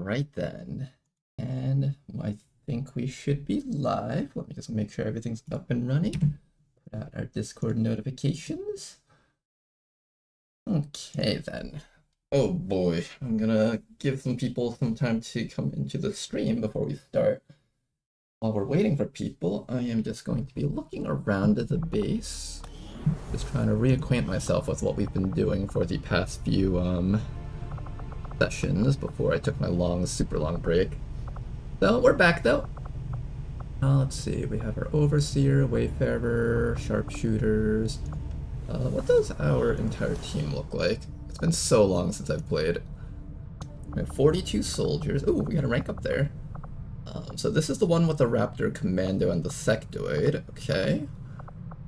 Alright then. And I think we should be live. Let me just make sure everything's up and running. Put out our Discord notifications. Okay then. Oh boy, I'm gonna give some people some time to come into the stream before we start. While we're waiting for people, I am just going to be looking around at the base. Just trying to reacquaint myself with what we've been doing for the past few, sessions before I took my super long break. So, we're back though. Let's see, we have our Overseer, Wayfarer, Sharpshooters. What does our entire team look like? It's been so long since I've played. We have 42 soldiers. Ooh, we got a rank up there. So this is the one with the Raptor Commando and the Sectoid. Okay.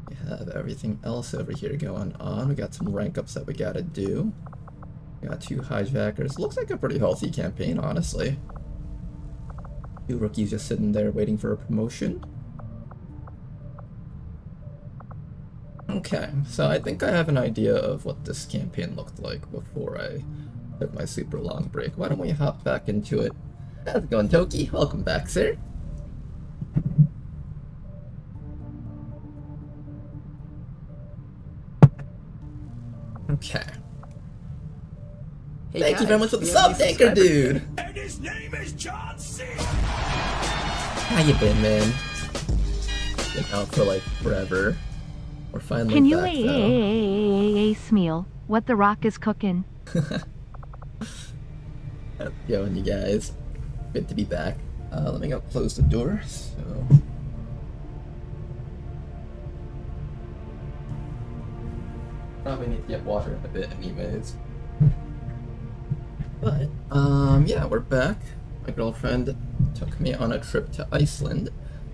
We have everything else over here going on. We got some rank ups that we gotta do. We got 2 hijackers. Looks like a pretty healthy campaign, honestly. 2 rookies just sitting there waiting for a promotion. Okay, so I think I have an idea of what this campaign looked like before I took my super long break. Why don't we hop back into it? How's it going, Toki? Welcome back, sir. Okay. Hey Thank you guys, very much for the we have a sub, new Tanker subscriber. dude! And his name is John C. How you been, man? Been out for like forever. We're finally Can you back, though. Smeal what the rock is cooking? How's it going, you guys? Good to be back. Let me go close the door. So. Probably need to get water in a bit anyways. But, yeah, we're back. My girlfriend took me on a trip to Iceland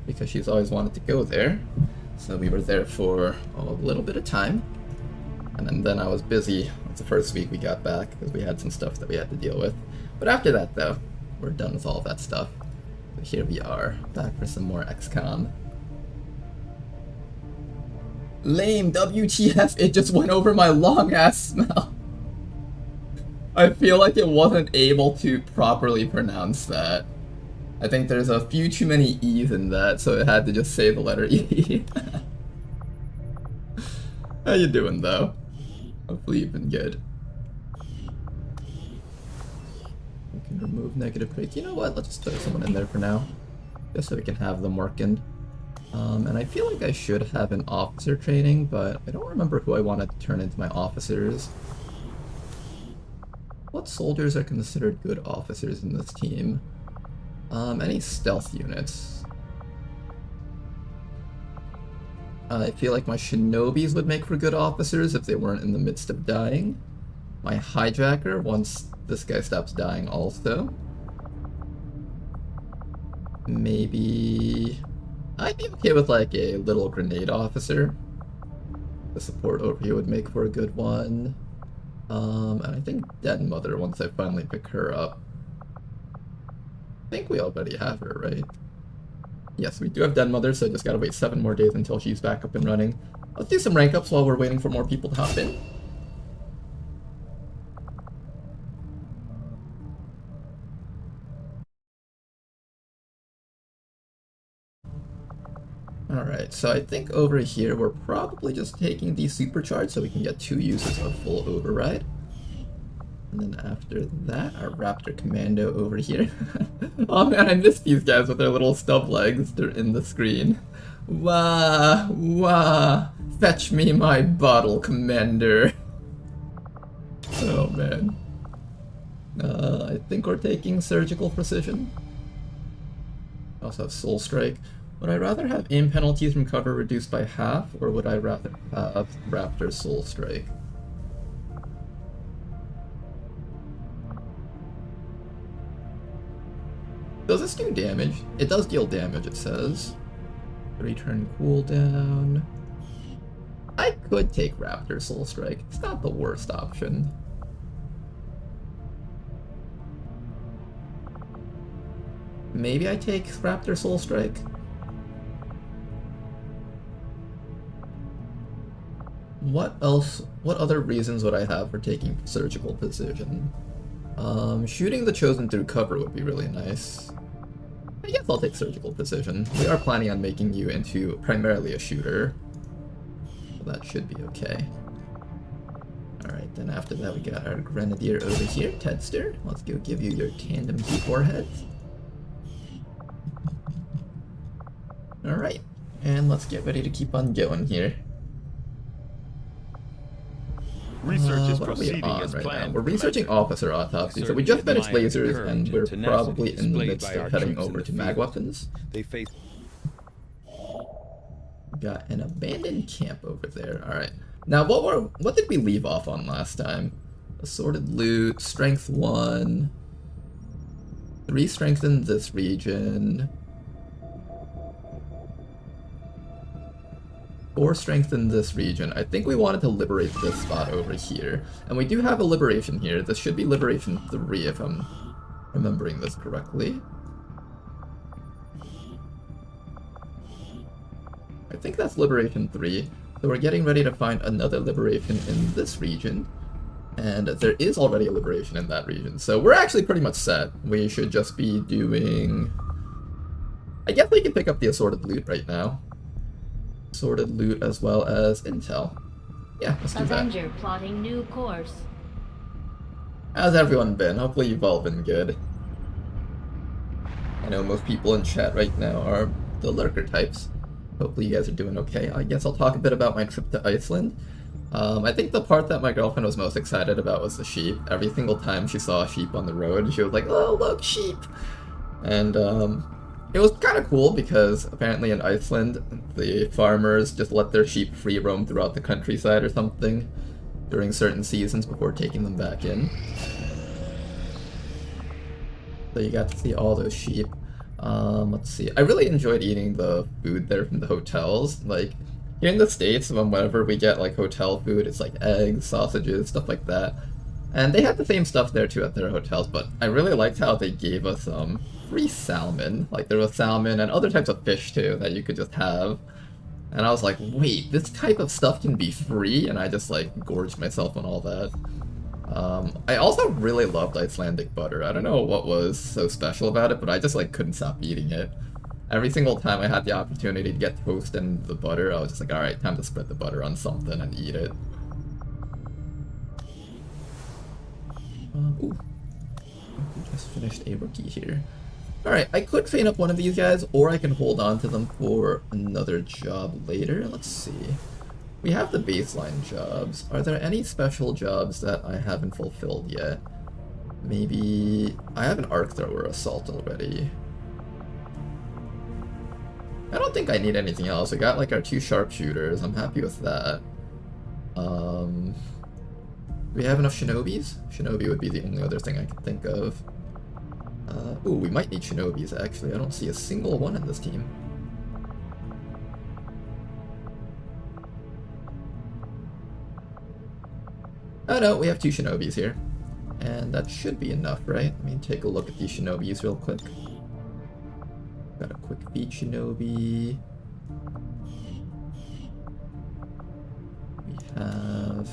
because she's always wanted to go there. So we were there for a little bit of time. And then I was busy. It was the first week we got back because we had some stuff that we had to deal with. But after that, though, we're done with all that stuff. So here we are, back for some more XCOM. Lame, WTF, it just went over my long-ass smell. I feel like it wasn't able to properly pronounce that. I think there's a few too many E's in that, so it had to just say the letter E. How you doing, though? Hopefully you've been good. We can remove negative break. You know what? Let's just throw someone in there for now. Just so we can have them working. And I feel like I should have an officer training, but I don't remember who I want to turn into my officers. What soldiers are considered good officers in this team? Any stealth units? I feel like my shinobis would make for good officers if they weren't in the midst of dying. My hijacker, once this guy stops dying also. Maybe... I'd be okay with like a little grenade officer. The support over here would make for a good one. And I think Den Mother once I finally pick her up. I think we already have her, right? Yes, we do have Den Mother, so I just gotta wait 7 more days until she's back up and running. Let's do some rank ups while we're waiting for more people to hop in. Alright, so I think over here we're probably just taking the supercharge so we can get 2 uses of full override. And then after that, our Raptor Commando over here. Oh man, I missed these guys with their little stub legs. They're in the screen. Wah, wah, fetch me my bottle, Commander. Oh man. I think we're taking Surgical Precision. I also have Soul Strike. Would I rather have aim penalties from cover reduced by half, or would I rather have Raptor Soul Strike? Does this do damage? It does deal damage, it says. 3-turn cooldown. I could take Raptor Soul Strike. It's not the worst option. Maybe I take Raptor Soul Strike? What else? What other reasons would I have for taking Surgical Precision? Shooting the Chosen through cover would be really nice. I guess I'll take Surgical Precision. We are planning on making you into primarily a shooter. So that should be okay. Alright, then after that we got our Grenadier over here, Tedster. Let's go give you your tandem D4 heads. Alright, and let's get ready to keep on going here. Research is what are we proceeding on as right planned. now? We're researching Commander. Officer Autopsy, so we Certainly just finished admire the lasers and courage we're and tenacity probably in the displayed midst by of our heading troops in over the to mag field. weapons. They face Got an abandoned camp over there. Alright. Now what did we leave off on last time? Assorted loot, strength 1, 3 strength in this region, 4 strength in this region. I think we wanted to liberate this spot over here. And we do have a liberation here. This should be liberation 3 if I'm remembering this correctly. I think that's liberation 3. So we're getting ready to find another liberation in this region. And there is already a liberation in that region. So we're actually pretty much set. We should just be doing... I guess we can pick up the assorted loot right now. Assorted loot as well as intel. Yeah, let's do that. Avenger plotting new course. How's everyone been? Hopefully you've all been good. I know most people in chat right now are the lurker types. Hopefully you guys are doing okay. I guess I'll talk a bit about my trip to Iceland. I think the part that my girlfriend was most excited about was the sheep. Every single time she saw a sheep on the road, she was like, "Oh, look, sheep!" And it was kind of cool because apparently in Iceland, the farmers just let their sheep free roam throughout the countryside or something during certain seasons before taking them back in. So you got to see all those sheep. Let's see. I really enjoyed eating the food there from the hotels. Like, here in the States, whenever we get like hotel food, it's like eggs, sausages, stuff like that. And they had the same stuff there too at their hotels, but I really liked how they gave us free salmon. Like there was salmon and other types of fish too that you could just have. And I was like, wait, this type of stuff can be free? And I just like gorged myself on all that. I also really loved Icelandic butter. I don't know what was so special about it, but I just like couldn't stop eating it. Every single time I had the opportunity to get toast and the butter, I was just like, alright, time to spread the butter on something and eat it. Ooh. We just finished a rookie here. Alright, I could train up one of these guys, or I can hold on to them for another job later. Let's see. We have the baseline jobs. Are there any special jobs that I haven't fulfilled yet? Maybe... I have an arc thrower assault already. I don't think I need anything else. We got like our 2 sharpshooters. I'm happy with that. Do we have enough shinobis? Shinobi would be the only other thing I can think of. Ooh, we might need shinobis actually. I don't see a single one in this team. Oh no, we have 2 shinobis here. And that should be enough, right? Let me take a look at these shinobis real quick. Got a quick feet shinobi. We have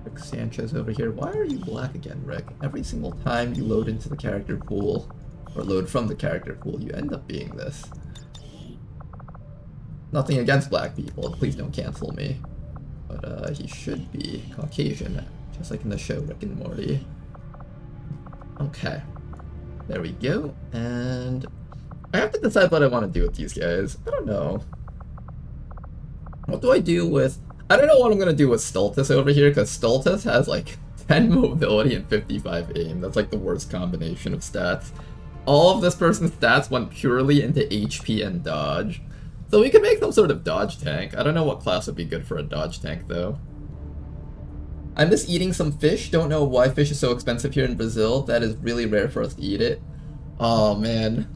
Rick Sanchez over here. Why are you black again, Rick? Every single time you load into the character pool, or load from the character pool, you end up being this. Nothing against black people, please don't cancel me. But he should be Caucasian, just like in the show Rick and Morty. Okay. There we go, and I have to decide what I want to do with these guys. I don't know. What do I do with... I don't know what I'm going to do with Stultus over here, because Stultus has like 10 mobility and 55 aim. That's like the worst combination of stats. All of this person's stats went purely into HP and dodge. So we could make some sort of dodge tank. I don't know what class would be good for a dodge tank though. I miss eating some fish. Don't know why fish is so expensive here in Brazil. That is really rare for us to eat it. Oh man.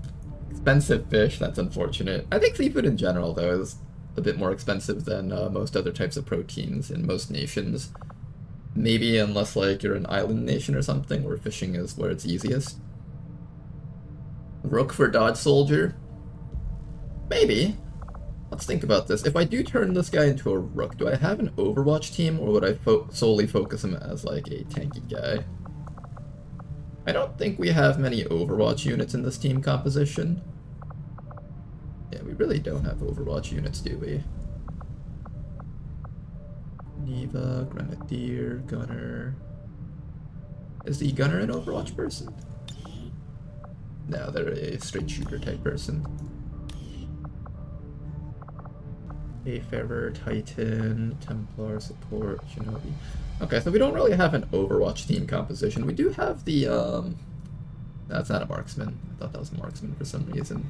Expensive fish, that's unfortunate. I think seafood in general though is a bit more expensive than most other types of proteins in most nations. Maybe unless like you're an island nation or something where fishing is where it's easiest. Rook for dodge soldier? Maybe. Let's think about this. If I do turn this guy into a rook, do I have an Overwatch team or would I solely focus him as like a tanky guy? I don't think we have many Overwatch units in this team composition. Yeah, we really don't have Overwatch units, do we? Neva, Grenadier, Gunner. Is the Gunner an Overwatch person? No, they're a straight shooter type person. Wayfarer, Titan, Templar, Support, Shinobi. Okay, so we don't really have an Overwatch team composition. We do have the, that's not a marksman. I thought that was a marksman for some reason.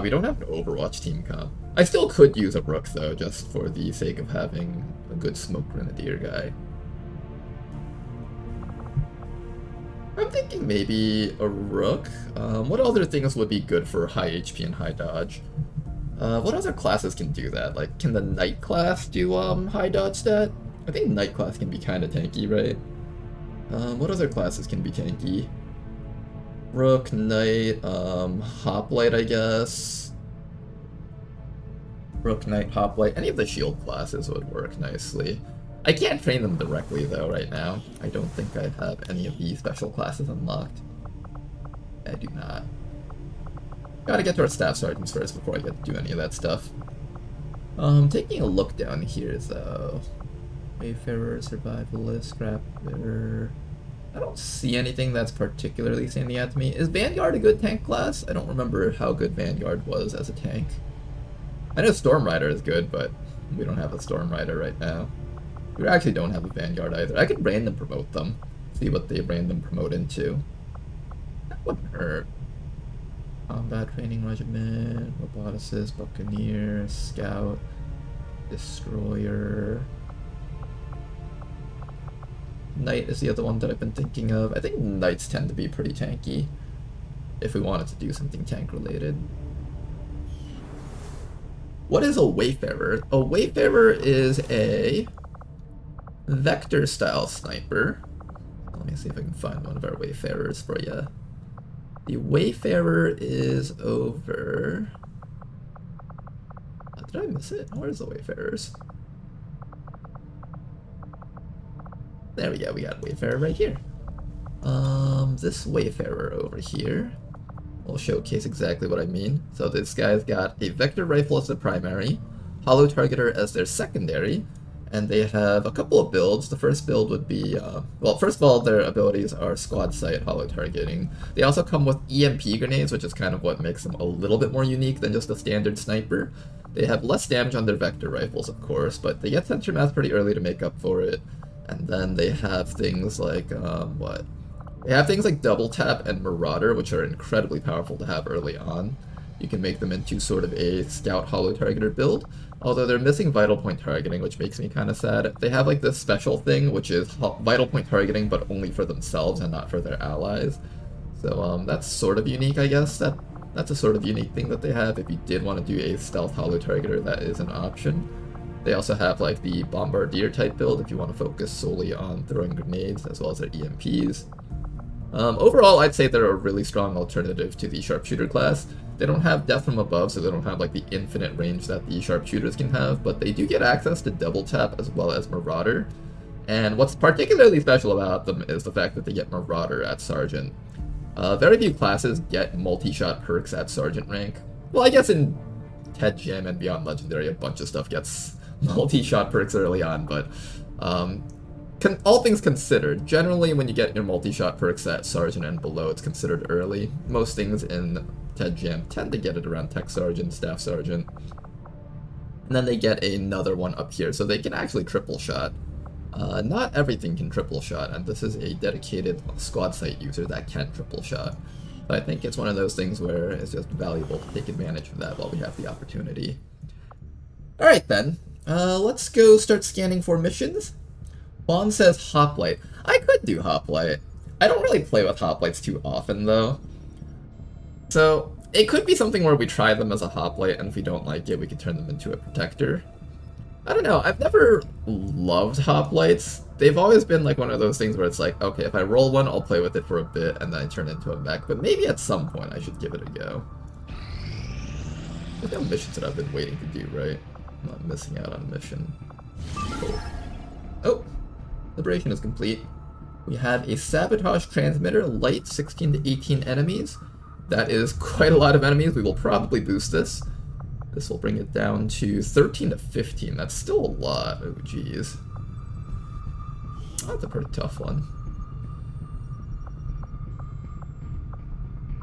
We don't have an Overwatch team comp. I still could use a Rook, though, just for the sake of having a good smoke grenadier guy. I'm thinking maybe a Rook. What other things would be good for high HP and high dodge? What other classes can do that? Like, can the Knight class do high dodge stat? I think Knight class can be kind of tanky, right? What other classes can be tanky? Rook, Knight, Hoplite, I guess. Rook, Knight, Hoplite. Any of the shield classes would work nicely. I can't train them directly, though, right now. I don't think I have any of these special classes unlocked. I do not. Gotta get to our staff sergeants first before I get to do any of that stuff. Taking a look down here, though. Wayfarer, Survivalist, Scrapper. I don't see anything that's particularly standing out to me. Is Vanguard a good tank class? I don't remember how good Vanguard was as a tank. I know Storm Rider is good, but we don't have a Storm Rider right now. We actually don't have a Vanguard either. I could random promote them. See what they random promote into. That wouldn't hurt. Combat Training Regiment, Roboticist, Buccaneer, Scout, Destroyer. Knight is the other one that I've been thinking of. I think Knights tend to be pretty tanky if we wanted to do something tank related. What is a Wayfarer? A Wayfarer is a vector style sniper. Let me see if I can find one of our Wayfarers for you. The Wayfarer is over... did I miss it? Where's the Wayfarers? There we go, we got Wayfarer right here. This Wayfarer over here will showcase exactly what I mean. So this guy's got a vector rifle as the primary, hollow targeter as their secondary, and they have a couple of builds. The first build would be, well, first of all, their abilities are squad sight, hollow targeting. They also come with EMP grenades, which is kind of what makes them a little bit more unique than just a standard sniper. They have less damage on their vector rifles, of course, but they get sensor mass pretty early to make up for it. And then they have things like, They have things like Double Tap and Marauder, which are incredibly powerful to have early on. You can make them into sort of a Scout Hollow Targeter build, although they're missing Vital Point targeting, which makes me kind of sad. They have like this special thing, which is Vital Point targeting, but only for themselves and not for their allies. So that's sort of unique, I guess. That's a sort of unique thing that they have. If you did want to do a Stealth Hollow Targeter, that is an option. They also have like the Bombardier type build if you want to focus solely on throwing grenades as well as their EMPs. Overall, I'd say they're a really strong alternative to the Sharpshooter class. They don't have Death from Above, so they don't have like the infinite range that the Sharpshooters can have, but they do get access to Double Tap as well as Marauder. And what's particularly special about them is the fact that they get Marauder at Sergeant. Very few classes get multi-shot perks at Sergeant rank. Well, I guess in Ted Gym and Beyond Legendary, a bunch of stuff gets multi-shot perks early on, but all things considered, generally when you get your multi-shot perks at Sergeant and below, it's considered early. Most things in Ted Gym tend to get it around Tech Sergeant, Staff Sergeant. And then they get another one up here, so they can actually triple shot. Not everything can triple shot, and this is a dedicated squad sight user that can triple shot. But I think it's one of those things where it's just valuable to take advantage of that while we have the opportunity. Alright then, let's go start scanning for missions. Bond says Hoplite. I could do Hoplite. I don't really play with Hoplites too often though. So it could be something where we try them as a Hoplite, and if we don't like it, we could turn them into a Protector. I don't know, I've never loved Hoplites. They've always been like one of those things where it's like, okay, if I roll one, I'll play with it for a bit, and then I turn it into a mech, but maybe at some point I should give it a go. There's no missions that I've been waiting to do, right? I'm not missing out on a mission. Oh. Oh! Liberation is complete. We have a sabotage transmitter, light, 16 to 18 enemies. That is quite a lot of enemies. We will probably boost this. This will bring it down to 13 to 15. That's still a lot. Oh, geez. That's a pretty tough one.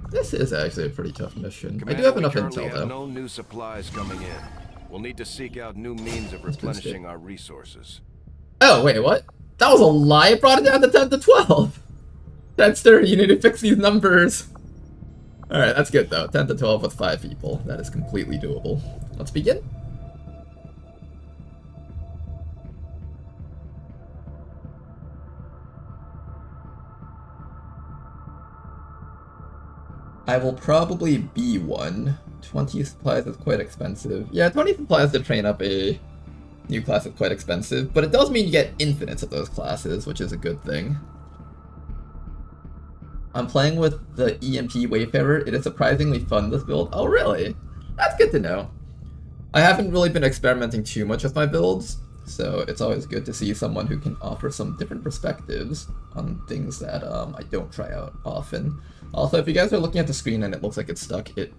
This is actually a pretty tough mission. I do have enough intel, though. No new supplies coming in. We'll need to seek out new means of replenishing our resources. Oh, wait, what? That was a lie? It brought it down to 10 to 12! Dexter, you need to fix these numbers. Alright, that's good, though. 10 to 12 with 5 people. That is completely doable. Let's begin. I will probably be one. 20 supplies is quite expensive. Yeah, 20 supplies to train up a new class is quite expensive, but it does mean you get infinites of those classes, which is a good thing. I'm playing with the EMP Wayfarer. It is surprisingly fun, this build. Oh, really? That's good to know. I haven't really been experimenting too much with my builds, so it's always good to see someone who can offer some different perspectives on things that I don't try out often. Also, if you guys are looking at the screen and it looks like it's stuck, it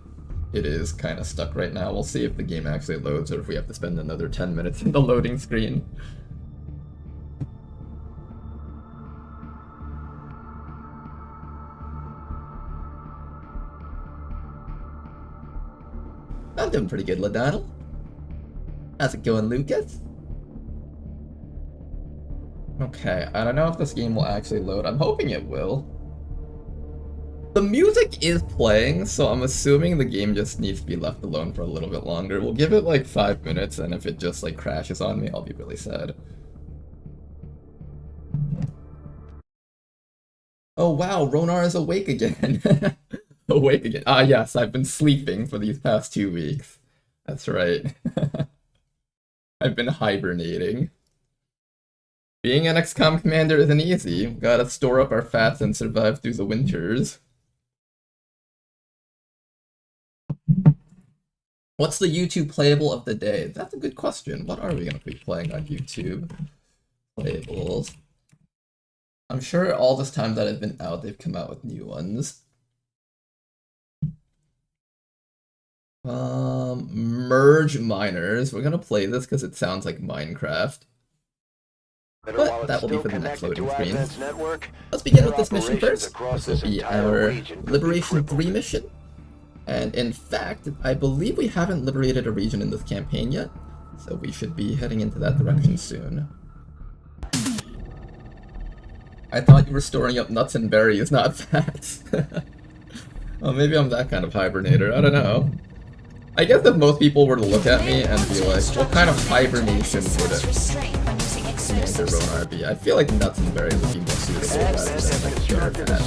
is kind of stuck right now. We'll see if the game actually loads or if we have to spend another 10 minutes in the loading screen. I'm doing pretty good, Ladonal. How's it going, Lucas? Okay, I don't know if this game will actually load. I'm hoping it will. The music is playing, so I'm assuming the game just needs to be left alone for a little bit longer. We'll give it like 5 minutes, and if it just like crashes on me, I'll be really sad. Oh wow, Ronar is awake again. Awake again. Ah yes, I've been sleeping for these past 2 weeks. That's right. I've been hibernating. Being an XCOM commander isn't easy. We gotta store up our fats and survive through the winters. What's the YouTube playable of the day? That's a good question. What are we gonna be playing on YouTube? Playables. I'm sure all this time that I've been out, they've come out with new ones. Merge Miners. We're gonna play this because it sounds like Minecraft. But that will be for the next loading screen. Let's begin with this mission first. This will be our Liberation 3 mission. And in fact, I believe we haven't liberated a region in this campaign yet, so we should be heading into that direction soon. I thought you were storing up nuts and berries, not fats. Well, maybe I'm that kind of hibernator, I don't know. I guess if most people were to look at me and be like, what kind of hibernation would Commander Ronar be? I feel like nuts and berries would be more suitable rather than like pure fat.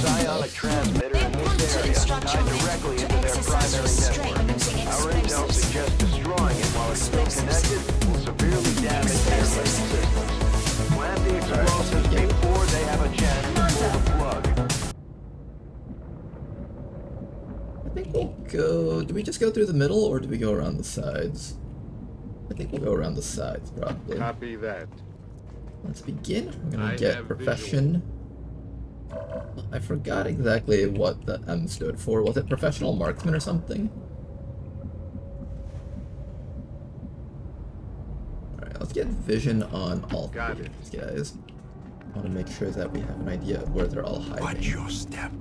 I think we'll go... Do we just go through the middle, or do we go around the sides? I think we'll go around the sides, probably. Copy that. Let's begin. We're gonna get Profession. I forgot exactly what the M stood for. Was it Professional Marksman or something? Alright, let's get Vision on all three of these guys. I want to make sure that we have an idea of where they're all hiding. Watch your step.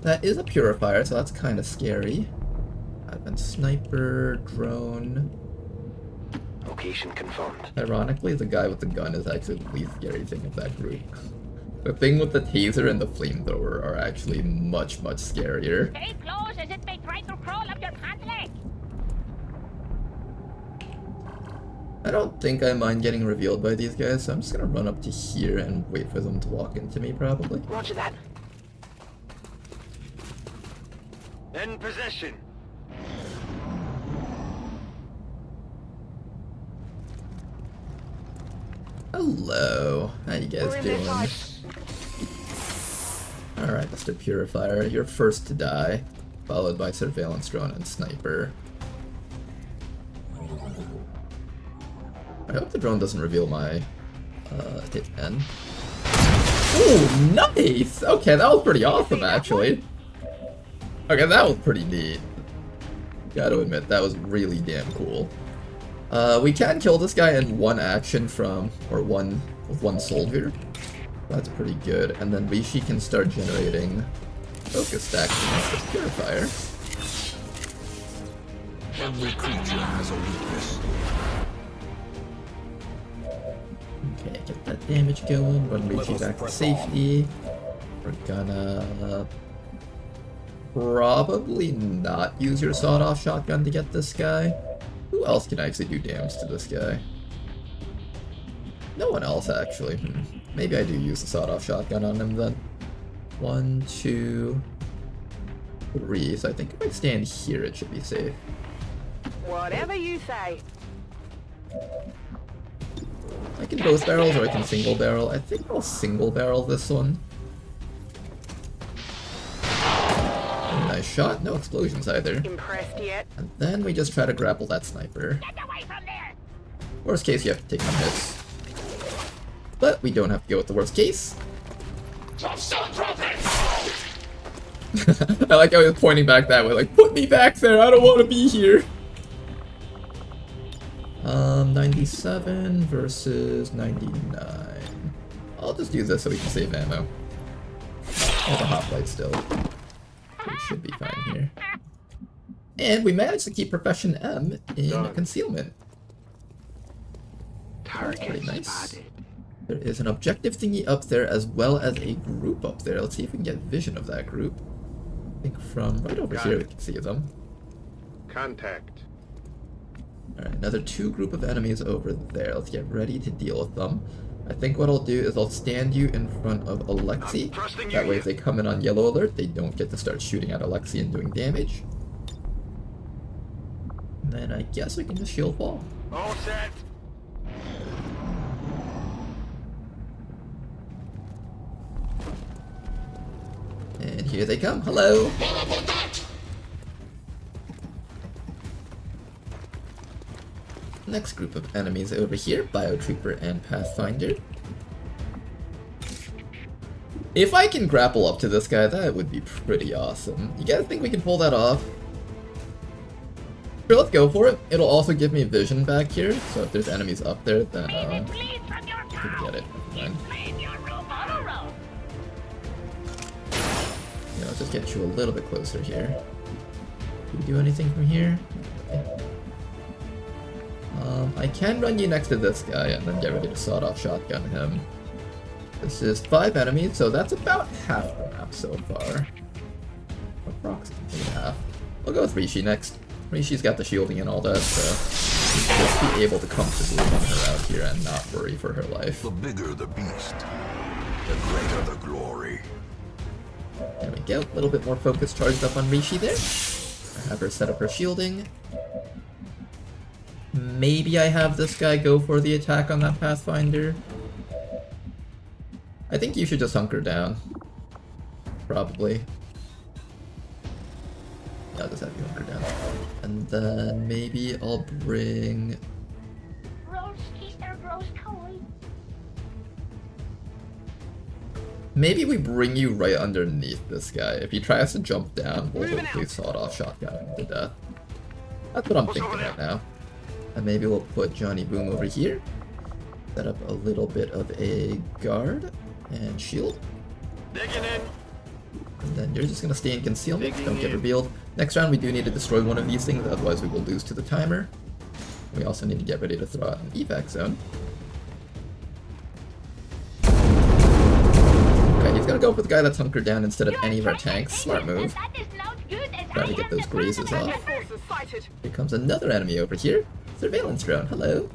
That is a Purifier, so that's kind of scary. Advent Sniper, Drone. Location confirmed. Ironically, the guy with the gun is actually the least scary thing of that group. The thing with the taser and the flamethrower are actually much, much scarier. Stay close as it may try to crawl up your pant leg. I don't think I mind getting revealed by these guys, so I'm just gonna run up to here and wait for them to walk into me, probably. Roger that. In possession. Hello. How you guys doing? Alright, Mr. Purifier, you're first to die, followed by Surveillance Drone and Sniper. I hope the drone doesn't reveal my hit end. Oh, nice! Okay, that was pretty awesome, actually. Okay, that was pretty neat. Gotta admit, that was really damn cool. We can kill this guy in one action with one soldier. That's pretty good. And then Rishi can start generating focus stacks against the purifier. Every creature has a weakness. Okay, get that damage going. Run Rishi back to safety. We're gonna probably not use your sawed-off shotgun to get this guy. Who else can actually do damage to this guy? No one else, actually. Maybe I do use the sawed-off shotgun on him then. 1, 2, 3. So I think if I stand here, it should be safe. Whatever you say. I can both barrels or I can single barrel. I think I'll single barrel this one. Nice shot, no explosions either. Impressed yet? And then we just try to grapple that sniper. Get away from there! Worst case, you have to take some hits. But we don't have to go with the worst case. I like how he was pointing back that way, like, put me back there, I don't want to be here. 97 versus 99. I'll just do this so we can save ammo. There's a hoplite still. We should be fine here. And we managed to keep Profession M in concealment. That's pretty nice. There is an objective thingy up there as well as a group up there. Let's see if we can get vision of that group. I think from right over here we can see them. Contact. Alright, another 2 group of enemies over there. Let's get ready to deal with them. I think what I'll do is I'll stand you in front of Alexi. That way if they come in on yellow alert, they don't get to start shooting at Alexi and doing damage. And then I guess we can just shield wall. All set. And here they come. Hello! Next group of enemies over here, Biotrooper and Pathfinder. If I can grapple up to this guy, that would be pretty awesome. You guys think we can pull that off? Sure, let's go for it. It'll also give me vision back here, so if there's enemies up there, then I can get it. Fine. Yeah, let's just get you a little bit closer here. Can we do anything from here? Okay. I can run you next to this guy and then get ready to sawed-off shotgun him. This is 5 enemies, so that's about half the map so far. Approximately half. We'll go with Rishi next. Rishi's got the shielding and all that, so she'll just be able to comfortably run her out here and not worry for her life. The bigger the beast, the greater the glory. There we go. A little bit more focus charged up on Rishi there. I have her set up her shielding. Maybe I have this guy go for the attack on that Pathfinder. I think you should just hunker down. Probably. Yeah, I'll just have you hunker down. And then maybe I'll bring... Maybe we bring you right underneath this guy. If he tries to jump down, we'll hopefully sawed-off shotgun him to death. That's what I'm thinking right now. And maybe we'll put Johnny Boom over here. Set up a little bit of a guard and shield. Digging in. And then you're just gonna stay in concealment, don't get revealed. Next round we do need to destroy one of these things, otherwise we will lose to the timer. We also need to get ready to throw out an evac zone. Okay, he's gonna go for the guy that's hunkered down instead of any of our tanks. Smart move. Trying to get those grazes off. Here comes another enemy over here. Surveillance drone, hello.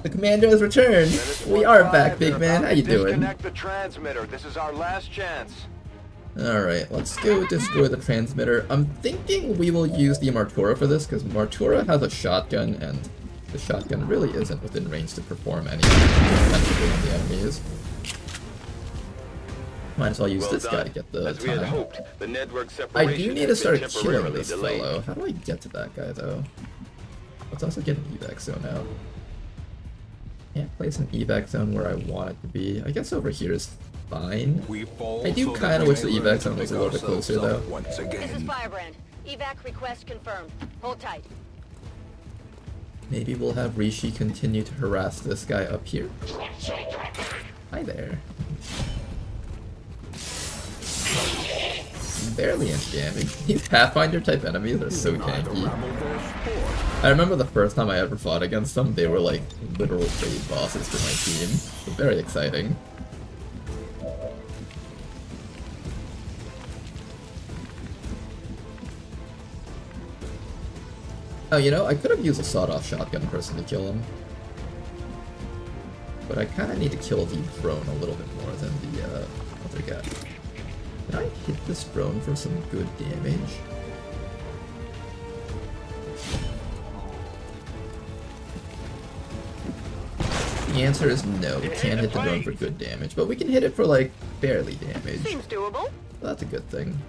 The commander has returned. We are back, big man. How you doing? Disconnect the transmitter. This is our last chance. Alright, let's go destroy the transmitter. I'm thinking we will use the Martura for this, because Martura has a shotgun, and the shotgun really isn't within range to perform any defensively on the enemies. Might as well use this guy to get the As we had time. hoped, the network I separation do need to has start been killing temporarily this delayed. fellow. How do I get to that guy, though? Let's also get an evac zone out. Can't place an evac zone where I want it to be. I guess over here is fine. We fall I do so that kind of we wish the may learn evac to zone was a pick little bit ourselves closer though. up Once This is again. Firebrand. Evac request confirmed. Hold tight. Maybe we'll have Rishi continue to harass this guy up here. Hi there. Barely any damage. These Pathfinder type enemies are so tanky. I remember the first time I ever fought against them, they were like literal raid bosses for my team. So very exciting. Oh, you know, I could have used a sawed-off shotgun person to kill him. But I kind of need to kill the drone a little bit more than the other guy. Can I hit this drone for some good damage? The answer is no, we can't hit the drone for good damage, but we can hit it for like barely damage. Seems doable. So that's a good thing.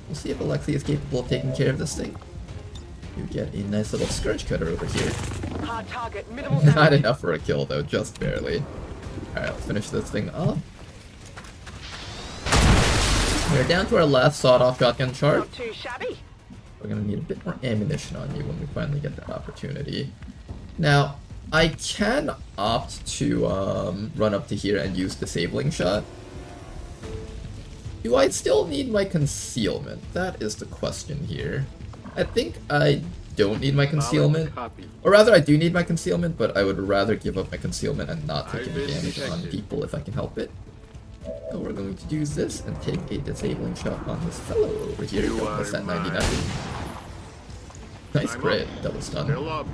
We'll see if Alexi is capable of taking care of this thing. You get a nice little Scourge Cutter over here. Hard target, minimal Not damage. enough for a kill though, just barely. Alright, let's finish this thing up. We're down to our last sawed-off shotgun charge. Not too shabby. We're gonna need a bit more ammunition on you when we finally get that opportunity. Now, I can opt to run up to here and use Disabling Shot. Do I still need my concealment? That is the question here. I think I don't need my concealment. Or rather, I do need my concealment, but I would rather give up my concealment and not take any damage on people if I can help it. So we're going to do this and take a Disabling Shot on this fellow over here. Don't miss that 99. Nice crit, double stun. Still up.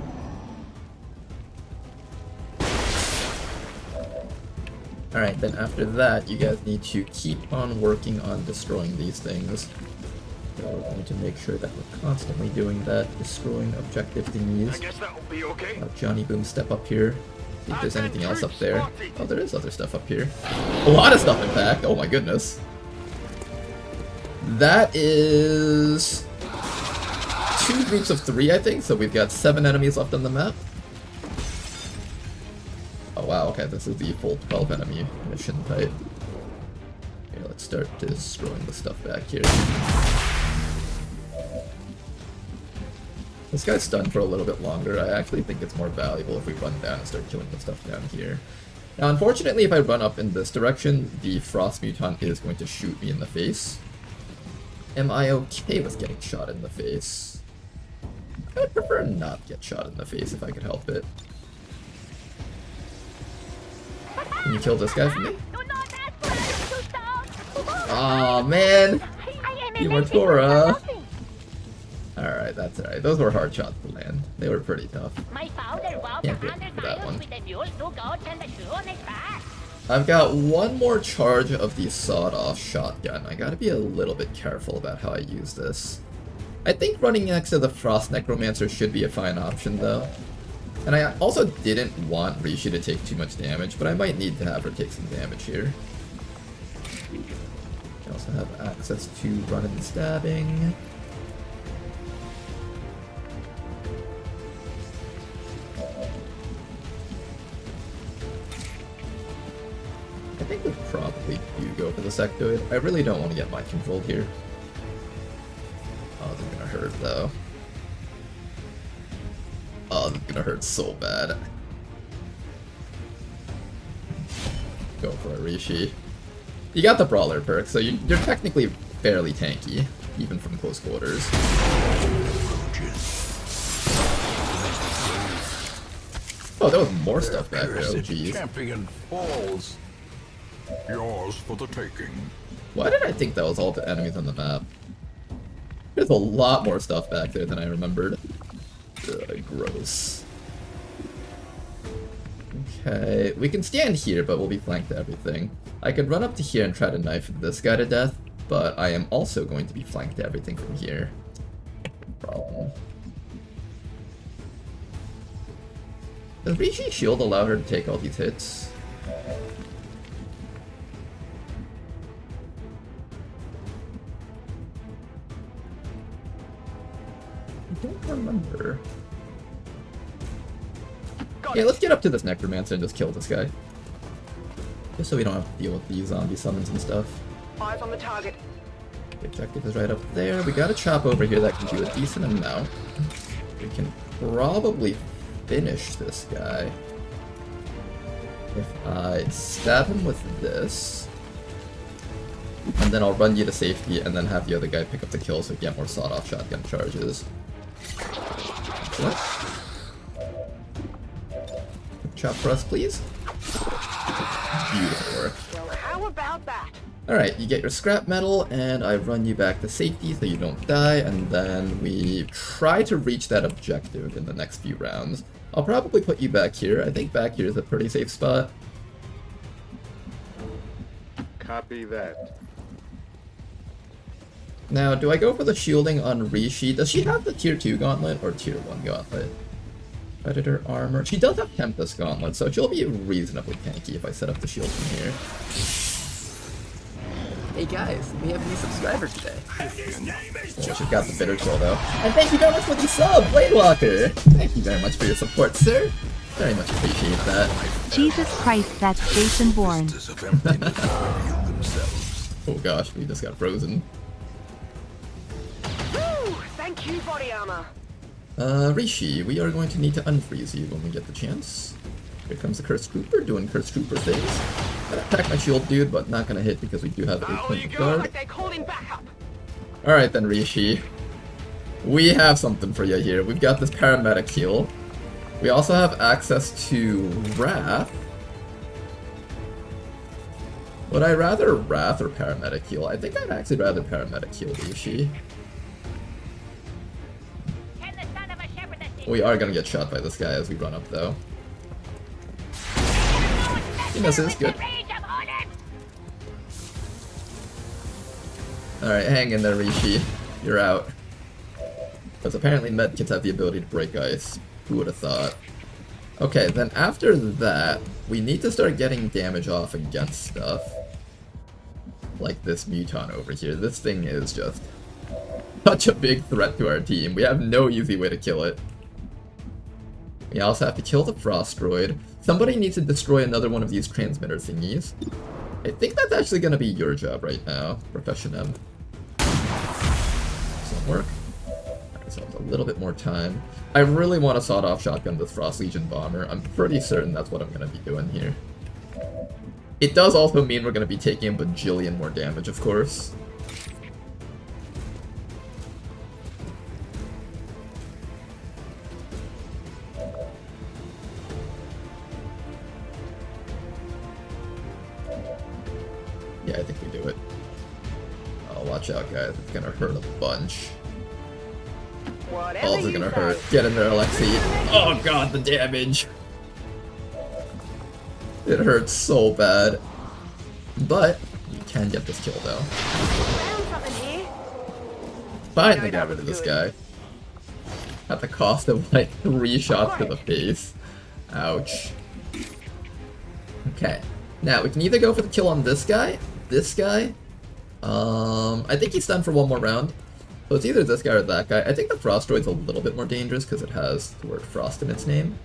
Alright, then after that, you guys need to keep on working on destroying these things. So we're going to make sure that we're constantly doing that, destroying objective I thingies. guess that'll be okay. Johnny Boom, step up here. See if there's anything else up there. Oh, there is other stuff up here. A lot of stuff, in fact. Oh my goodness. That is 2 groups of 3, I think. So we've got 7 enemies left on the map. Oh wow, okay, this is the full 12 enemy mission type. Okay, let's start destroying the stuff back here. This guy's stunned for a little bit longer. I actually think it's more valuable if we run down and start killing the stuff down here. Now, unfortunately, if I run up in this direction, the Frost Mutant is going to shoot me in the face. Am I okay with getting shot in the face? I would prefer not get shot in the face if I could help it. Can you kill this guy for me? Do not ask for it to stop. Aw, man! I am You amazing were Tora. for nothing. Alright, that's alright. Those were hard shots to land. They were pretty tough. My father walked Can't beat 100 for that miles one. with a mule to goats and a shoe on his back. I've got one more charge of the sawed-off shotgun. I gotta be a little bit careful about how I use this. I think running next to the Frost Necromancer should be a fine option, though. And I also didn't want Rishi to take too much damage, but I might need to have her take some damage here. I also have access to running and stabbing. I think we probably do go for the sectoid. I really don't want to get mind controlled here. Oh, this is gonna hurt though. Oh, this is gonna hurt so bad. Go for a Rishi. You got the Brawler perk, so you're technically fairly tanky, even from close quarters. Oh, there was more stuff back there. Oh, jeez. Champion falls. Yours for the taking. Why did I think that was all the enemies on the map? There's a lot more stuff back there than I remembered. Ugh, gross. Okay, we can stand here, but we'll be flanked to everything. I could run up to here and try to knife this guy to death, but I am also going to be flanked to everything from here. Problem. Does Rishi's shield allow her to take all these hits? I don't remember. Yeah, let's get up to this Necromancer and just kill this guy. Just so we don't have to deal with these zombie summons and stuff. Eyes on the target. The objective is right up there. We got a chop over here that can do a decent amount. We can probably finish this guy if I stab him with this. And then I'll run you to safety and then have the other guy pick up the kill so we get more sawed-off shotgun charges. Excellent. Chop for us, please. Beautiful work. Well, how about that? Alright, you get your scrap metal, and I run you back to safety so you don't die, and then we try to reach that objective in the next few rounds. I'll probably put you back here. I think back here is a pretty safe spot. Copy that. Now, do I go for the shielding on Rishi? Does she have the tier 2 gauntlet or tier 1 gauntlet? Predator armor. She does have Tempest gauntlet, so she'll be reasonably tanky if I set up the shield from here. Hey guys, we have a new subscriber today. Well, she's got the bitter kill though. And thank you very much for the sub, Bladewalker! Thank you very much for your support, sir. Very much appreciate that. Jesus Christ, that's Jason Bourne. Monsters of emptiness reveal themselves. Oh gosh, we just got frozen. Woo! Thank you, body armor. Rishi, we are going to need to unfreeze you when we get the chance. Here comes the Cursed Trooper doing Cursed Trooper things. Gonna attack my shield dude, but not gonna hit because we do have a point guard. Like they called him back up. Alright then, Rishi. We have something for you here. We've got this paramedic heal. We also have access to Wrath. Would I rather Wrath or paramedic heal? I think I'd actually rather paramedic heal Rishi. Can the son of a shepherd that We are gonna get shot by this guy as we run up though. He misses, good. Alright, hang in there, Rishi. You're out. Because apparently medkits have the ability to break ice. Who would have thought? Okay, then after that, we need to start getting damage off against stuff. Like this Muton over here. This thing is just such a big threat to our team. We have no easy way to kill it. We also have to kill the Frost Droid. Somebody needs to destroy another one of these transmitter thingies. I think that's actually going to be your job right now, Profession M. Doesn't work. So a little bit more time. I really want to sawed-off shotgun this Frost Legion bomber. I'm pretty certain that's what I'm going to be doing here. It does also mean we're going to be taking a bajillion more damage, of course. Yeah, I think we do it. Oh, watch out, guys. It's going to hurt a bunch. Whatever Balls are you gonna say. hurt. Get in there, Alexei. Oh god, the damage! It hurts so bad. But, you can get this kill though. Found something here. Finally got rid of this guy. At the cost of like 3 shots to the face. Ouch. Okay. Now, we can either go for the kill on this guy. I think he's done for one more round. So it's either this guy or that guy. I think the Frost Droid's a little bit more dangerous because it has the word Frost in its name.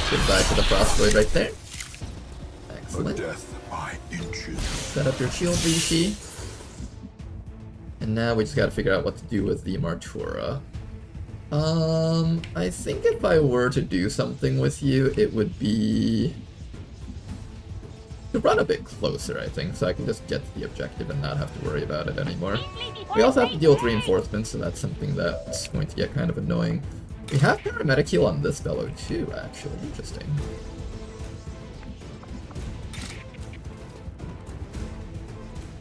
Goodbye to the Frost Droid right there. A Excellent. death by inches. Set up your shield, Rishi. And now we just gotta figure out what to do with the Martura. I think if I were to do something with you, it would be to run a bit closer, I think, so I can just get to the objective and not have to worry about it anymore. We also have to deal with reinforcements, so that's something that's going to get kind of annoying. We have paramedic heal on this fellow too, actually. Interesting.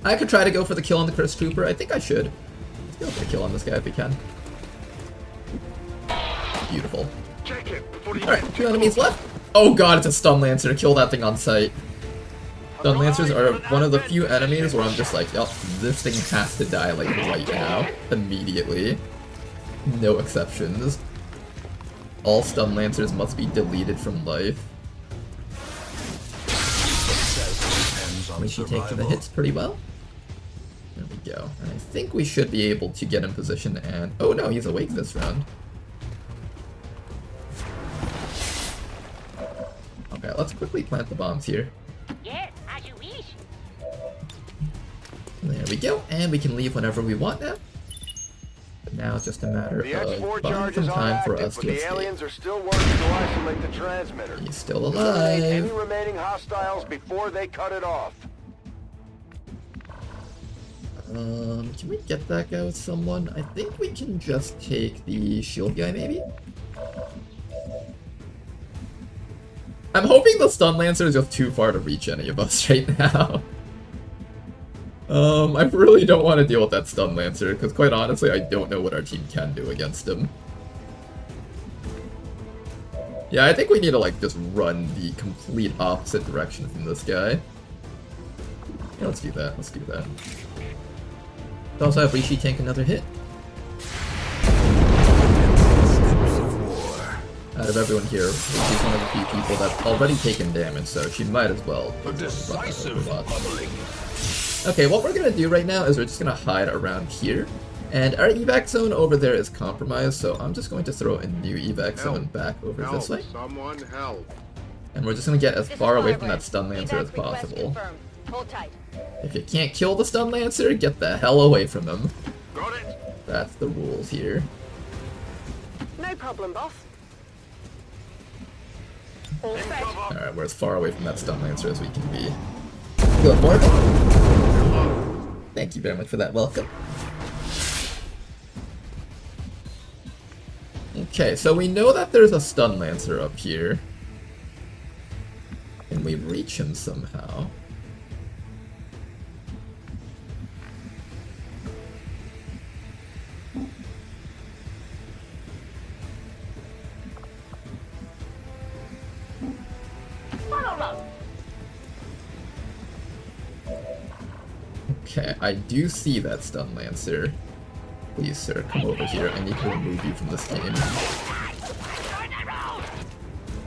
I could try to go for the kill on the Cursed Trooper. I think I should. Let's go for the kill on this guy if we can. Beautiful. Check it before you Alright, 2 enemies left. Oh god, it's a Stun Lancer. Kill that thing on sight. Stun Lancers are one of the few enemies where I'm just like, yep, this thing has to die like right now. Immediately. No exceptions. All Stun Lancers must be deleted from life. We should take to the hits pretty well. There we go. And I think we should be able to get in position and... Oh no, he's awake this round. let's quickly plant the bombs here. Yes, as you wish. There we go, and we can leave whenever we want now. But now it's just a matter The of X4 buying charges some are time for active, us but to the escape. aliens are still working to isolate the transmitter. He's still Eliminate any alive. remaining hostiles before they cut it off. Can we get that guy with someone? I think we can just take the shield guy, maybe? I'm hoping the stun lancer is just too far to reach any of us right now. I really don't want to deal with that stun lancer, because quite honestly, I don't know what our team can do against him. Yeah, I think we need to, like, just run the complete opposite direction from this guy. Yeah, let's do that, let's do that. We also have Rishi tank another hit. Out of everyone here, she's one of the few people that's already taken damage, so she might as well. A decisive pummeling. Okay, what we're gonna do right now is we're just gonna hide around here. And our evac zone over there is compromised, so I'm just going to throw a new evac zone back over Help! this way. Someone help! And we're just gonna get as This far is away from Firebird. that stun lancer as Evac request possible. confirmed. Hold tight. If you can't kill the stun lancer, get the hell away from him. Got it! That's the rules here. No problem, boss. All set. Alright, we're as far away from that stun lancer as we can be. Good work. Thank you very much for that welcome. Okay, so we know that there's a stun lancer up here. Can we reach him somehow? Okay, I do see that stun lancer. Please, sir, come over here. I need to remove you from this game. Turn around!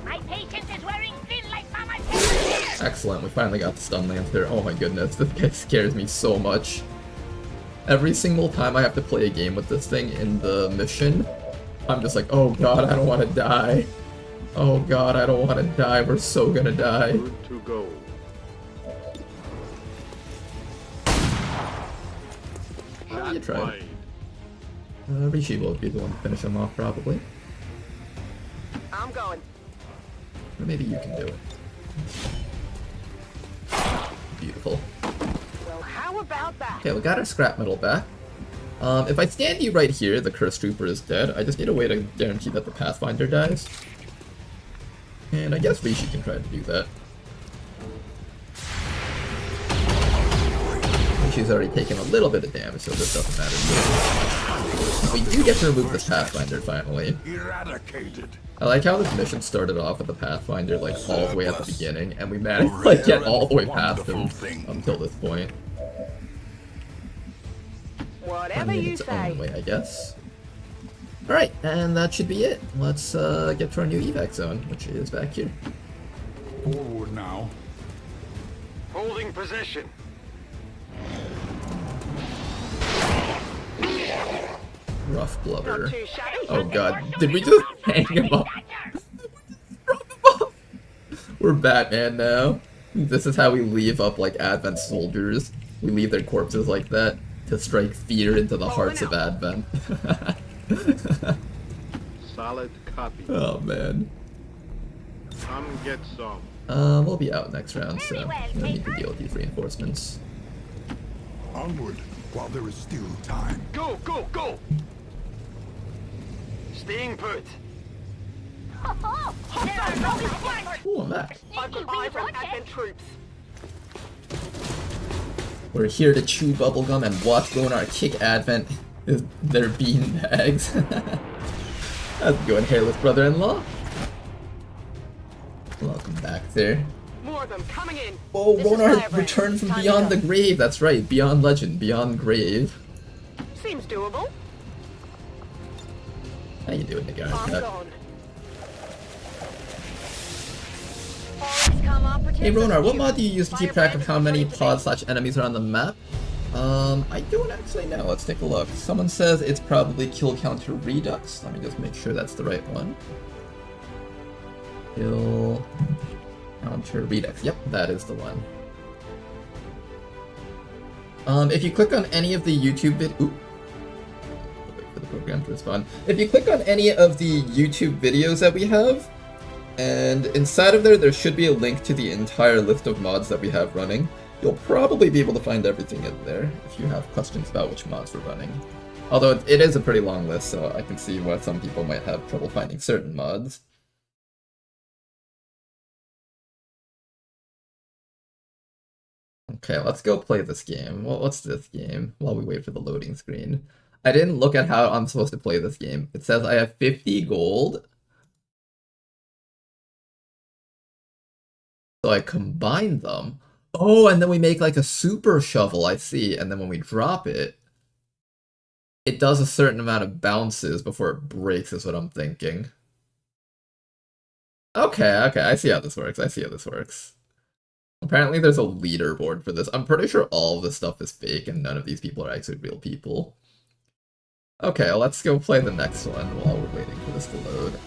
My patient is wearing thin like Mama said. Excellent, we finally got the stun lancer. Oh my goodness, this guy scares me so much. Every single time I have to play a game with this thing in the mission, I'm just like, oh god, I don't want to die. Oh god, I don't want to die. We're so gonna die. Good to go. Oh, you Shot tried. wide. Rishi will be the one to finish him off, probably. I'm going. Or maybe you can do it. Beautiful. Well, how about that? Okay, we got our scrap metal back. If I stand you right here, the Curse Trooper is dead. I just need a way to guarantee that the Pathfinder dies. And I guess Rishi can try to do that. Rishi's already taken a little bit of damage, so this doesn't matter. We do get to remove this Pathfinder finally. Eradicated. I like how this mission started off with the Pathfinder like all the way at the beginning, and we managed to like get all the way past him until this point. Whatever In you its say. own way, I guess. Alright, and that should be it. Let's get to our new evac zone, which is back here. Forward now. Holding position. Rough blubber. Not too shabby. Oh god, did we just hang him up? We're Batman now. This is how we leave up like Advent soldiers. We leave their corpses like that to strike fear into the hearts of Advent. Solid copy. Oh man. Come get some. We'll be out next round, so no need to deal with these reinforcements. Onward, while there is still time. Go, go, go! Staying put. Ooh, I'm back. I've got eyes on Advent troops. We're here to chew bubblegum and watch Ronar kick Advent their bean bags. How's it going, hairless brother-in-law? Welcome back there. More of them coming in. Oh, This is Ronar Firebird. returned from Time to beyond go. the grave. That's right, beyond legend, beyond grave. Seems doable. How you doing, the guy? I'm gone. Hey Ronar, what mod do you use to keep track of how many pod/enemies are on the map? I don't actually know. Let's take a look. Someone says it's probably kill counter redux. Let me just make sure that's the right one. Kill Counter Redux. Yep, that is the one. If you click on any of the YouTube wait for the program to respond. If you click on any of the YouTube videos that we have, and inside of there should be a link to the entire list of mods that we have running. You'll probably be able to find everything in there if you have questions about which mods we're running. Although it is a pretty long list, so I can see why some people might have trouble finding certain mods. Okay, let's go play this game. Well, what's this game? While we wait for the loading screen. I didn't look at how I'm supposed to play this game. It says I have 50 gold. So I combine them. Oh, and then we make like a super shovel, I see. And then when we drop it, it does a certain amount of bounces before it breaks, is what I'm thinking. Okay, I see how this works. Apparently there's a leaderboard for this. I'm pretty sure all of this stuff is fake and none of these people are actually real people. Okay, let's go play the next one while we're waiting for this to load.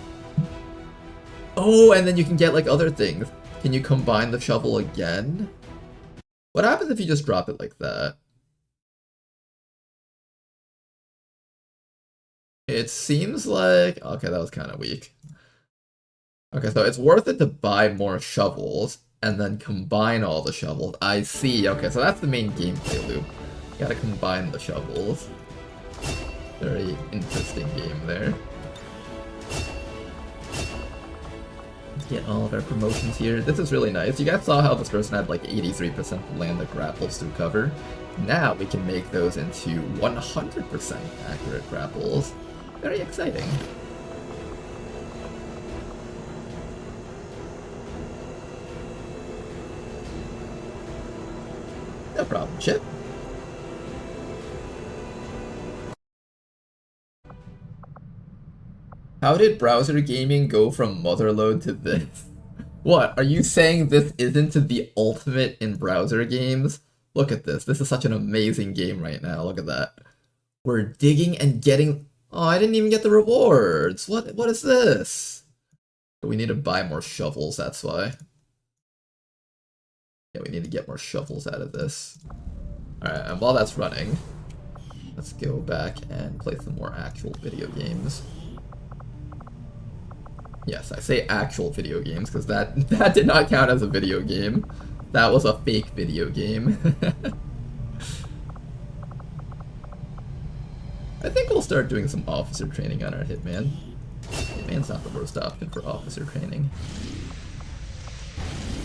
Oh, and then you can get like other things. Can you combine the shovel again? What happens if you just drop it like that? It seems like... Okay, that was kind of weak. Okay, so it's worth it to buy more shovels and then combine all the shovels. I see. Okay, so that's the main gameplay loop. You gotta combine the shovels. Very interesting game there. Let's get all of our promotions here. This is really nice. You guys saw how this person had like 83% land that grapples through cover. Now we can make those into 100% accurate grapples. Very exciting. No problem, Chip. How did browser gaming go from motherlode to this? What, are you saying this isn't the ultimate in browser games? Look at this. This is such an amazing game right now. Look at that. We're digging and getting... Oh, I didn't even get the rewards. What is this? We need to buy more shovels, that's why. Yeah, we need to get more shovels out of this. Alright, and while that's running, let's go back and play some more actual video games. Yes, I say actual video games, because that did not count as a video game. That was a fake video game. I think we'll start doing some officer training on our Hitman. Hitman's not the worst option for officer training.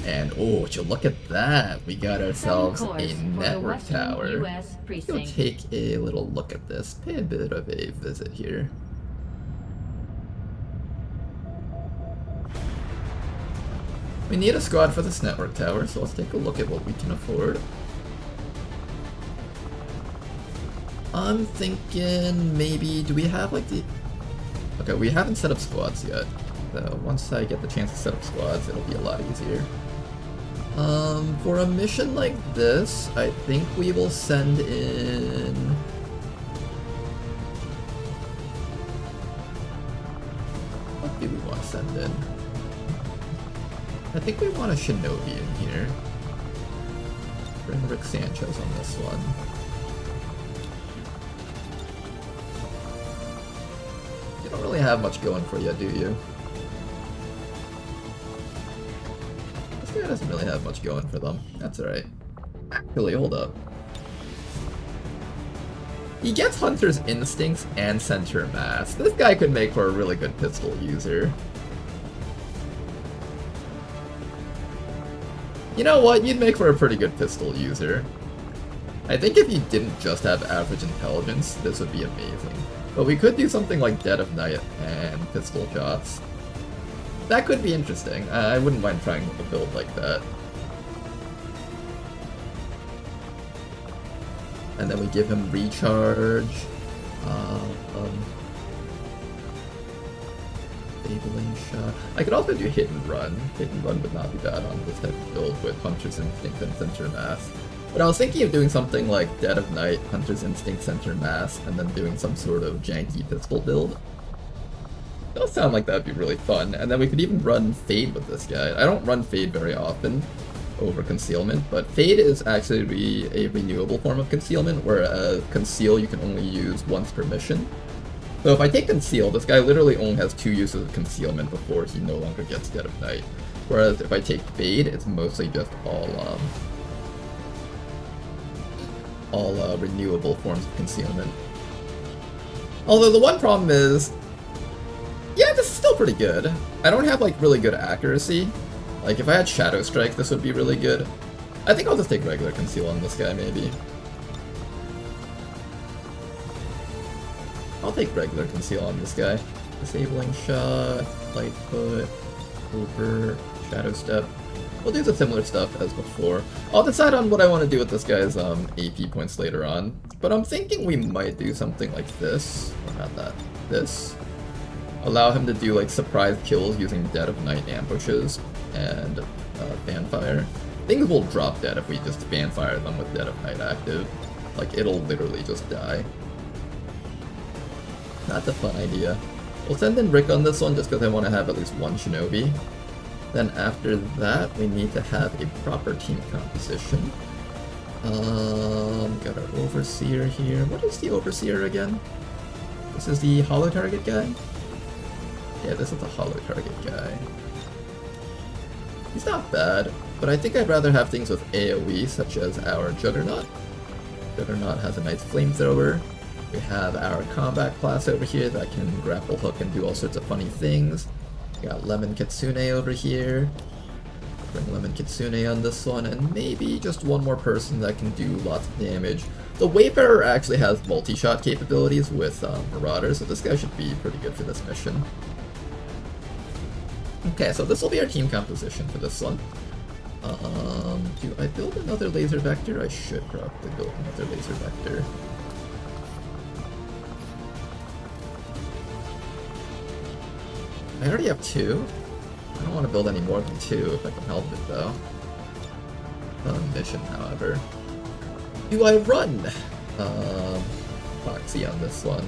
And oh, would you look at that? We got ourselves a network tower. Let's go take a little look at this. Pay a bit of a visit here. We need a squad for this network tower, so let's take a look at what we can afford. I'm thinking maybe, do we have like the... Okay, we haven't set up squads yet. So once I get the chance to set up squads, it'll be a lot easier. For a mission like this, I think we will send in... What do we want to send in? I think we want a shinobi in here. Bring Rick Sanchez on this one. You don't really have much going for you, do you? This guy doesn't really have much going for them. That's alright. Actually, hold up. He gets Hunter's Instincts and Center Mass. This guy could make for a really good pistol user. You know what? You'd make for a pretty good pistol user. I think if you didn't just have average intelligence, this would be amazing. But we could do something like Dead of Night and pistol shots. That could be interesting. I wouldn't mind trying a build like that. And then we give him recharge. Disabling shot. I could also do hit and run. Hit and run would not be bad on this type of build with Hunter's Instinct and Center Mass. But I was thinking of doing something like Dead of Night, Hunter's Instinct, Center Mass, and then doing some sort of janky pistol build. Does sound like that'd be really fun. And then we could even run Fade with this guy. I don't run Fade very often over Concealment, but Fade is actually a renewable form of Concealment, whereas Conceal you can only use once per mission. So if I take Conceal, this guy literally only has 2 uses of Concealment before he no longer gets Dead of Night. Whereas if I take Fade, it's mostly just all renewable forms of Concealment. Although the one problem is, yeah, this is still pretty good. I don't have like really good accuracy. Like if I had Shadow Strike, this would be really good. I think I'll just take regular Conceal on this guy maybe. I'll take regular Conceal on this guy. Disabling Shot, Lightfoot, Over, Shadow Step. We'll do the similar stuff as before. I'll decide on what I want to do with this guy's AP points later on. But I'm thinking we might do something like this. Or not that. This. Allow him to do like surprise kills using Dead of Night ambushes and Fanfire. Things will drop dead if we just Fanfire them with Dead of Night active. Like it'll literally just die. That's a fun idea. We'll send in Rick on this one just because I want to have at least one Shinobi. Then after that, we need to have a proper team composition. Got our Overseer here. What is the Overseer again? This is the Hollow Target guy? Yeah, this is the Hollow Target guy. He's not bad, but I think I'd rather have things with AoE, such as our Juggernaut. Juggernaut has a nice flamethrower. We have our combat class over here that can grapple hook and do all sorts of funny things. We got Lemon Kitsune over here. Bring Lemon Kitsune on this one, and maybe just one more person that can do lots of damage. The Wayfarer actually has multi-shot capabilities with Marauder, so this guy should be pretty good for this mission. Okay, so this will be our team composition for this one. Do I build another laser vector? I should probably build another laser vector. I already have 2. I don't want to build any more than 2 if I can help it though. Not a mission, however. Do I run Foxy on this one?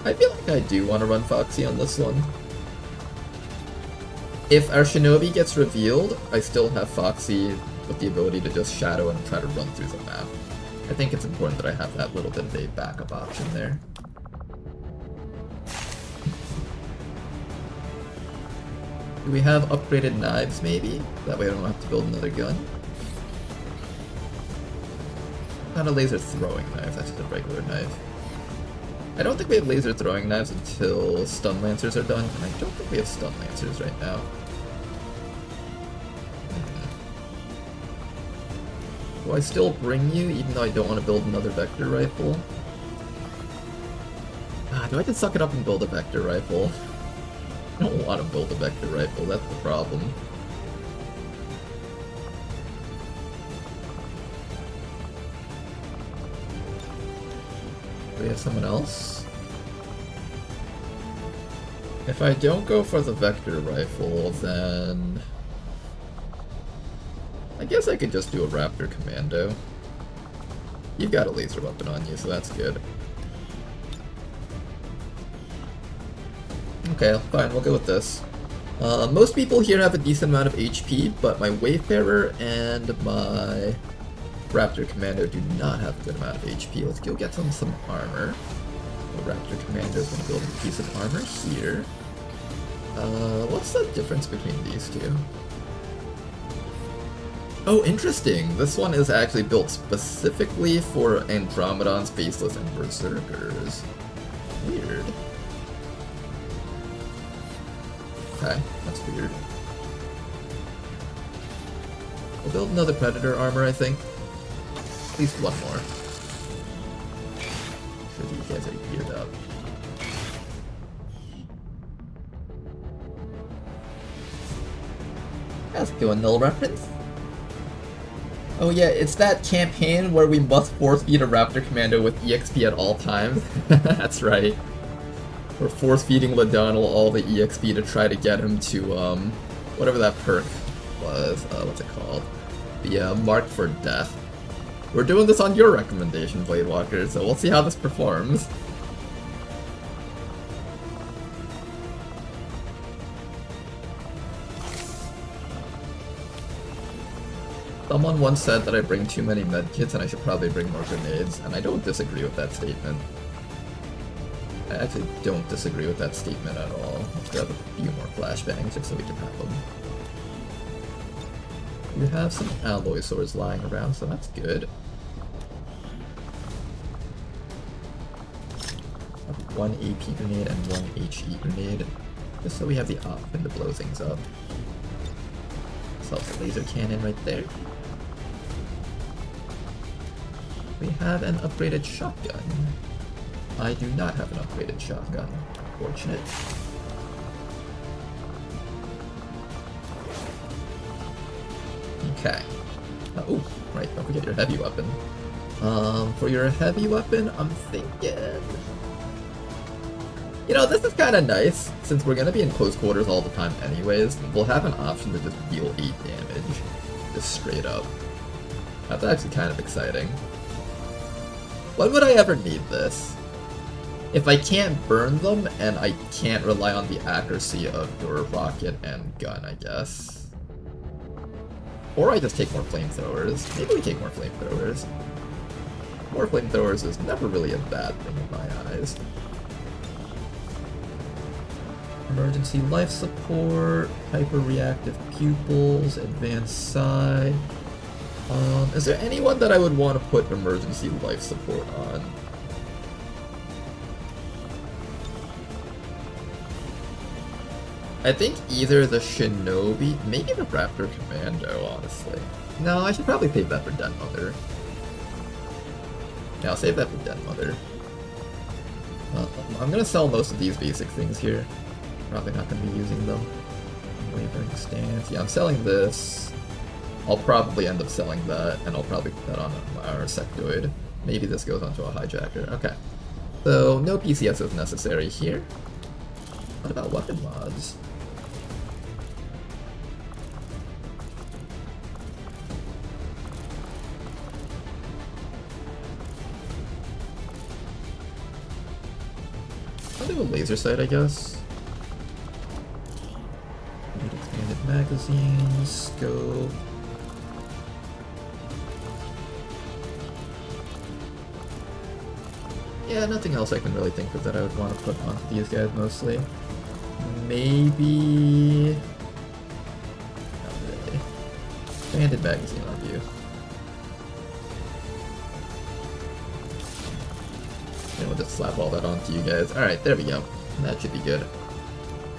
I feel like I do want to run Foxy on this one. If our Shinobi gets revealed, I still have Foxy with the ability to just shadow and try to run through the map. I think it's important that I have that little bit of a backup option there. Do we have upgraded knives, maybe? That way I don't have to build another gun. Not a laser throwing knife, that's just a regular knife. I don't think we have laser throwing knives until stun lancers are done, and I don't think we have stun lancers right now. Do I still bring you, even though I don't want to build another vector rifle? Do I just suck it up and build a vector rifle? I don't want to build a vector rifle, that's the problem. Do we have someone else? If I don't go for the vector rifle, then I guess I could just do a Raptor Commando. You've got a laser weapon on you, so that's good. Okay, fine, we'll go with this. Most people here have a decent amount of HP, but my Wayfarer and my Raptor Commando do not have a good amount of HP. Let's go get them some armor. The Raptor Commando is going to build a piece of armor here. What's the difference between these two? Oh, interesting! This one is actually built specifically for Andromedons, Faceless, and Berserkers. Weird. Okay, that's weird. We'll build another Predator armor, I think. At least one more. I'm sure these guys are geared up. That's a good null reference. Oh yeah, it's that campaign where we must force feed a Raptor Commando with EXP at all times. That's right. We're force feeding Ladonal all the EXP to try to get him to, whatever that perk was, what's it called? The, Mark for Death. We're doing this on your recommendation, Bladewalker, so we'll see how this performs. Someone once said that I bring too many medkits and I should probably bring more grenades, and I don't disagree with that statement. I actually don't disagree with that statement at all. Let's grab a few more flashbangs just so we can have them. We have some alloy swords lying around, so that's good. One AP grenade and one HE grenade, just so we have the option to blow things up. Self laser cannon right there. We have an upgraded shotgun. I do not have an upgraded shotgun. Fortunate. Okay. Oh, right, don't forget your heavy weapon. For your heavy weapon, I'm thinking... You know, this is kind of nice, since we're going to be in close quarters all the time anyways. We'll have an option to just deal 8 damage, just straight up. That's actually kind of exciting. When would I ever need this? If I can't burn them, and I can't rely on the accuracy of your rocket and gun, I guess. Or I just take more flamethrowers. Maybe we take more flamethrowers. More flamethrowers is never really a bad thing in my eyes. Emergency life support, hyper-reactive pupils, advanced side. Is there anyone that I would want to put emergency life support on? I think either the Shinobi, maybe the Raptor Commando, honestly. No, I should probably save that for Den Mother. Yeah, I'll save that for Den Mother. I'm gonna sell most of these basic things here. Probably not gonna be using them. Wavering stance. Yeah, I'm selling this. I'll probably end up selling that, and I'll probably put that on our sectoid. Maybe this goes onto a hijacker. Okay. So, no PCS is necessary here. What about weapon mods? I'll do a laser sight, I guess. Need expanded magazines, scope. Yeah, nothing else I can really think of that I would want to put onto these guys mostly. Maybe... Not really. Expanded magazine on you. And we'll just slap all that onto you guys. Alright, there we go. That should be good.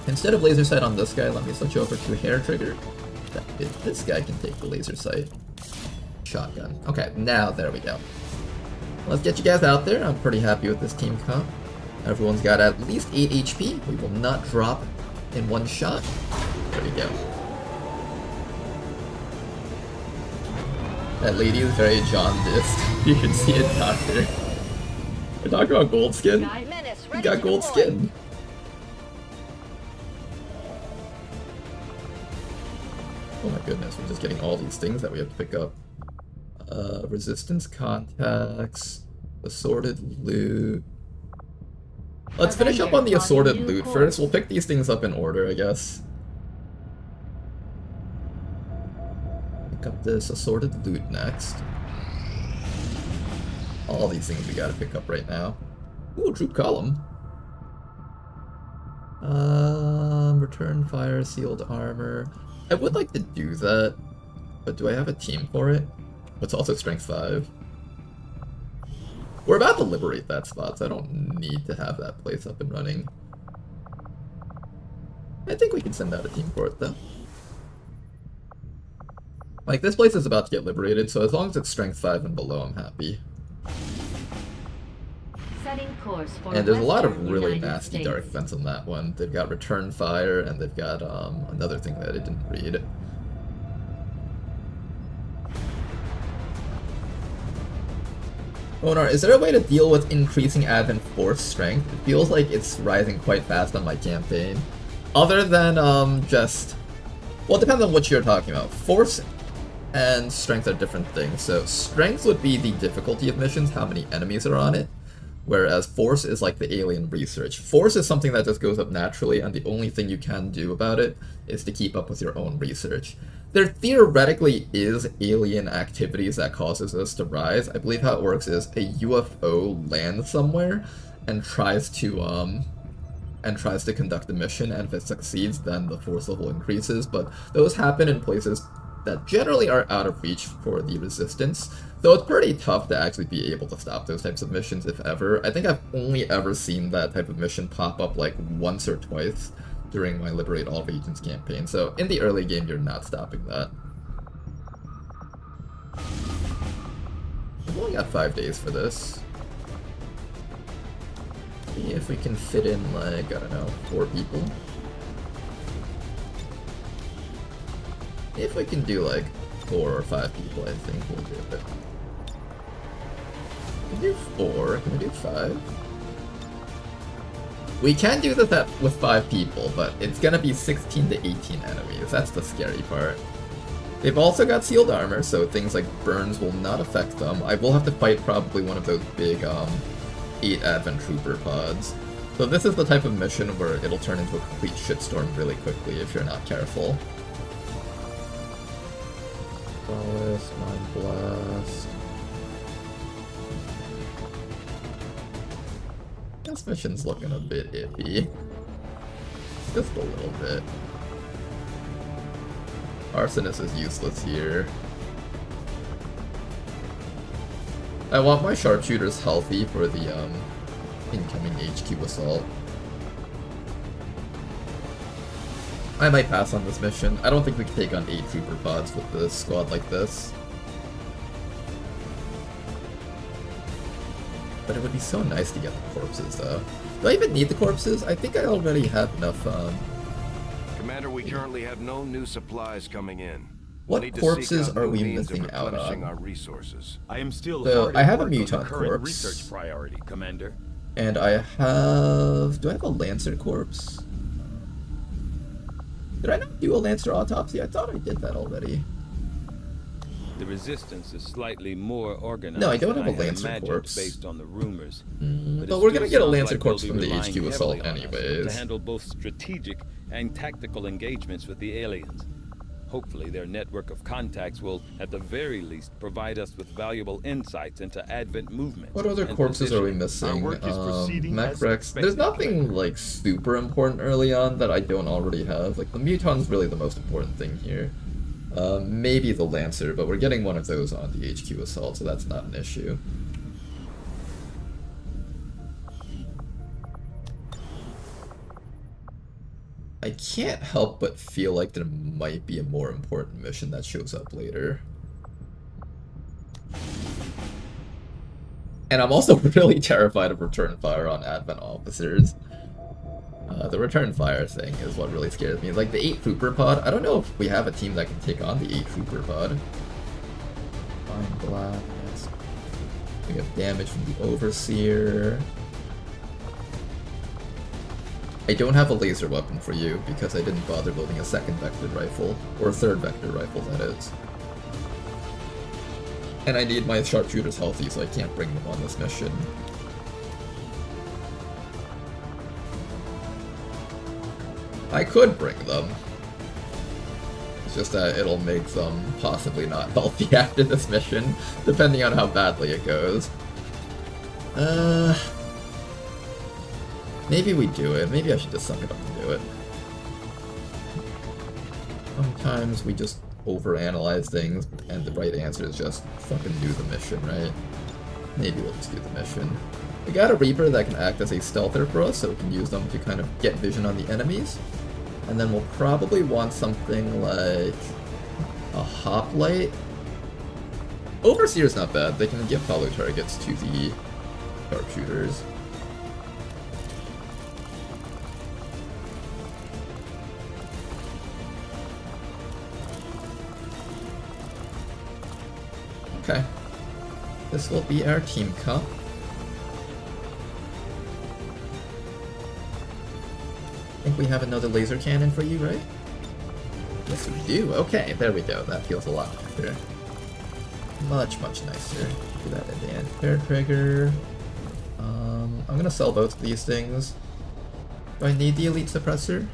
Instead of laser sight on this guy, let me switch over to hair trigger. This guy can take the laser sight. Shotgun. Okay, now there we go. Let's get you guys out there. I'm pretty happy with this team comp. Everyone's got at least 8 HP. We will not drop in one shot. There we go. That lady is very jaundiced. You can see it, Doctor. We're talking about gold skin? You got gold skin. Oh my goodness, we're just getting all these things that we have to pick up. Resistance contacts, assorted loot. Let's finish up on the assorted loot first. We'll pick these things up in order, I guess. Pick up this assorted loot next. All these things we gotta pick up right now. Ooh, troop column. Return fire, sealed armor. I would like to do that, but do I have a team for it? It's also strength 5. We're about to liberate that spot, so I don't need to have that place up and running. I think we can send out a team for it, though. Like, this place is about to get liberated, so as long as it's strength 5 and below, I'm happy. Setting course for And there's a lot of Western really United nasty States. dark events on that one. They've got return fire, and they've got another thing that I didn't read. Onar, is there a way to deal with increasing advent force strength? It feels like it's rising quite fast on my campaign. Other than just... Well, it depends on what you're talking about. Force and strength are different things. So strength would be the difficulty of missions, how many enemies are on it. Whereas force is like the alien research. Force is something that just goes up naturally, and the only thing you can do about it is to keep up with your own research. there theoretically is alien activities that causes us to rise. I believe how it works is a UFO lands somewhere and tries to conduct a mission, and if it succeeds, then the force level increases. But those happen in places that generally are out of reach for the resistance, so it's pretty tough to actually be able to stop those types of missions, if ever. I think I've only ever seen that type of mission pop up like once or twice during my Liberate All Regions campaign, so in the early game you're not stopping that. We've only got 5 days for this. See if we can fit in, like, I don't know, 4 people. If we can do like 4 or 5 people, I think we'll do it. Can we do 4? Can we do 5? We can do this with 5 people, but it's gonna be 16 to 18 enemies. That's the scary part. They've also got sealed armor, so things like burns will not affect them. I will have to fight probably one of those big 8 Advent Trooper pods. So this is the type of mission where it'll turn into a complete shitstorm really quickly if you're not careful. Solace, Mind Blast. This mission's looking a bit iffy. Just a little bit. Arsonist is useless here. I want my sharpshooters healthy for the incoming HQ assault. I might pass on this mission. I don't think we can take on 8 trooper pods with the squad like this. But it would be so nice to get the corpses, though. Do I even need the corpses? I think I already have enough, Commander, we currently have no new supplies coming in. What We'll need to corpses seek out are new we means of missing out replenishing on? our resources. I am still So, hard I at have a work on the mutant current corpse. research priority, Commander. And I have... do I have a Lancer corpse? Did I not do a Lancer autopsy? I thought I did that already. The resistance is slightly more organized. No, I don't than have a had Lancer imagined corpse. Based on the rumors. But it we're gonna still get a sounds Lancer like corpse they'll from be the relying HQ assault heavily on us anyways. to handle both strategic and tactical engagements with the aliens. Hopefully their network of contacts will, at the very least, provide us with valuable insights into Advent movement. What other corpses are we missing? Our work is proceeding Mech as Rex. There's expected, nothing like super important early on that I don't already have. Like the Muton's really the most important thing here. Maybe the Lancer, but we're getting one of those on the HQ assault, so that's not an issue. I can't help but feel like there might be a more important mission that shows up later. And I'm also really terrified of return fire on Advent officers. The return fire thing is what really scares me. Like the 8 Trooper pod, I don't know if we have a team that can take on the 8 Trooper pod. Mind Blast. We have damage from the Overseer. I don't have a laser weapon for you because I didn't bother building a 2nd vector rifle, or a 3rd vector rifle that is. And I need my sharpshooters healthy, so I can't bring them on this mission. I could bring them. It's just that it'll make them possibly not healthy after this mission, depending on how badly it goes. Maybe we do it. Maybe I should just suck it up and do it. Sometimes we just overanalyze things, and the right answer is just fucking do the mission, right? Maybe we'll just do the mission. We got a Reaper that can act as a stealther for us, so we can use them to kind of get vision on the enemies. And then we'll probably want something like a hoplite. Overseer's not bad. They can give follow targets to the sharpshooters. Okay. This will be our team comp. I think we have another laser cannon for you, right? Yes, we do. Okay, there we go. That feels a lot better. Much, much nicer. Do that at the end. Fair trigger. I'm gonna sell both of these things. Do I need the elite suppressor?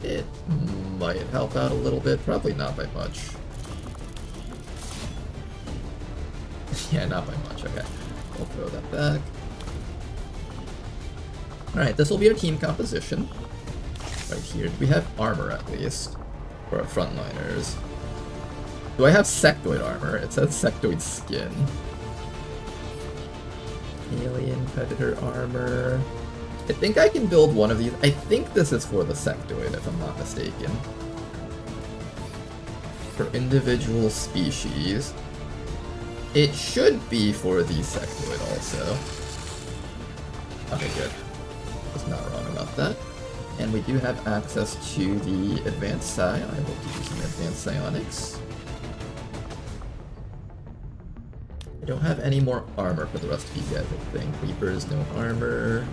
It might help out a little bit. Probably not by much. Yeah, not by much. Okay. We'll throw that back. Alright, this will be our team composition. Right here. We have armor at least for our frontliners. Do I have sectoid armor? It says sectoid skin. Alien predator armor. I think I can build one of these. I think this is for the sectoid, if I'm not mistaken. For individual species. It should be for the sectoid also. Okay, good. Was not wrong about that. And we do have access to the advanced psi. I will give you some advanced psionics. I don't have any more armor for the rest of you guys, I think. Reapers, no armor.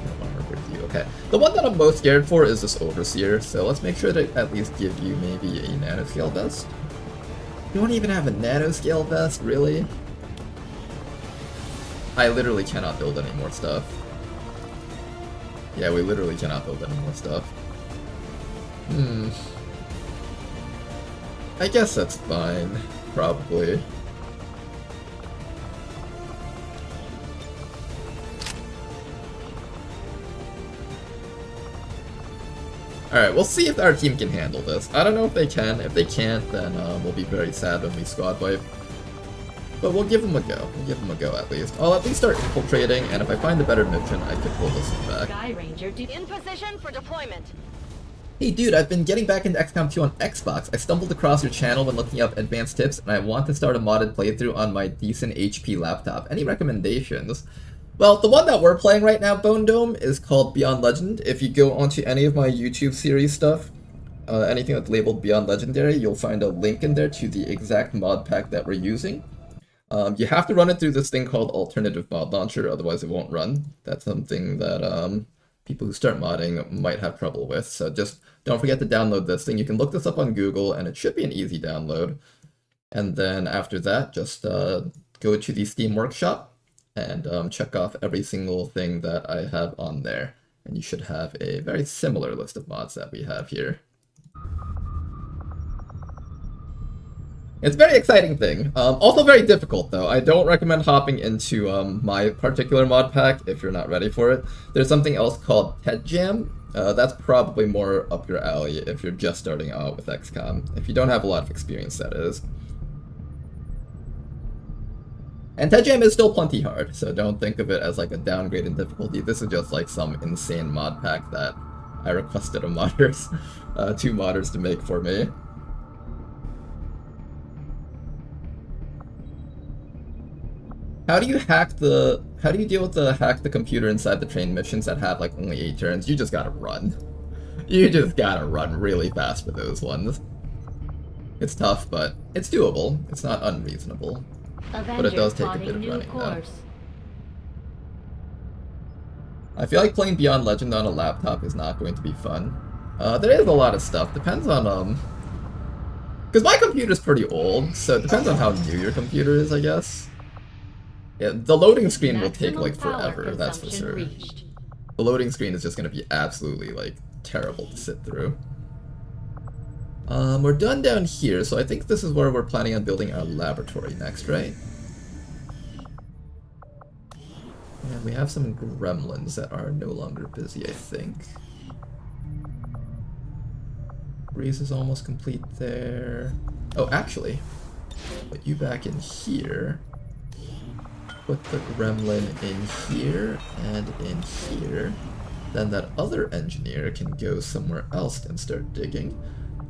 No armor for you. Okay. The one that I'm most scared for is this Overseer, so let's make sure to at least give you maybe a nanoscale vest. You don't even have a nanoscale vest, really? I literally cannot build any more stuff. Yeah, we literally cannot build any more stuff. I guess that's fine, probably. Alright, we'll see if our team can handle this. I don't know if they can. If they can't, then we'll be very sad when we squad wipe. But we'll give them a go. We'll give them a go at least. I'll at least start infiltrating, and if I find a better mission, I can pull this one back. Sky Ranger In position for deployment. Hey dude, I've been getting back into XCOM 2 on Xbox. I stumbled across your channel when looking up advanced tips, and I want to start a modded playthrough on my decent HP laptop. Any recommendations? Well, the one that we're playing right now, Bone Dome, is called Beyond Legend. If you go onto any of my YouTube series stuff, anything that's labeled Beyond Legendary, you'll find a link in there to the exact mod pack that we're using. You have to run it through this thing called Alternative Mod Launcher, otherwise it won't run. That's something that people who start modding might have trouble with, so just don't forget to download this thing. You can look this up on Google, and it should be an easy download. And then after that, just go to the Steam Workshop, and check off every single thing that I have on there. And you should have a very similar list of mods that we have here. It's a very exciting thing. Also very difficult though. I don't recommend hopping into my particular mod pack if you're not ready for it. There's something else called Ted Jam. That's probably more up your alley if you're just starting out with XCOM. If you don't have a lot of experience, that is. And Ted Jam is still plenty hard, so don't think of it as like a downgrade in difficulty. This is just like some insane mod pack that I requested of modders, 2 modders to make for me. How do you deal with the hack the computer inside the train missions that have like only 8 turns? You just gotta run. You just gotta run really fast for those ones. It's tough, but it's doable. It's not unreasonable. But it does take a bit of running though. I feel like playing Beyond Legend on a laptop is not going to be fun. There is a lot of stuff. Depends on because my computer's pretty old, so it depends on how new your computer is, I guess. Yeah, the loading screen will take like forever, that's for sure. The loading screen is just gonna be absolutely like terrible to sit through. We're done down here, so I think this is where we're planning on building our laboratory next, right? And we have some gremlins that are no longer busy, I think. Breeze is almost complete there. Oh, actually, put you back in here. Put the gremlin in here and in here. Then that other engineer can go somewhere else and start digging.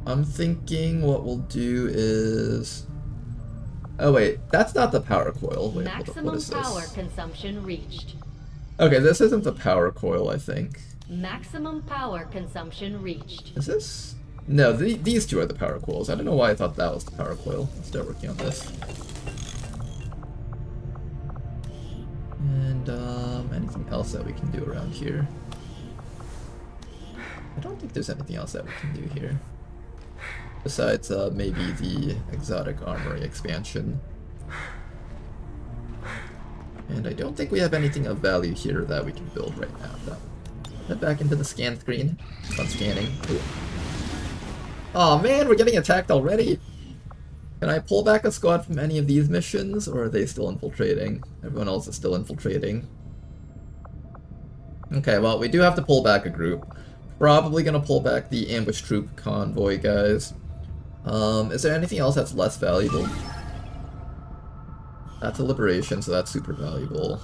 I'm thinking what we'll do is... Oh wait, that's not the power coil. Wait, what is this? Power consumption reached. Okay, this isn't the power coil, I think. Maximum power consumption reached. Is this? No, these 2 are the power coils. I don't know why I thought that was the power coil. Let's start working on this. And anything else that we can do around here? I don't think there's anything else that we can do here. Besides maybe the exotic armory expansion. And I don't think we have anything of value here that we can build right now, though. Head back into the scan screen. On scanning. Ooh. Oh man, we're getting attacked already! Can I pull back a squad from any of these missions, or are they still infiltrating? Everyone else is still infiltrating. Okay, well, we do have to pull back a group. Probably gonna pull back the ambush troop convoy guys. Is there anything else that's less valuable? That's a liberation, so that's super valuable.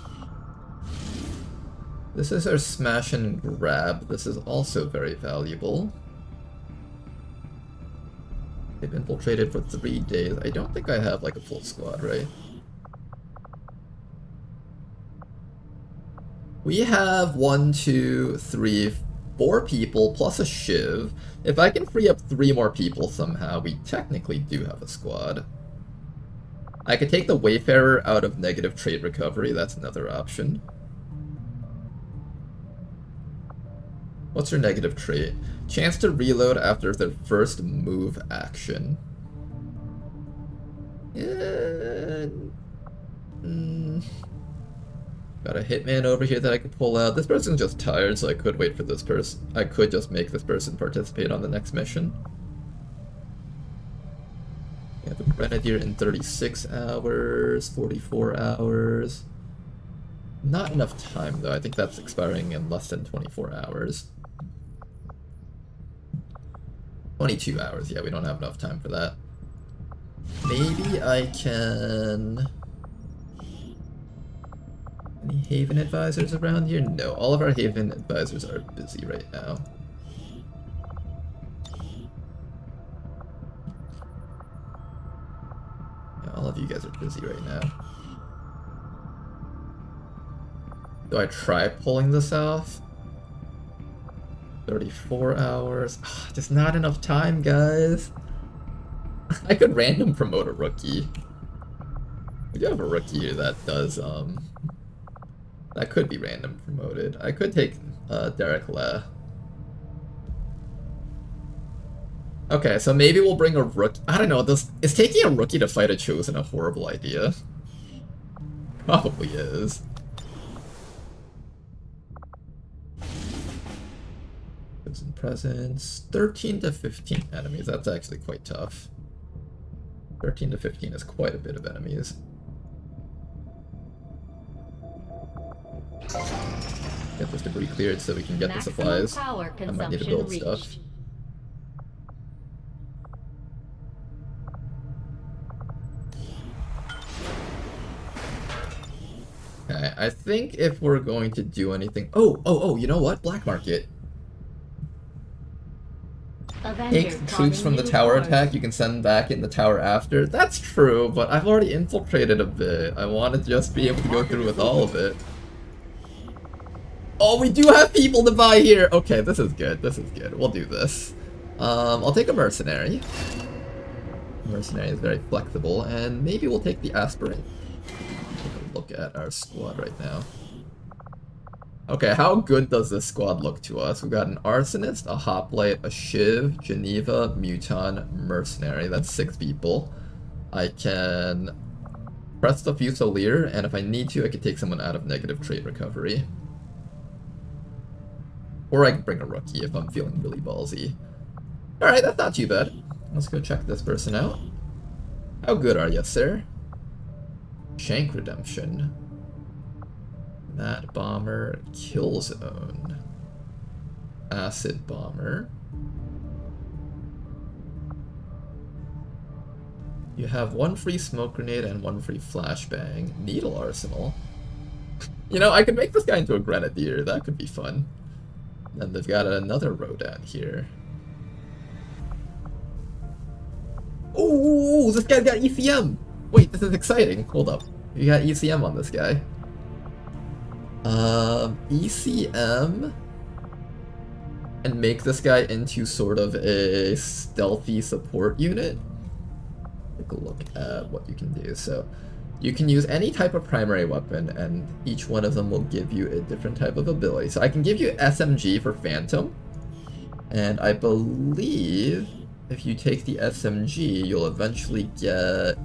This is our smash and grab. This is also very valuable. They've infiltrated for 3 days. I don't think I have like a full squad, right? We have 1, 2, 3, 4 people plus a shiv. If I can free up 3 more people somehow, we technically do have a squad. I could take the Wayfarer out of negative trade recovery, that's another option. What's your negative trait? Chance to reload after their first move action. Got a hitman over here that I could pull out. This person's just tired, so I could wait for this person. I could just make this person participate on the next mission. We have a Grenadier in 36 hours, 44 hours. Not enough time, though. I think that's expiring in less than 24 hours. 22 hours, yeah, we don't have enough time for that. Maybe I can... Any Haven advisors around here? No, all of our Haven advisors are busy right now. Yeah, all of you guys are busy right now. Do I try pulling this off? 34 hours. Just not enough time, guys. I could random promote a rookie. We do have a rookie here that does, that could be random promoted. I could take, Derek Le. Okay, so maybe we'll bring a rookie. I don't know, is taking a rookie to fight a Chosen a horrible idea? Probably is. Chosen presence. 13 to 15 enemies. That's actually quite tough. 13 to 15 is quite a bit of enemies. Get this debris cleared so we can get the supplies. I might need to build stuff. Okay, I think if we're going to do anything... Oh, you know what? Black market. Take troops from the tower attack, you can send back in the tower after. That's true, but I've already infiltrated a bit. I want to just be able to go through with all of it. Oh, we do have people to buy here! Okay, this is good, this is good. We'll do this. I'll take a mercenary. Mercenary is very flexible, and maybe we'll take the aspirant. Take a look at our squad right now. Okay, how good does this squad look to us? We've got an Arsonist, a Hoplite, a Shiv, Geneva, Muton, Mercenary. That's 6 people. I can press the Fusilier, and if I need to, I can take someone out of negative trait recovery. Or I can bring a rookie if I'm feeling really ballsy. Alright, that's not too bad. Let's go check this person out. How good are you, sir? Shank Redemption. Mad Bomber, Killzone, Acid Bomber. You have 1 free smoke grenade and 1 free flashbang. Needle Arsenal. You know, I could make this guy into a Grenadier. That could be fun. And they've got another Rodan here. Ooh, this guy's got ECM! Wait, this is exciting. Hold up. You got ECM on this guy. ECM and make this guy into sort of a stealthy support unit. Take a look at what you can do. So you can use any type of primary weapon, and each one of them will give you a different type of ability. So I can give you SMG for Phantom, and I believe if you take the SMG, you'll eventually get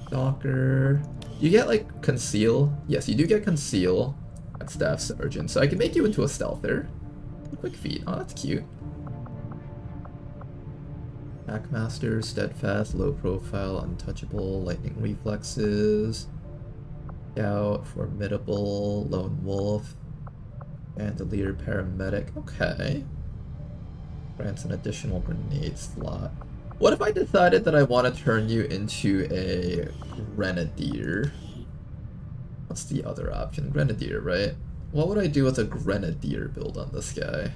Stalker. You get like Conceal. Yes, you do get Conceal. At Staff Sergeant. So I can make you into a stealther. Quick feet. Oh, that's cute. Packmaster, steadfast, low profile, untouchable, lightning reflexes. Scout, formidable, lone wolf. Bandolier, paramedic. Okay. Grants an additional grenade slot. What if I decided that I want to turn you into a grenadier? What's the other option? Grenadier, right? What would I do with a grenadier build on this guy?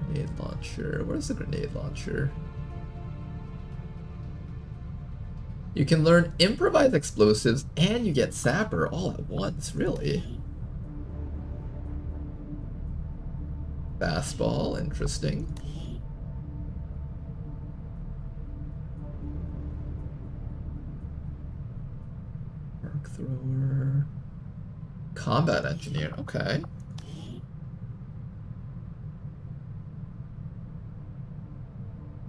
Grenade launcher. Where's the grenade launcher? You can learn improvise explosives and you get sapper all at once, really. Fastball, interesting. Arc thrower. Combat engineer, okay.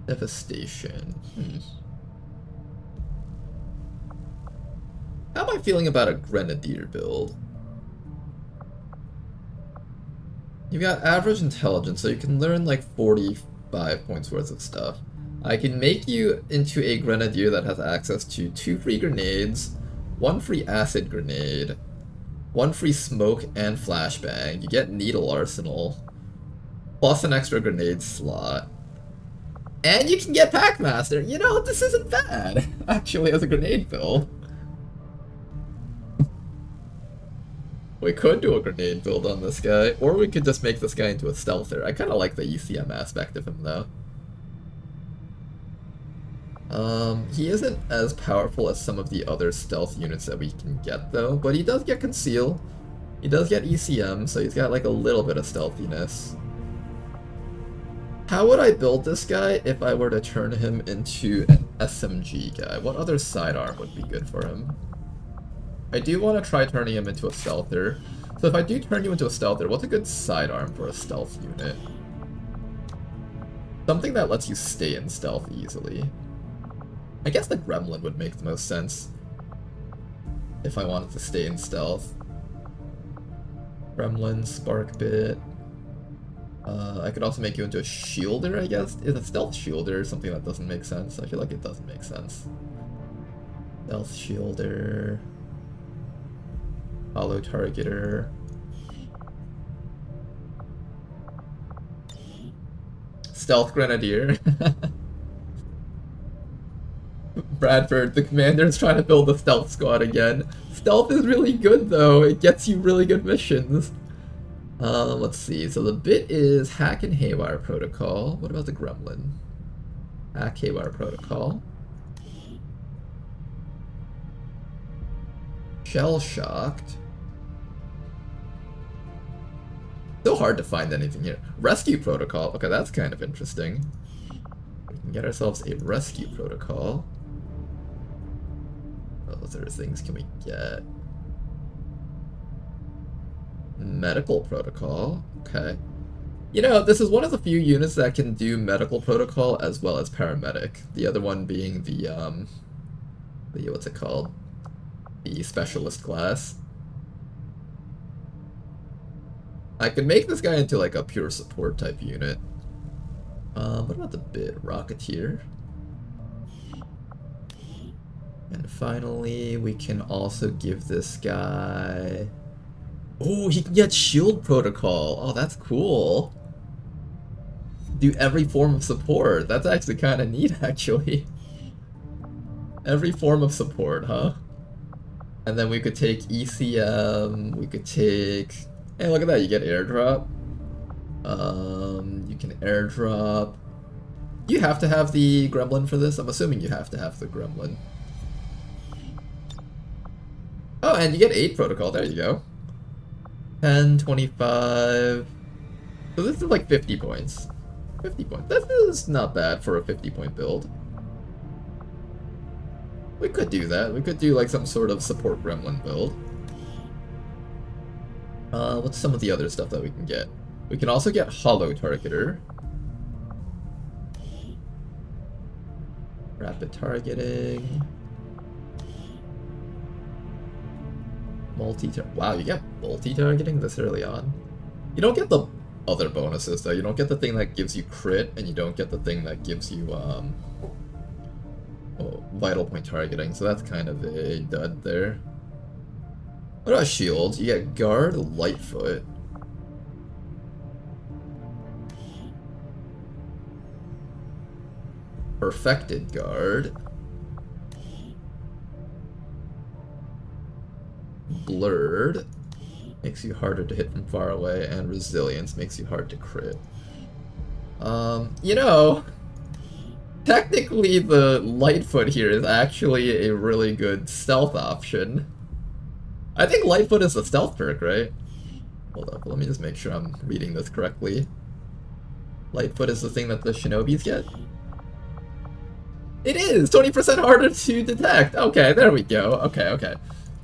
Devastation. How am I feeling about a grenadier build? You've got average intelligence, so you can learn like 45 points worth of stuff. I can make you into a grenadier that has access to 2 free grenades, 1 free acid grenade, 1 free smoke and flashbang. You get needle arsenal, plus an extra grenade slot. And you can get Packmaster. You know, this isn't bad, actually, as a grenade build. We could do a grenade build on this guy, or we could just make this guy into a stealther. I kind of like the ECM aspect of him, though. He isn't as powerful as some of the other stealth units that we can get, though, but he does get Conceal. He does get ECM, so he's got like a little bit of stealthiness. How would I build this guy if I were to turn him into an SMG guy? What other sidearm would be good for him? I do want to try turning him into a stealther. So if I do turn you into a stealther, what's a good sidearm for a stealth unit? Something that lets you stay in stealth easily. I guess the Gremlin would make the most sense if I wanted to stay in stealth. Gremlin, Spark Bit. I could also make you into a shielder, I guess. Is a stealth shielder something that doesn't make sense? I feel like it doesn't make sense. Stealth shielder. Hollow targeter. Stealth grenadier. Bradford, the commander's trying to build a stealth squad again. Stealth is really good though, it gets you really good missions. Let's see, so the bit is Hack and Haywire Protocol. What about the Gremlin? Hack, Haywire Protocol. Shell Shocked. So hard to find anything here. Rescue Protocol. Okay, that's kind of interesting. We can get ourselves a Rescue Protocol. What other things can we get? Medical Protocol. Okay. You know, this is one of the few units that can do Medical Protocol as well as Paramedic. The other one being the what's it called? The Specialist class. I could make this guy into like a pure support type unit. What about the bit? Rocketeer. And finally, we can also give this guy... Oh, he can get Shield Protocol. Oh, that's cool. Do every form of support. That's actually kind of neat, actually. Every form of support, huh? And then we could take ECM, we could take... Hey, look at that, you get airdrop. You can airdrop. You have to have the Gremlin for this? I'm assuming you have to have the Gremlin. Oh, and you get 8 Protocol, there you go. 10, 25... So this is like 50 points. 50 points. This is not bad for a 50-point build. We could do that. We could do like some sort of support Gremlin build. What's some of the other stuff that we can get? We can also get Hollow Targeter. Rapid targeting. Wow, you get multi-targeting this early on. You don't get the other bonuses though. You don't get the thing that gives you crit, and you don't get the thing that gives you vital point targeting. So that's kind of a dud there. What about shields? You get guard, lightfoot. Perfected guard. Blurred. Makes you harder to hit from far away, and resilience makes you hard to crit. You know, technically the lightfoot here is actually a really good stealth option. I think lightfoot is a stealth perk, right? Hold up, let me just make sure I'm reading this correctly. Lightfoot is the thing that the shinobis get? It is! 20% harder to detect! Okay, there we go. Okay.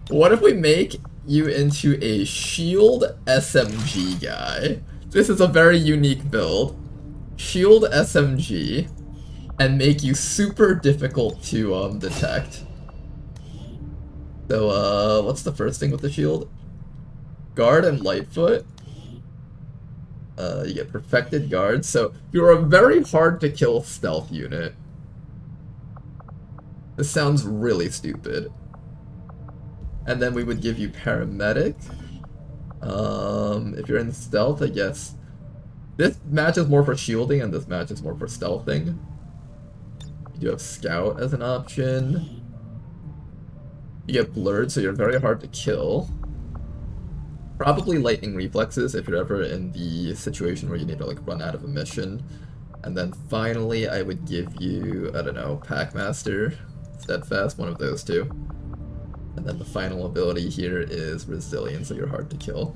What if we make you into a shield SMG guy? This is a very unique build. Shield SMG, and make you super difficult to detect. So what's the first thing with the shield? Guard and lightfoot. You get perfected guard, so you're a very hard to kill stealth unit. This sounds really stupid. And then we would give you paramedic. If you're in stealth, I guess. This match is more for shielding, and this match is more for stealthing. You do have scout as an option. You get blurred, so you're very hard to kill. Probably lightning reflexes if you're ever in the situation where you need to like run out of a mission. And then finally, I would give you, I don't know, Packmaster, Steadfast, one of those two. And then the final ability here is Resilience, so you're hard to kill.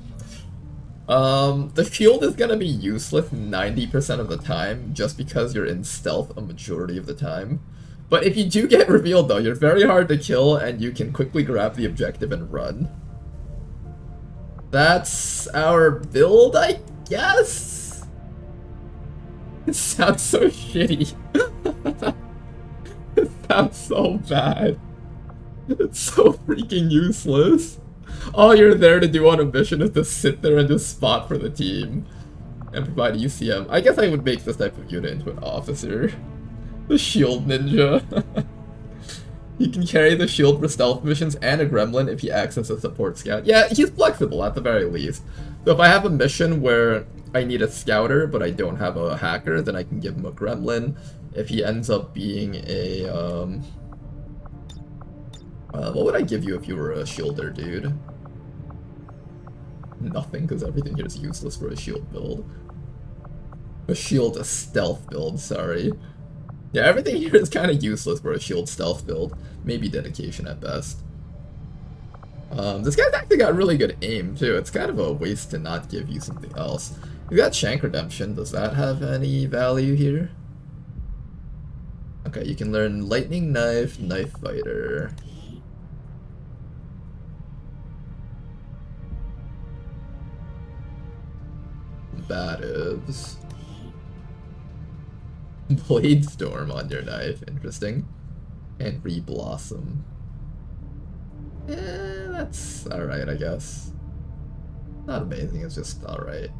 The shield is gonna be useless 90% of the time, just because you're in stealth a majority of the time. But if you do get revealed though, you're very hard to kill, and you can quickly grab the objective and run. That's our build, I guess? It sounds so shitty. It sounds so bad. It's so freaking useless. All you're there to do on a mission is to sit there and just spot for the team and provide ECM. I guess I would make this type of unit into an officer. The shield ninja. He can carry the shield for stealth missions and a gremlin if he acts as a support scout. Yeah, he's flexible at the very least. So if I have a mission where I need a scouter but I don't have a hacker, then I can give him a gremlin. If he ends up being a what would I give you if you were a shielder, dude? Nothing, because everything here is useless for a shield build. A stealth build, sorry. Yeah, everything here is kind of useless for a shield stealth build. Maybe dedication at best. This guy's actually got really good aim, too. It's kind of a waste to not give you something else. We've got Shank Redemption. Does that have any value here? Okay, you can learn Lightning Knife, Knife Fighter. Combatives. Blade Storm on your knife, interesting. And Re-Blossom. That's alright, I guess. Not amazing, it's just alright.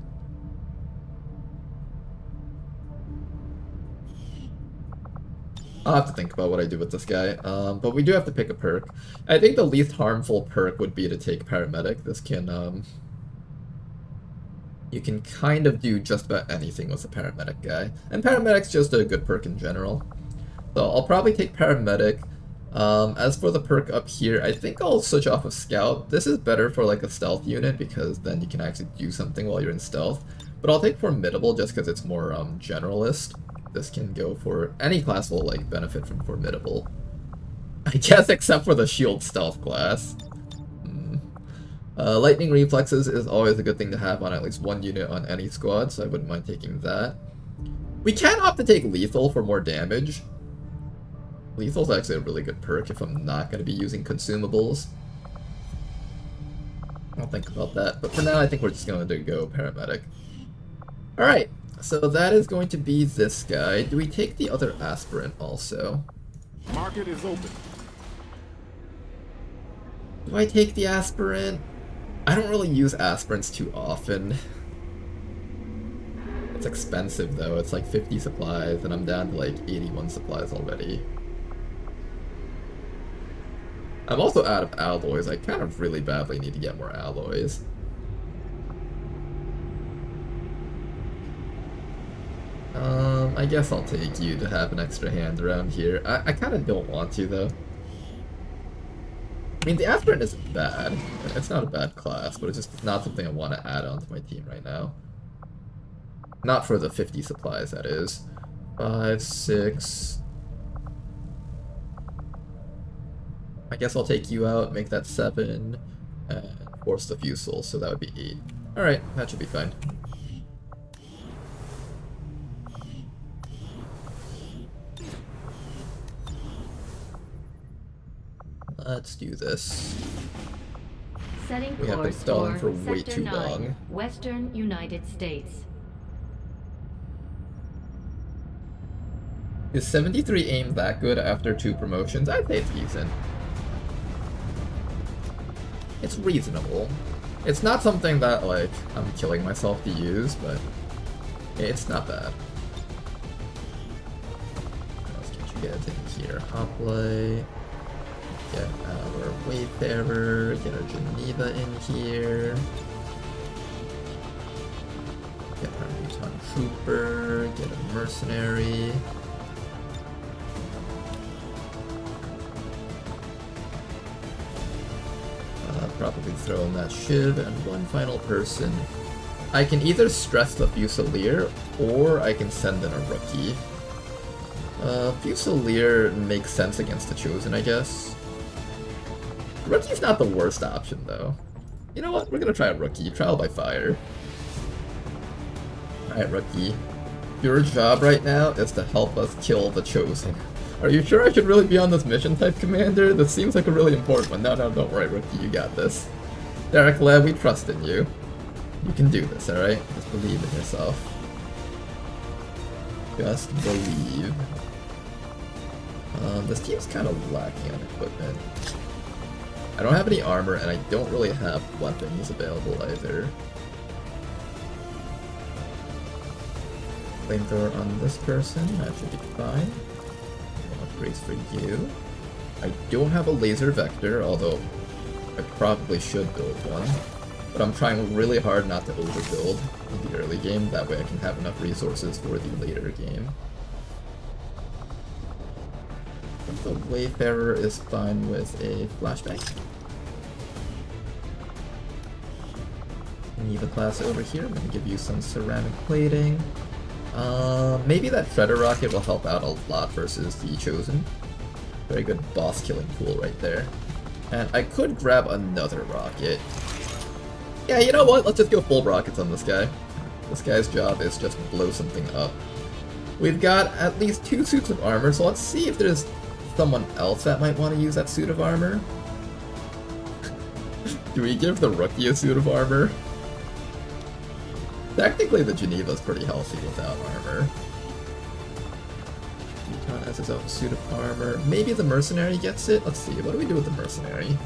I'll have to think about what I do with this guy, but we do have to pick a perk. I think the least harmful perk would be to take Paramedic. This can, you can kind of do just about anything with a Paramedic guy. And Paramedic's just a good perk in general. So I'll probably take Paramedic. As for the perk up here, I think I'll switch off of Scout. This is better for like a stealth unit because then you can actually do something while you're in stealth. But I'll take Formidable just because it's more generalist. This can go for any class will like benefit from Formidable. I guess except for the shield stealth class. Lightning Reflexes is always a good thing to have on at least one unit on any squad, so I wouldn't mind taking that. We can opt to take Lethal for more damage. Lethal's actually a really good perk if I'm not going to be using consumables. I'll think about that, but for now I think we're just going to go Paramedic. Alright, so that is going to be this guy. Do we take the other Aspirant also? Market is open. Do I take the Aspirant? I don't really use aspirants too often. It's expensive though, it's like 50 supplies and I'm down to like 81 supplies already. I'm also out of alloys. I kind of really badly need to get more alloys. I guess I'll take you to have an extra hand around here. I kind of don't want to though. I mean, the aspirant isn't bad. It's not a bad class, but it's just not something I want to add on to my team right now. Not for the 50 supplies, that is. 5, 6... I guess I'll take you out, make that 7, and force the fusel, so that would be 8. Alright, that should be fine. Let's do this. Setting We have been course stalling for way Sector too 9, long. Western United States. Is 73 aim that good after 2 promotions? I'd say it's decent. It's reasonable. It's not something that, like, I'm killing myself to use, but it's not bad. What else can you get in here? Hoplite. Get our Wayfarer. Get our Geneva in here. Get our Newton Trooper. Get a Mercenary. Probably throw in that Shiv and one final person. I can either stress the Fusilier or I can send in a rookie. Fusilier makes sense against the Chosen, I guess. Rookie's not the worst option though. You know what? We're gonna try a rookie. Trial by fire. Alright, rookie. Your job right now is to help us kill the Chosen. Are you sure I should really be on this mission type, Commander? This seems like a really important one. No, don't worry, rookie, you got this. Derek Lev, we trust in you. You can do this, alright? Just believe in yourself. Just believe. This team's kind of lacking on equipment. I don't have any armor, and I don't really have weapons available either. Flamethrower on this person, that should be fine. Upgrades for you. I don't have a laser vector, although I probably should build one. But I'm trying really hard not to overbuild in the early game, that way I can have enough resources for the later game. The Wayfarer is fine with a flashbang. Neva class over here, I'm going to give you some ceramic plating. Maybe that Shredder Rocket will help out a lot versus the Chosen. Very good boss killing pool right there. And I could grab another rocket. Yeah, you know what? Let's just go full rockets on this guy. This guy's job is just to blow something up. We've got at least 2 suits of armor, so let's see if there's someone else that might want to use that suit of armor. Do we give the rookie a suit of armor? Technically, the Geneva's pretty healthy without armor. Newton has his own suit of armor. Maybe the Mercenary gets it? Let's see, what do we do with the Mercenary?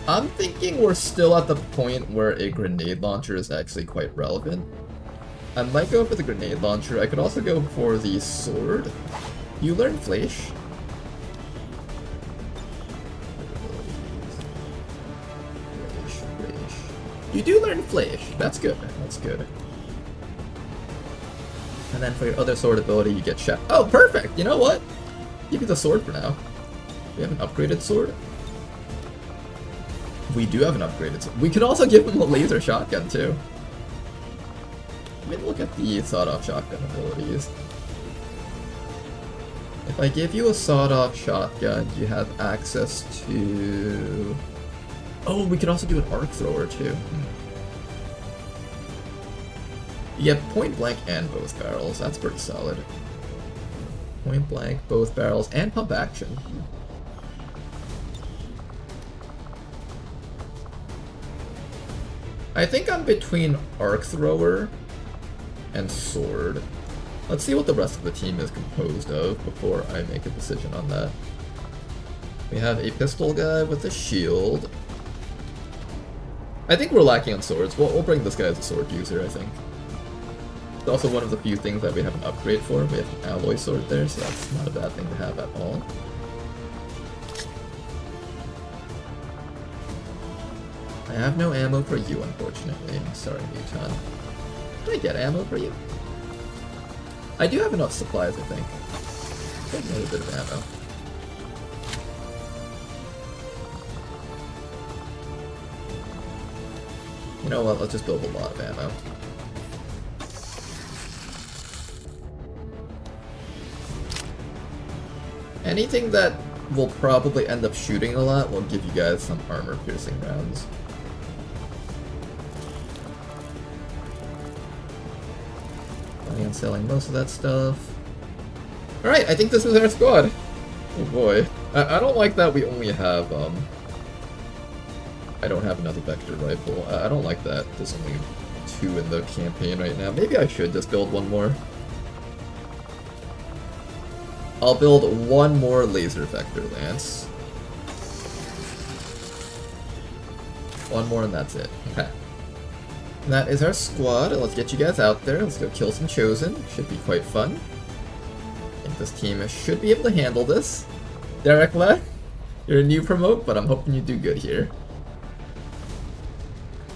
I'm thinking we're still at the point where a grenade launcher is actually quite relevant. I might go for the grenade launcher. I could also go for the sword. You learn Flash. You do learn Flash. That's good. That's good. And then for your other sword ability, you get Chef. Oh, perfect! You know what? Give you the sword for now. We have an upgraded sword. We do have an upgraded sword. We could also give him a laser shotgun, too. I mean, look at the sawed-off shotgun abilities. If I give you a sawed-off shotgun, you have access to... Oh, we could also do an arc thrower too. You get point blank and both barrels. That's pretty solid. Point blank, both barrels, and pump action. I think I'm between arc thrower and sword. Let's see what the rest of the team is composed of before I make a decision on that. We have a pistol guy with a shield. I think we're lacking on swords. We'll bring this guy as a sword user, I think. It's also one of the few things that we have an upgrade for. We have an alloy sword there, so that's not a bad thing to have at all. I have no ammo for you, unfortunately. I'm sorry, Muton. Did I get ammo for you? I do have enough supplies, I think. Get a little bit of ammo. You know what, let's just build a lot of ammo. Anything that will probably end up shooting a lot will give you guys some armor-piercing rounds. Planning on selling most of that stuff. Alright, I think this is our squad. Oh boy. I don't like that we only have, I don't have another vector rifle. I don't like that there's only 2 in the campaign right now. Maybe I should just build one more. I'll build one more laser vector lance. One more and that's it. Okay. And that is our squad. Let's get you guys out there. Let's go kill some Chosen. Should be quite fun. I think this team should be able to handle this. Derek Le, you're a new promote, but I'm hoping you do good here.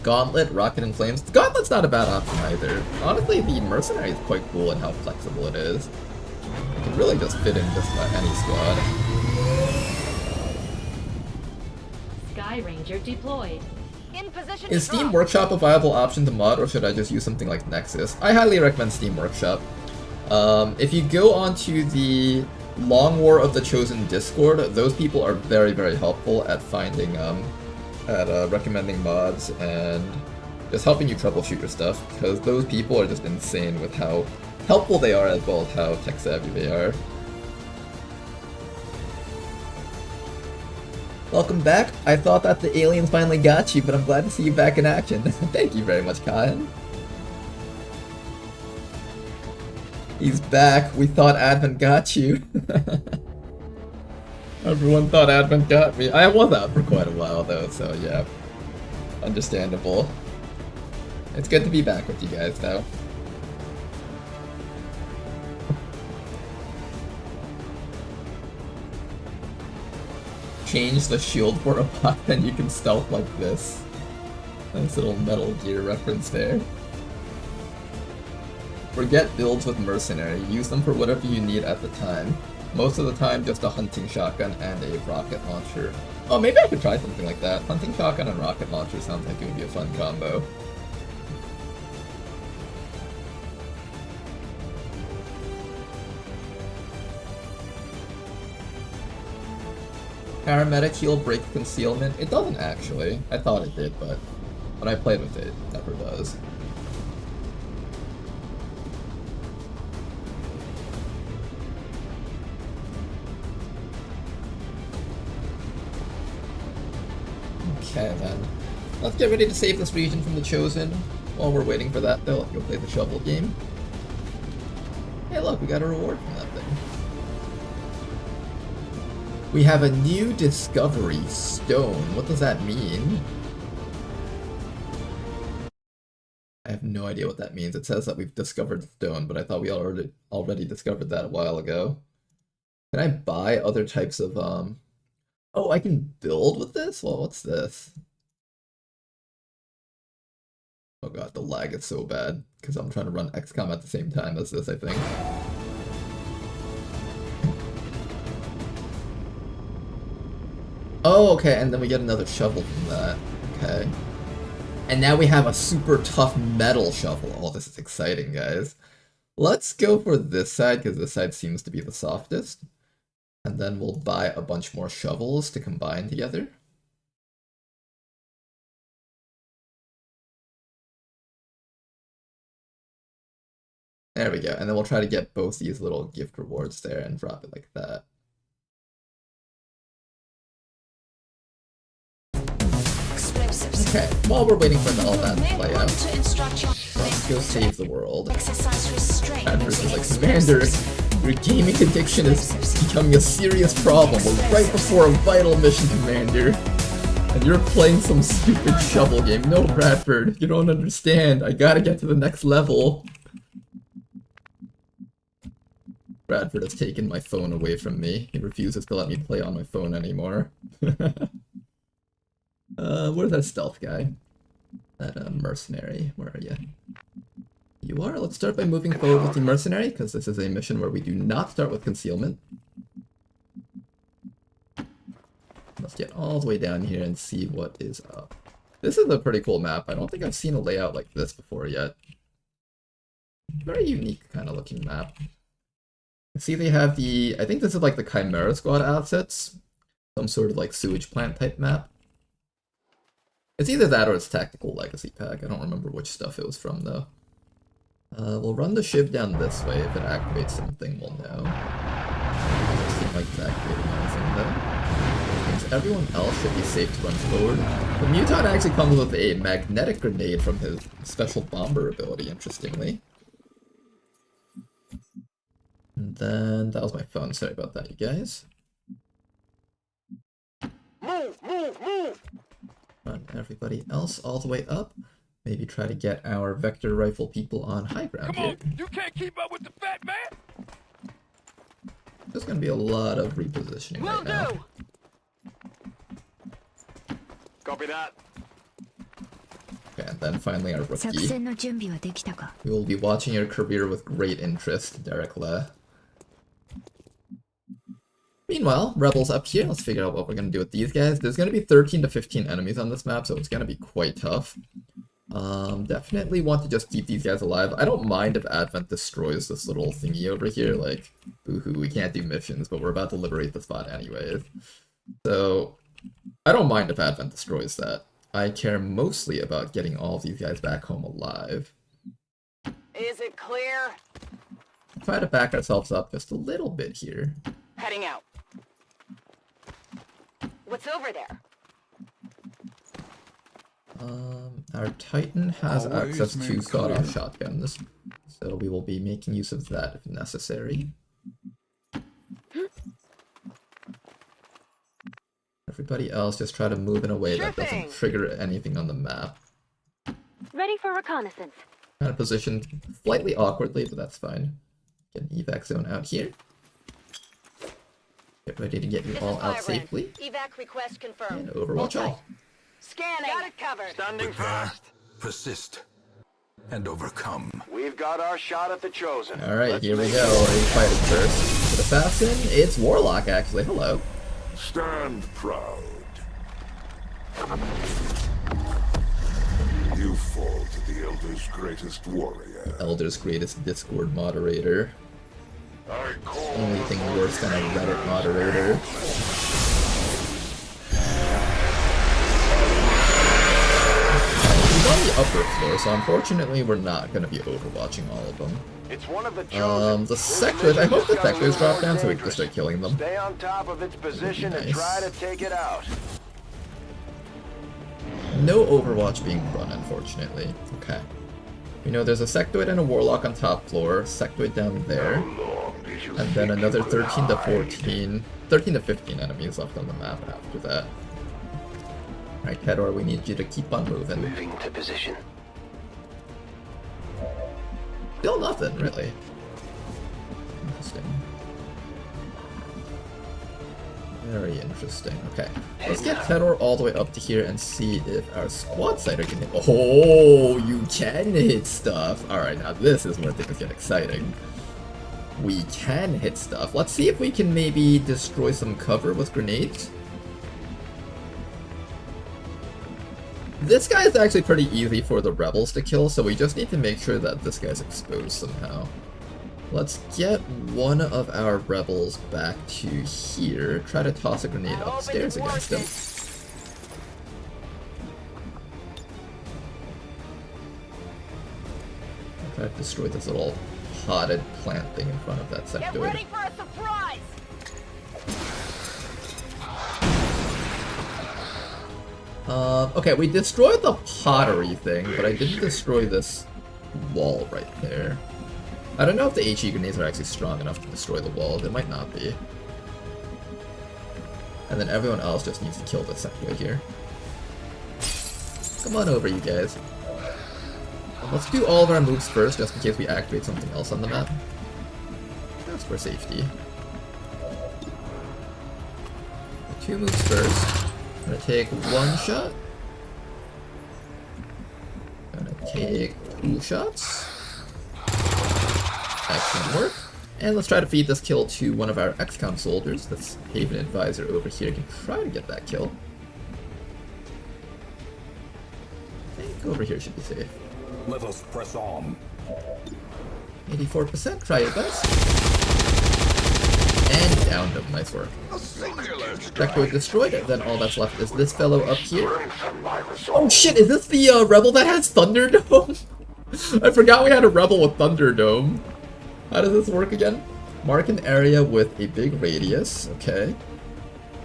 Gauntlet, Rocket and Flames. The Gauntlet's not a bad option either. Honestly, the Mercenary is quite cool in how flexible it is. It can really just fit in just about any squad. Sky Ranger deployed. In position Is to Steam drop. Workshop a viable option to mod, or should I just use something like Nexus? I highly recommend Steam Workshop. If you go onto the Long War of the Chosen Discord, those people are very, very helpful at finding, recommending mods and just helping you troubleshoot your stuff, because those people are just insane with how helpful they are as well as how tech savvy they are. Welcome back. I thought that the aliens finally got you, but I'm glad to see you back in action. Thank you very much, Kyan. He's back. We thought Advent got you. Everyone thought Advent got me. I was out for quite a while though, so yeah. Understandable. It's good to be back with you guys though. Change the shield for a bot, then you can stealth like this. Nice little Metal Gear reference there. Forget builds with Mercenary, use them for whatever you need at the time. Most of the time, just a hunting shotgun and a rocket launcher. Oh, maybe I could try something like that. Hunting shotgun and rocket launcher sounds like it would be a fun combo. Paramedic heal break concealment? It doesn't actually. I thought it did, but when I played with it, it never does. Okay then. Let's get ready to save this region from the Chosen. While we're waiting for that though, let's go play the shovel game. Hey look, we got a reward from that thing. We have a new discovery stone. What does that mean? I have no idea what that means. It says that we've discovered stone, but I thought we already discovered that a while ago. Can I buy other types of Oh, I can build with this? Well, what's this? Oh god, the lag is so bad because I'm trying to run XCOM at the same time as this, I think. Oh, okay, and then we get another shovel from that. Okay. And now we have a super tough metal shovel. Oh, this is exciting, guys. Let's go for this side, because this side seems to be the softest. And then we'll buy a bunch more shovels to combine together. There we go, and then we'll try to get both these little gift rewards there and drop it like that. Okay, while we're waiting for all that to play out, let's go save the world. Adverse is like, Commander, your gaming addiction is becoming a serious problem. We're right before a vital mission, Commander. And you're playing some stupid shovel game. No, Bradford, you don't understand. I gotta get to the next level. Bradford has taken my phone away from me. He refuses to let me play on my phone anymore. Where's that stealth guy? That mercenary. Where are you? You are? Let's start by moving forward with the mercenary, because this is a mission where we do not start with concealment. Let's get all the way down here and see what is up. This is a pretty cool map. I don't think I've seen a layout like this before yet. Very unique kind of looking map. See, they have the, I think this is like the Chimera Squad assets. Some sort of like sewage plant type map. It's either that or it's Tactical Legacy Pack. I don't remember which stuff it was from though. We'll run the shiv down this way. If it activates something, we'll know. Doesn't seem like it's activating anything though. Means everyone else should be safe to run forward. The Mutant actually comes with a magnetic grenade from his special bomber ability, interestingly. And then, that was my phone, sorry about that, you guys. Move, move, move! Run everybody else all the way up. Maybe try to get our vector rifle people on high ground Come here. on, you can't keep up with the fat man! There's gonna be a lot of repositioning right now. Copy that. Okay, and then finally our rookie. We will be watching your career with great interest, Derek Le. Meanwhile, rebels up here. Let's figure out what we're going to do with these guys. There's going to be 13 to 15 enemies on this map, so it's going to be quite tough. Definitely want to just keep these guys alive. I don't mind if Advent destroys this little thingy over here. Like, boohoo, we can't do missions, but we're about to liberate the spot anyways. So, I don't mind if Advent destroys that. I care mostly about getting all of these guys back home alive. Is it clear? Try to back ourselves up just a little bit here. Heading out. What's over there? Our Titan has access to sawed-off shotguns, so we will be making use of that if necessary. Everybody else just try to move in a way that doesn't trigger anything on the map. Ready for reconnaissance. Kind of positioned slightly awkwardly, but that's fine. Get an evac zone out here. Get ready to get you all out safely. Evac request confirmed. And Overwatch all. Scanning. Got it covered. Standing fast. Persist and overcome. We've got our shot at the chosen. Alright, here we go. Ready to fight it first. With Assassin, it's Warlock actually. Hello. Stand proud. You fall to the Elder's greatest warrior. Elder's greatest Discord moderator. I call Anything worse than a Reddit moderator. He's on the upper floor, so unfortunately we're not going to be overwatching all of them. It's one of the chosen. The sectors, I hope the sectors drop down so we can just start killing them. Stay on top of its position and try to take it out. No Overwatch being run, unfortunately. Okay. We know there's a Sectoid and a Warlock on top floor, Sectoid down there, and then another 13 to 14, 13 to 15 enemies left on the map after that. Alright, Kedor, we need you to keep on moving. Moving to position. Still nothing, really. Interesting. Very interesting. Okay, let's get Kedor all the way up to here and see if our squad sighter can hit. Oh, you can hit stuff. Alright, now this is where things get exciting. We can hit stuff. Let's see if we can maybe destroy some cover with grenades. This guy is actually pretty easy for the rebels to kill, so we just need to make sure that this guy's exposed somehow. Let's get one of our rebels back to here. Try to toss a grenade upstairs against him. Try to destroy this little potted plant thing in front of that sectoid. Get ready for a surprise! Okay, we destroyed the pottery thing, but I didn't destroy this wall right there. I don't know if the HE grenades are actually strong enough to destroy the wall. They might not be. And then everyone else just needs to kill this sectoid here. Come on over, you guys. Let's do all of our moves first, just in case we activate something else on the map. That's for safety. 2 moves first. I'm gonna take 1 shot. Gonna take 2 shots. Excellent work. And let's try to feed this kill to one of our XCOM soldiers. This Haven Advisor over here can try to get that kill. I think over here should be safe. Let us press on. 84%, try your best. And downed him, nice work. Sectoid destroyed it, then all that's left is this fellow up here. Oh shit, is this the rebel that has Thunderdome? I forgot we had a rebel with Thunderdome. How does this work again? Mark an area with a big radius, okay.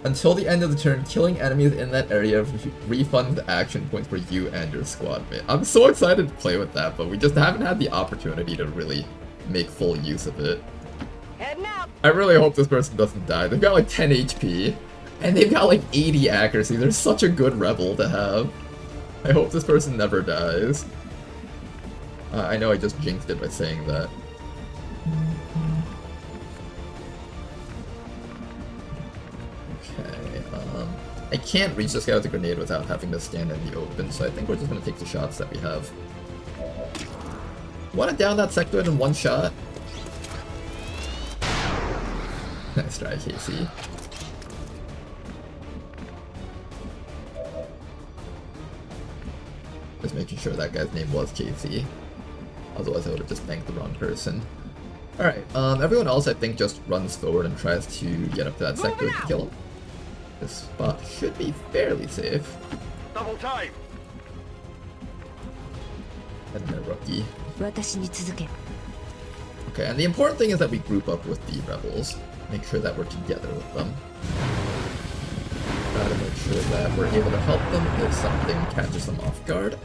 Until the end of the turn, killing enemies in that area refund action points for you and your squad mate. I'm so excited to play with that, but we just haven't had the opportunity to really make full use of it. Heading out. I really hope this person doesn't die. They've got like 10 HP, and they've got like 80 accuracy. They're such a good rebel to have. I hope this person never dies. I know I just jinxed it by saying that. I can't reach this guy with a grenade without having to stand in the open, so I think we're just going to take the shots that we have. Want to down that sectoid in 1 shot? Nice try, Casey. Just making sure that guy's name was Casey. Otherwise I would have just thanked the wrong person. Alright, everyone else I think just runs forward and tries to get up to that sectoid to kill him. This spot should be fairly safe. Double time. And a rookie. Okay, and the important thing is that we group up with the rebels. Make sure that we're together with them. Try to make sure that we're able to help them if something catches them off guard.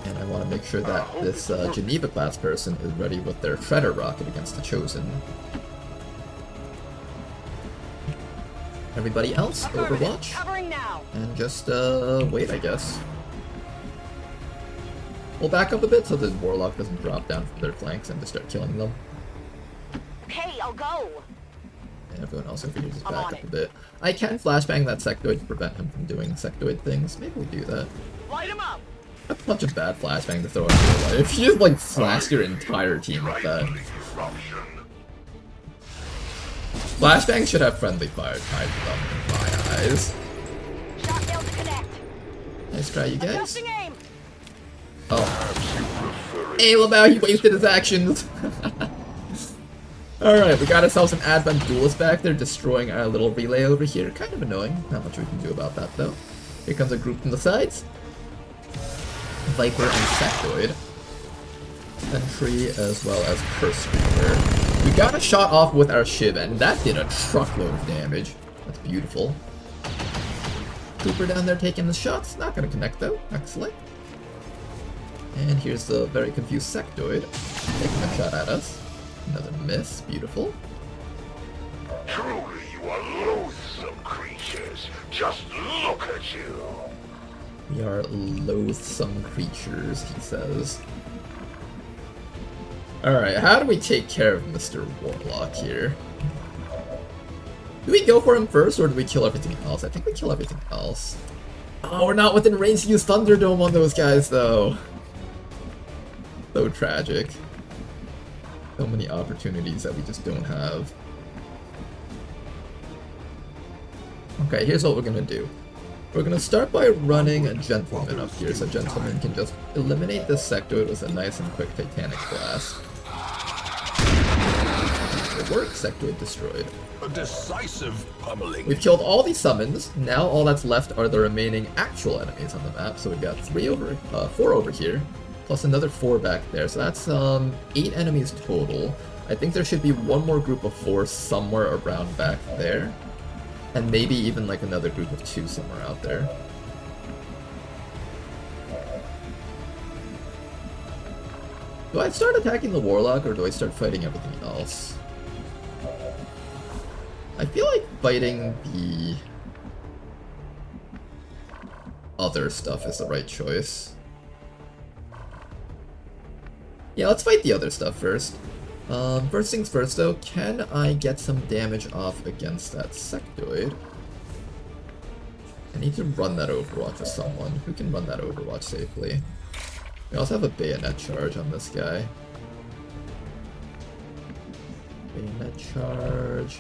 And I want to make sure that this Geneva class person is ready with their Shredder rocket against the Chosen. Everybody else, Overwatch, and just wait, I guess. We'll back up a bit so the Warlock doesn't drop down from their flanks and just start killing them. Okay, I'll go. And everyone else over here just back up a bit. I can flashbang that sectoid to prevent him from doing sectoid things. Maybe we do that. Light him up. That's such a bad flashbang to throw in real life. You just like flash your entire team with that. Flashbangs should have friendly fire tied to them in my eyes. Shot failed to connect. Nice try, you guys. Adjusting aim. Oh. Hey, Lamau, he wasted his actions. Alright, we got ourselves an Advent Duelist back there, destroying our little relay over here. Kind of annoying. Not much we can do about that, though. Here comes a group from the sides. Viper and Sectoid. Sentry as well as Curse Reaper. We got a shot off with our Shiv, and that did a truckload of damage. That's beautiful. Cooper down there taking the shots. Not going to connect, though. Excellent. And here's the very confused Sectoid taking a shot at us. Another miss. Beautiful. Truly, you are loathsome creatures. Just look at you. We are loathsome creatures, he says. Alright, how do we take care of Mr. Warlock here? Do we go for him first, or do we kill everything else? I think we kill everything else. Oh, we're not within range to use Thunderdome on those guys, though. So tragic. So many opportunities that we just don't have. Okay, here's what we're gonna do. We're gonna start by running a Gentleman up here, so Gentleman can just eliminate this sectoid with a nice and quick Titanic Blast. It works, sectoid destroyed. A decisive pummeling. We've killed all these summons. Now all that's left are the remaining actual enemies on the map. So we've got 4 over here, plus another 4 back there. So that's 8 enemies total. I think there should be one more group of 4 somewhere around back there. And maybe even like another group of 2 somewhere out there. Do I start attacking the Warlock or do I start fighting everything else? I feel like fighting the other stuff is the right choice. Yeah, let's fight the other stuff first. First things first though, can I get some damage off against that sectoid? I need to run that Overwatch with someone. Who can run that Overwatch safely? We also have a bayonet charge on this guy. Bayonet charge.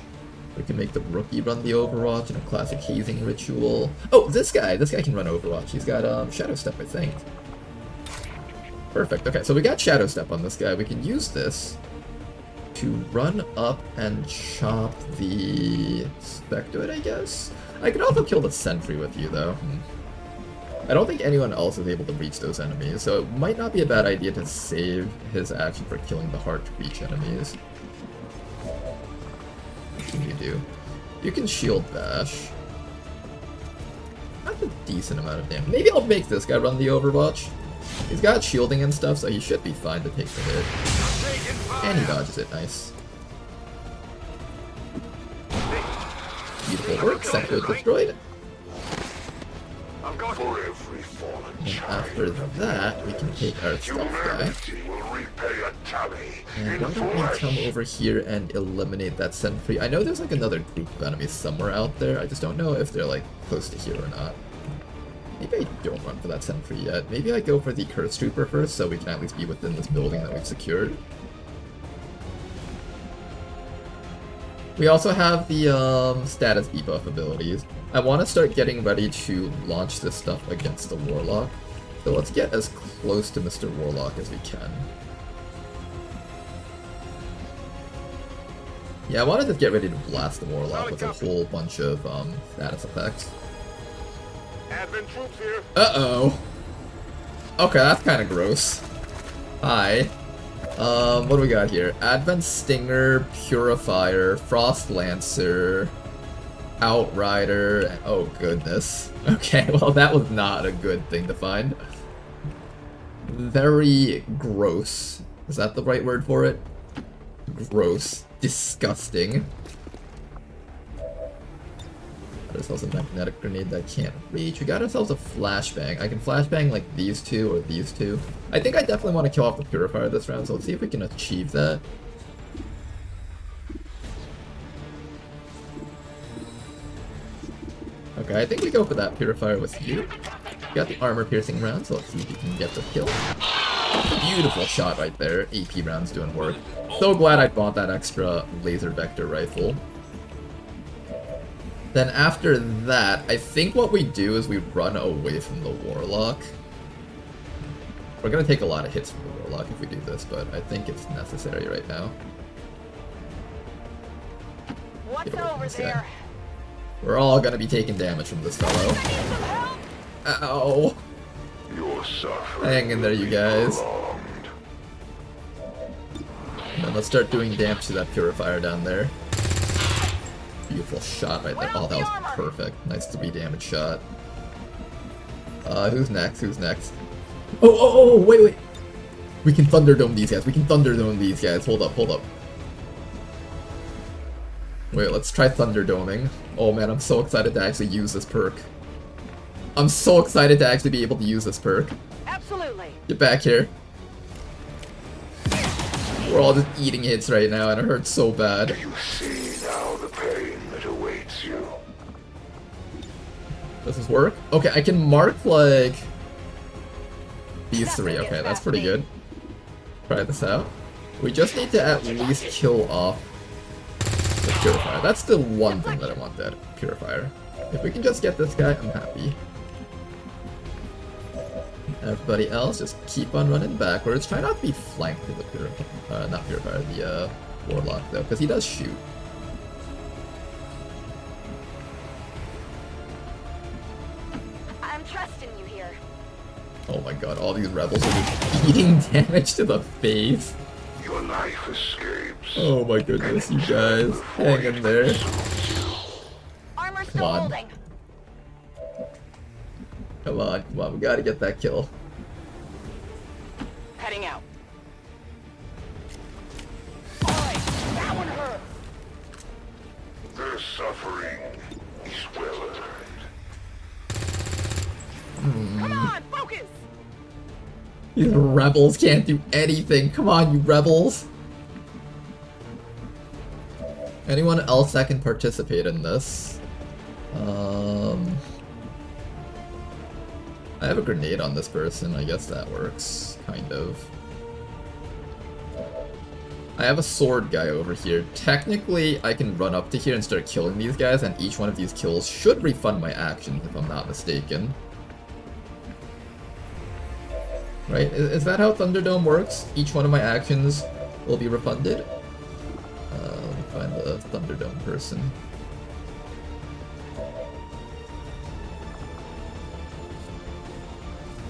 We can make the rookie run the Overwatch in a classic hazing ritual. Oh, this guy! This guy can run Overwatch. He's got Shadow Step, I think. Perfect. Okay, so we got Shadow Step on this guy. We can use this to run up and chop the Spectoid, I guess? I could also kill the Sentry with you, though. I don't think anyone else is able to reach those enemies, so it might not be a bad idea to save his action for killing the hard-to-reach enemies. What can you do? You can Shield Bash. That's a decent amount of damage. Maybe I'll make this guy run the Overwatch. He's got shielding and stuff, so he should be fine to take the hit. And he dodges it, nice. Beautiful work, Sectoid destroyed. For every fallen And after that, we can take our stealth guy. will repay a tally. And why don't we come over here and eliminate that Sentry? I know there's like another group of enemies somewhere out there, I just don't know if they're like close to here or not. Maybe I don't run for that Sentry yet. Maybe I go for the Curse Trooper first, so we can at least be within this building that we've secured. We also have the status debuff abilities. I want to start getting ready to launch this stuff against the Warlock. So let's get as close to Mr. Warlock as we can. Yeah, I wanted to get ready to blast the Warlock with a whole bunch of status effects. Advent troops here. Uh-oh. Okay, that's kind of gross. Hi. What do we got here? Advent Stinger, Purifier, Frost Lancer, Outrider. Oh, goodness. Okay, well, that was not a good thing to find. Very gross. Is that the right word for it? Gross. Disgusting. Got ourselves a magnetic grenade that can't reach. We got ourselves a flashbang. I can flashbang like these two or these two. I think I definitely want to kill off the Purifier this round, so let's see if we can achieve that. Okay, I think we go for that Purifier with you. We got the armor-piercing round, so let's see if we can get the kill. Beautiful shot right there. AP rounds doing work. So glad I bought that extra laser vector rifle. Then after that, I think what we do is we run away from the Warlock. We're gonna take a lot of hits from the Warlock if we do this, but I think it's necessary right now. What's Get away from over this guy. there? We're all gonna be taking damage from this fellow. Ow! Your suffering Hang in there, you guys. prolonged. And then let's start doing damage to that Purifier down there. Beautiful shot right there. Oh, that was perfect. Nice 3 damage shot. Who's next? Who's next? Oh, wait. We can Thunderdome these guys. We can Thunderdome these guys. Hold up. Wait, let's try Thunderdoming. Oh man, I'm so excited to actually use this perk. I'm so excited to actually be able to use this perk. Absolutely. Get back here. We're all just eating hits right now and it hurts so bad. You see now the pain that awaits you. Does this work? Okay, I can mark like these 3. Okay, that's pretty good. Try this out. We just need to at least kill off the Purifier. That's the one thing that I want, that Purifier. If we can just get this guy, I'm happy. Everybody else, just keep on running backwards. Try not to be flanked with the Purifier, not Purifier, the Warlock though, because he does shoot. I'm trusting you here. Oh my god, all these rebels are just eating damage to the face. Your life escapes. Oh my goodness, you guys. Hang in there. Armor still on. holding. Come on, we gotta get that kill. Heading out. Oi, that one hurt. Their suffering is well These rebels can't do anything. Come on, you rebels. Anyone else that can participate in this? I have a grenade on this person. I guess that works, kind of. I have a sword guy over here. Technically, I can run up to here and start killing these guys, and each one of these kills should refund my actions, if I'm not mistaken. Right? Is that how Thunderdome works? Each one of my actions will be refunded? Let me find the Thunderdome person.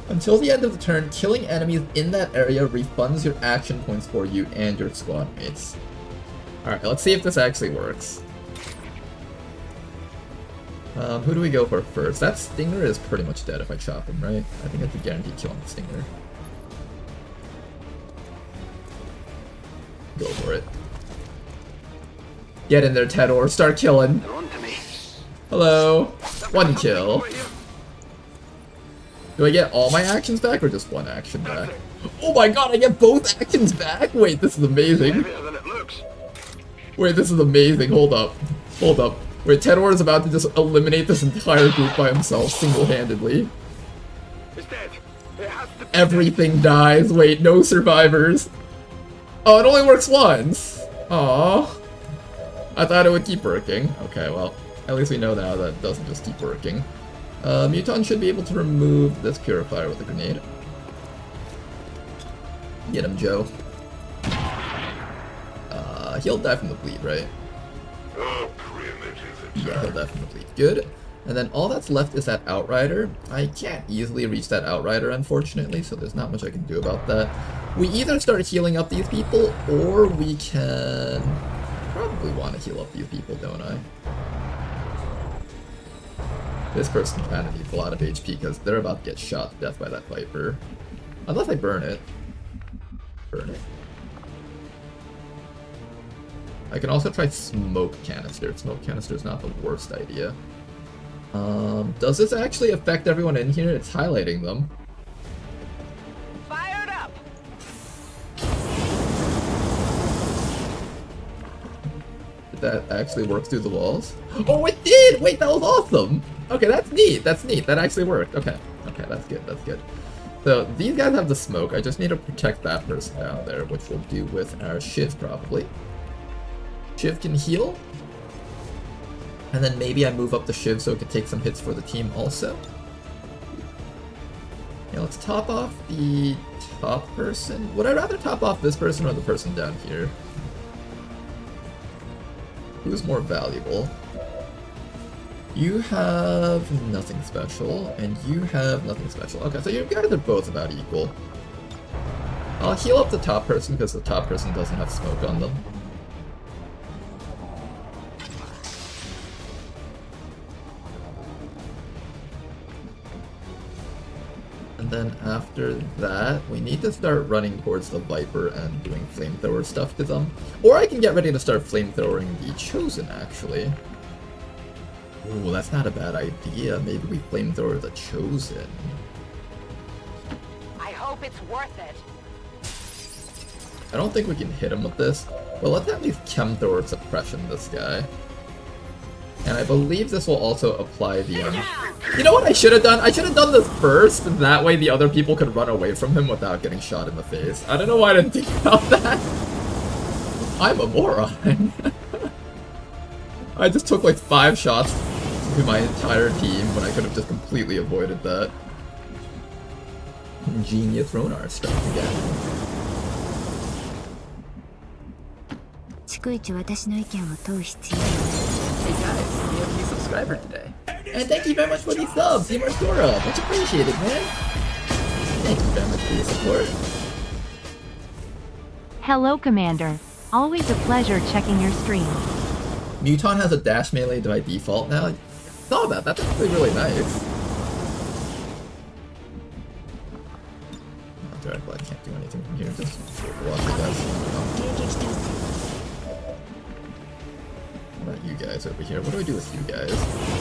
Until the end of the turn, killing enemies in that area refunds your action points for you and your squad mates. Alright, let's see if this actually works. Who do we go for first? That Stinger is pretty much dead if I chop him, right? I think I could guarantee killing the Stinger. Go for it. Get in there, Tedor. Start killing. Hello. One kill. Do I get all my actions back or just one action back? Oh my god, I get both actions back? Wait, this is amazing. Wait, this is amazing. Hold up. Hold up. Wait, Tedor is about to just eliminate this entire group by himself, single-handedly. Everything dies. Wait, no survivors. Oh, it only works once. Aww. I thought it would keep working. Okay, well, at least we know now that it doesn't just keep working. Muton should be able to remove this purifier with a grenade. Get him, Joe. He'll definitely bleed, right? Yeah, he'll definitely bleed. Good. And then all that's left is that Outrider. I can't easily reach that Outrider, unfortunately, so there's not much I can do about that. We either start healing up these people, or we can... probably want to heal up these people, don't I? This person kind of needs a lot of HP because they're about to get shot to death by that Viper. Unless I burn it. Burn it. I can also try Smoke Canister. Smoke Canister is not the worst idea. Does this actually affect everyone in here? It's highlighting them. Fired up. Did that actually work through the walls? Oh, it did! Wait, that was awesome! Okay, that's neat. That's neat. That actually worked. Okay. Okay, that's good. That's good. So, these guys have the smoke. I just need to protect that person down there, which we'll do with our Shiv, probably. Shiv can heal. And then maybe I move up the Shiv so it can take some hits for the team also. Yeah, let's top off the top person. Would I rather top off this person or the person down here? Who's more valuable? You have nothing special, and you have nothing special. Okay, so you guys are both about equal. I'll heal up the top person because the top person doesn't have smoke on them. And then after that, we need to start running towards the Viper and doing flamethrower stuff to them. Or I can get ready to start flamethrowing the Chosen, actually. Ooh, that's not a bad idea. Maybe we flamethrower the Chosen. I hope it's worth it. I don't think we can hit him with this, but let's at least Chemthrower Suppression this guy. And I believe this will also apply the... You know what I should have done? I should have done this first, and that way the other people could run away from him without getting shot in the face. I don't know why I didn't think about that. I'm a moron. I just took like 5 shots to my entire team when I could have just completely avoided that. Genius Ronar strike again. Hey guys, we have a new subscriber today. And thank you very much for these subs, Team Artura. Much appreciated, man. Thank you very much for your support. Hello, Commander. Always a pleasure checking your stream. Muton has a dash melee by default now. I saw that. That's actually really nice. Theoretically, I can't do anything from here. Just watch it, guys. What about you guys over here? What do I do with you guys?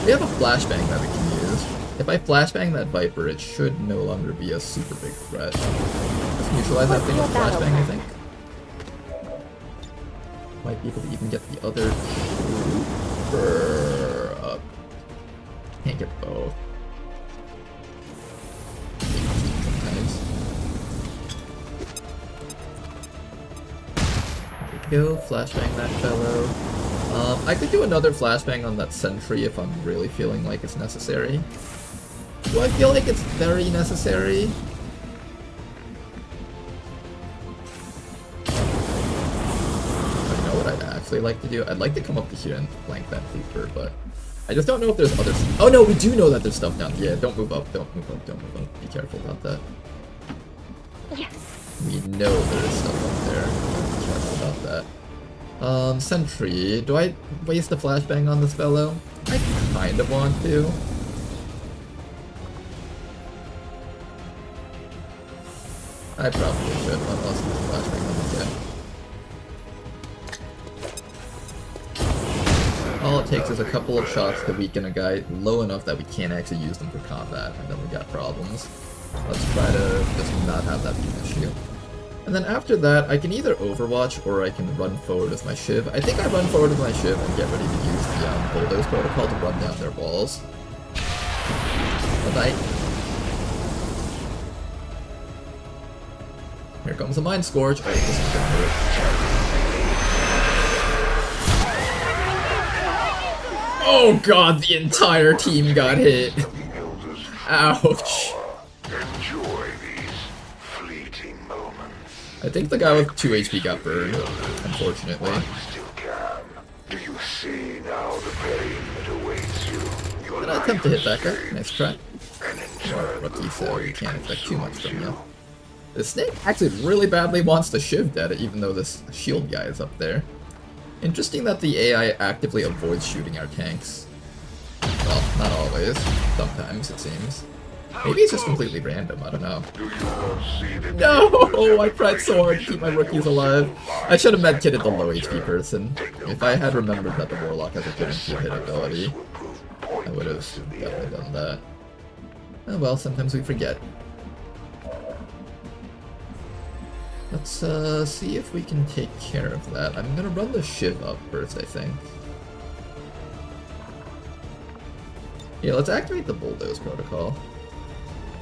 We have a flashbang that we can use. If I flashbang that Viper, it should no longer be a super big threat. Let's neutralize that thing with flashbang, I think. Might be able to even get the other trooper up. Can't get both. Sometimes. There we go, flashbang that fellow. I could do another flashbang on that sentry if I'm really feeling like it's necessary. Do I feel like it's very necessary? I know what I'd actually like to do. I'd like to come up to here and flank that creeper, but I just don't know if there's other. Oh no, we do know that there's stuff down here. Yeah, don't move up. Don't move up. Don't move up. Be careful about that. Yes. We know there's stuff up there. Be careful about that. Sentry. Do I waste a flashbang on this fellow? I kind of want to. I probably should, unless there's a flashbang on this guy. All it takes is a couple of shots to weaken a guy low enough that we can't actually use them for combat, and then we got problems. Let's try to just not have that be an issue. And then after that, I can either overwatch or I can run forward with my Shiv. I think I run forward with my Shiv and get ready to use the Bulldoze protocol to run down their walls. Bye-bye. Here comes the Mind Scourge. Oh, this is gonna hurt. Oh god, the entire team got hit. Ouch. Enjoy these fleeting moments. I think the guy with 2 HP got burned, unfortunately. Still can. Do you see now the pain that awaits you? Did I attempt to hit that guy? Nice try. Or rookie, so we can't expect too much from you. The snake actually really badly wants to shiv dead, even though this shield guy is up there. Interesting that the AI actively avoids shooting our tanks. Well, not always. Sometimes, it seems. Maybe it's just completely random, I don't know. No! I tried so hard to keep my rookies alive. I should have medkitted the low HP person. If I had remembered that the Warlock has a guaranteed hit ability, I would have definitely done that. Oh well, sometimes we forget. Let's see if we can take care of that. I'm gonna run the Shiv up first, I think. Yeah, let's activate the Bulldoze protocol.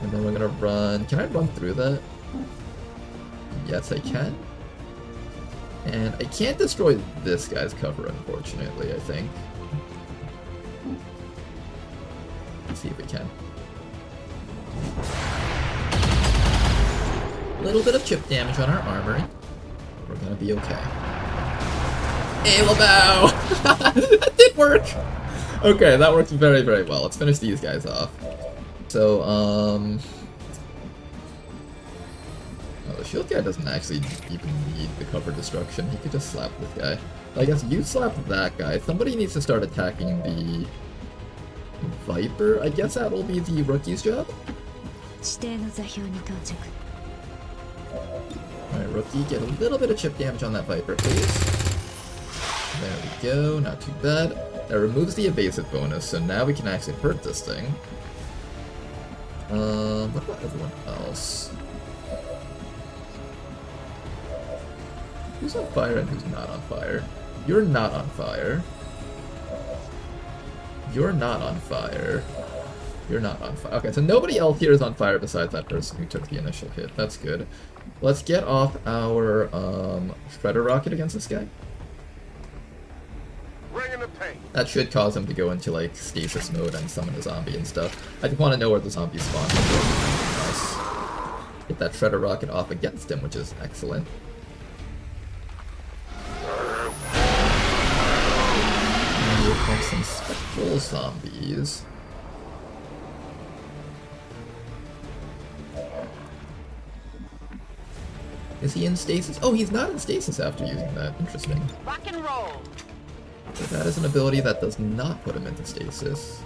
And then we're gonna run... Can I run through that? Yes, I can. And I can't destroy this guy's cover, unfortunately, I think. Let's see if we can. A little bit of chip damage on our armory. We're gonna be okay. Bow! That did work! Okay, that worked very, very well. Let's finish these guys off. So, oh, the shield guy doesn't actually even need the cover destruction. He could just slap this guy. I guess you slap that guy. Somebody needs to start attacking the Viper. I guess that will be the rookie's job. Alright, rookie, get a little bit of chip damage on that Viper, please. There we go, not too bad. That removes the evasive bonus, so now we can actually hurt this thing. What about everyone else? Who's on fire and who's not on fire? You're not on fire. You're not on fire. You're not on fire. Okay, so nobody else here is on fire besides that person who took the initial hit. That's good. Let's get off our Shredder Rocket against this guy. That should cause him to go into like stasis mode and summon a zombie and stuff. I just want to know where the zombies spawn. Nice. Get that Shredder Rocket off against him, which is excellent. And here comes some spectral zombies. Is he in stasis? Oh, he's not in stasis after using that. Interesting. Rock and roll. So that is an ability that does not put him into stasis.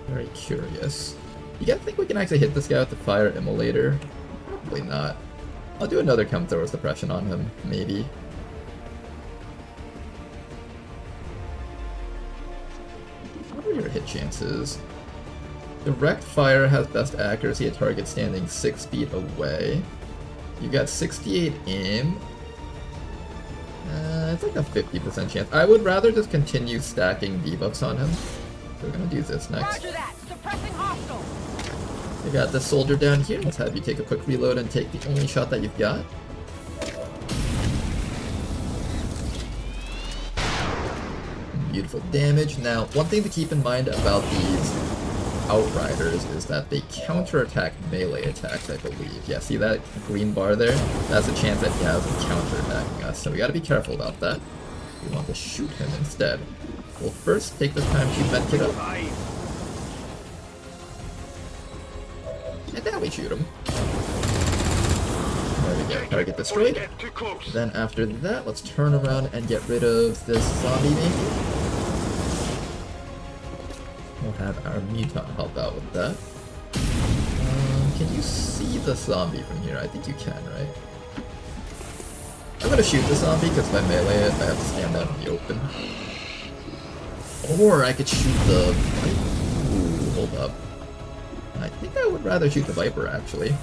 Very curious. You gotta think we can actually hit this guy with the Fire Immolator? Probably not. I'll do another Chemthrower Suppression on him, maybe. What are your hit chances? Direct fire has best accuracy at target standing 6 feet away. You got 68 aim. It's like a 50% chance. I would rather just continue stacking debuffs on him. So we're gonna do this next. Roger that. Suppressing hostile. We got this soldier down here. Let's have you take a quick reload and take the only shot that you've got. Beautiful damage. Now, one thing to keep in mind about these Outriders is that they counterattack melee attacks, I believe. Yeah, see that green bar there? That's a chance that he has of counterattacking us, so we gotta be careful about that. We want to shoot him instead. We'll first take the time to medkit up. And now we shoot him. There we go, target destroyed. Then after that, let's turn around and get rid of this zombie maybe. We'll have our mutant help out with that. Can you see the zombie from here? I think you can, right? I'm gonna shoot the zombie because if I melee it, I have to stand out in the open. Or I could shoot the... Ooh, hold up. I think I would rather shoot the Viper, actually.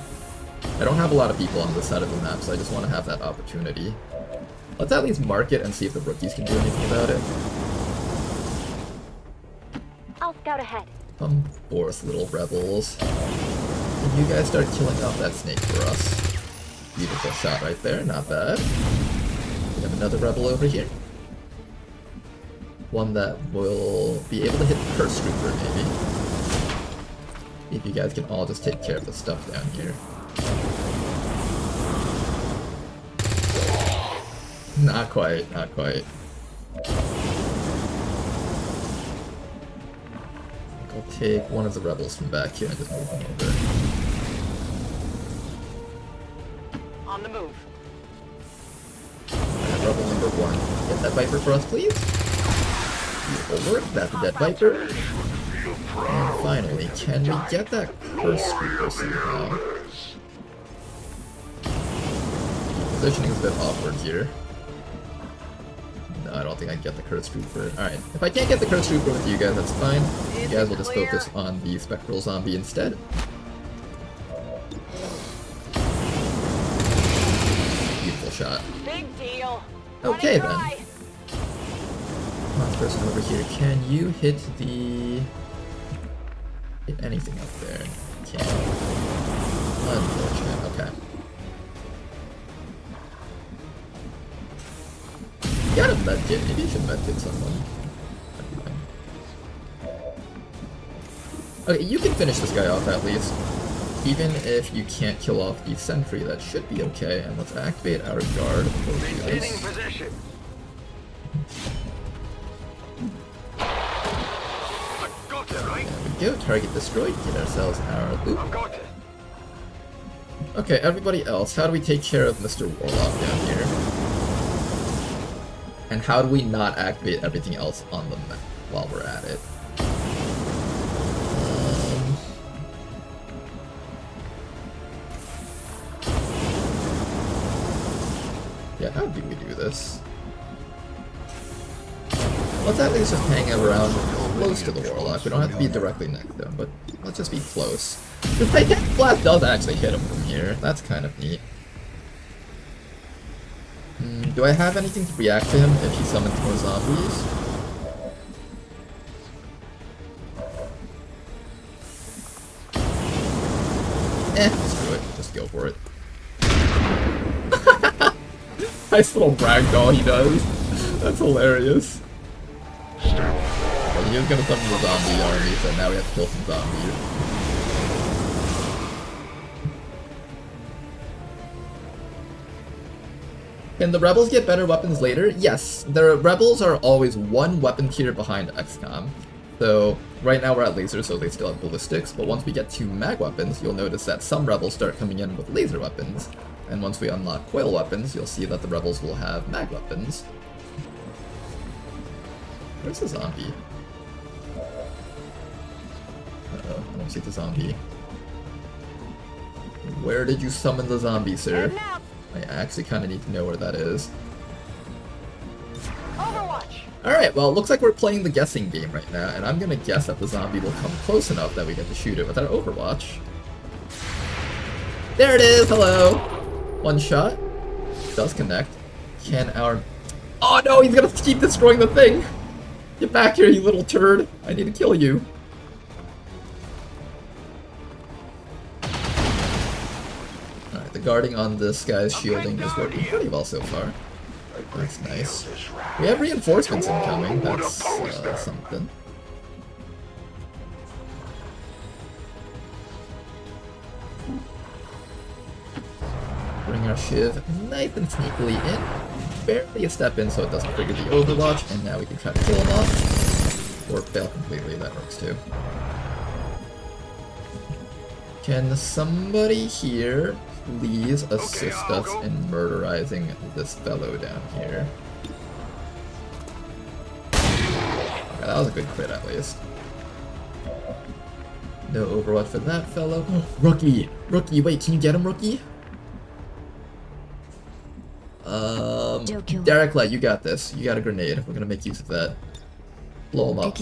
I don't have a lot of people on this side of the map, so I just want to have that opportunity. Let's at least mark it and see if the rookies can do anything about it. I'll scout ahead. Come forth, little rebels. Can you guys start killing off that snake for us? Beautiful shot right there, not bad. We have another rebel over here. One that will be able to hit the Curse Trooper, maybe. If you guys can all just take care of the stuff down here. Not quite, not quite. I'll take one of the rebels from back here and just move them over. On the move. Alright, rebel number 1. Get that Viper for us, please. Beautiful work, that's a dead Viper. And finally, can we get that Curse Trooper somehow? Positioning is a bit awkward here. No, I don't think I can get the Curse Trooper. Alright, if I can't get the Curse Trooper with you guys, that's fine. You guys will just focus on the Spectral Zombie instead. Beautiful shot. Big deal. Okay then. Last person over here, can you hit the... hit anything up there? Can't. Unfortunate, okay. Got a medkit, maybe you should medkit someone. Okay, you can finish this guy off at least. Even if you can't kill off the sentry, that should be okay. And let's activate our guard before we do this. Position. I got it, right? There we go, target destroyed, get ourselves our loot. I got it. Okay, everybody else, how do we take care of Mr. Warlock down here? And how do we not activate everything else on the map while we're at it? Yeah, how do we do this? Let's at least just hang around close to the Warlock. We don't have to be directly next to him, but let's just be close. The Titanic Blast does actually hit him from here. That's kind of neat. Do I have anything to react to him if he summons more zombies? Screw it. Just go for it. Nice little ragdoll he does. That's hilarious. Well, he was gonna summon the zombie army, so now we have to kill some zombies. Can the rebels get better weapons later? Yes, the rebels are always one weapon tier behind XCOM. So right now we're at laser, so they still have ballistics, but once we get to mag weapons, you'll notice that some rebels start coming in with laser weapons. And once we unlock coil weapons, you'll see that the rebels will have mag weapons. Where's the zombie? Uh-oh, I don't see the zombie. Where did you summon the zombie, sir? I actually kind of need to know where that is. Overwatch. Alright, well, it looks like we're playing the guessing game right now, and I'm gonna guess that the zombie will come close enough that we get to shoot it with our Overwatch. There it is! Hello! One shot. Does connect. Can our... Oh no, he's gonna keep destroying the thing! Get back here, you little turd! I need to kill you. Alright, the guarding on this guy's shielding is working pretty well so far. That's nice. We have reinforcements incoming, that's something. Bring our shiv nice and sneakily in. Barely a step in so it doesn't trigger the Overwatch, and now we can try to kill him off. Or fail completely, that works too. Can somebody here please assist us in murderizing this fellow down here? Okay, that was a good crit at least. No Overwatch for that fellow. Rookie! Rookie, wait, can you get him, Rookie? Derek Light, you got this. You got a grenade. We're gonna make use of that. Blow him up.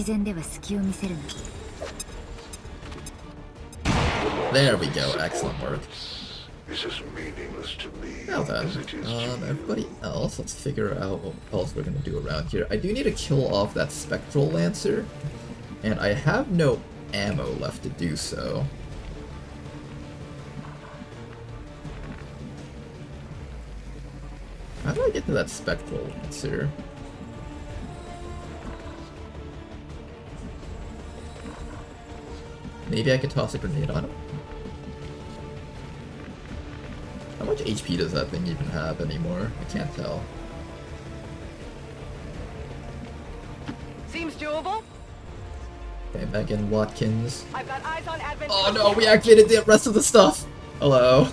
There we go. Excellent work. This is meaningless to me. Now then, everybody else, let's figure out what else we're gonna do around here. I do need to kill off that Spectral Lancer, and I have no ammo left to do so. How do I get to that Spectral Lancer? Maybe I could toss a grenade on him? How much HP does that thing even have anymore? I can't tell. Seems doable. Okay, Megan Watkins. I've got eyes on Advent. Oh no, we activated the rest of the stuff! Hello.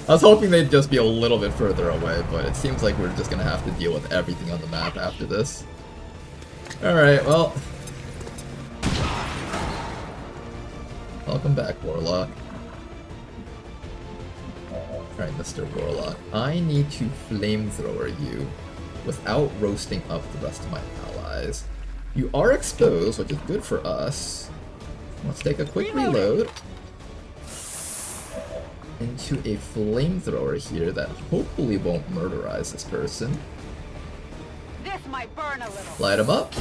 I was hoping they'd just be a little bit further away, but it seems like we're just gonna have to deal with everything on the map after this. Alright, well. Welcome back, Warlock. Alright, Mr. Warlock. I need to flamethrower you without roasting up the rest of my allies. You are exposed, which is good for us. Let's take a quick reload into a flamethrower here that hopefully won't murderize this person. This might burn a little. Light him up.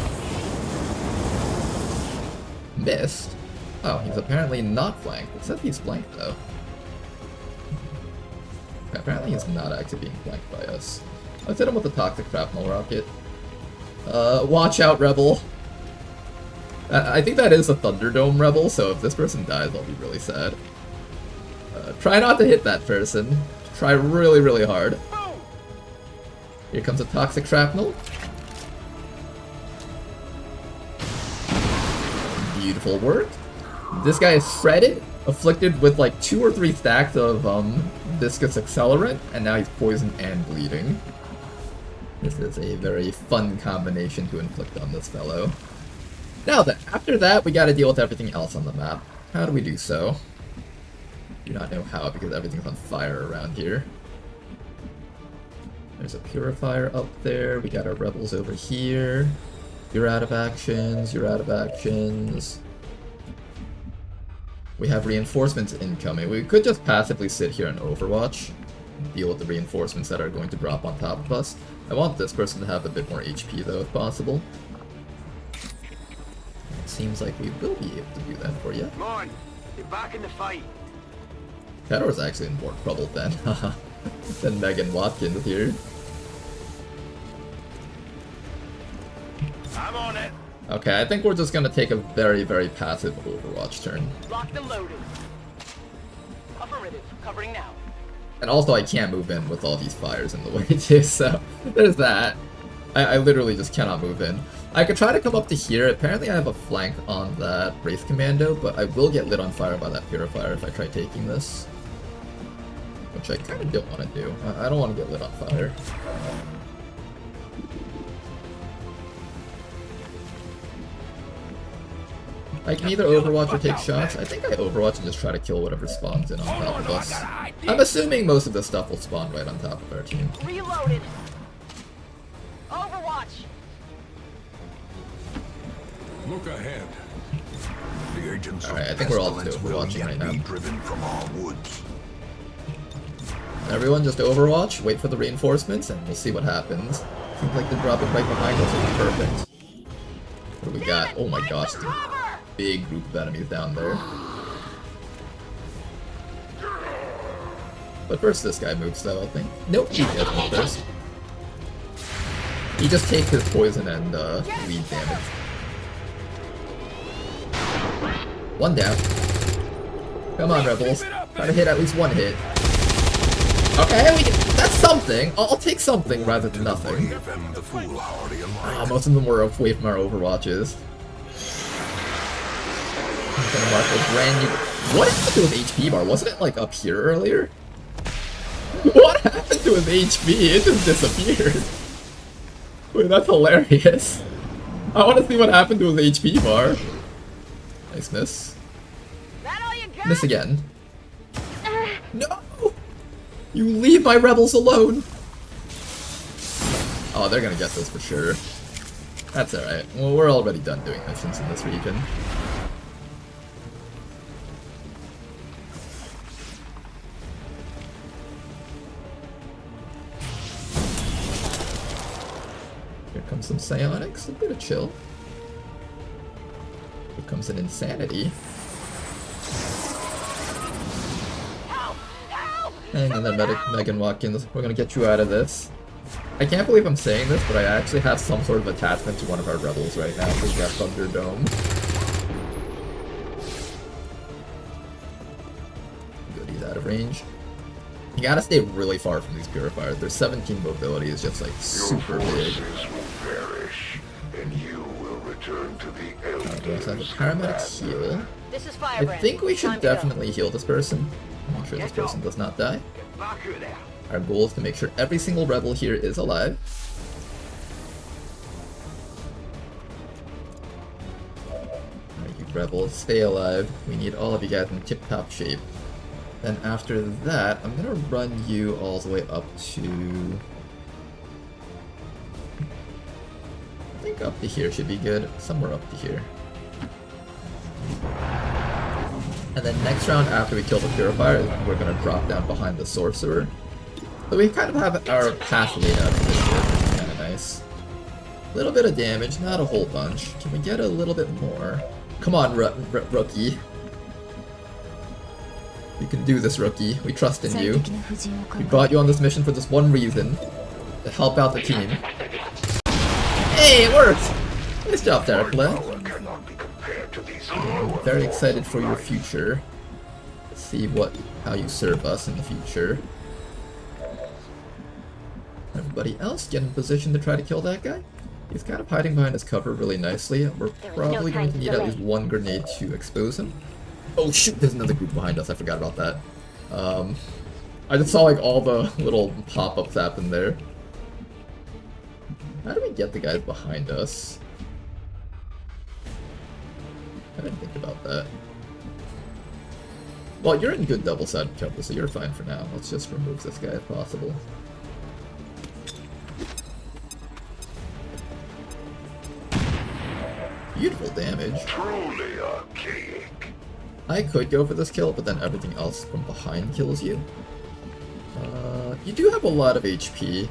Missed. Oh, he's apparently not flanked. It said he's flanked though. Okay, apparently he's not actually being flanked by us. Let's hit him with the Toxic Shrapnel Rocket. Watch out, Rebel. I think that is a Thunderdome Rebel, so if this person dies, I'll be really sad. Try not to hit that person. Try really, really hard. Here comes a Toxic Shrapnel. Beautiful work. This guy is shredded, afflicted with like 2 or 3 stacks of viscous accelerant, and now he's poisoned and bleeding. This is a very fun combination to inflict on this fellow. Now then, after that, we gotta deal with everything else on the map. How do we do so? Do not know how, because everything's on fire around here. There's a purifier up there. We got our rebels over here. You're out of actions. You're out of actions. We have reinforcements incoming. We could just passively sit here and Overwatch, deal with the reinforcements that are going to drop on top of us. I want this person to have a bit more HP though, if possible. It seems like we will be able to do that for you. Come on, get back in the fight. Fedor's actually in more trouble then, than Megan Watkins here. I'm on it. Okay, I think we're just gonna take a very, very passive Overwatch turn. Locked and loaded. Affirmative. Covering now. And also I can't move in with all these fires in the way too, so there's that. I literally just cannot move in. I could try to come up to here. Apparently I have a flank on that Wraith Commando, but I will get lit on fire by that Purifier if I try taking this. Which I kind of don't want to do. I don't want to get lit on fire. I can either Overwatch or take shots. I think I Overwatch and just try to kill whatever spawns in on top of us. I'm assuming most of this stuff will spawn right on top of our team. Reloaded. Overwatch. Look ahead. The agents Alright, I of think we're all pestilence just will overwatching yet right now. be driven from our woods. Everyone just overwatch, wait for the reinforcements, and we'll see what happens. Seems like they're dropping right behind us, which is perfect. What do we got? Oh my gosh, the big group of enemies down there. But first this guy moves though, I think. Nope, he doesn't move first. He just takes his poison and bleed damage. One down. Come on, rebels. Try to hit at least one hit. Okay, that's something. I'll take something rather than nothing. Most of them were away from our overwatches. I'm gonna mark a brand new. What happened to his HP bar? Wasn't it like up here earlier? What happened to his HP? It just disappeared. Wait, that's hilarious. I want to see what happened to his HP bar. Nice miss. Miss again. No! You leave my rebels alone! Oh, they're gonna get this for sure. That's alright. Well, we're already done doing missions in this region. Here comes some psionics, a bit of chill. Here comes an insanity. And then Megan Watkins, we're gonna get you out of this. I can't believe I'm saying this, but I actually have some sort of attachment to one of our rebels right now, because we got Thunderdome. Good, he's out of range. You gotta stay really far from these purifiers. Their 17 mobility is just like super big. And you will return to the elders. We also have a paramedic heal. This is I Firebrand. think we should Time to go. definitely heal this person. Make sure this person does not die. Get back out there. Our goal is to make sure every single rebel here is alive. Alright, you rebels, stay alive. We need all of you guys in tip-top shape. Then after that, I'm gonna run you all the way up to... I think up to here should be good. Somewhere up to here. And then next round, after we kill the Purifier, we're gonna drop down behind the Sorcerer. So we kind of have our path laid out for this shit, which is kind of nice. A little bit of damage, not a whole bunch. Can we get a little bit more? Come on, rookie. You can do this, rookie. We trust in you. We brought you on this mission for this one reason. To help out the team. Hey, it worked! Nice job, Derek. I'm very excited for your future. Let's see how you serve us in the future. Everybody else get in position to try to kill that guy. He's kind of hiding behind his cover really nicely. We're probably going to need at least one grenade to expose him. Oh shoot, there's another group behind us. I forgot about that. I just saw like all the little pop-ups happen there. How do we get the guys behind us? I didn't think about that. Well, you're in good double-sided cover, so you're fine for now. Let's just remove this guy if possible. Beautiful damage. Truly archaic. I could go for this kill, but then everything else from behind kills you. You do have a lot of HP.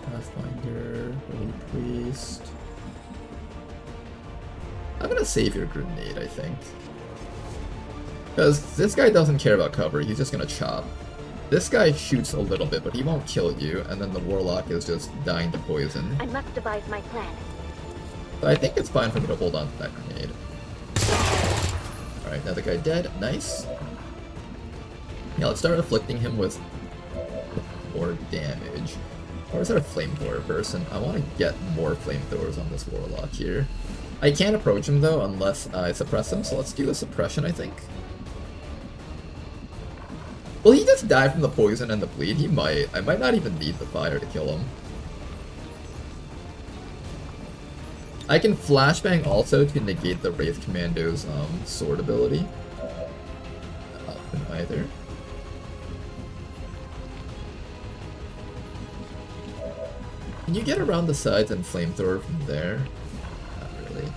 Pathfinder, Holy Priest. I'm gonna save your grenade, I think. Because this guy doesn't care about cover, he's just gonna chop. This guy shoots a little bit, but he won't kill you, and then the Warlock is just dying to poison. I must devise my plan. But I think it's fine for me to hold on to that grenade. Alright, another guy dead. Nice. Yeah, let's start afflicting him with more damage. Or is that a flamethrower person? I want to get more flamethrowers on this Warlock here. I can't approach him though unless I suppress him, so let's do the suppression, I think. Will he just die from the poison and the bleed? He might. I might not even need the fire to kill him. I can flashbang also to negate the Wraith Commando's sword ability. Either. Can you get around the sides and flamethrower from there? Not really.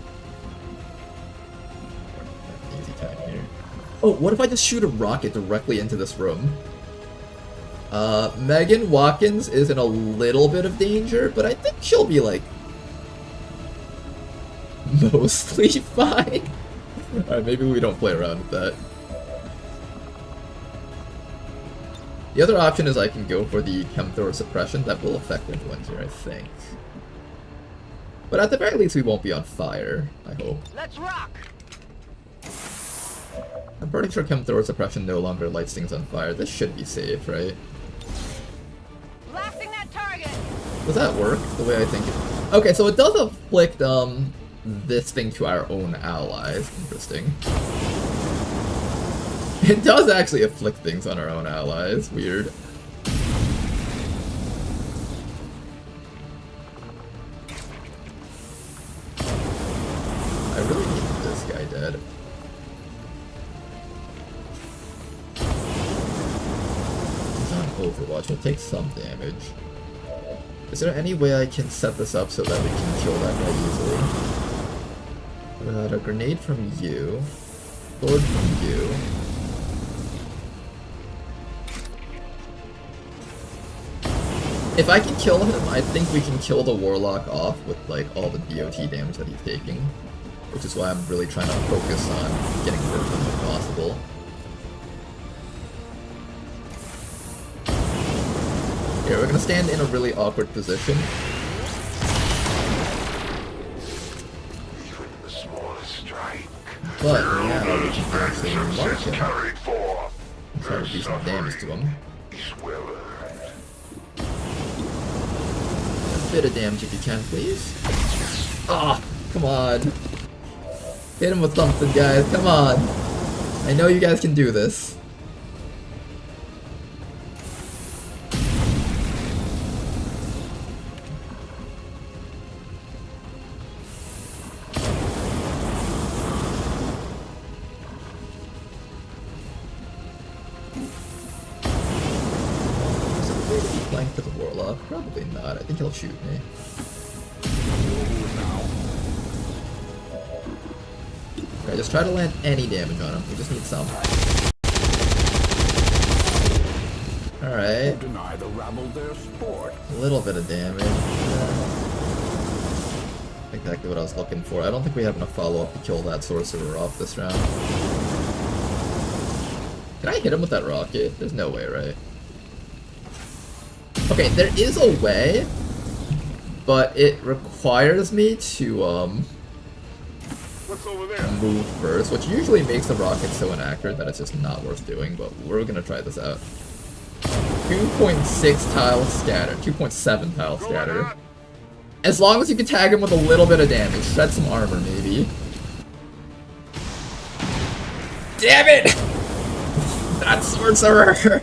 Easy time here. Oh, what if I just shoot a rocket directly into this room? Megan Watkins is in a little bit of danger, but I think she'll be, like, mostly fine. Alright, maybe we don't play around with that. The other option is I can go for the Chemthrower suppression. That will affect everyone here, I think. But at the very least, we won't be on fire, I hope. Let's rock! I'm pretty sure Chemthrower suppression no longer lights things on fire. This should be safe, right? Blasting that target! Does that work the way I think it... Okay, so it does afflict, this thing to our own allies. Interesting. It does actually afflict things on our own allies. Weird. I really need this guy dead. He's on Overwatch. He'll take some damage. Is there any way I can set this up so that we can kill that guy easily? We got a grenade from you. Sword from you. If I can kill him, I think we can kill the Warlock off with, like, all the BOT damage that he's taking. Which is why I'm really trying to focus on getting rid of him if possible. Here, we're gonna stand in a really awkward position. Even the smallest strike. But now we can actually mark him. Carried forth. And try to do some damage to him. Is well earned. A bit of damage if you can, please. Ah, come on. Hit him with something, guys. Come on. I know you guys can do this. Flank to the Warlock? Probably not. I think he'll shoot me. Okay, just try to land any damage on him. We just need some. Alright. Deny the rabble their sport. A little bit of damage. Exactly what I was looking for. I don't think we have enough follow-up to kill that sorcerer off this round. Can I hit him with that rocket? There's no way, right? Okay, there is a way, but it requires me to, What's over there? move first, which usually makes the rocket so inaccurate that it's just not worth doing, but we're gonna try this out. 2.6 tile scatter, 2.7 tile scatter. As long as you can tag him with a little bit of damage, shred some armor maybe. Damn it! That sorcerer!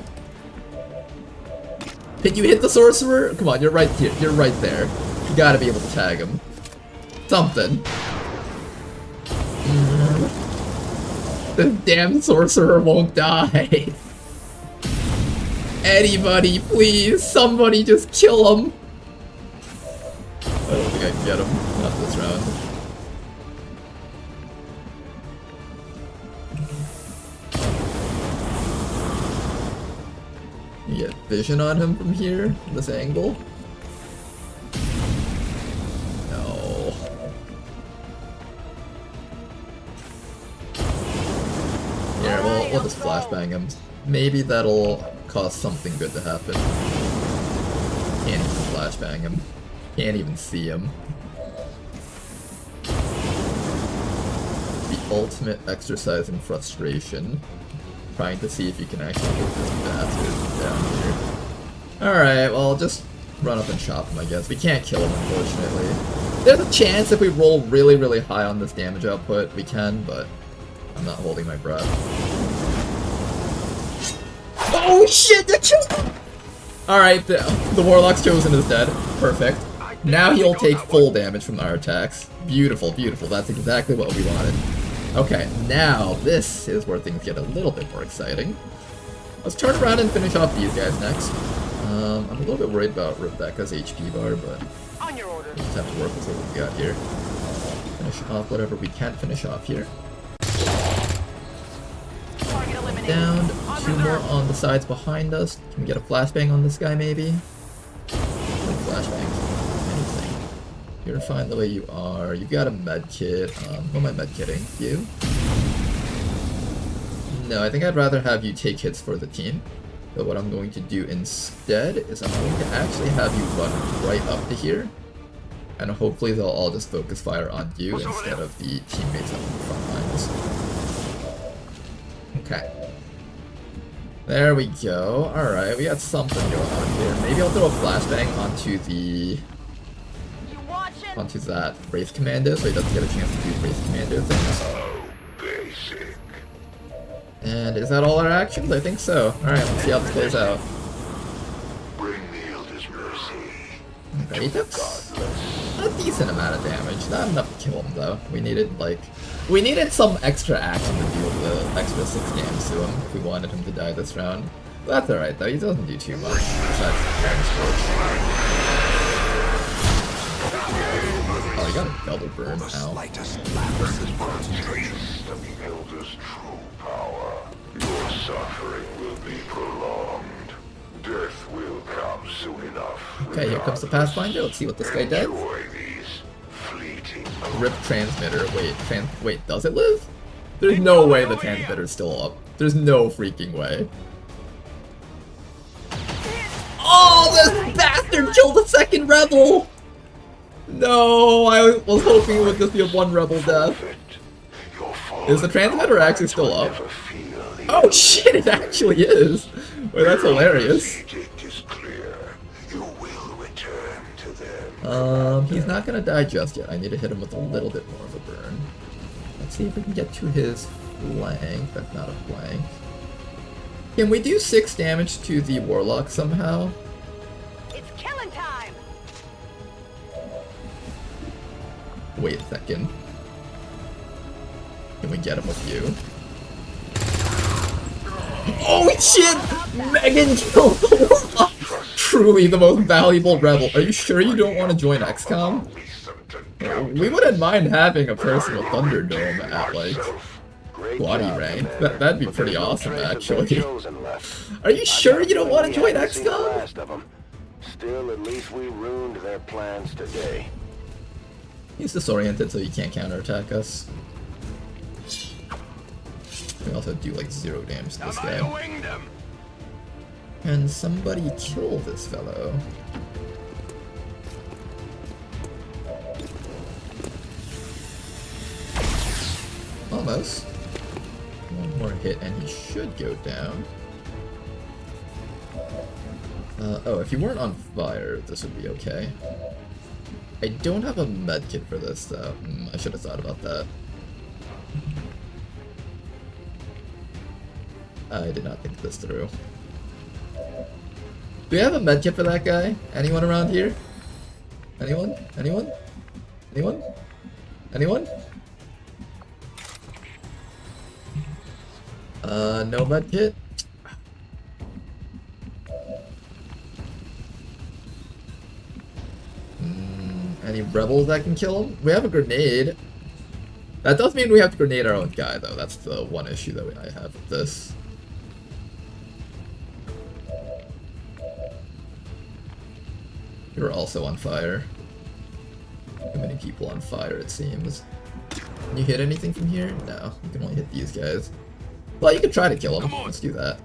Can you hit the sorcerer? Come on, you're right here. You're right there. You gotta be able to tag him. Something. The damn sorcerer won't die. Anybody, please. Somebody just kill him. I don't think I can get him. Not this round. You get vision on him from here, from this angle? No. Here, we'll just flashbang him. Maybe that'll cause something good to happen. Can't even flashbang him. Can't even see him. The ultimate exercise in frustration. Trying to see if you can actually get this bastard down here. Alright, well, just run up and chop him, I guess. We can't kill him, unfortunately. There's a chance if we roll really, really high on this damage output, we can, but I'm not holding my breath. Oh shit, that killed him! Alright, the Warlock's Chosen is dead. Perfect. Now he'll take full damage from our attacks. Beautiful, beautiful. That's exactly what we wanted. Okay, now this is where things get a little bit more exciting. Let's turn around and finish off these guys next. I'm a little bit worried about Rebecca's HP bar, but On your order. we just have to work with what we got here. Finish off whatever we can finish off here. Target eliminated. Down, On 2 more on the sides behind us. Can we get a flashbang on this guy, maybe? No flashbangs. Anything. You're fine the way you are. You've got a med kit. Who am I med kitting? You? No, I think I'd rather have you take hits for the team. But what I'm going to do instead is I'm going to actually have you run right up to here. And hopefully they'll all just focus fire on you instead of the teammates up in the front lines. Okay. There we go. Alright, we got something going on here. Maybe I'll throw a flashbang onto that Wraith Commando so he doesn't get a chance to do Wraith Commando things. Basic. And is that all our actions? I think so. Alright, let's see how this plays out. Bring the Elder's mercy. Okay, he took a decent amount of damage. Not enough to kill him though. We needed some extra action to deal with the extra 6 damage to him if we wanted him to die this round. But that's alright though, he doesn't do too much besides damage. Oh, he got a double burn. Ow. Taste of the Elder's true power. Your suffering will be prolonged. Death will come soon enough. Okay, here comes the Pathfinder. Let's see what this guy does. Enjoy these fleeting Rip transmitter. Wait, does it live? There's no way the transmitter's still up. There's no freaking way. Oh, this bastard killed the second rebel! No, I was hoping it would just be a 1 rebel death. Is the transmitter actually still up? Oh shit, it actually is! Wait, that's hilarious. He's not gonna die just yet. I need to hit him with a little bit more of a burn. Let's see if we can get to his flank. That's not a flank. Can we do 6 damage to the Warlock somehow? It's killing time. Wait a second. Can we get him with you? Oh shit! Megan killed the Warlock! Truly the most valuable rebel. Are you sure you don't want to join XCOM? We wouldn't mind having a person with Thunderdome at, like, bloody rank. That'd be pretty awesome, actually. Are you sure you don't want to join XCOM? Still, at least we ruined their plans today. He's disoriented, so he can't counterattack us. We also do, like, 0 damage to this guy. Can somebody kill this fellow? Almost. 1 more hit and he should go down. Oh, if you weren't on fire, this would be okay. I don't have a medkit for this, though. I should have thought about that. I did not think this through. Do we have a medkit for that guy? Anyone around here? Anyone? Anyone? Anyone? Anyone? No medkit? Any rebels that can kill him? We have a grenade. That does mean we have to grenade our own guy, though. That's the one issue that I have with this. You're also on fire. Too many people on fire, it seems. Can you hit anything from here? No, you can only hit these guys. Well, you could try to kill him. Let's do that.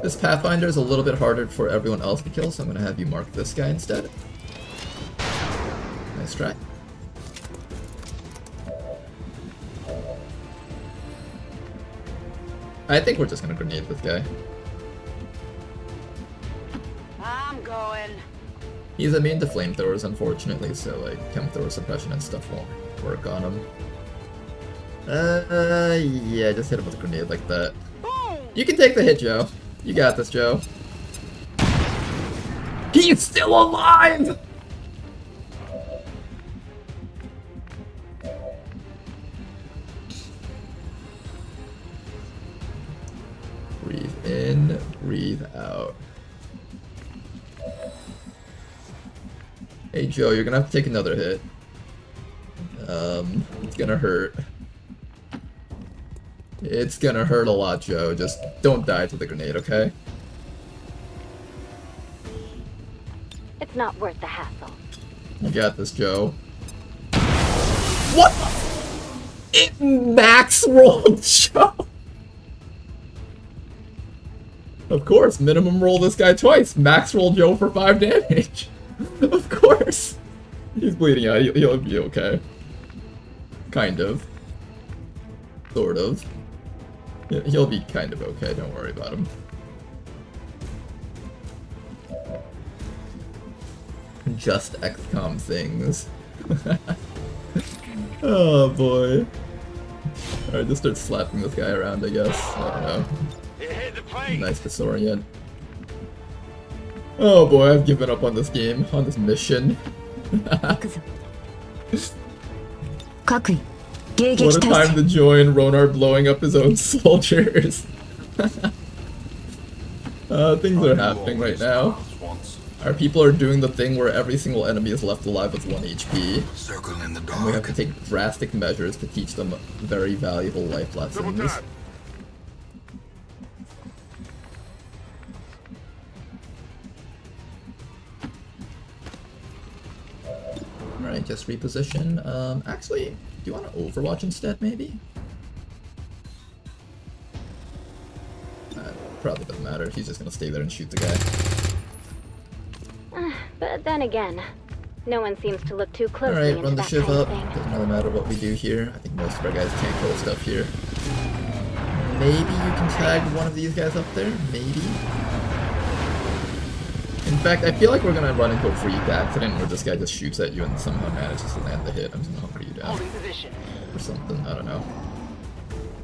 This Pathfinder is a little bit harder for everyone else to kill, so I'm going to have you mark this guy instead. Nice try. I think we're just going to grenade this guy. I'm going. He's immune to flamethrowers, unfortunately, so like chem thrower suppression and stuff won't work on him. Yeah, just hit him with a grenade like that. You can take the hit, Joe. You got this, Joe. He's still alive! Breathe in, breathe out. Hey Joe, you're gonna have to take another hit. It's gonna hurt. It's gonna hurt a lot, Joe. Just don't die to the grenade, okay? It's not worth the hassle. You got this, Joe. What? It max rolled Joe! Of course, minimum roll this guy twice. Max roll Joe for 5 damage. Of course. He's bleeding out. He'll be okay. Kind of. Sort of. He'll be kind of okay. Don't worry about him. Just XCOM things. Oh boy. Alright, just start slapping this guy around, I guess. I don't know. Nice to disorient. Oh boy, I've given up on this game, on this mission. What a time to join Ronar blowing up his own soldiers. Things are happening right now. Our people are doing the thing where every single enemy is left alive with 1 HP. And we have to take drastic measures to teach them very valuable life lessons. Alright, just reposition. Actually, do you want to Overwatch instead, maybe? Probably doesn't matter. He's just gonna stay there and shoot the guy. But then again, no one seems to look too closely Alright, into run the that shiv kind up. of thing. Doesn't really matter what we do here. I think most of our guys can't kill stuff here. Maybe you can tag one of these guys up there? Maybe? In fact, I feel like we're gonna run into a freak accident where this guy just shoots at you and somehow manages to land the hit. I'm just gonna hunker you down. Or something, I don't know.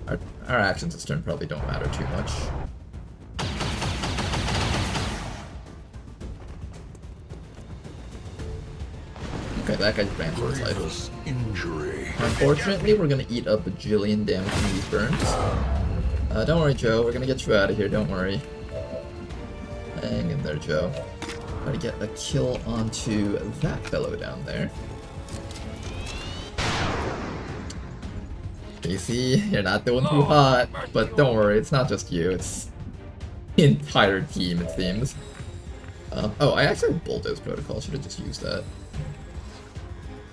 Our actions this turn probably don't matter too much. Okay, that guy ran for his life. Unfortunately, we're gonna eat a bajillion damage from these burns. Don't worry, Joe. We're gonna get you out of here. Don't worry. Hang in there, Joe. Try to get a kill onto that fellow down there. Casey, you're not doing too hot, but don't worry. It's not just you. It's the entire team, it seems. Oh, I actually have Bulldoze Protocol. Should have just used that.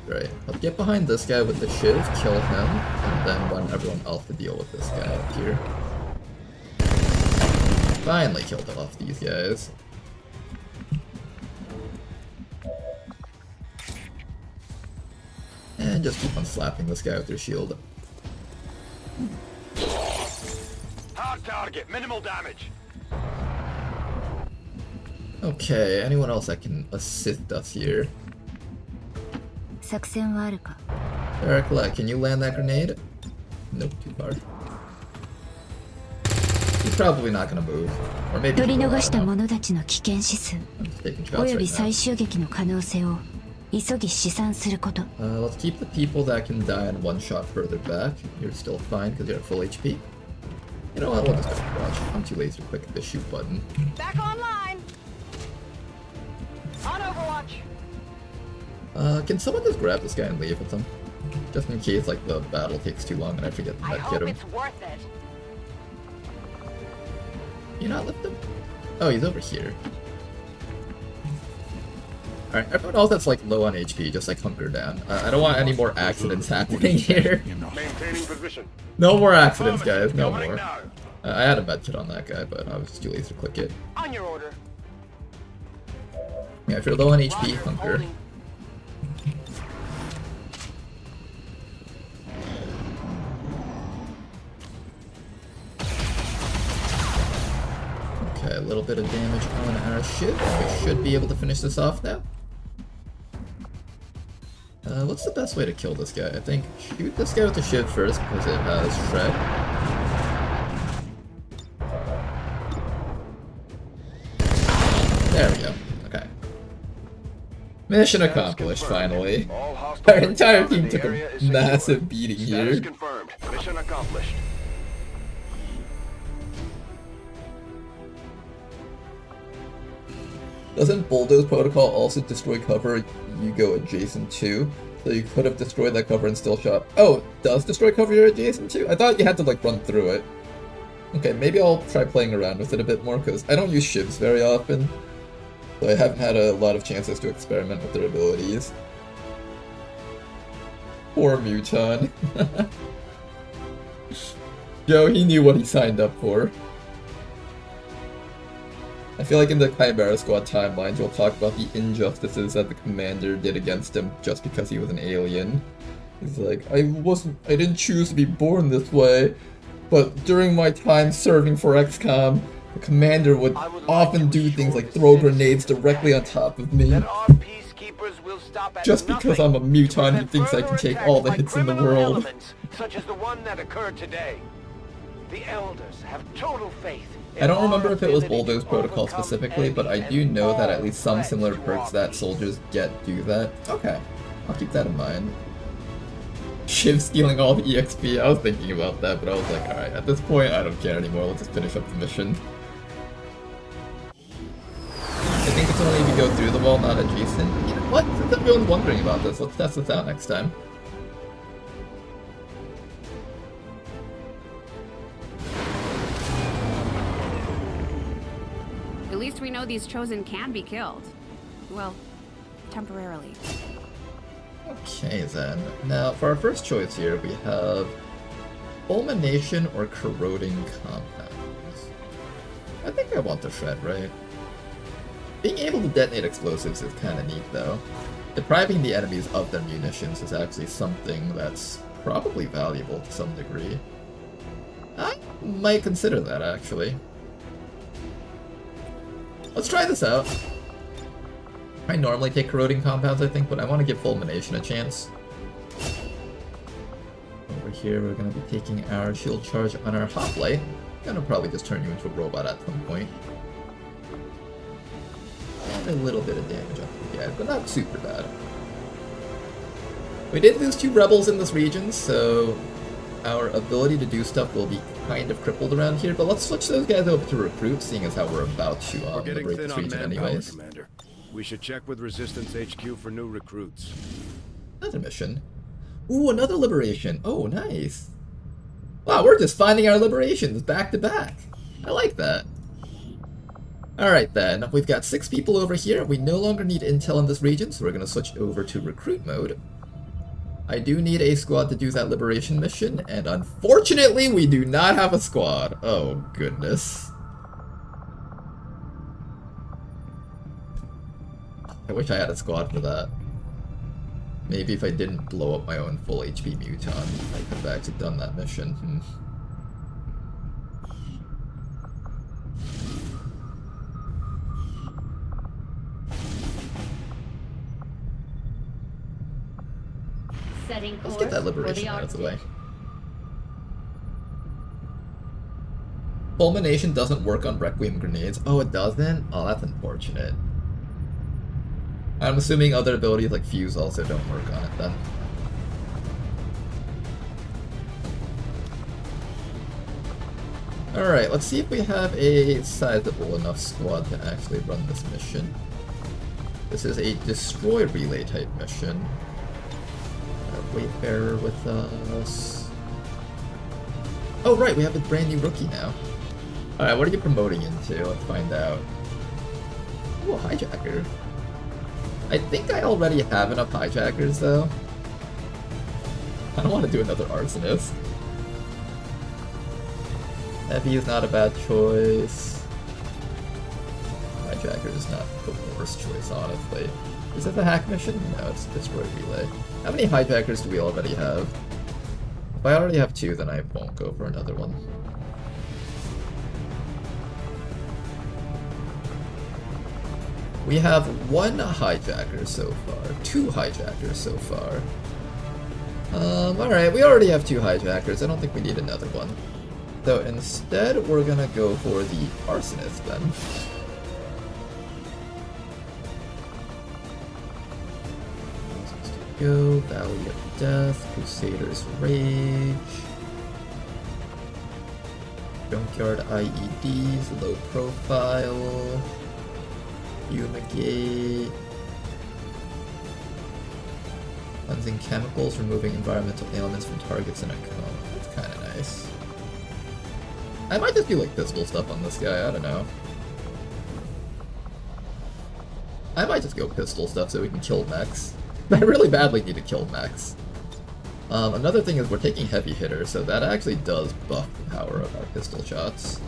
Right, let's get behind this guy with the shiv, kill him, and then run everyone else to deal with this guy up here. Finally killed off these guys. And just keep on slapping this guy with your shield. Hard target, minimal damage. Okay, anyone else that can assist us here? Ericla, can you land that grenade? Nope, too far. He's probably not gonna move. Or maybe he will, I don't know. I'm just taking shots right now. Let's keep the people that can die in one shot further back. You're still fine because you're at full HP. You know what, we'll just Overwatch. I'm too lazy to click the shoot button. Back online. On Overwatch. Can someone just grab this guy and leave with him? Just in case, like, the battle takes too long and I forget to I get hope him. it's worth it. You not lift him? Oh, he's over here. Alright, everyone else that's, like, low on HP, just, like, hunker down. I don't want any more accidents happening here. Maintaining position. No more accidents, guys. No more. I had a medkit on that guy, but I was just too lazy to click it. On your order. Yeah, if you're low on HP, hunker. Okay, a little bit of damage on our ship. We should be able to finish this off now. What's the best way to kill this guy? I think shoot this guy with the shiv first because it has shred. There we go. Okay. Mission accomplished, finally. Our entire team took a massive beating here. Confirmed. Mission accomplished. Doesn't Bulldoze Protocol also destroy cover you go adjacent to? So you could have destroyed that cover and still shot. Oh, it does destroy cover you're adjacent to? I thought you had to like run through it. Okay, maybe I'll try playing around with it a bit more because I don't use shivs very often. So I haven't had a lot of chances to experiment with their abilities. Poor Muton. Joe, he knew what he signed up for. I feel like in the Chimera Squad timelines, we'll talk about the injustices that the commander did against him just because he was an alien. He's like, I didn't choose to be born this way, but during my time serving for XCOM, the commander would often do things like throw grenades directly on top of me. That our peacekeepers will stop at Just because I'm a muton, he thinks I can take all the hits in the world. Elements, such as the one that occurred today. The elders have total faith. I don't remember if it was Bulldoze Protocol specifically, but I do know that at least some similar perks that soldiers get do that. Okay, I'll keep that in mind. Shiv stealing all the EXP, I was thinking about that, but I was like, alright, at this point I don't care anymore, let's just finish up the mission. I think it's only if you go through the wall, not adjacent. You know what? Since everyone's wondering about this, let's test this out next time. At least we know these Chosen can be killed. Well, temporarily. Okay then. Now, for our first choice here, we have Fulmination or Corroding Compounds. I think I want the Shred, right? Being able to detonate explosives is kind of neat, though. Depriving the enemies of their munitions is actually something that's probably valuable to some degree. I might consider that, actually. Let's try this out. I normally take Corroding Compounds, I think, but I want to give Fulmination a chance. Over here, we're going to be taking our shield charge on our Hoplite. Gonna probably just turn you into a robot at some point. And a little bit of damage on the guy, but not super bad. We did lose 2 rebels in this region, so our ability to do stuff will be kind of crippled around here, but let's switch those guys over to recruit, seeing as how we're about to liberate this region anyways. Commander. We should check with Resistance HQ for new recruits. Another mission. Ooh, another liberation. Oh, nice. Wow, we're just finding our liberations back to back. I like that. Alright then, we've got 6 people over here. We no longer need intel in this region, so we're going to switch over to recruit mode. I do need a squad to do that liberation mission, and unfortunately we do not have a squad. Oh, goodness. I wish I had a squad for that. Maybe if I didn't blow up my own full HP Muton, I could have actually done that mission. Setting Let's course get that for liberation the out of the way. Arctic. Fulmination doesn't work on Requiem grenades. Oh, it doesn't? Oh, that's unfortunate. I'm assuming other abilities like Fuse also don't work on it then. Alright, let's see if we have a sizable enough squad to actually run this mission. This is a destroy relay type mission. Got a Wayfarer with us. Oh right, we have a brand new rookie now. Alright, what are you promoting into? Let's find out. Ooh, a hijacker. I think I already have enough hijackers though. I don't want to do another arsonist. Heavy is not a bad choice. Hijacker is not the worst choice, honestly. Is that the hack mission? No, it's destroy relay. How many hijackers do we already have? If I already have 2, then I won't go for another one. We have 1 hijacker so far, 2 hijackers so far. Alright, we already have 2 hijackers, I don't think we need another one. So instead, we're gonna go for the arsonist then. Go, Valley of Death, Crusader's Rage. Junkyard IEDs, low profile. Fumigate. Cleansing chemicals, removing environmental ailments from targets in a cone. That's kind of nice. I might just do like pistol stuff on this guy, I don't know. I might just go pistol stuff so we can kill mechs. I really badly need to kill mechs. Another thing is we're taking heavy hitter, so that actually does buff the power of our pistol shots.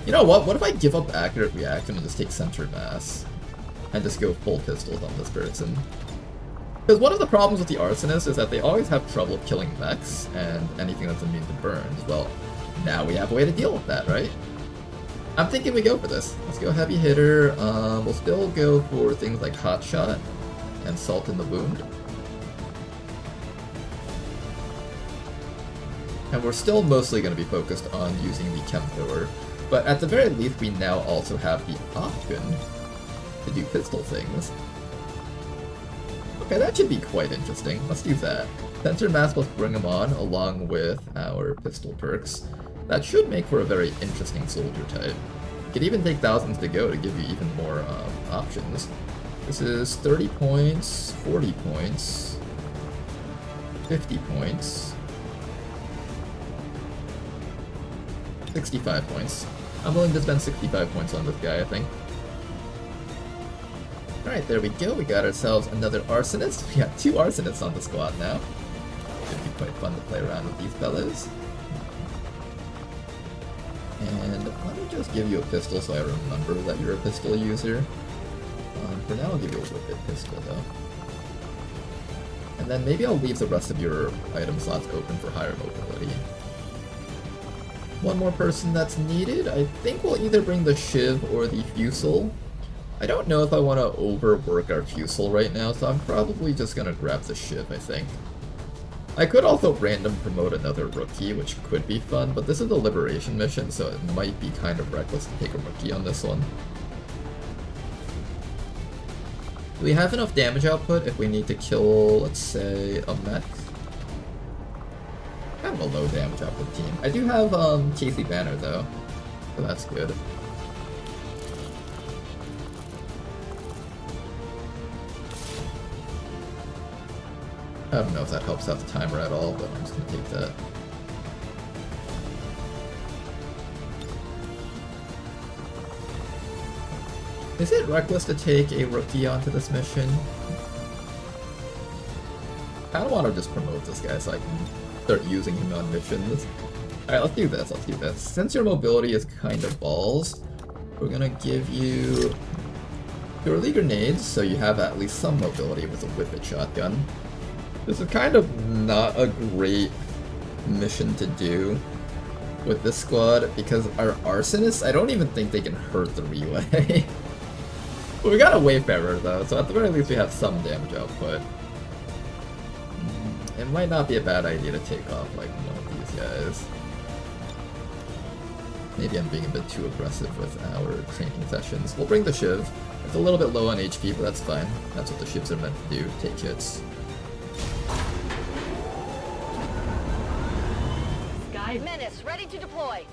You know what? What if I give up accurate reaction and just take center mass? And just go full pistols on this person? Because one of the problems with the arsonists is that they always have trouble killing mechs and anything that's immune to burns. Well, now we have a way to deal with that, right? I'm thinking we go for this. Let's go heavy hitter. We'll still go for things like hot shot and salt in the wound. And we're still mostly going to be focused on using the chem thrower, but at the very least we now also have the option to do pistol things. Okay, that should be quite interesting. Let's do that. Sensor mass plus bring them on along with our pistol perks. That should make for a very interesting soldier type. You could even take thousands to go to give you even more options. This is 30 points, 40 points, 50 points, 65 points. I'm willing to spend 65 points on this guy, I think. Alright, there we go. We got ourselves another arsonist. We got 2 arsonists on the squad now. Should be quite fun to play around with these fellows. And let me just give you a pistol so I remember that you're a pistol user. For now, I'll give you a whippet pistol though. And then maybe I'll leave the rest of your item slots open for higher mobility. One more person that's needed. I think we'll either bring the Shiv or the Fusel. I don't know if I want to overwork our Fusel right now, so I'm probably just going to grab the Shiv, I think. I could also random promote another rookie, which could be fun, but this is a liberation mission, so it might be kind of reckless to take a rookie on this one. Do we have enough damage output if we need to kill, let's say, a mech? Kind of a low damage output team. I do have Casey Banner though, so that's good. I don't know if that helps out the timer at all, but I'm just gonna take that. Is it reckless to take a rookie onto this mission? I don't want to just promote this guy so I can start using him on missions. Alright, let's do this, Since your mobility is kind of balls, we're gonna give you purely grenades, so you have at least some mobility with a whippet shotgun. This is kind of not a great mission to do with this squad, because our arsonists, I don't even think they can hurt the relay. But we got a Wayfarer though, so at the very least we have some damage output. It might not be a bad idea to take off like one of these guys. Maybe I'm being a bit too aggressive with our training sessions. We'll bring the Shiv. It's a little bit low on HP, but that's fine. That's what the Shivs are meant to do, take hits. Menace, ready to deploy.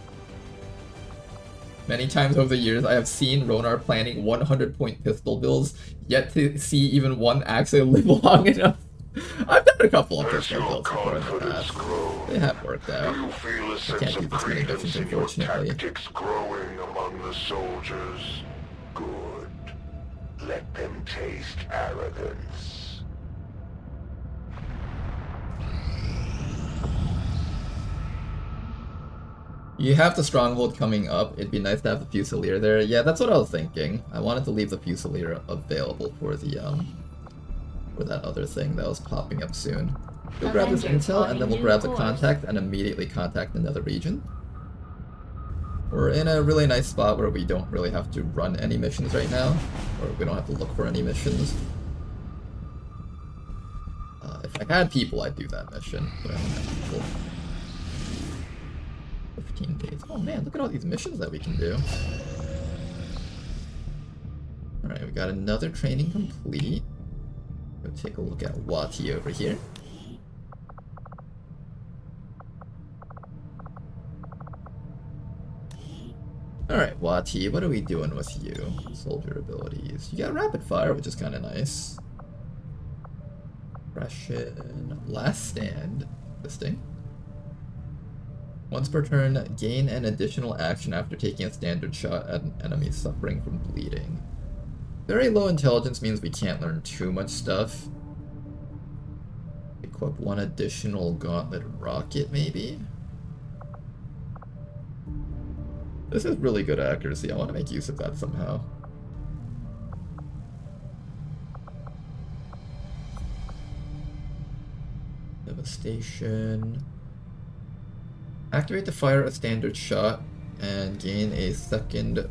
Many times over the years, I have seen Ronar planning 100-point pistol builds, yet to see even one actually live long enough. I've done a couple of pistol builds before in the past. They have worked out. You feel a I sense can't do of this many grievance missions, in your unfortunately. tactics growing among the soldiers. Good. Let them taste arrogance. You have the Stronghold coming up. It'd be nice to have the Fusilier there. Yeah, that's what I was thinking. I wanted to leave the Fusilier available for the for that other thing that was popping up soon. We'll grab this intel, and then we'll grab the contact and immediately contact another region. We're in a really nice spot where we don't really have to run any missions right now, or we don't have to look for any missions. If I had people, I'd do that mission, but I don't have people. 15 days. Oh man, look at all these missions that we can do. Alright, we got another training complete. Go take a look at WOTC over here. Alright, WOTC, what are we doing with you? Soldier abilities. You got rapid fire, which is kind of nice. Suppression. Last stand. Listing. Once per turn, gain an additional action after taking a standard shot at an enemy suffering from bleeding. Very low intelligence means we can't learn too much stuff. Equip one additional gauntlet rocket, maybe? This is really good accuracy. I want to make use of that somehow. Devastation. Activate to fire a standard shot and gain a second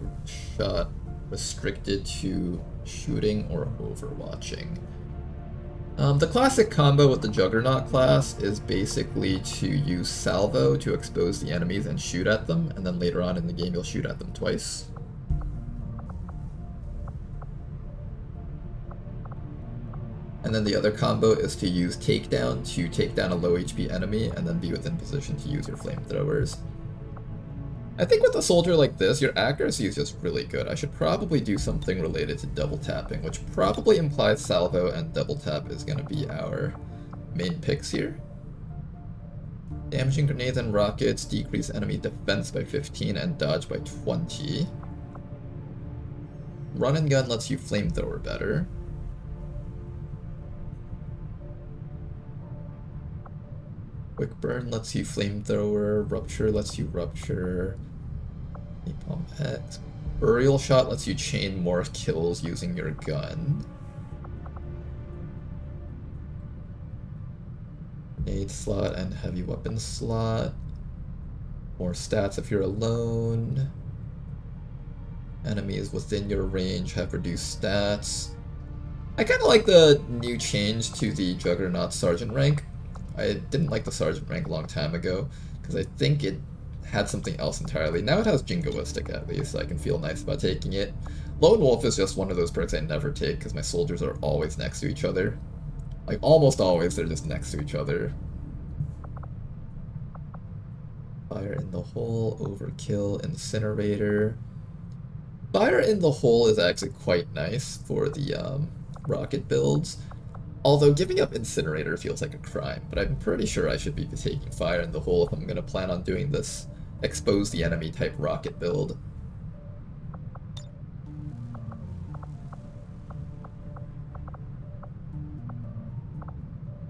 shot restricted to shooting or overwatching. The classic combo with the Juggernaut class is basically to use salvo to expose the enemies and shoot at them, and then later on in the game you'll shoot at them twice. And then the other combo is to use takedown to take down a low HP enemy and then be within position to use your flamethrowers. I think with a soldier like this, your accuracy is just really good. I should probably do something related to double tapping, which probably implies salvo and double tap is going to be our main picks here. Damaging grenades and rockets decrease enemy defense by 15 and dodge by 20. Run and gun lets you flamethrower better. Quick burn lets you flamethrower, rupture lets you rupture, napalm X. Burial shot lets you chain more kills using your gun. Grenade slot and heavy weapon slot. More stats if you're alone. Enemies within your range have reduced stats. I kind of like the new change to the Juggernaut Sergeant rank. I didn't like the Sergeant rank a long time ago, because I think it had something else entirely. Now it has Jingoistic at least, so I can feel nice about taking it. Lone Wolf is just one of those perks I never take, because my soldiers are always next to each other. Like, almost always, they're just next to each other. Fire in the Hole, Overkill, Incinerator. Fire in the Hole is actually quite nice for the rocket builds. Although giving up Incinerator feels like a crime, but I'm pretty sure I should be taking Fire in the Hole if I'm going to plan on doing this expose the enemy type rocket build.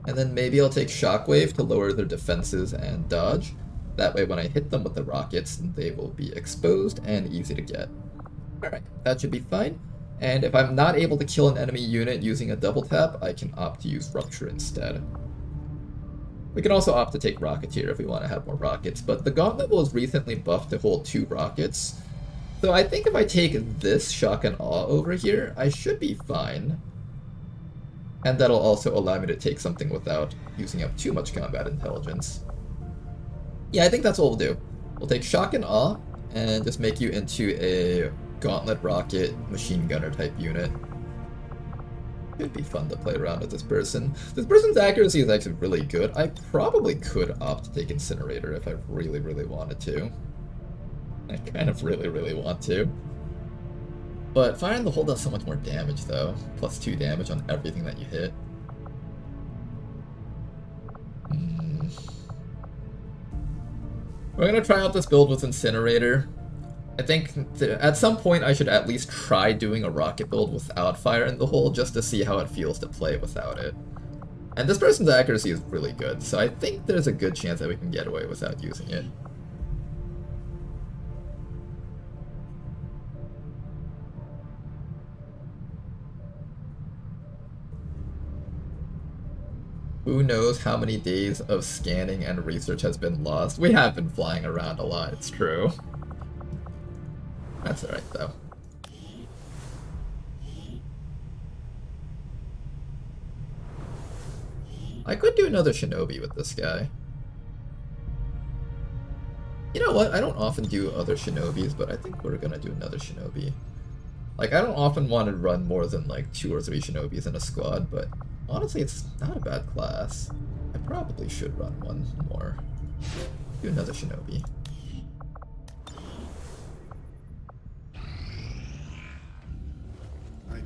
And then maybe I'll take Shockwave to lower their defenses and dodge. That way when I hit them with the rockets, they will be exposed and easy to get. Alright, that should be fine. And if I'm not able to kill an enemy unit using a double tap, I can opt to use Rupture instead. We can also opt to take Rocketeer if we want to have more rockets, but the Gauntlet was recently buffed to hold 2 rockets. So I think if I take this Shock and Awe over here, I should be fine. And that'll also allow me to take something without using up too much combat intelligence. Yeah, I think that's what we'll do. We'll take Shock and Awe, and just make you into a Gauntlet Rocket Machine Gunner type unit. It'd be fun to play around with this person. This person's accuracy is actually really good. I probably could opt to take Incinerator if I really, really wanted to. I kind of really want to. But Fire in the Hole does so much more damage though. Plus 2 damage on everything that you hit. We're gonna try out this build with Incinerator. I think at some point I should at least try doing a rocket build without Fire in the Hole just to see how it feels to play without it. And this person's accuracy is really good, so I think there's a good chance that we can get away without using it. Who knows how many days of scanning and research has been lost? We have been flying around a lot, it's true. That's alright, though. I could do another Shinobi with this guy. You know what? I don't often do other Shinobis, but I think we're gonna do another Shinobi. Like, I don't often want to run more than, like, 2 or 3 Shinobis in a squad, but honestly, it's not a bad class. I probably should run one more. Do another Shinobi.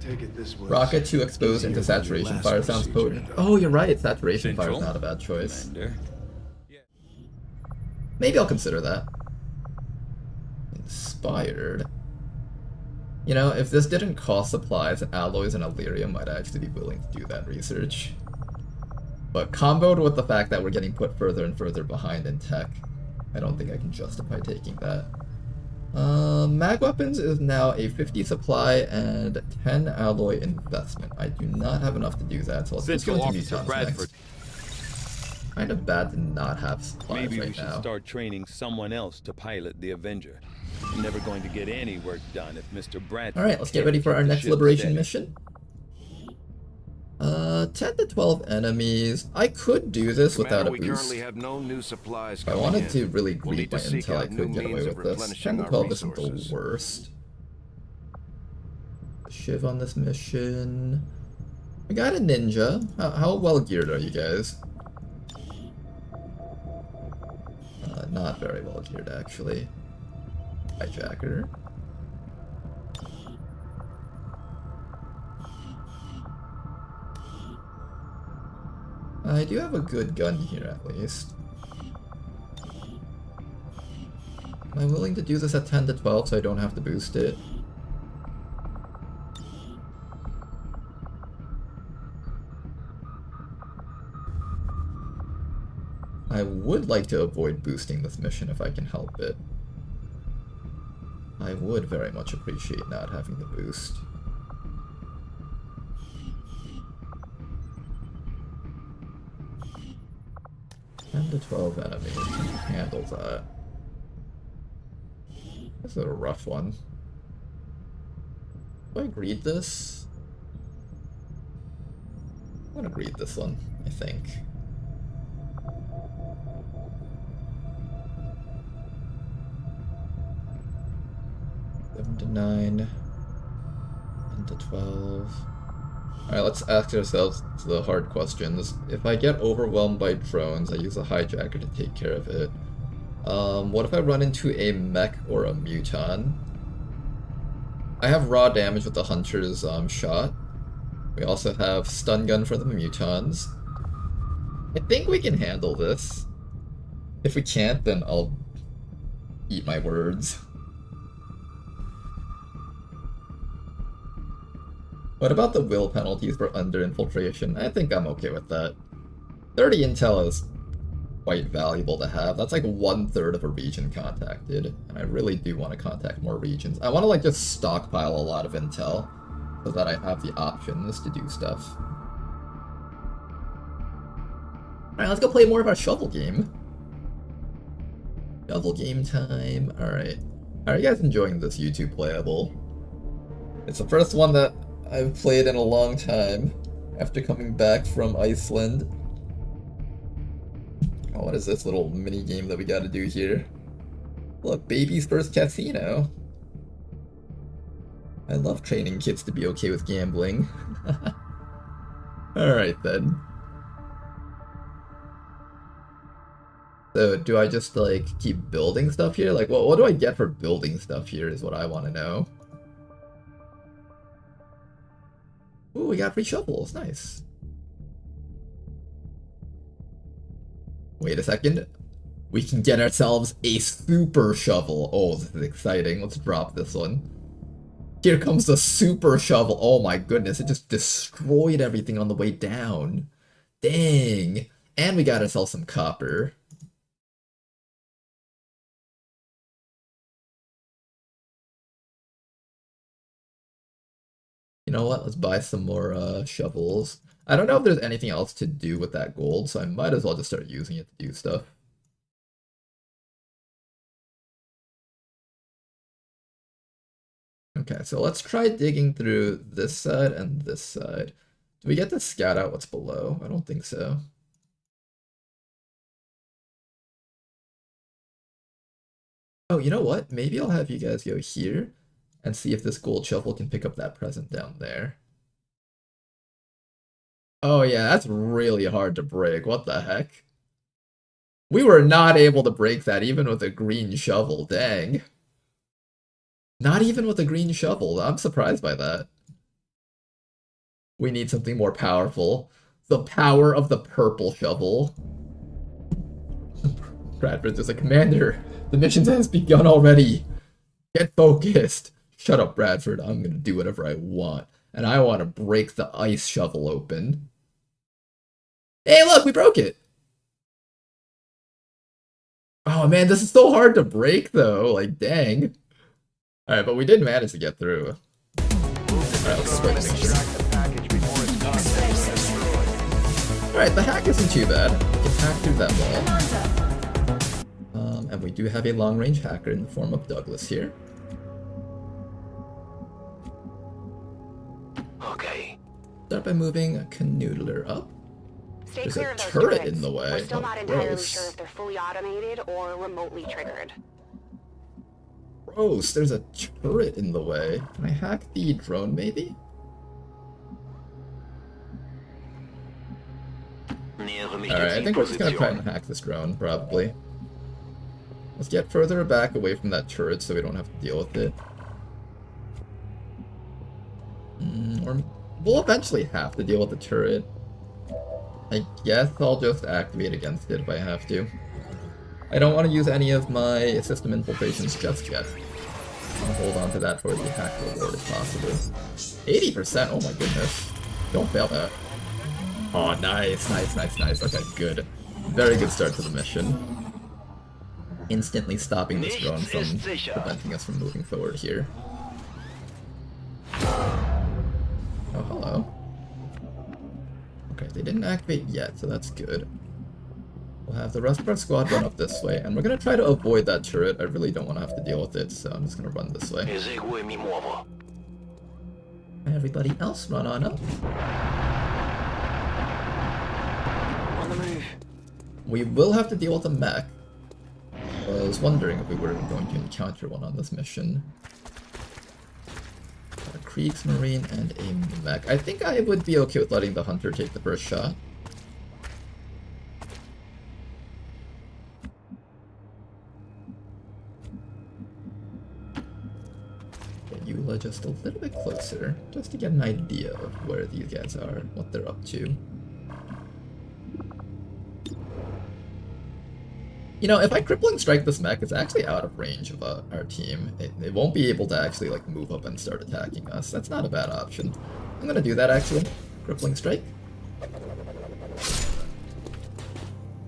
take it this was Rocket to expose into easier than your saturation last fire sounds procedure, potent. though. Oh, you're right. Saturation fire is Central, not a bad choice. Commander. Maybe I'll consider that. Inspired. You know, if this didn't cost supplies, alloys, and Illyrium, I'd actually be willing to do that research. But comboed with the fact that we're getting put further and further behind in tech, I don't think I can justify taking that. Mag weapons is now a 50 supply and 10 alloy investment. I do not have enough to do that, so let's just go Central into Officer mutons Bradford. next. Kind of bad to not have supplies Maybe we right should now. start training someone else to pilot the Avenger. I'm never going to get any work done if Mr. Bradford. Alright, let's get ready for our next liberation mission. 10 to 12 enemies. I could do this without a We boost. currently have no new supplies If I coming wanted in. to really We'll greed need my to seek intel, I out new could get away means of with this. replenishing 10 to our 12 isn't the resources. worst. Shiv on this mission. We got a ninja. How well geared are you guys? Not very well geared, actually. Hijacker. I do have a good gun here, at least. Am I willing to do this at 10 to 12 so I don't have to boost it? I would like to avoid boosting this mission if I can help it. I would very much appreciate not having the boost. Ten to 12 enemies can handle that. This is a rough one. Do I greed this? I'm gonna greed this one, I think. Seven to 9, 10 to 12. Alright, let's ask ourselves the hard questions. If I get overwhelmed by drones, I use a hijacker to take care of it. What if I run into a mech or a muton? I have raw damage with the hunter's shot. We also have stun gun for the mutons. I think we can handle this. If we can't, then I'll eat my words. What about the will penalties for under-infiltration? I think I'm okay with that. 30 intel is quite valuable to have. That's like 1/3 of a region contacted. And I really do want to contact more regions. I want to like just stockpile a lot of intel so that I have the options to do stuff. Alright, let's go play more of our shovel game. Shovel game time. Alright. How are you guys enjoying this YouTube playable? It's the first one that I've played in a long time after coming back from Iceland. Oh, what is this little mini game that we gotta do here? Look, baby's first casino. I love training kids to be okay with gambling. Alright then. So, do I just, like, keep building stuff here? Like, what do I get for building stuff here is what I want to know. Ooh, we got free shovels. Nice. Wait a second. We can get ourselves a super shovel. Oh, this is exciting. Let's drop this one. Here comes the super shovel. Oh my goodness, it just destroyed everything on the way down. Dang. And we got ourselves some copper. You know what? Let's buy some more shovels. I don't know if there's anything else to do with that gold, so I might as well just start using it to do stuff. Okay, so let's try digging through this side and this side. Do we get to scout out what's below? I don't think so. Oh, you know what? Maybe I'll have you guys go here and see if this gold shovel can pick up that present down there. Oh yeah, that's really hard to break. What the heck? We were not able to break that even with a green shovel. Dang. Not even with a green shovel. I'm surprised by that. We need something more powerful. The power of the purple shovel. Bradford is a commander. The mission has begun already. Get focused. Shut up, Bradford. I'm gonna do whatever I want. And I want to break the ice shovel open. Hey, look, we broke it. Oh man, this is so hard to break though. Like, dang. Alright, but we did manage to get through. Alright, let's spread the mission. Alright, the hack isn't too bad. We can hack through that wall. And we do have a long-range hacker in the form of Douglas here. Okay. Start by moving a canoodler up. Stay There's clear a of those turret turrets. in the way. We're still Oh, not entirely gross. sure if they're fully automated or remotely triggered. Gross, there's a turret in the way. Can I hack the drone, maybe? Alright, I think we're just gonna try and hack this drone, probably. Let's get further back away from that turret so we don't have to deal with it. Or we'll eventually have to deal with the turret. I guess I'll just activate against it if I have to. I don't want to use any of my system infiltrations just yet. I'll hold on to that for the hack reward if possible. 80%? Oh my goodness. Don't fail that. Oh, nice, nice, nice, nice. Okay, good. Very good start to the mission. Instantly stopping this drone from preventing us from moving forward here. Oh, hello. Okay, they didn't activate yet, so that's good. We'll have the rest of our squad run up this way, and we're gonna try to avoid that turret. I really don't want to have to deal with it, so I'm just gonna run this way. And everybody else run on up. On the move. We will have to deal with a mech. I was wondering if we were going to encounter one on this mission. A Kriegsmarine and a mech. I think I would be okay with letting the hunter take the first shot. Get Eula just a little bit closer, just to get an idea of where these guys are, what they're up to. You know, if I crippling strike this mech, it's actually out of range of our team. It won't be able to actually like move up and start attacking us. That's not a bad option. I'm gonna do that actually. Crippling strike.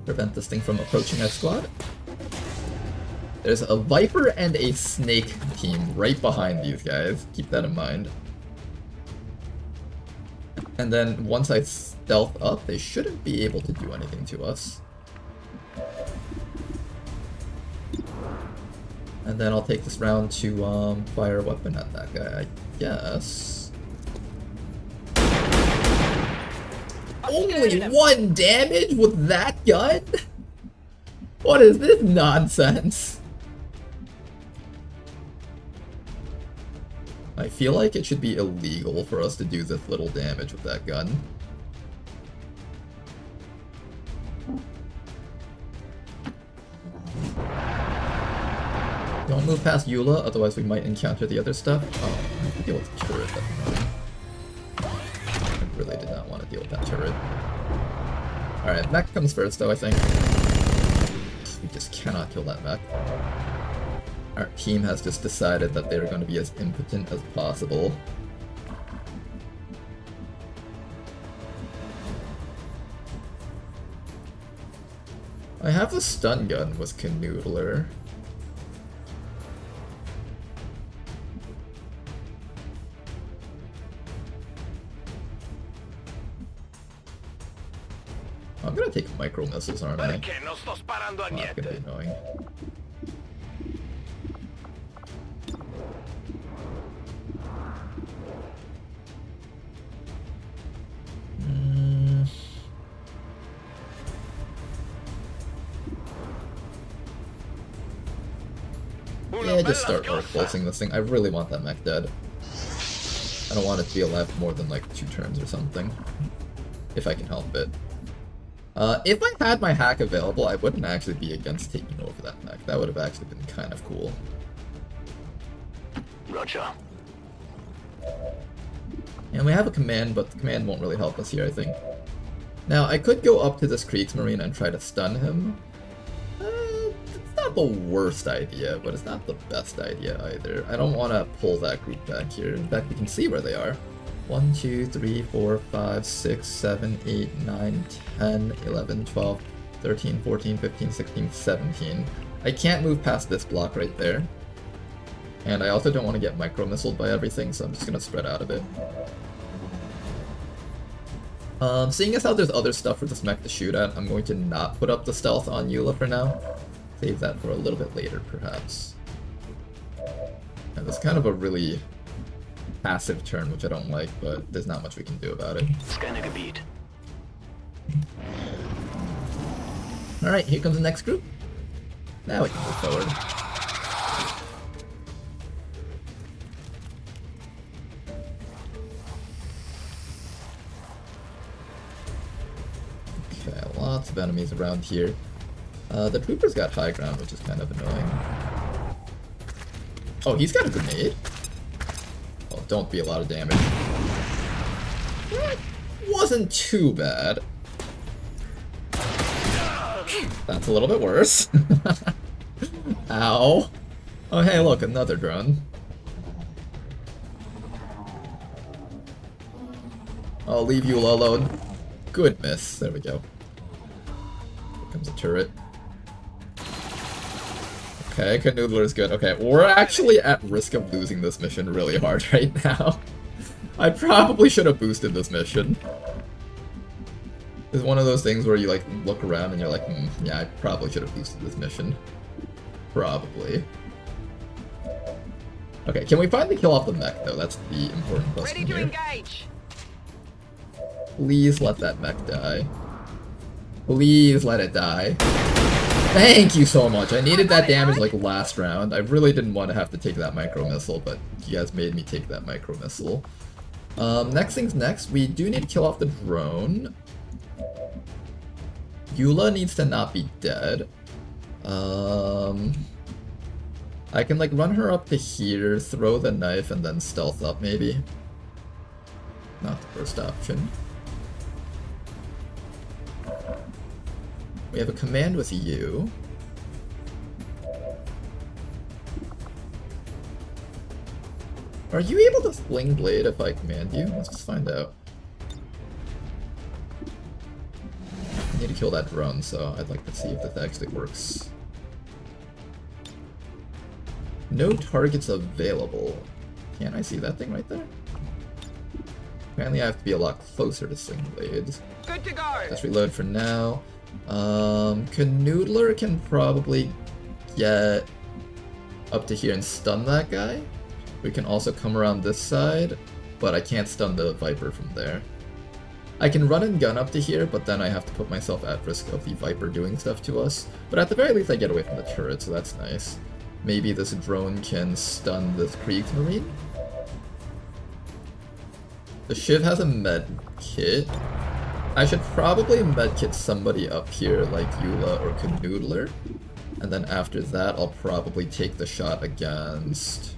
Prevent this thing from approaching our squad. There's a Viper and a Snake team right behind these guys. Keep that in mind. And then once I stealth up, they shouldn't be able to do anything to us. And then I'll take this round to fire a weapon at that guy, I guess. Only 1 damage with that gun? What is this nonsense? I feel like it should be illegal for us to do this little damage with that gun. Don't move past Eula, otherwise we might encounter the other stuff. Oh, I have to deal with the turret. I really did not want to deal with that turret. Alright, mech comes first though, I think. We just cannot kill that mech. Our team has just decided that they're going to be as impotent as possible. I have the stun gun with Canoodler. I'm gonna take micro missiles, aren't I? Non sto sparando a Oh, that's gonna be annoying. Yeah, just start pulsing this thing. I really want that mech dead. I don't want it to be alive for more than like 2 turns or something. If I can help it. If I had my hack available, I wouldn't actually be against taking over that mech. That would have actually been kind of cool. Roger. Yeah, And we have a command, but the command won't really help us here, I think. Now, I could go up to this Kriegsmarine and try to stun him. It's not the worst idea, but it's not the best idea either. I don't want to pull that group back here. In fact, we can see where they are. 1, 2, 3, 4, 5, 6, 7, 8, 9, 10, 11, 12, 13, 14, 15, 16, 17. I can't move past this block right there. And I also don't want to get micro-missiled by everything, so I'm just going to spread out a bit. Seeing as how there's other stuff for this mech to shoot at, I'm going to not put up the stealth on Eula for now. Save that for a little bit later, perhaps. And it's kind of a really passive turn, which I don't like, but there's not much we can do about it. Alright, here comes the next group. Now we can move forward. Okay, lots of enemies around here. The trooper's got high ground, which is kind of annoying. Oh, he's got a grenade? Well, don't be a lot of damage. That wasn't too bad. That's a little bit worse. Ow. Oh, hey, look, another drone. I'll leave you alone. Good miss. There we go. Here comes a turret. Okay, Canoodler is good. Okay, we're actually at risk of losing this mission really hard right now. I probably should have boosted this mission. It's one of those things where you like look around and you're like, yeah, I probably should have boosted this mission. Probably. Okay, can we finally kill off the mech though? That's the important question here. Ready to engage. Please let that mech die. Please let it die. Thank you so much. I needed that damage like last round. I really didn't want to have to take that micro missile, but you guys made me take that micro missile. Next thing's next. We do need to kill off the drone. Eula needs to not be dead. I can like run her up to here, throw the knife, and then stealth up maybe. Not the first option. We have a command with you. Are you able to sling blade if I command you? Let's just find out. I need to kill that drone, so I'd like to see if this actually works. No targets available. Can't I see that thing right there? Apparently I have to be a lot closer to sling blades. Good to go. Let's reload for now. Canoodler can probably get up to here and stun that guy. We can also come around this side, but I can't stun the Viper from there. I can run and gun up to here, but then I have to put myself at risk of the Viper doing stuff to us. But at the very least I get away from the turret, so that's nice. Maybe this drone can stun this Kriegsmarine? The Shiv has a med kit. I should probably medkit somebody up here like Eula or Canoodler. And then after that, I'll probably take the shot against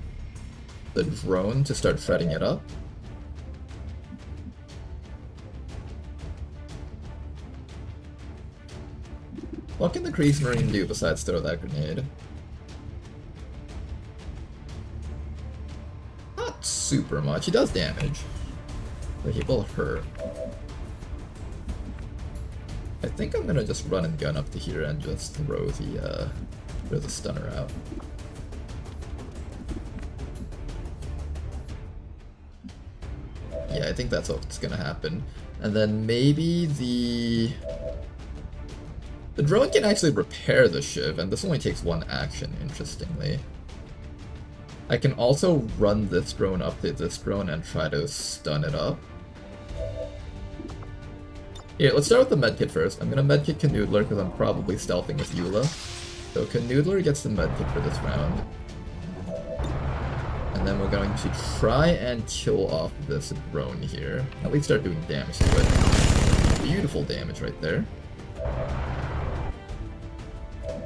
the drone to start shredding it up. What can the Kriegsmarine do besides throw that grenade? Not super much. He does damage, but he will hurt. I think I'm gonna just run and gun up to here and just throw the stunner out. Yeah, I think that's what's gonna happen. And then maybe the drone can actually repair the Shiv, and this only takes one action, interestingly. I can also run this drone up to this drone and try to stun it up. Here, let's start with the medkit first. I'm gonna medkit Canoodler because I'm probably stealthing with Eula. So Canoodler gets the medkit for this round. And then we're going to try and kill off this drone here. At least start doing damage to it. Beautiful damage right there.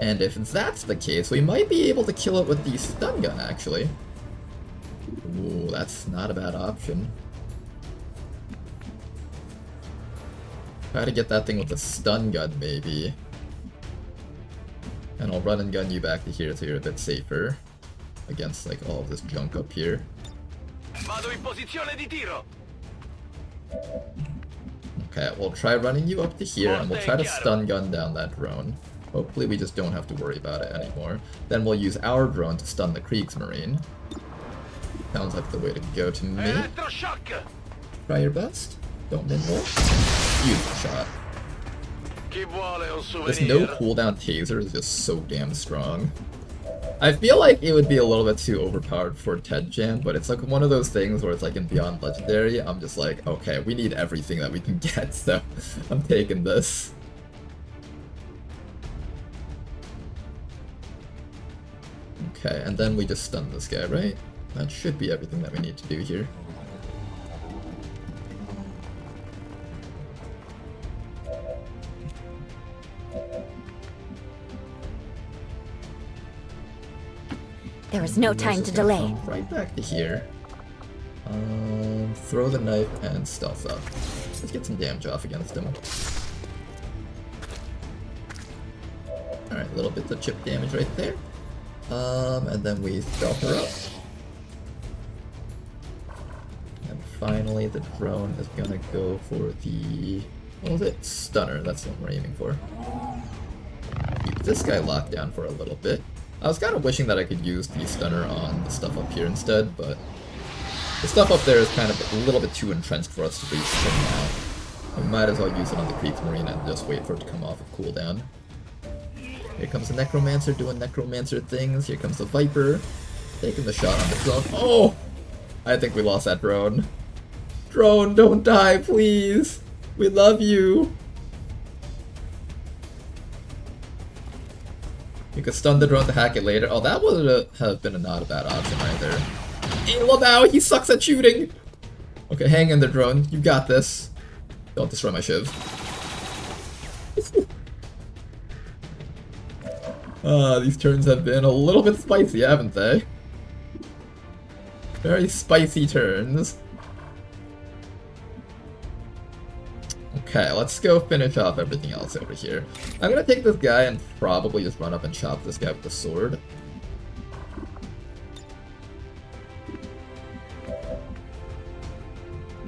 And if that's the case, we might be able to kill it with the stun gun, actually. Ooh, that's not a bad option. Try to get that thing with a stun gun, maybe. And I'll run and gun you back to here so you're a bit safer against like all of this junk up here. Vado in posizione di tiro. Okay, we'll try running you up to here and we'll try to stun gun down that drone. Hopefully we just don't have to worry about it anymore. Then we'll use our drone to stun the Kriegsmarine. Sounds like the way to go to me. Electroshock. Try your best. Don't min-roll. Beautiful shot. Chi vuole un This souvenir? no cooldown taser is just so damn strong. I feel like it would be a little bit too overpowered for Ted Jam, but it's like one of those things where it's like in Beyond Legendary, I'm just like, okay, we need everything that we can get, so I'm taking this. Okay, and then we just stun this guy, right? That should be everything that we need to do here. There is no time to delay. Right back to here. Throw the knife and stealth up. Let's get some damage off against him. Alright, a little bit of chip damage right there. And then we stealth her up. And finally the drone is gonna go for the... what was it? Stunner, that's what we're aiming for. Keep this guy locked down for a little bit. I was kind of wishing that I could use the stunner on the stuff up here instead, but the stuff up there is kind of a little bit too entrenched for us to reach for now. We might as well use it on the Kriegsmarine and just wait for it to come off of cooldown. Here comes the Necromancer doing Necromancer things. Here comes the Viper taking the shot on the drone. Oh! I think we lost that drone. Drone, don't die, please! We love you! You could stun the drone to hack it later. Oh, that would have been not a bad option either. Look now, he sucks at shooting! Okay, hang in there, drone. You got this. Don't destroy my shiv. These turns have been a little bit spicy, haven't they? Very spicy turns. Okay, let's go finish off everything else over here. I'm gonna take this guy and probably just run up and chop this guy with the sword.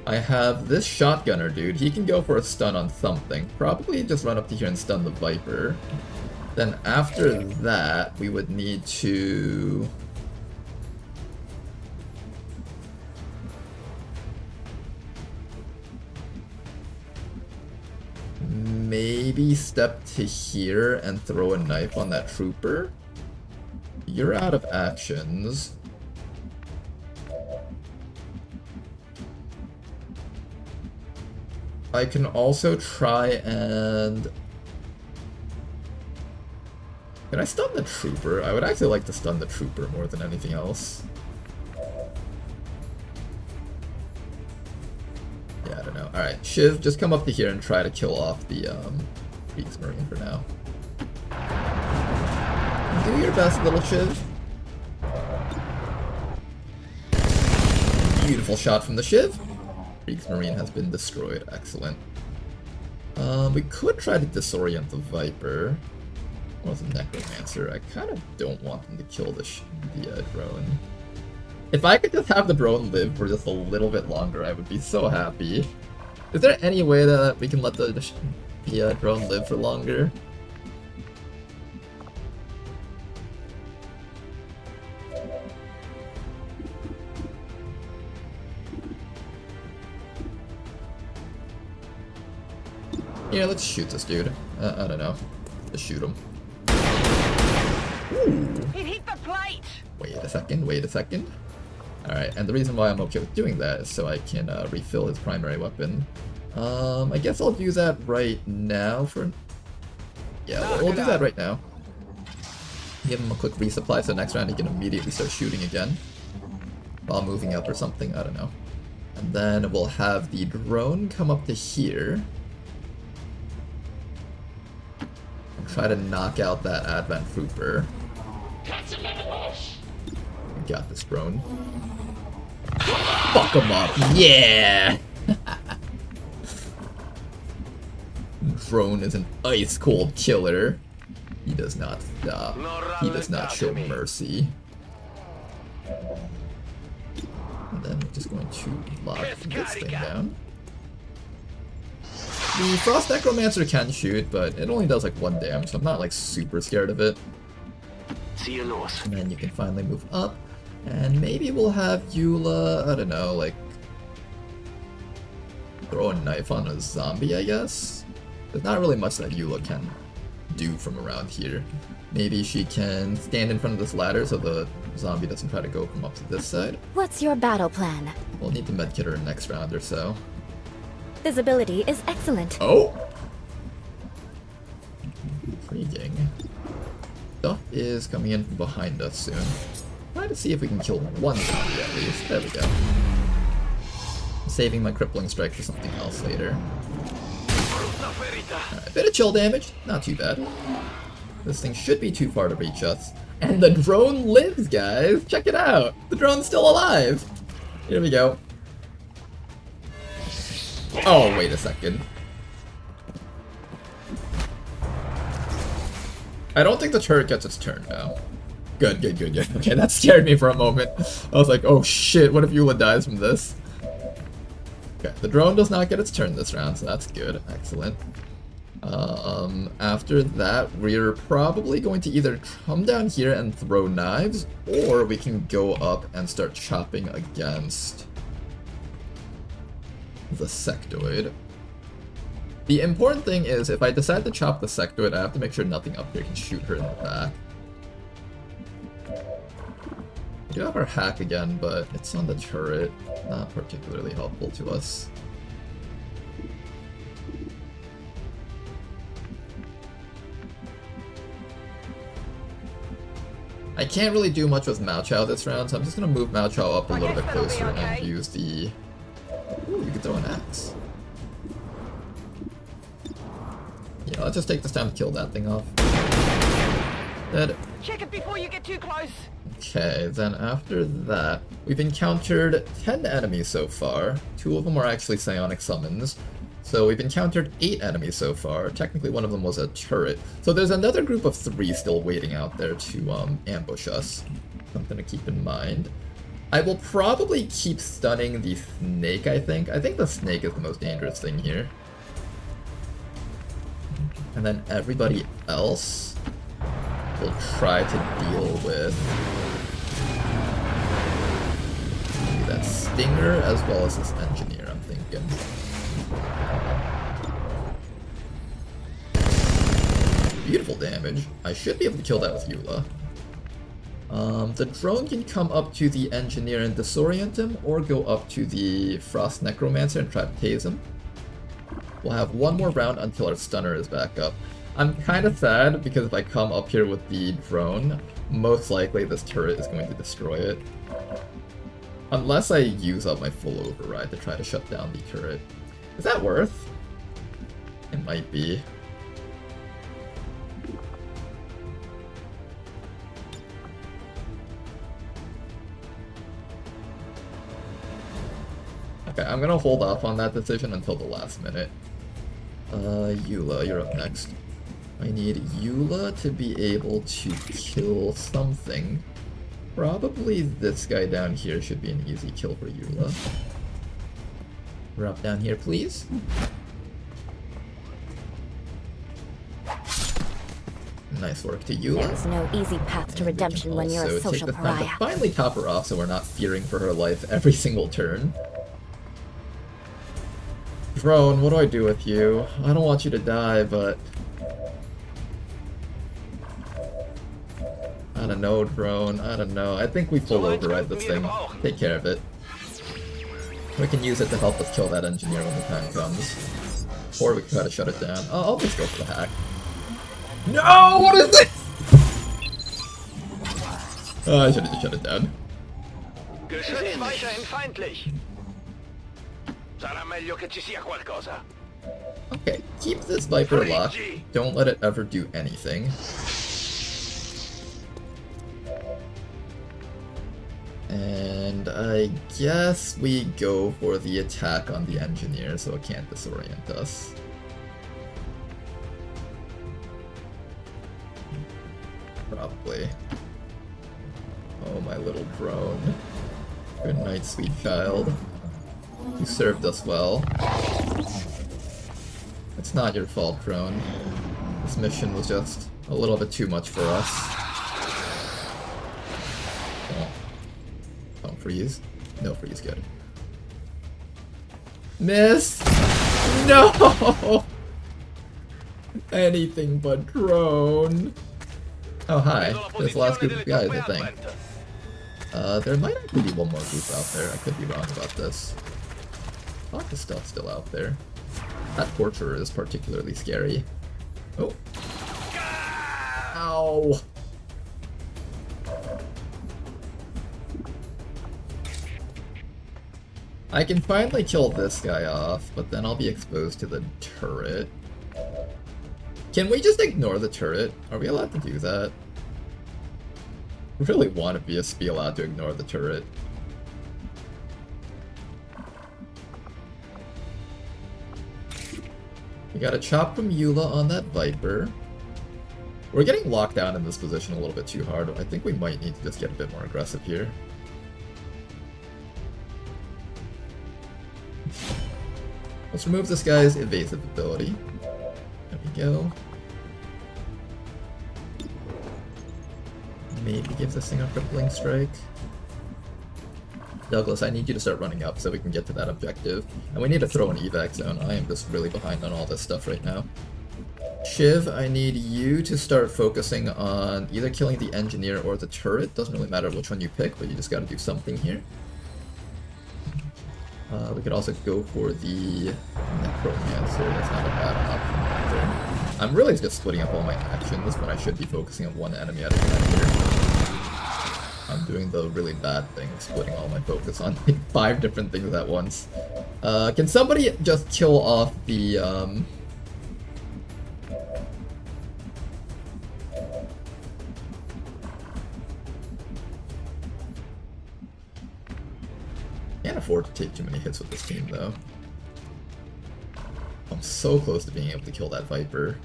I have this shotgunner dude. He can go for a stun on something. Probably just run up to here and stun the Viper. Then after that, we would need to... maybe step to here and throw a knife on that trooper. You're out of actions. I can also try and... can I stun the trooper? I would actually like to stun the trooper more than anything else. Yeah, I don't know. Alright, Shiv, just come up to here and try to kill off the Kriegsmarine for now. Do your best, little Shiv. Beautiful shot from the Shiv. Kriegsmarine has been destroyed. Excellent. We could try to disorient the Viper. Or the Necromancer. I kind of don't want him to kill the drone. If I could just have the drone live for just a little bit longer, I would be so happy. Is there any way that we can let the drone live for longer? Yeah, let's shoot this dude. I don't know. Just shoot him. It hit the plate! Wait a second, wait a second. Alright, and the reason why I'm okay with doing that is so I can refill his primary weapon. I guess I'll do that right now for... yeah, we'll do that right now. Give him a quick resupply so next round he can immediately start shooting again. While moving up or something, I don't know. And then we'll have the drone come up to here. And try to knock out that Advent Trooper. We got this drone. Fuck him up, yeah! drone is an ice cold killer. He does not stop. He does not show mercy. And then we're just going to lock this thing down. The Frost Necromancer can shoot, but it only does like 1 damage, so I'm not like super scared of it. And then you can finally move up, and maybe we'll have Eula, I don't know, like throw a knife on a zombie, I guess? There's not really much that Eula can do from around here. Maybe she can stand in front of this ladder so the zombie doesn't try to go from up to this side. What's your battle plan? We'll need to medkit her next round or so. Visibility is excellent. Oh! Intriguing. Stuff is coming in from behind us soon. Try to see if we can kill one zombie at least. There we go. Saving my crippling strike for something else later. Alright, bit of chill damage, not too bad. This thing should be too far to reach us. And the drone lives, guys! Check it out! The drone's still alive! Here we go. Oh, wait a second. I don't think the turret gets its turn now. Good, good, good, good. Okay, that scared me for a moment. I was like, oh shit, what if Eula dies from this? Okay, the drone does not get its turn this round, so that's good. Excellent. After that, we're probably going to either come down here and throw knives, or we can go up and start chopping against the sectoid. The important thing is, if I decide to chop the sectoid, I have to make sure nothing up here can shoot her in the back. We do have our hack again, but it's on the turret. Not particularly helpful to us. I can't really do much with Mao Chao this round, so I'm just gonna move Mao Chao up a little bit closer and use the... Ooh, you can throw an axe. Yeah, let's just take this time to kill that thing off. Dead. Check it before you get too close. Okay, then after that, we've encountered 10 enemies so far. 2 of them are actually psionic summons. So we've encountered 8 enemies so far. Technically one of them was a turret. So there's another group of 3 still waiting out there to ambush us. Something to keep in mind. I will probably keep stunning the snake, I think. I think the snake is the most dangerous thing here. And then everybody else will try to deal with that stinger as well as this engineer, I'm thinking. Beautiful damage. I should be able to kill that with Eula. The drone can come up to the engineer and disorient him, or go up to the Frost Necromancer and try to tase him. We'll have one more round until our stunner is back up. I'm kind of sad because if I come up here with the drone, most likely this turret is going to destroy it. Unless I use up my full override to try to shut down the turret. Is that worth? It might be. Okay, I'm gonna hold off on that decision until the last minute. Eula, you're up next. I need Eula to be able to kill something. Probably this guy down here should be an easy kill for Eula. Drop down here, please. Nice work to Eula. There's no easy path to redemption when you're a social pariah. To finally top her off so we're not fearing for her life every single turn. Drone, what do I do with you? I don't want you to die, but... I don't know, drone. I don't know. I think we full override this thing. Take care of it. We can use it to help us kill that engineer when the time comes. Or we can try to shut it down. Oh, I'll just go for the hack. No! What is this? Oh, I should have just shut it down. Geschütz weiterhin feindlich. Sarà meglio che ci sia qualcosa. Okay, keep this Viper locked. Don't let it ever do anything. And I guess we go for the attack on the engineer so it can't disorient us. boy. Oh, my little drone. Good night, sweet child. You served us well. It's not your fault, drone. This mission was just a little bit too much for us. Oh. Don't freeze. No freeze, good. Miss! No! Anything but drone. Oh, hi. There's the last group of guys, I think. There might actually be one more group out there. I could be wrong about this. A lot of stuff still out there. That torturer is particularly scary. Oh. Ow! I can finally kill this guy off, but then I'll be exposed to the turret. Can we just ignore the turret? Are we allowed to do that? I really want to be allowed to ignore the turret. We got a chop from Eula on that Viper. We're getting locked down in this position a little bit too hard. I think we might need to just get a bit more aggressive here. Let's remove this guy's evasive ability. There we go. Maybe give this thing a crippling strike. Douglas, I need you to start running up so we can get to that objective. And we need to throw an evac zone. I am just really behind on all this stuff right now. Shiv, I need you to start focusing on either killing the engineer or the turret. Doesn't really matter which one you pick, but you just gotta do something here. We could also go for the Necromancer. That's not a bad option either. I'm really just splitting up all my actions when I should be focusing on one enemy at a time here. I'm doing the really bad thing, splitting all my focus on like 5 different things at once. Can somebody just kill off the, Can't afford to take too many hits with this team, though. I'm so close to being able to kill that Viper.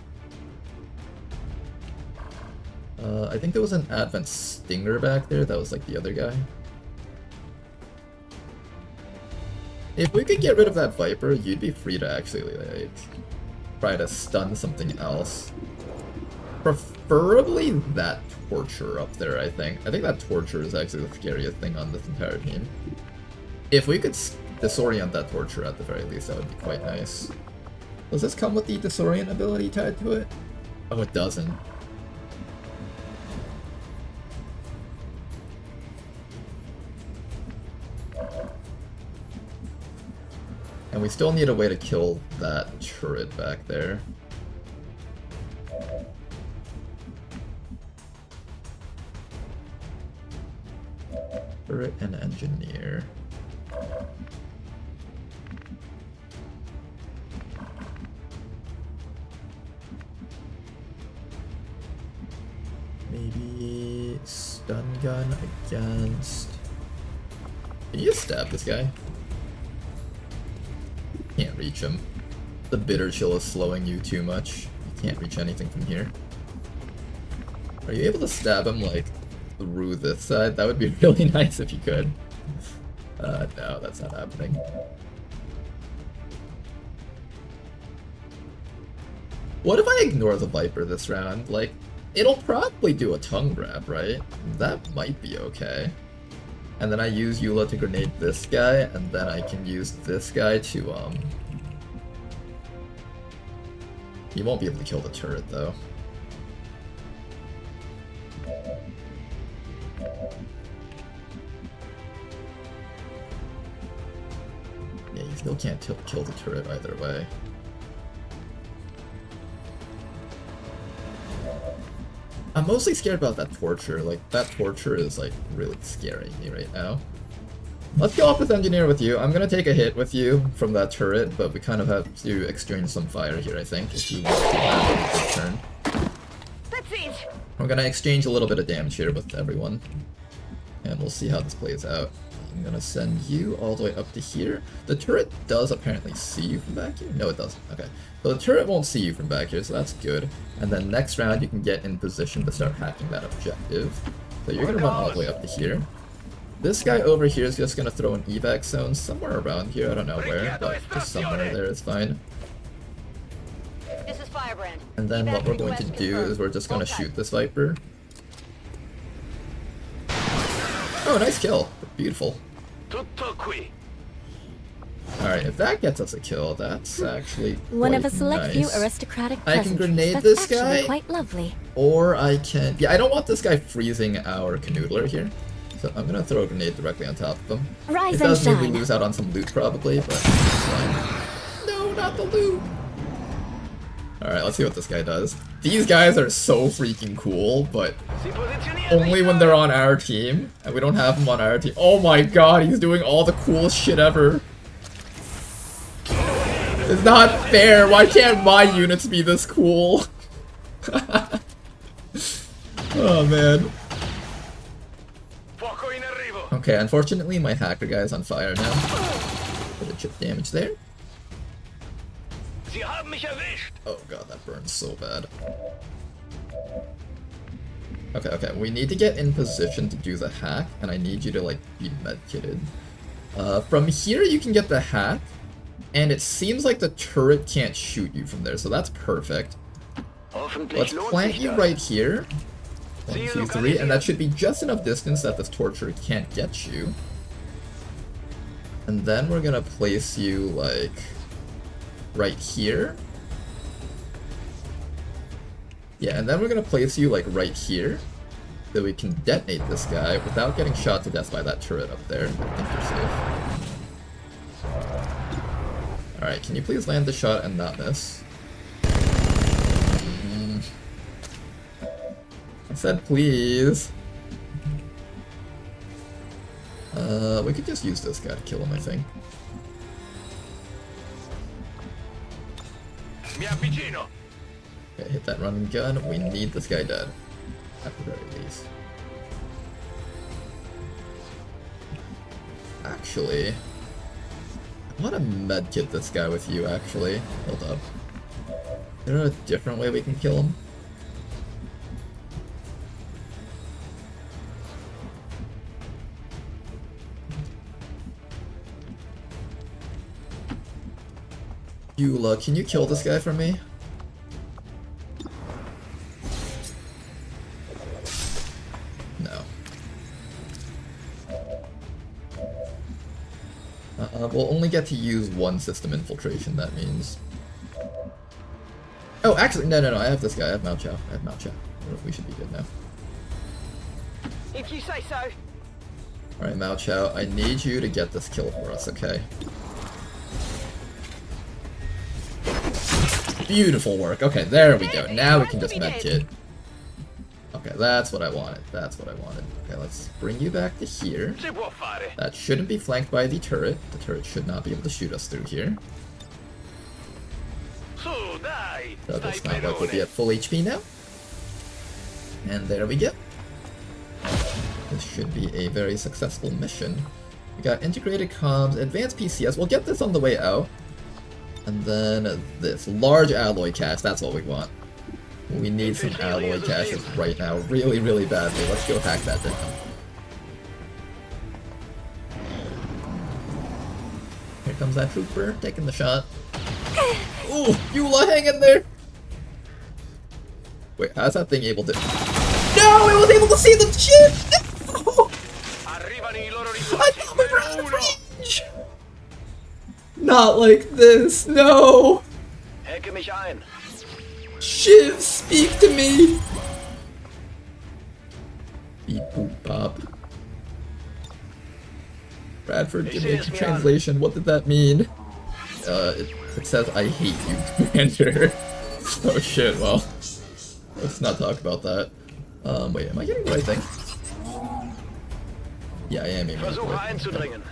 I think there was an Advent Stinger back there. That was like the other guy. If we could get rid of that Viper, you'd be free to actually like try to stun something else. Preferably that Torture up there, I think. I think that Torture is actually the scariest thing on this entire team. If we could disorient that Torture at the very least, that would be quite nice. Does this come with the disorient ability tied to it? Oh, it doesn't. And we still need a way to kill that turret back there. Turret and engineer. Maybe stun gun against... Can you just stab this guy? Can't reach him. The bitter chill is slowing you too much. You can't reach anything from here. Are you able to stab him like through this side? That would be really nice if you could. No, that's not happening. What if I ignore the Viper this round? Like, it'll probably do a tongue grab, right? That might be okay. And then I use Eula to grenade this guy, and then I can use this guy to, He won't be able to kill the turret, though. Yeah, you still can't kill the turret either way. I'm mostly scared about that Torture. Like, that Torture is, like, really scaring me right now. Let's go off this engineer with you. I'm gonna take a hit with you from that turret, but we kind of have to exchange some fire here, I think, if you want to have a good turn. That's it. We're gonna exchange a little bit of damage here with everyone. And we'll see how this plays out. I'm gonna send you all the way up to here. The turret does apparently see you from back here. No, it doesn't. Okay. So the turret won't see you from back here, so that's good. And then next round you can get in position to start hacking that objective. So you're gonna run all the way up to here. This guy over here is just gonna throw an evac zone somewhere around here. I don't know where, but just somewhere there is fine. This is Firebrand. And then what we're going to do is we're just gonna shoot this Viper. Oh, nice kill. Beautiful. Alright, if that gets us a kill, that's actually one of a quite select few nice. aristocratic I can pleasantries. grenade That's this actually guy. quite lovely. Or I can... Yeah, I don't want this guy freezing our canoodler here. So I'm gonna throw a grenade directly on top of him. Rise it and does mean we shine. lose out on some loot probably, but it's fine. No, not the loot! Alright, let's see what this guy does. These guys are so freaking cool, but only when they're on our team, and we don't have them on our team. Oh my god, he's doing all the coolest shit ever. It's not fair, why can't my units be this cool? Oh man. Okay, unfortunately my hacker guy is on fire now. Bit of chip damage there. Oh god, that burns so bad. Okay, we need to get in position to do the hack, and I need you to like be medkitted. From here you can get the hack, and it seems like the turret can't shoot you from there, so that's perfect. Let's plant you right here. 1, 2, 3, and that should be just enough distance that this torture can't get you. And then we're gonna place you like right here. Yeah, and then we're gonna place you like right here, so we can detonate this guy without getting shot to death by that turret up there. I think you're safe. Alright, can you please land the shot and not miss? I said please. We could just use this guy to kill him, I think. Okay, hit that running gun. We need this guy dead. At the very least. Actually, I want to medkit this guy with you, actually. Hold up. Is there a different way we can kill him? Eula, can you kill this guy for me? No. We'll only get to use one system infiltration, that means. Oh, actually, no, I have this guy. I have Mao Chao. We should be good now. If you say so. Alright, Mao Chao, I need you to get this kill for us, okay? Beautiful work. Okay, there we go. Now we can just medkit. Okay, that's what I wanted. Okay, let's bring you back to here. That shouldn't be flanked by the turret. The turret should not be able to shoot us through here. So this not like we'll be at full HP now. And there we go. This should be a very successful mission. We got integrated comms, advanced PCS. We'll get this on the way out. And then this large alloy cache, that's what we want. We need some alloy caches right now, really, really badly. Let's go hack that down. Here comes that trooper, taking the shot. Ooh, Eula, hang in there! Wait, how's that thing able to... No, it was able to see the ship! No! I thought we were out of range! Not like this, no! Shiv, speak to me! Beep boop pop. Bradford, give me a translation, what did that mean? It says, I hate you, Commander. Oh shit, well. Let's not talk about that. Wait, am I getting the right thing? Yeah, I am aiming at the right thing.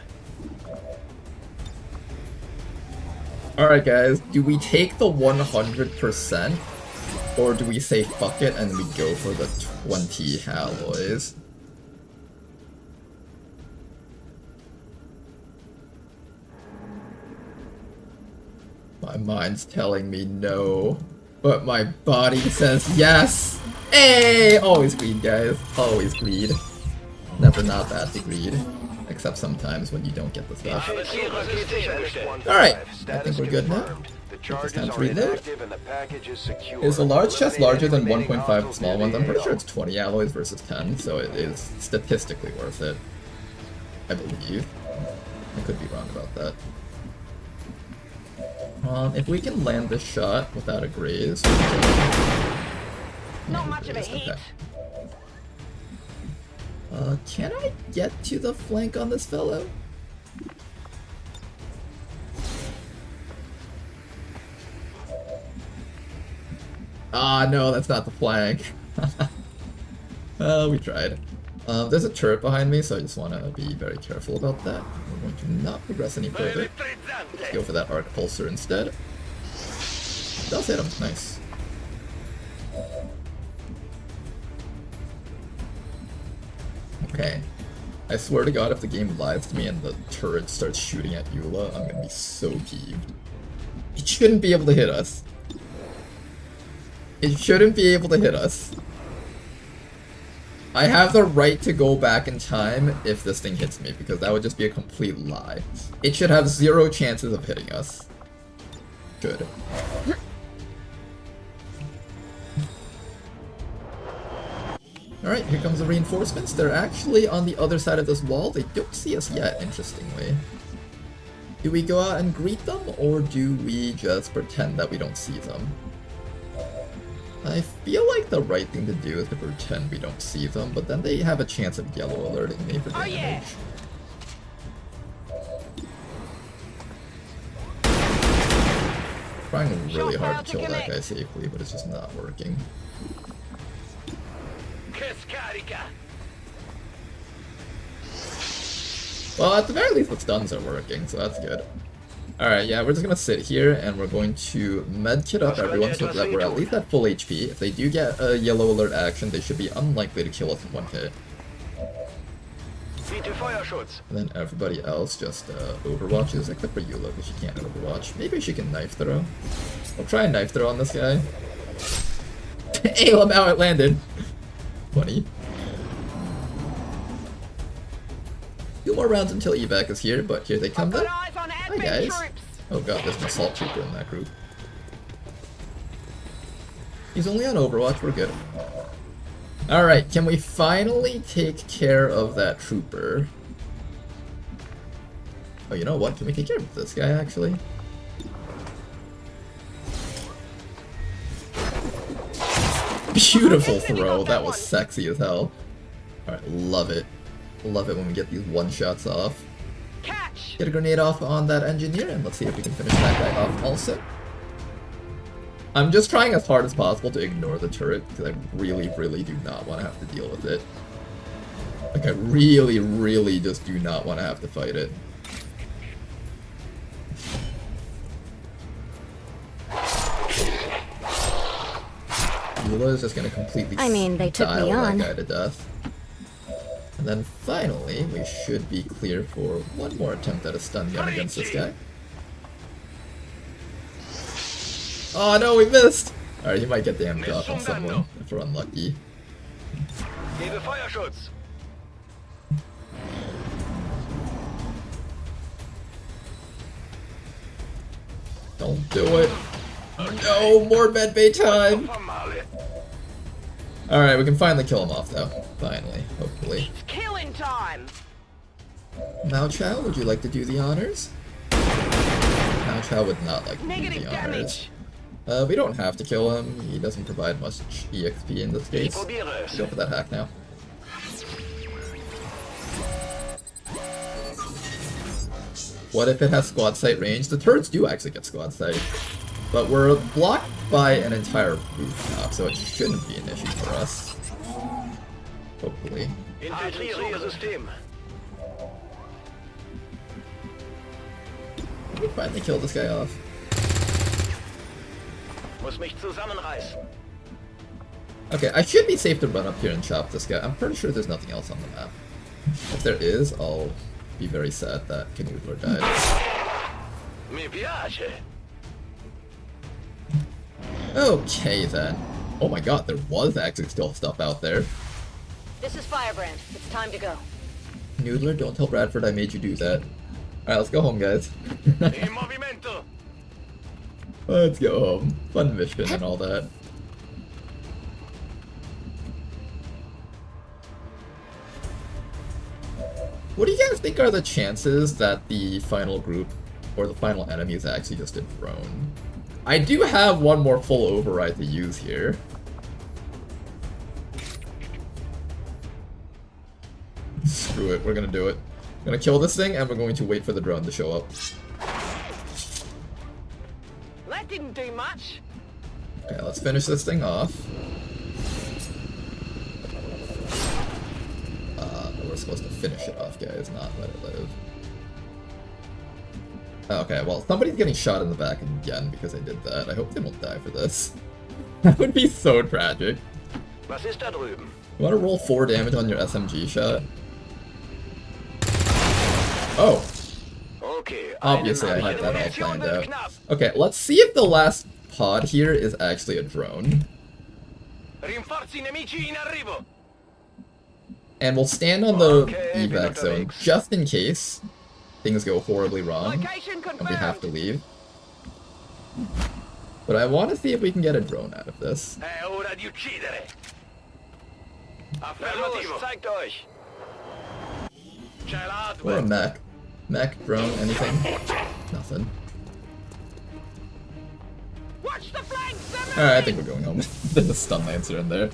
Alright guys, do we take the 100% or do we say fuck it and we go for the 20 alloys? My mind's telling me no, but my body says yes. Hey! Always greed, guys. Always greed. Never not bad to greed. Except sometimes when you don't get the stuff. Alright, I think we're good now. It's time to reload. Is a large chest larger than 1.5 small ones? I'm pretty sure it's 20 alloys versus 10, so it is statistically worth it. I believe. I could be wrong about that. If we can land this shot without a graze... Not much of a hit. Can I get to the flank on this fellow? Ah, no, that's not the flank. We tried. There's a turret behind me, so I just want to be very careful about that. We're going to not progress any further. Let's go for that arc pulsar instead. Does hit him. Nice. Okay. I swear to God, if the game lies to me and the turret starts shooting at Eula, I'm gonna be so peeved. It shouldn't be able to hit us. It shouldn't be able to hit us. I have the right to go back in time if this thing hits me, because that would just be a complete lie. It should have 0 chances of hitting us. Good. Alright, here comes the reinforcements. They're actually on the other side of this wall. They don't see us yet, interestingly. Do we go out and greet them, or do we just pretend that we don't see them? I feel like the right thing to do is to pretend we don't see them, but then they have a chance of yellow alerting me for damage. Trying really hard to kill that guy safely, but it's just not working. Well, at the very least the stuns are working, so that's good. Alright, yeah, we're just gonna sit here and we're going to medkit up everyone so that we're at least at full HP. If they do get a yellow alert action, they should be unlikely to kill us in one hit. And then everybody else just overwatches, except for Eula, because she can't overwatch. Maybe she can knife throw. I'll try a knife throw on this guy. Hey, look how it landed. Funny. 2 more rounds until evac is here, but here they come then. Hi guys. Oh god, there's an assault trooper in that group. He's only on Overwatch, we're good. Alright, can we finally take care of that trooper? Oh, you know what? Can we take care of this guy, actually? Beautiful throw. That was sexy as hell. Alright, love it. Love it when we get these one-shots off. Get a grenade off on that engineer, and let's see if we can finish that guy off also. I'm just trying as hard as possible to ignore the turret, because I really, really do not want to have to deal with it. Like, I really, really just do not want to have to fight it. Eula is just going to completely they took me on. That guy to death. And then finally, we should be clear for one more attempt at a stun gun against this guy. Oh no, we missed! Alright, he might get damage off on someone if we're unlucky. Don't do it. No, more medbay time! Alright, we can finally kill him off though. Finally, hopefully. It's killing time. Mao Chao, would you like to do the honors? Mao Chao would not like to do the honors. We don't have to kill him. He doesn't provide much EXP in this case. Go for that hack now. What if it has squad sight range? The turrets do actually get squad sight. But we're blocked by an entire rooftop, so it shouldn't be an issue for us. Hopefully. We finally killed this guy off. Okay, I should be safe to run up here and chop this guy. I'm pretty sure there's nothing else on the map. If there is, I'll be very sad that Knudler died. Okay then. Oh my god, there was actually still stuff out there. This is Firebrand. It's time to go. Noodler, don't tell Bradford I made you do that. Alright, let's go home, guys. In movimento. Let's go home. Fun mission and all that. What do you guys think are the chances that the final group or the final enemy is actually just a drone? I do have one more full override to use here. Screw it, we're gonna do it. I'm gonna kill this thing and we're going to wait for the drone to show up. That didn't do much. Okay, let's finish this thing off. We're supposed to finish it off, guys, not let it live. Okay, well, somebody's getting shot in the back again because I did that. I hope they won't die for this. That would be so tragic. Was ist da drüben? You want to roll 4 damage on your SMG shot? Oh! Okay, Obviously I had that all planned out. Okay, let's see if the last pod here is actually a drone. Rinforzi nemici in arrivo. And we'll stand on the evac zone just in case things go horribly wrong and we have to leave. But I want to see if we can get a drone out of this. È ora di uccidere. Affermativo. Zeigt euch. C'è la Or a hardware. mech. Mech, drone, anything? Nothing. Watch the flanks. Alright, I think we're going home. There's a stun lancer in there.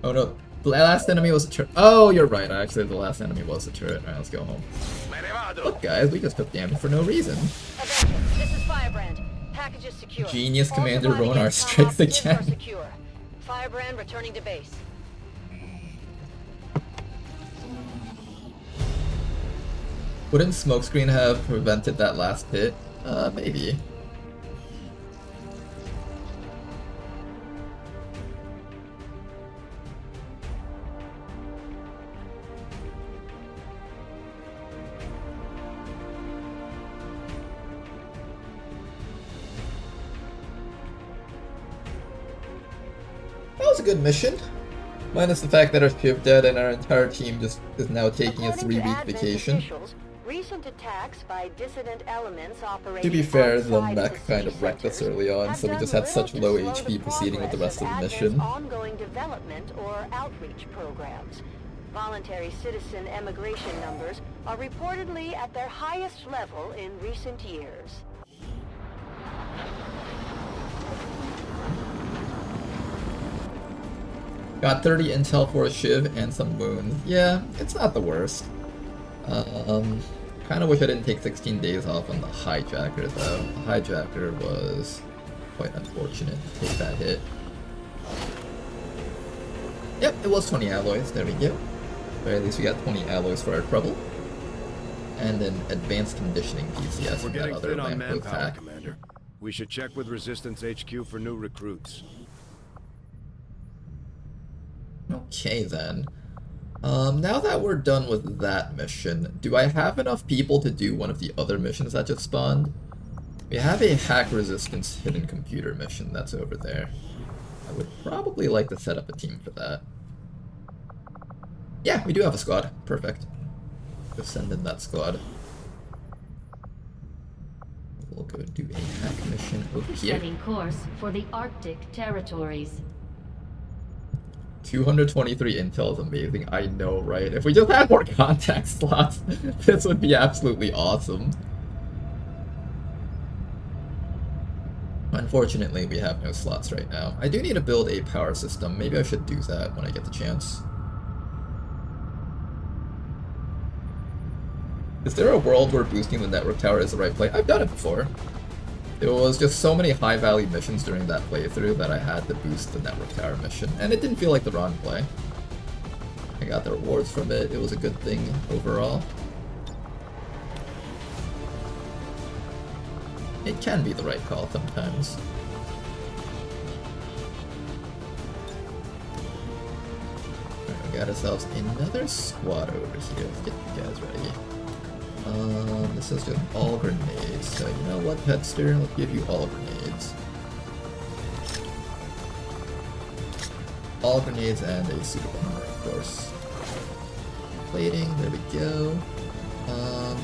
Oh no. The last enemy was a turret. Oh, you're right. Actually, the last enemy was a turret. Alright, let's go home. Look, guys, we just took damage for no reason. Avenger, this is Firebrand. Package is secure. Genius All Commander surviving Ronar XCOM strikes operatives are again. secure. Firebrand returning to base. Wouldn't Smokescreen have prevented that last hit? Maybe. That was a good mission. Minus the fact that our ship dead and our entire team just is now taking a According to 3-week admin vacation. officials, recent attacks by dissident elements To operating be fair, the outside mech of kind city of wrecked us centers early on, have so we done just had little such to low slow HP proceeding with the rest of the Advent's mission. ongoing development or outreach programs. Voluntary citizen emigration numbers are reportedly at their highest level in recent years. Got 30 intel for a shiv and some wounds. Yeah, it's not the worst. Kind of wish I didn't take 16 days off on the hijacker though. The hijacker was quite unfortunate to take that hit. Yep, it was 20 alloys. There we go. But at least we got 20 alloys for our trouble. And an advanced conditioning PCS We're from that getting other thin on lamppost manpower, hack. Commander. We should check with Resistance HQ for new recruits. Okay then. Now that we're done with that mission, do I have enough people to do one of the other missions that just spawned? We have a hack resistance hidden computer mission that's over there. I would probably like to set up a team for that. Yeah, we do have a squad. Perfect. Just send in that squad. We'll go do a hack mission over here. Setting course for the Arctic territories. 223 intel is amazing. I know, right? If we just had more contact slots, this would be absolutely awesome. Unfortunately, we have no slots right now. I do need to build a power system. Maybe I should do that when I get the chance. Is there a world where boosting the network tower is the right play? I've done it before. There was just so many high-value missions during that playthrough that I had to boost the network tower mission, and it didn't feel like the wrong play. I got the rewards from it, it was a good thing overall. It can be the right call sometimes. Alright, we got ourselves another squad over here. Let's get you guys ready. This is just all grenades, so you know what, Petster? Let's give you all grenades. all grenades and a suit of armor, of course. Plating, there we go.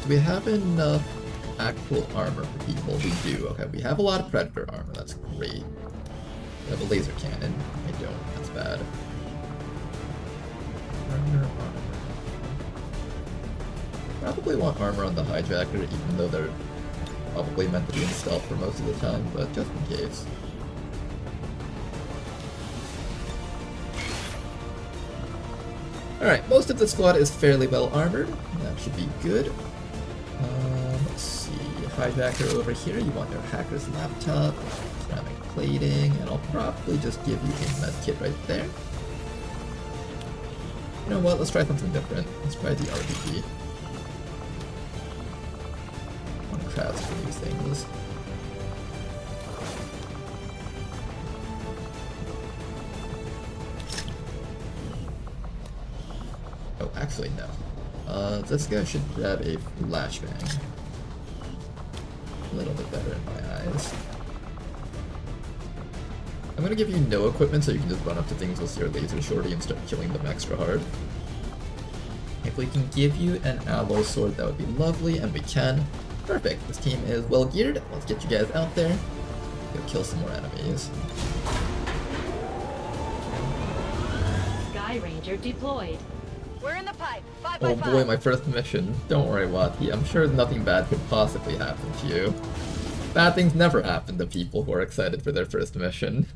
Do we have enough actual armor for people? We do. Okay, we have a lot of Predator armor, that's great. We have a laser cannon. I don't, that's bad. Armor. Probably want armor on the hijacker, even though they're probably meant to be in stealth for most of the time, but just in case. Alright, most of the squad is fairly well armored. That should be good. Let's see. Hijacker over here, you want your hacker's laptop, ceramic plating, and I'll probably just give you a med kit right there. You know what, let's try something different. Let's try the RPG. On crowds for these things. Oh, actually no. This guy should grab a flashbang. A little bit better in my eyes. I'm gonna give you no equipment so you can just run up to things with your laser shorty and start killing them extra hard. If we can give you an alloy sword, that would be lovely, and we can. Perfect, this team is well geared. Let's get you guys out there. Go kill some more enemies. Sky Ranger deployed. We're in the pipe. 5 Oh by 5. boy, my first mission. Don't worry, Wati. I'm sure nothing bad could possibly happen to you. Bad things never happen to people who are excited for their first mission.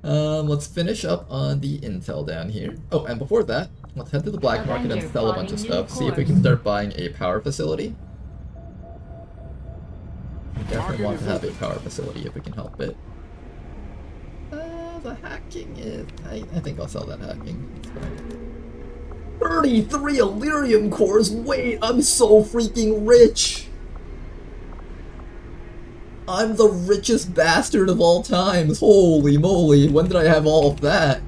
Let's finish up on the intel down here. Oh, and before that, let's head to the black market and sell a bunch of stuff. See if we can start buying a power facility. We definitely want to have a power facility if we can help it. The hacking is... I think I'll sell that hacking. It's fine. 33 Illyrium cores? Wait, I'm so freaking rich! I'm the richest bastard of all times. Holy moly, when did I have all of that?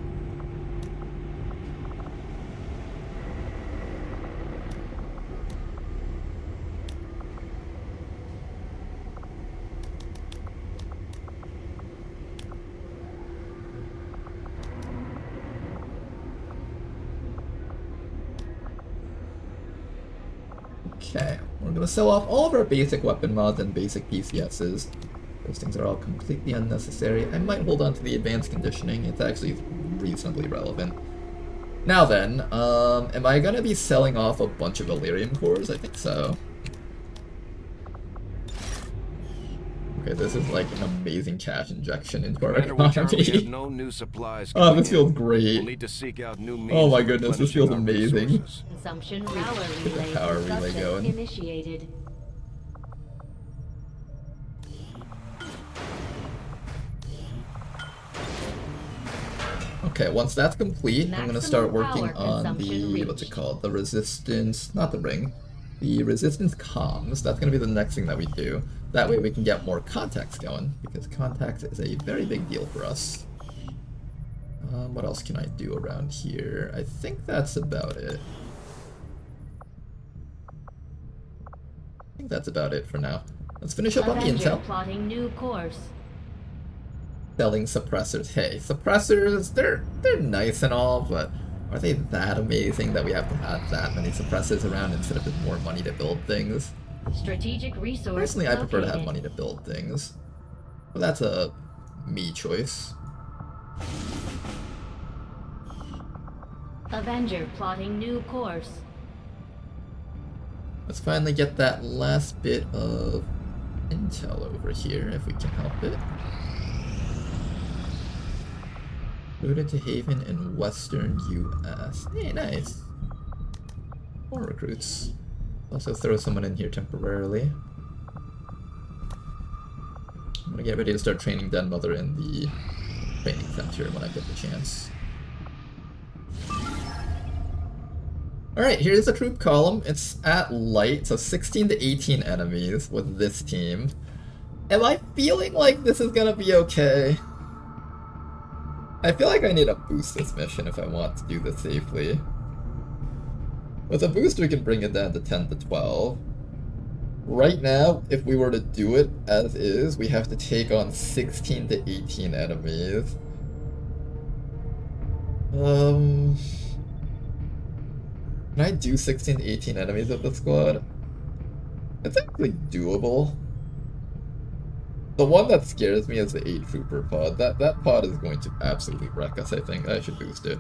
Okay, we're gonna sell off all of our basic weapon mods and basic PCSs. Those things are all completely unnecessary. I might hold on to the advanced conditioning, it's actually reasonably relevant. Now then, am I gonna be selling off a bunch of Illyrium cores? I think so. Okay, this is like an amazing cash injection into our economy. No new supplies. Oh, this feels great. We'll need to seek out new means oh my of goodness, this feels amazing. Consumption Power relay going. Initiated. Okay, once that's complete, I'm gonna start working on the, what's it called? The resistance, not the ring, the resistance comms. That's gonna be the next thing that we do. That way we can get more contacts going, because contacts is a very big deal for us. What else can I do around here? I think that's about it. I think that's about it for now. Let's finish up on the intel. Plotting new course. Selling suppressors. Hey, suppressors, they're nice and all, but are they that amazing that we have to have that many suppressors around instead of just more money to build things? Strategic resource. Personally, I prefer to have money to build things. But that's a me choice. Avenger plotting new course. Let's finally get that last bit of intel over here, if we can help it. Recruited to Haven in Western US. Hey, nice. More recruits. Also throw someone in here temporarily. I'm gonna get ready to start training Den Mother in the training center when I get the chance. Alright, here's the troop column. It's at light, so 16 to 18 enemies with this team. Am I feeling like this is gonna be okay? I feel like I need to boost this mission if I want to do this safely. With a boost, we can bring it down to 10 to 12. Right now, if we were to do it as is, we have to take on 16 to 18 enemies. Can I do 16 to 18 enemies with the squad? It's actually doable. The one that scares me is the 8 trooper pod. That pod is going to absolutely wreck us, I think. I should boost it.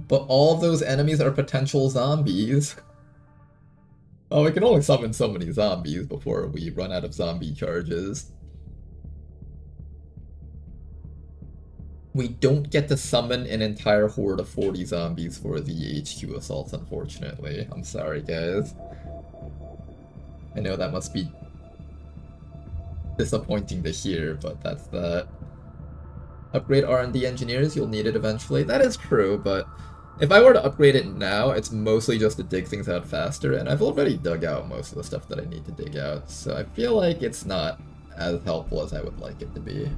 But all of those enemies are potential zombies. Oh, we can only summon so many zombies before we run out of zombie charges. We don't get to summon an entire horde of 40 zombies for the HQ assaults, unfortunately. I'm sorry, guys. I know that must be disappointing to hear, but that's that. Upgrade R&D engineers, you'll need it eventually. That is true, but if I were to upgrade it now, it's mostly just to dig things out faster, and I've already dug out most of the stuff that I need to dig out, so I feel like it's not as helpful as I would like it to be.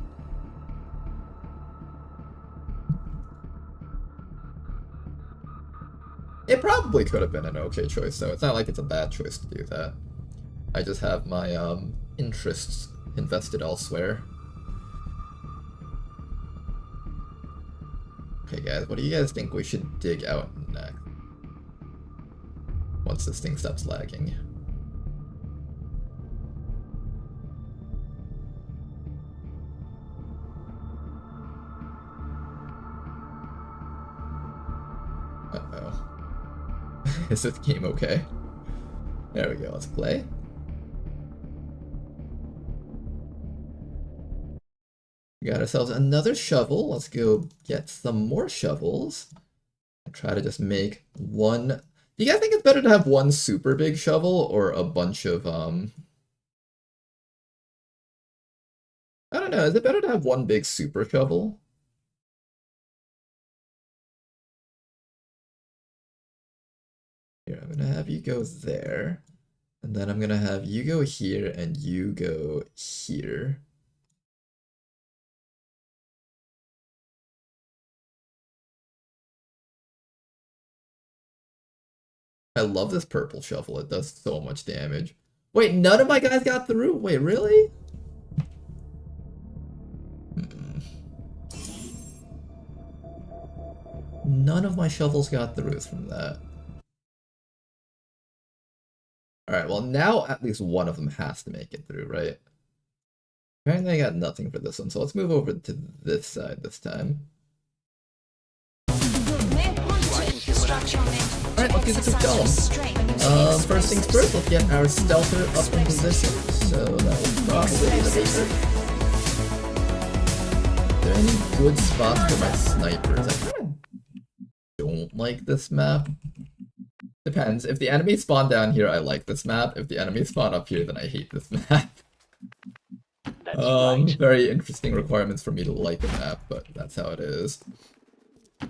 It probably could have been an okay choice, though. It's not like it's a bad choice to do that. I just have my interests invested elsewhere. Okay, guys, what do you guys think we should dig out next? Once this thing stops lagging. Uh-oh. Is this game okay? There we go, let's play. We got ourselves another shovel. Let's go get some more shovels. And try to just make one. Do you guys think it's better to have one super big shovel or a bunch of I don't know, is it better to have one big super shovel? Here, I'm gonna have you go there. And then I'm gonna have you go here and you go here. I love this purple shovel. It does so much damage. Wait, none of my guys got through? Wait, really? None of my shovels got through from that. Alright, well now at least one of them has to make it through, right? Apparently I got nothing for this one, so let's move over to this side this time. Alright, let's do the quick dome. First things first, let's get our stealther up in position. So that will probably be the basic. Are there any good spots for my snipers? I kind of don't like this map. Depends. If the enemies spawn down here, I like this map. If the enemies spawn up here, then I hate this map. Very interesting requirements for me to like a map, but that's how it is.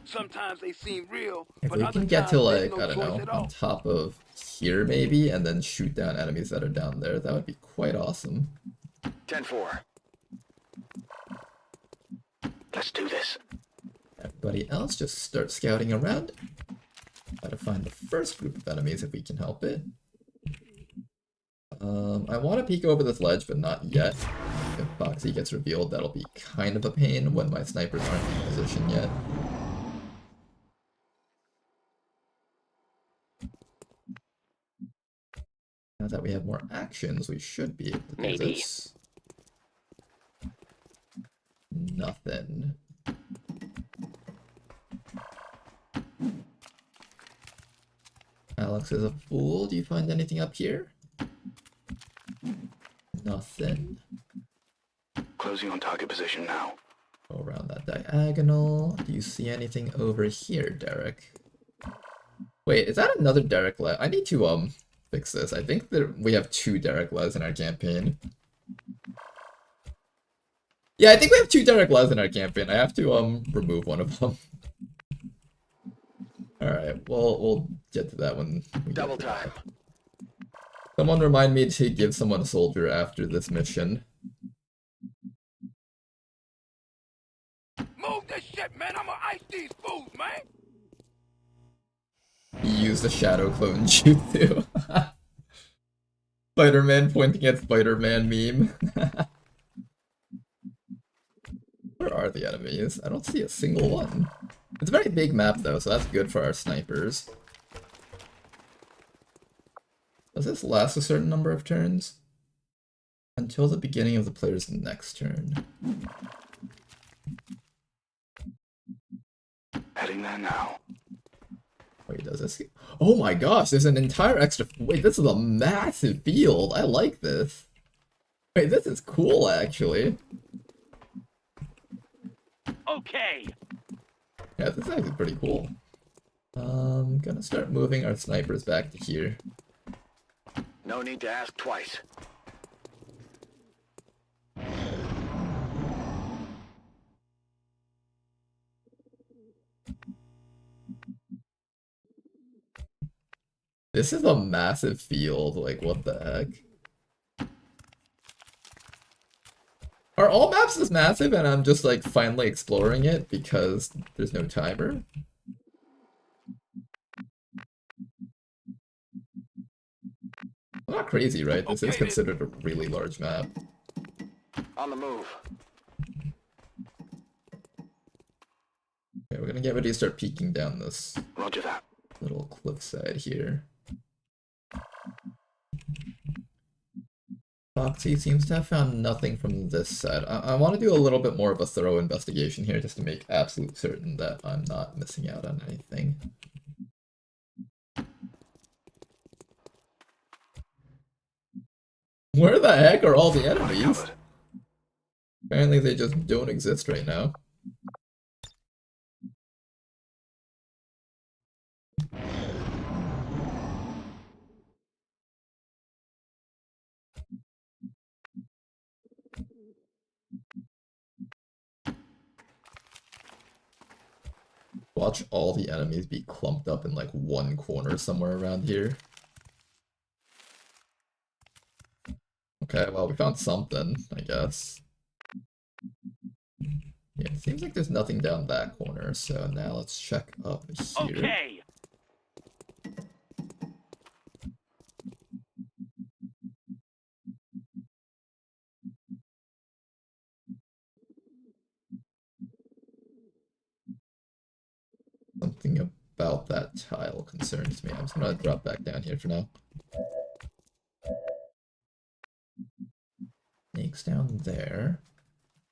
Sometimes they seem real, if we can get to like, I don't know, on top of here maybe, and then shoot down enemies that are down there, that would be quite awesome. 10-4. Let's do this. Everybody else just start scouting around. Try to find the first group of enemies if we can help it. I want to peek over this ledge, but not yet. If Boxy gets revealed, that'll be kind of a pain when my snipers aren't in position yet. Now that we have more actions, we should be able to do this. Nothing. Alex is a fool. Do you find anything up here? Nothing. Closing on target position now. Go around that diagonal. Do you see anything over here, Derek? Wait, is that another Derek Le? I need to fix this. I think that we have 2 Derek Les in our campaign. Yeah, I think we have 2 Derek Les in our campaign. I have to remove one of them. Alright, we'll get to that when we double time. Someone remind me to give someone a soldier after this mission. Move this shit, man! I'ma ice these fools, man! He used the shadow clone jutsu. Spider-Man pointing at Spider-Man meme. Where are the enemies? I don't see a single one. It's a very big map though, so that's good for our snipers. Does this last a certain number of turns? Until the beginning of the player's next turn. Heading there now. Wait, does this? Oh my gosh, there's an entire extra. Wait, this is a massive field. I like this. Wait, this is cool actually. Okay. Yeah, this is actually pretty cool. Gonna start moving our snipers back to here. No need to ask twice. This is a massive field, like what the heck? Are all maps this massive and I'm just like finally exploring it because there's no timer? Not crazy, right? This is considered a really large map. On the move. Okay, we're gonna get ready to start peeking down this Roger that. little cliffside here. Foxy seems to have found nothing from this side. I want to do a little bit more of a thorough investigation here just to make absolute certain that I'm not missing out on anything. Where the heck are all the enemies? Apparently they just don't exist right now. Watch all the enemies be clumped up in like one corner somewhere around here. Okay, well we found something, I guess. Yeah, it seems like there's nothing down that corner, so now let's check up here. Okay. Something about that tile concerns me. I'm just gonna drop back down here for now. Snakes down there.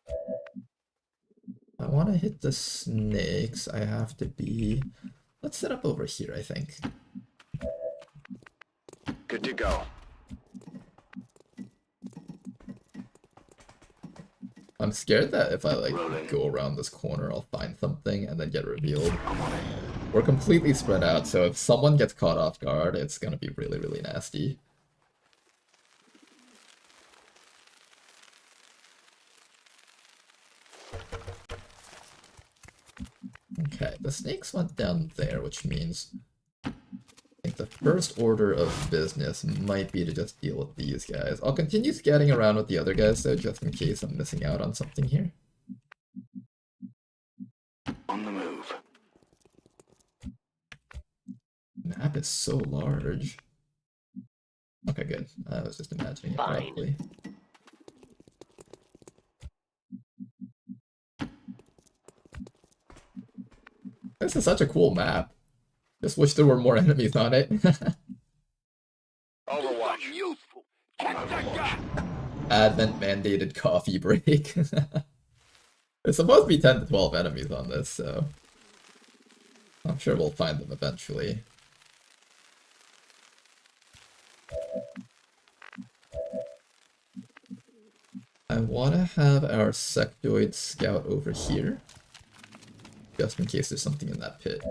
If I want to hit the snakes, I have to be... Let's set up over here, I think. Good to go. I'm scared that if I like go around this corner, I'll find something and then get revealed. We're completely spread out, so if someone gets caught off guard, it's gonna be really, really nasty. Okay, the snakes went down there, which means I think the first order of business might be to just deal with these guys. I'll continue scatting around with the other guys though, just in case I'm missing out on something here. On the move. Map is so large. Okay, good. I was just imagining it correctly. This is such a cool map. Just wish there were more enemies on it. Overwatch. Useful. Catch that guy. Advent mandated coffee break. There's supposed to be 10 to 12 enemies on this, so I'm sure we'll find them eventually. I want to have our sectoid scout over here, just in case there's something in that pit.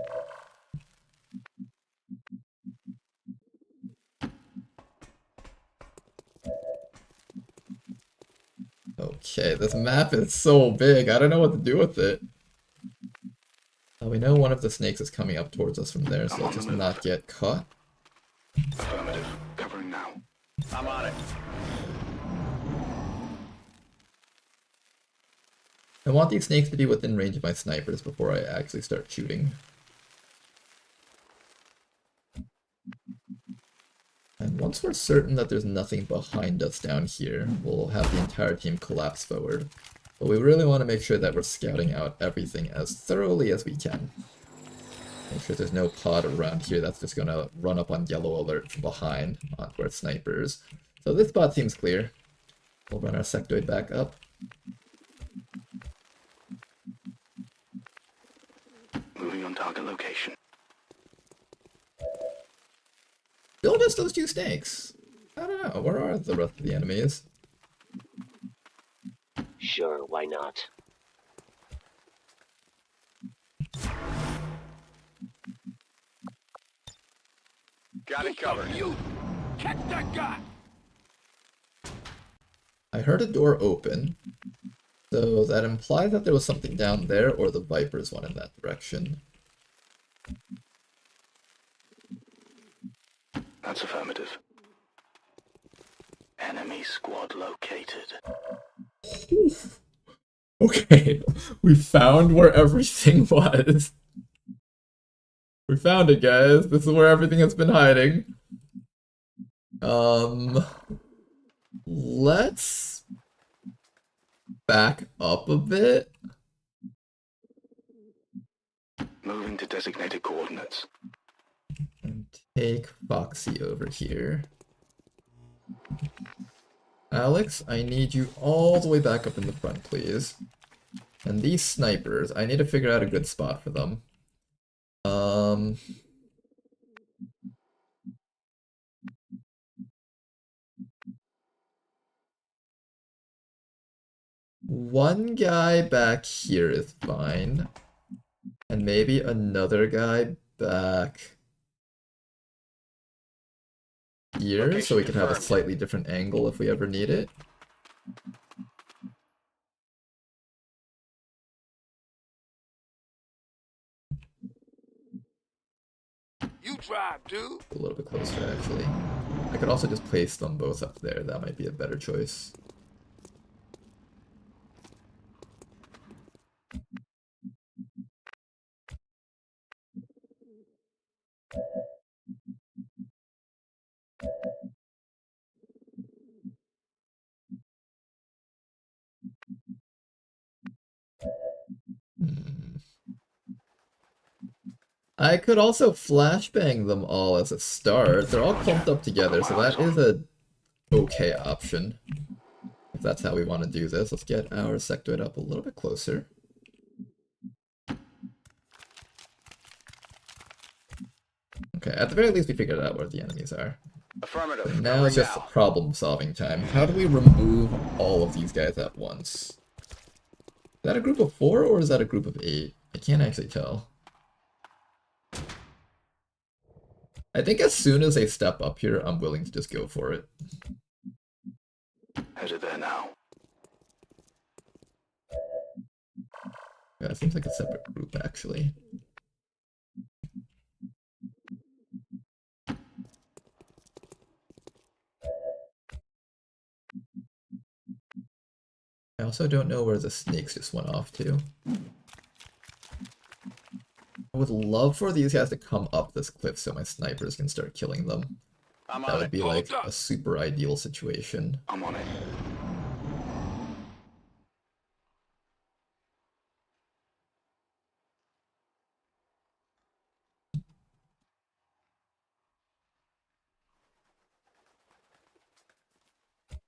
Okay, this map is so big, I don't know what to do with it. We know one of the snakes is coming up towards us from there, so let's just not get caught. Affirmative. Covering now. I'm on it. I want these snakes to be within range of my snipers before I actually start shooting. And once we're certain that there's nothing behind us down here, we'll have the entire team collapse forward. But we really want to make sure that we're scouting out everything as thoroughly as we can. Make sure there's no pod around here that's just going to run up on yellow alert from behind onto our snipers. So this spot seems clear. We'll run our sectoid back up. Moving on target location. Still just those 2 snakes. I don't know, where are the rest of the enemies? Sure, why not? Got it covered. You catch that guy. I heard a door open, so that implies that there was something down there, or the Vipers went in that direction. That's affirmative. Enemy squad located. Okay, we found where everything was. We found it, guys. This is where everything has been hiding. Let's back up a bit. Moving to designated coordinates. And take Foxy over here. Alex, I need you all the way back up in the front, please. And these snipers, I need to figure out a good spot for them. One guy back here is fine. And maybe another guy back here, so we can have a slightly different angle if we ever need it. You drive, dude. A little bit closer, actually. I could also just place them both up there. That might be a better choice. I could also flashbang them all as a start. They're all clumped up together, so that is a okay option. If that's how we want to do this, let's get our sectoid up a little bit closer. Okay, at the very least we figured out where the enemies are. Affirmative. But now it's just problem-solving time. How do we remove all of these guys at once? Is that a group of 4 or is that a group of 8? I can't actually tell. I think as soon as they step up here, I'm willing to just go for it. Headed there now. Yeah, it seems like a separate group, actually. I also don't know where the snakes just went off to. I would love for these guys to come up this cliff so my snipers can start killing them. That would be like a super ideal situation. I'm on it.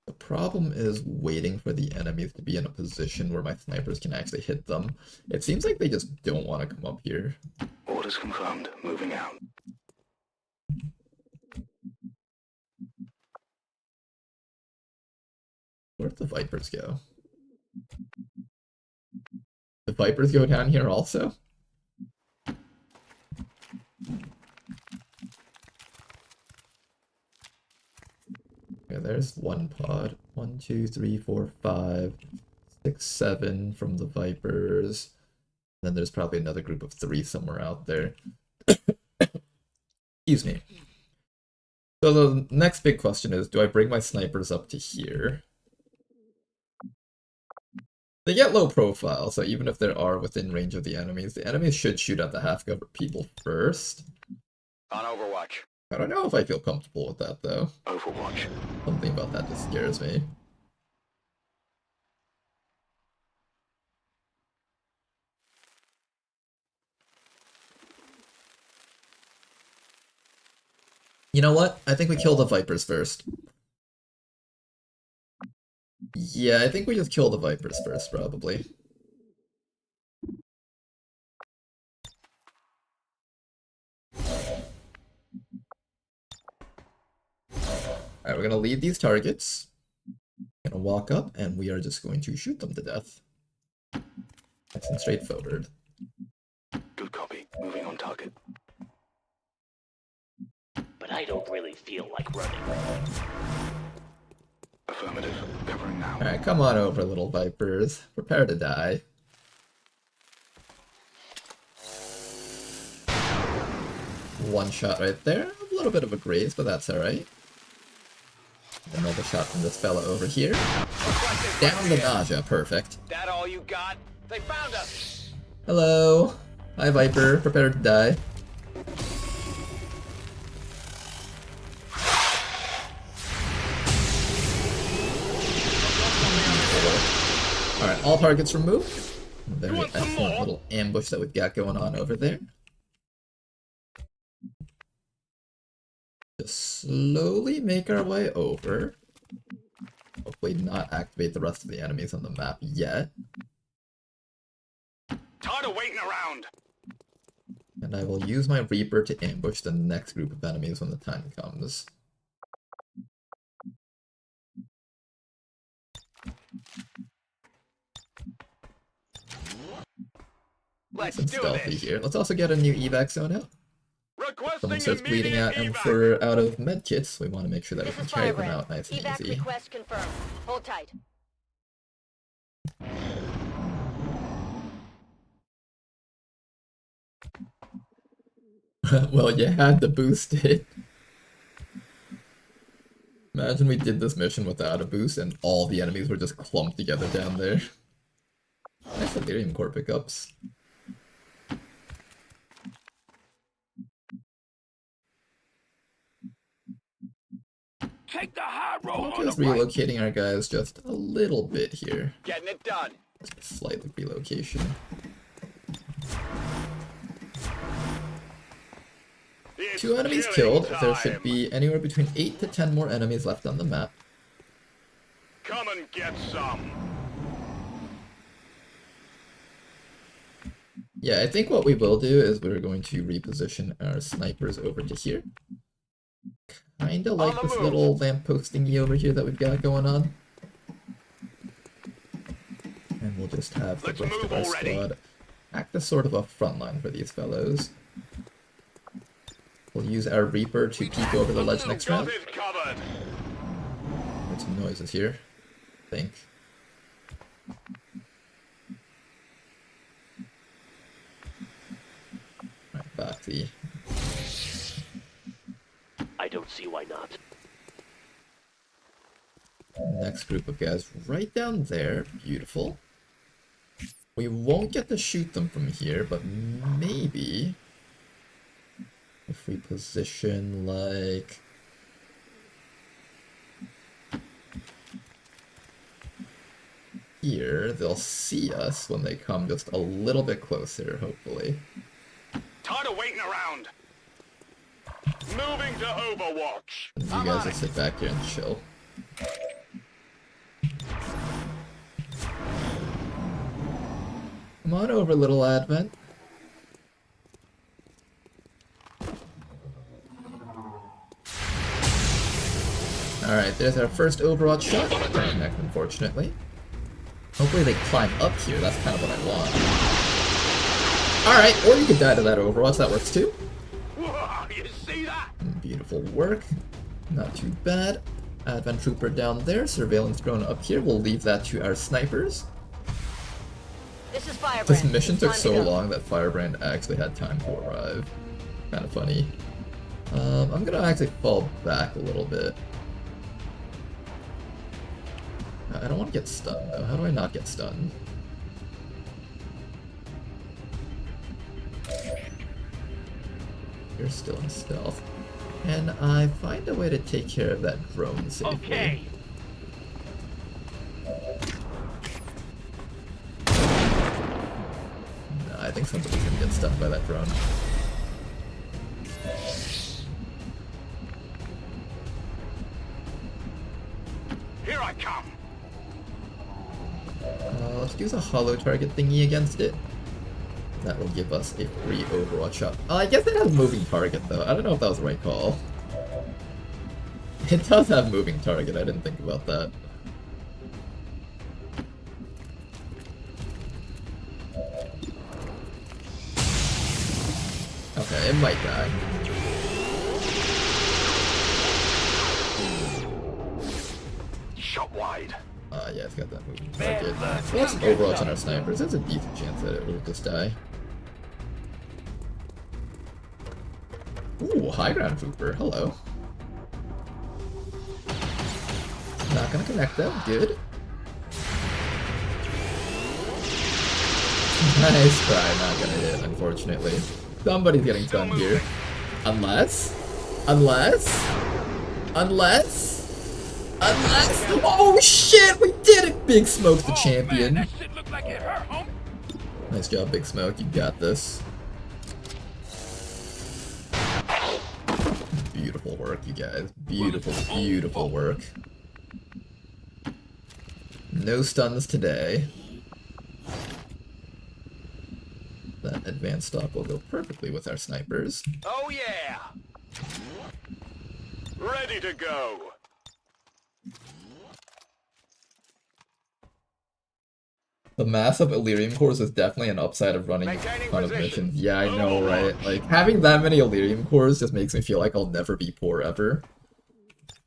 The problem is waiting for the enemies to be in a position where my snipers can actually hit them. It seems like they just don't want to come up here. Orders confirmed. Moving out. Where'd the Vipers go? The Vipers go down here also? Okay, there's one pod. 1, 2, 3, 4, 5, 6, 7 from the Vipers. Then there's probably another group of 3 somewhere out there. Excuse me. So the next big question is, do I bring my snipers up to here? They get low profile, so even if they are within range of the enemies should shoot at the half-cover people first. On Overwatch. I don't know if I feel comfortable with that, though. Overwatch. Something about that just scares me. You know what? I think we kill the Vipers first. Yeah, I think we just kill the Vipers first, probably. Alright, we're gonna lead these targets. Gonna walk up, and we are just going to shoot them to death. Nice and straightforward. Good copy. Moving on target. But I don't really feel like running. Affirmative. Covering now. Alright, come on over, little Vipers. Prepare to die. One shot right there. A little bit of a graze, but that's alright. Another shot from this fella over here. Down the nausea, perfect. That all you got? They found us. Hello. Hi, Viper. Prepare to die. Alright, all targets removed. Very excellent little ambush that we've got going on over there. Just slowly make our way over. Hopefully not activate the rest of the enemies on the map yet. Tired of waiting around. And I will use my Reaper to ambush the next group of enemies when the time comes. Let's Some do stealthy this. here. Let's also get a new evac zone out. Someone starts bleeding out and we're out of medkits. We want to make sure that we can carry them out nice and Evac easy. request confirmed. Hold tight. Well, you had to boost it. Imagine we did this mission without a boost and all the enemies were just clumped together down there. Nice Delirium Core pickups. Take the high road Just relocating our guys just a little bit here. Getting it done. Just a slight relocation. It's 2 enemies killing killed. There time. should be anywhere between 8 to 10 more enemies left on the map. Come and get some. Yeah, I think what we will do is we're going to reposition our snipers over to here. Kinda like this little lamppost thingy over here that we've got going on. And we'll just have the rest of our squad act as sort of a front line for these fellows. We'll use our Reaper to peek over the ledge next round. Heard some noises here, I think. Right, back the... I don't see why not. Next group of guys right down there. Beautiful. We won't get to shoot them from here, but maybe if we position like here, they'll see us when they come just a little bit closer, hopefully. Tired of waiting around. Moving to Overwatch. And you guys just sit back here and chill. Come on over, little Advent. Alright, there's our first Overwatch shot. Connect, unfortunately. Hopefully they climb up here, that's kind of what I want. Alright, or you could die to that Overwatch, that works too. Whoa, you see that? Beautiful work. Not too bad. Advent Trooper down there, Surveillance Drone up here. We'll leave that to our snipers. This is Firebrand. This mission took so long that Firebrand actually had time to arrive. Kind of funny. I'm gonna actually fall back a little bit. I don't want to get stunned though. How do I not get stunned? You're still in stealth. Can I find a way to take care of that drone safely? Okay. No, I think somebody's gonna get stuck by that drone. Here I come. Let's use a hollow target thingy against it. That will give us a free Overwatch shot. I guess it has moving target though. I don't know if that was the right call. It does have moving target, I didn't think about that. Okay, it might die. Shot wide. Yeah, it's got that moving target. We have some Overwatch on our snipers. There's a decent chance that it will just die. Ooh, high ground trooper. Hello. Not gonna connect though. Good. Nice try. Not gonna hit, unfortunately. Somebody's getting stunned here. Unless. Oh shit! We did it! Big Smoke the champion. Man, that shit looked like it hurt, homie. Nice job, Big Smoke. You got this. Beautiful work, you guys. Beautiful work. No stuns today. That advanced stock will go perfectly with our snipers. Oh yeah. Ready to go. The massive Illyrium cores is definitely an upside of running a ton of missions. Yeah, I know, right? Like, having that many Illyrium cores just makes me feel like I'll never be poor ever.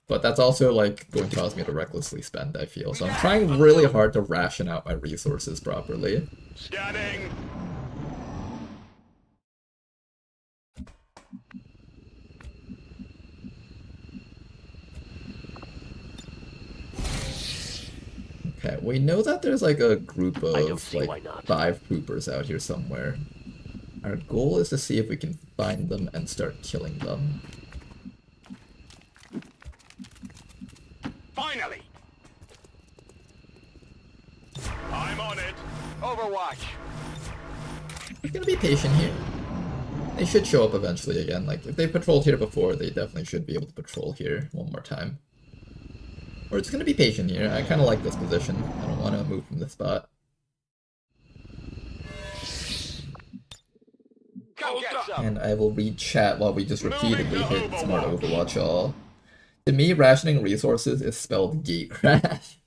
But that's also, like, going to cause me to recklessly spend, I feel. So I'm trying really hard to ration out my resources properly. Scanning. Okay, we know that there's like a group of like 5 poopers out here somewhere. Our goal is to see if we can find them and start killing them. Finally. I'm on it. Overwatch. We're gonna be patient here. They should show up eventually again. Like, if they patrolled here before, they definitely should be able to patrol here one more time. We're just gonna be patient here. I kind of like this position. I don't want to move from this spot. And I will read chat while we just repeatedly hit smart Overwatch all. To me, rationing resources is spelled gate crash.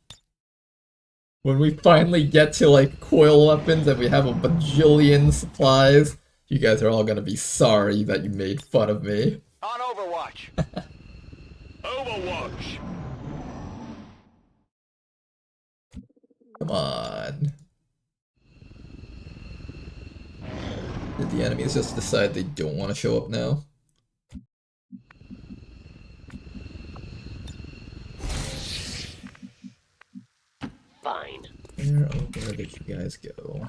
When we finally get to like coil weapons and we have a bajillion supplies, you guys are all gonna be sorry that you made fun of me. On Overwatch. Overwatch. Come on. Did the enemies just decide they don't want to show up now? Fine. Where did you guys go?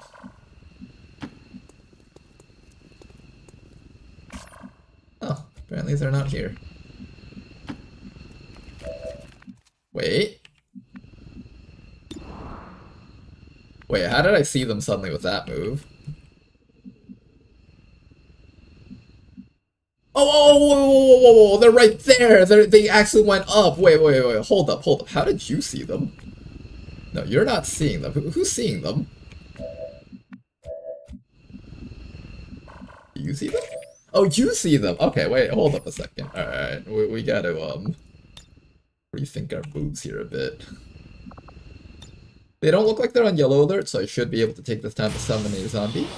Oh, apparently they're not here. Wait. Wait, how did I see them suddenly with that move? Oh, they're right there! They actually went up! Wait, hold up. How did you see them? No, you're not seeing them. Who's seeing them? You see them? Oh, you see them! Okay, wait, hold up a second. Alright, we gotta, rethink our moves here a bit. They don't look like they're on yellow alert, so I should be able to take this time to summon a zombie.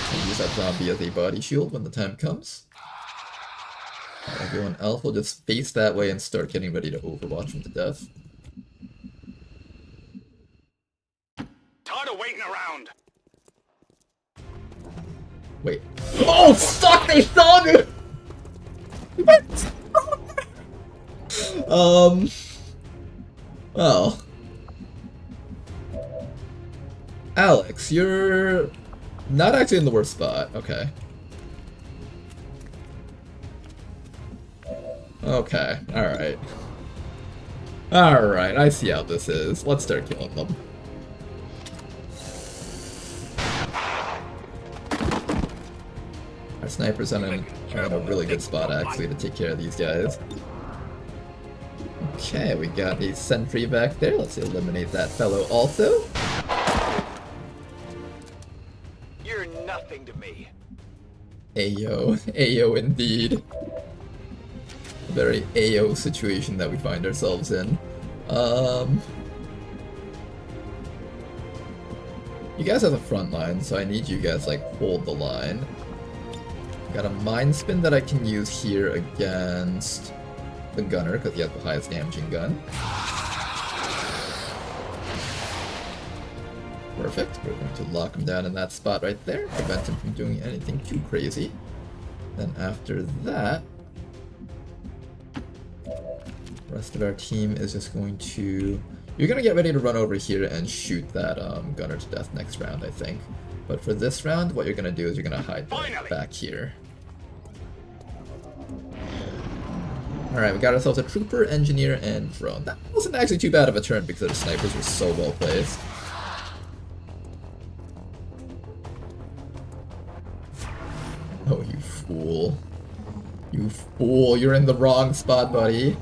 And use that zombie as a body shield when the time comes. Everyone else will just face that way and start getting ready to overwatch them to death. Tired of waiting around. Wait. Oh, fuck! They saw me! Well. Alex, you're not actually in the worst spot. Okay. Okay, alright. Alright, I see how this is. Let's start killing them. Our snipers are in a really good spot, actually, to take care of these guys. Okay, we got a sentry back there. Let's eliminate that fellow also. You're nothing to me. Ayo. Ayo indeed. A very Ayo situation that we find ourselves in. You guys have the front line, so I need you guys, like, hold the line. Got a mind spin that I can use here against the gunner, because he has the highest damaging gun. Perfect. We're going to lock him down in that spot right there, prevent him from doing anything too crazy. Then after that, the rest of our team is just going to... You're going to get ready to run over here and shoot that gunner to death next round, I think. But for this round, what you're going to do is you're going to hide back here. Alright, we got ourselves a trooper, engineer, and drone. That wasn't actually too bad of a turn because the snipers were so well placed. Oh, you fool. You fool, you're in the wrong spot, buddy.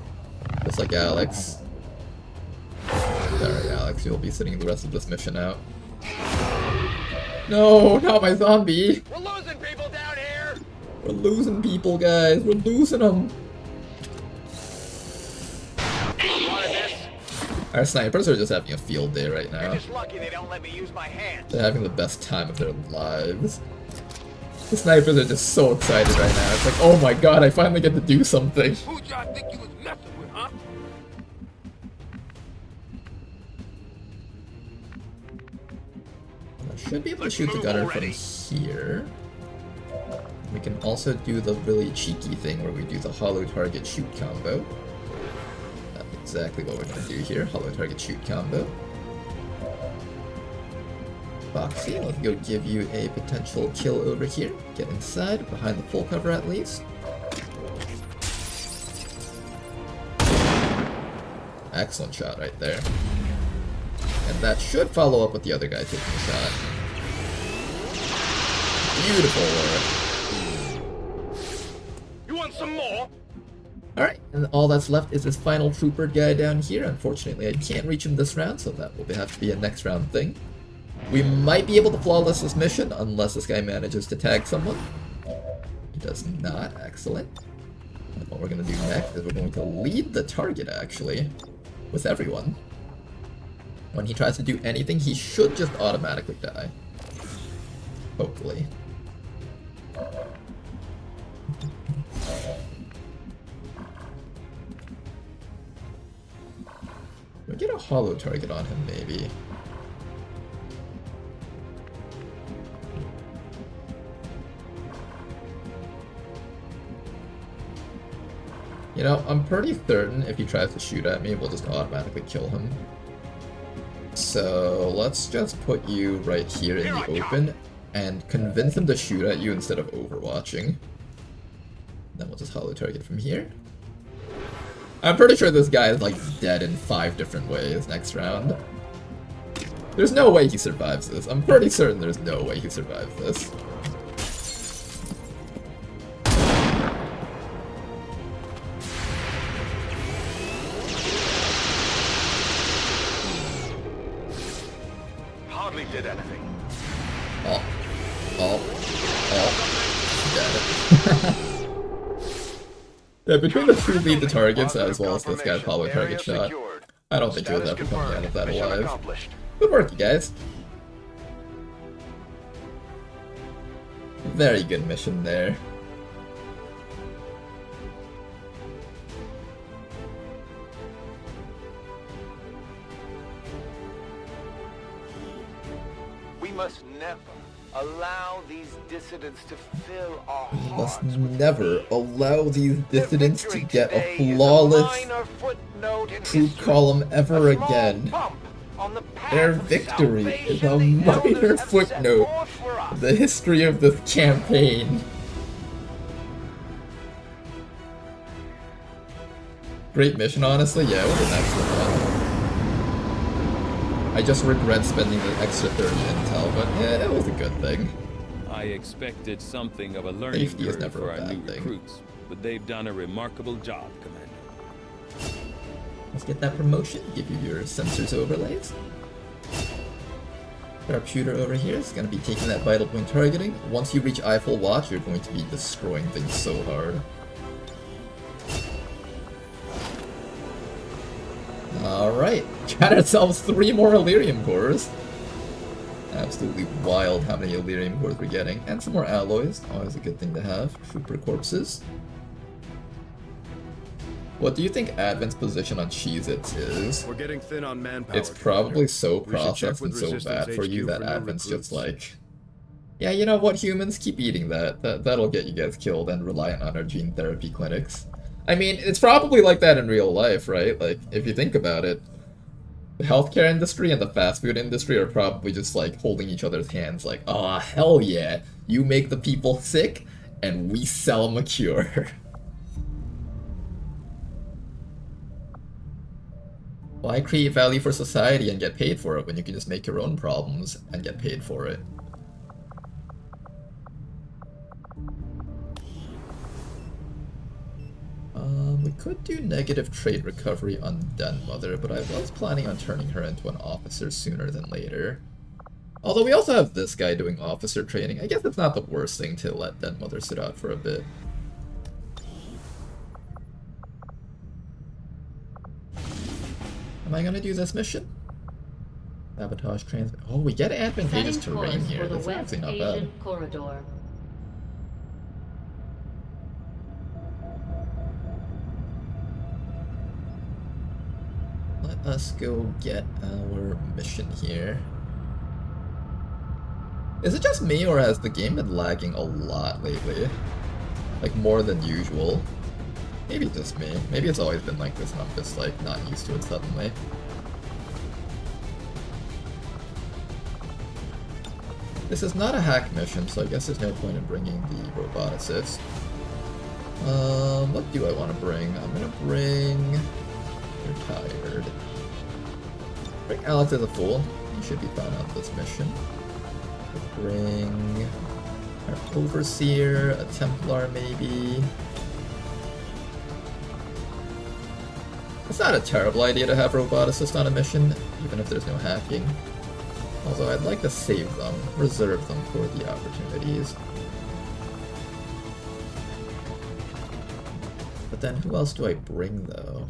Just like Alex. Sorry, Alex, you'll be sitting the rest of this mission out. No, not my zombie! We're losing people down here! We're losing people, guys. We're losing them. Our snipers are just having a field day right now. You're just lucky they don't let me use my hands. They're having the best time of their lives. The snipers are just so excited right now. It's like, oh my god, I finally get to do something. Who y'all think you was messing with, huh? I should be able to shoot the gunner from here. We can also do the really cheeky thing where we do the hollow target shoot combo. That's exactly what we're going to do here, hollow target shoot combo. Foxy, let's go give you a potential kill over here. Get inside, behind the full cover at least. Excellent shot right there. And that should follow up with the other guy taking a shot. Beautiful work. You want some more? Alright, and all that's left is this final trooper guy down here. Unfortunately, I can't reach him this round, so that will have to be a next round thing. We might be able to flawless this mission, unless this guy manages to tag someone. He does not. Excellent. And what we're going to do next is we're going to lead the target, actually, with everyone. When he tries to do anything, he should just automatically die. Hopefully. We'll get a hollow target on him, maybe. You know, I'm pretty certain if he tries to shoot at me, we'll just automatically kill him. So let's just put you right here in the open and convince him to shoot at you instead of overwatching. Then we'll just hollow target from here. I'm pretty sure this guy is like dead in 5 different ways next round. There's no way he survives this. I'm pretty certain there's no way he survives this. Hardly did anything. Dead. Yeah, between the two lead the targets as well as this guy's hollow target shot, I don't think he was ever coming out of that alive. Good work, you guys. Very good mission there. We must never allow these dissidents to fill our We hearts. must never allow these dissidents to get a flawless troop column ever again. Their victory is a minor footnote in the history of this campaign. Great mission, honestly. Yeah, it was an excellent one. I just regret spending the extra 30 intel, but yeah, it was a good thing. I expected something of a learning Safety is curve never for a our new bad thing. recruits, but they've done a remarkable job, Commander. Let's get that promotion, give you your sensors overlays. Sharpshooter over here is going to be taking that vital point targeting. Once you reach Eiffel Watch, you're going to be destroying things so hard. Alright, got ourselves 3 more Illyrium cores. Absolutely wild how many Illyrium cores we're getting. And some more alloys, always a good thing to have. Trooper corpses. What do you think Advent's position on Cheez-Its is? We're getting thin on manpower. It's probably so We should check processed with and so Resistance bad for you HQ that for new Advent's just recruits. like, yeah, you know what, humans, keep eating that. That'll get you guys killed and reliant on our gene therapy clinics. I mean, it's probably like that in real life, right? Like, if you think about it, the healthcare industry and the fast food industry are probably just like holding each other's hands like, oh, hell yeah, you make the people sick and we sell them a cure. Why create value for society and get paid for it when you can just make your own problems and get paid for it? We could do negative trait recovery on Den Mother, but I was planning on turning her into an officer sooner than later. Although we also have this guy doing officer training. I guess it's not the worst thing to let Den Mother sit out for a bit. Am I gonna do this mission? Sabotage transmit. Oh, we get advantageous terrain here. That's actually not bad. Corridor. Let us go get our mission here. Is it just me, or has the game been lagging a lot lately? Like, more than usual? Maybe just me. Maybe it's always been like this and I'm just like not used to it suddenly. This is not a hack mission, so I guess there's no point in bringing the roboticist. What do I want to bring? I'm gonna bring... You're tired. Bring Alex as a fool. He should be fine on this mission. We'll bring... our Overseer, a Templar maybe... It's not a terrible idea to have roboticists on a mission, even if there's no hacking. Although I'd like to save them, reserve them for the opportunities. But then who else do I bring, though?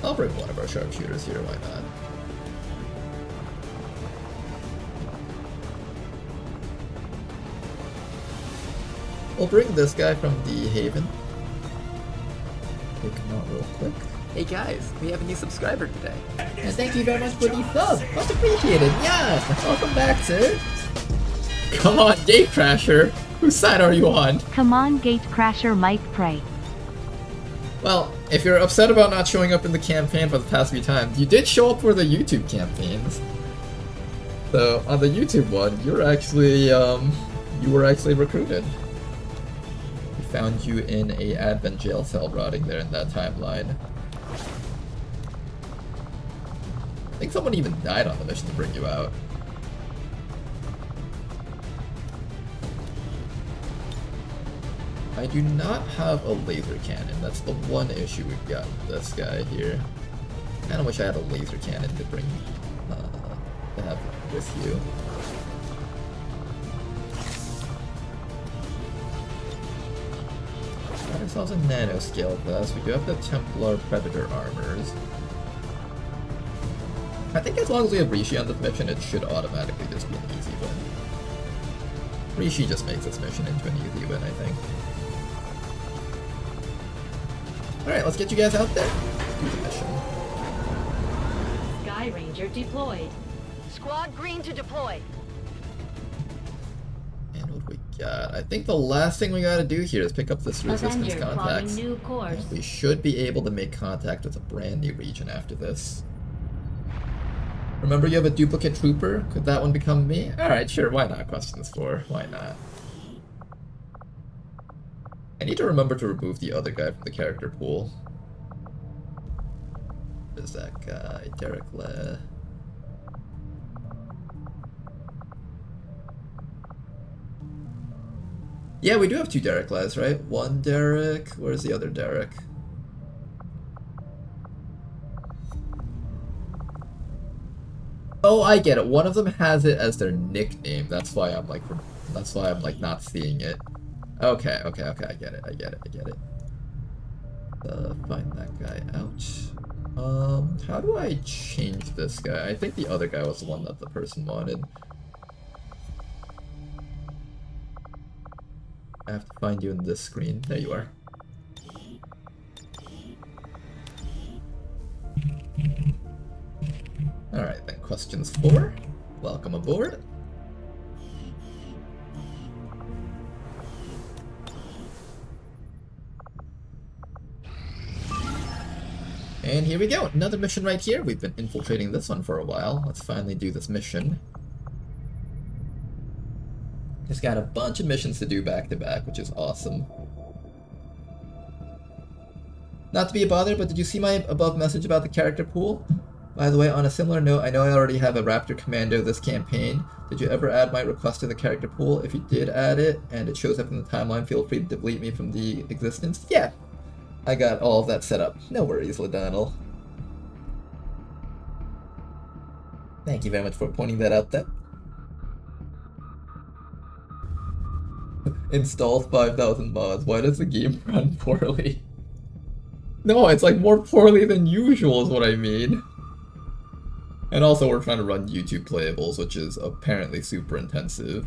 I'll bring one of our sharpshooters here, why not? We'll bring this guy from the Haven. Take him out real quick. Hey guys, we have a new subscriber today. And thank you very much for the sub. Much appreciated. Yeah, welcome back, sir. Come on, Gatecrasher. Whose side are you on? Come on, Gatecrasher Mike Prey. Well, if you're upset about not showing up in the campaign for the past few times, you did show up for the YouTube campaigns. So on the YouTube one, you were actually recruited. Found you in a Advent jail cell rotting there in that timeline. I think someone even died on the mission to bring you out. I do not have a laser cannon. That's the one issue we've got with this guy here. Kinda wish I had a laser cannon to bring to have with you. Ourselves a nanoscale class. We do have the Templar Predator armors. I think as long as we have Rishi on this mission, it should automatically just be an easy win. Rishi just makes this mission into an easy win, I think. Alright, let's get you guys out there. Let's do the mission. Sky Ranger deployed. Squad green to deploy. And what we got? I think the last thing we gotta do here is pick up this resistance Avenger contacts. plotting new course. And we should be able to make contact with a brand new region after this. Remember you have a duplicate trooper? Could that one become me? Alright, sure, why not? Questions 4. Why not? I need to remember to remove the other guy from the character pool. There's that guy, Derek Le. Yeah, we do have 2 Derek Les, right? One Derek. Where's the other Derek? Oh, I get it. One of them has it as their nickname. That's why I'm like not seeing it. Okay, I get it. Find that guy out. How do I change this guy? I think the other guy was the one that the person wanted. I have to find you in this screen. There you are. Alright, then questions 4. Welcome aboard. And here we go, another mission right here. We've been infiltrating this one for a while. Let's finally do this mission. Just got a bunch of missions to do back to back, which is awesome. Not to be a bother, but did you see my above message about the character pool? By the way, on a similar note, I know I already have a Raptor Commando this campaign. Did you ever add my request to the character pool? If you did add it, and it shows up in the timeline, feel free to delete me from the existence. Yeah, I got all of that set up. No worries, Ladonal. Thank you very much for pointing that out then. Installed 5,000 mods. Why does the game run poorly? No, it's like more poorly than usual is what I mean. And also we're trying to run YouTube playables, which is apparently super intensive.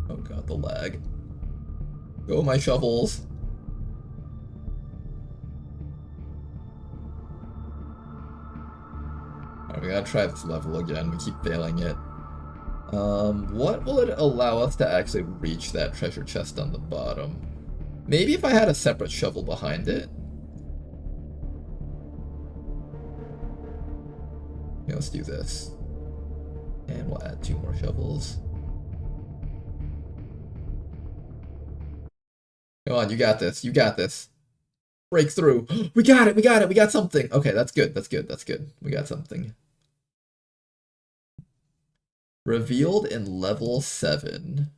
Oh god, the lag. Go my shovels. Alright, we gotta try this level again. We keep failing it. What will it allow us to actually reach that treasure chest on the bottom? Maybe if I had a separate shovel behind it. Okay, let's do this. And we'll add 2 more shovels. Come on, you got this. You got this. Break through. We got it. We got it. We got something. Okay, that's good. That's good. That's good. We got something. Revealed in level 7.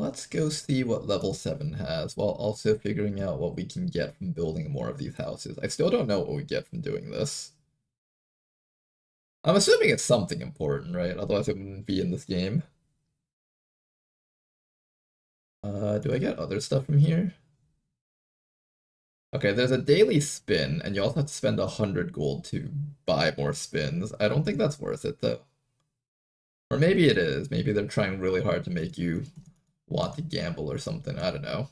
Let's go see what level 7 has, while also figuring out what we can get from building more of these houses. I still don't know what we get from doing this. I'm assuming it's something important, right? Otherwise it wouldn't be in this game. Do I get other stuff from here? Okay, there's a daily spin, and you also have to spend 100 gold to buy more spins. I don't think that's worth it, though. Or maybe it is. Maybe they're trying really hard to make you want to gamble or something. I don't know.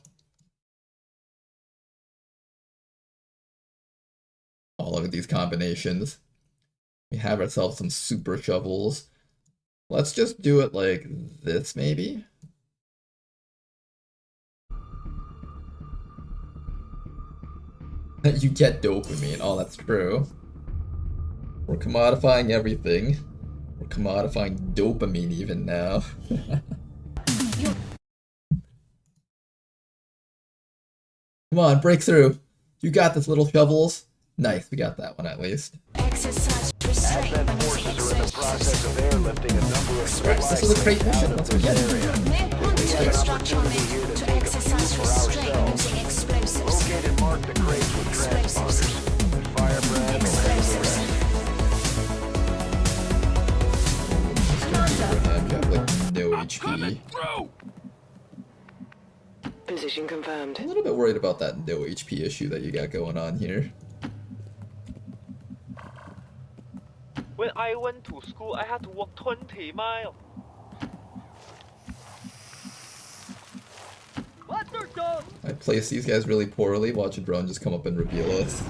Oh, look at these combinations. We have ourselves some super shovels. Let's just do it like this, maybe? You get dopamine. Oh, that's true. We're commodifying everything. We're commodifying dopamine even now. Come on, break through. You got this, little shovels. Nice, we got that one at least. Advent forces are in the process of airlifting a number of This is a great mission. Let's begin. Locate and mark the crates with transponders. Firebrand will handle the rest. You have like no HP. Position confirmed. I'm a little bit worried about that no HP issue that you got going on here. When I went to school, I had to walk 20 miles. I placed these guys really poorly. Watch a drone just come up and reveal us.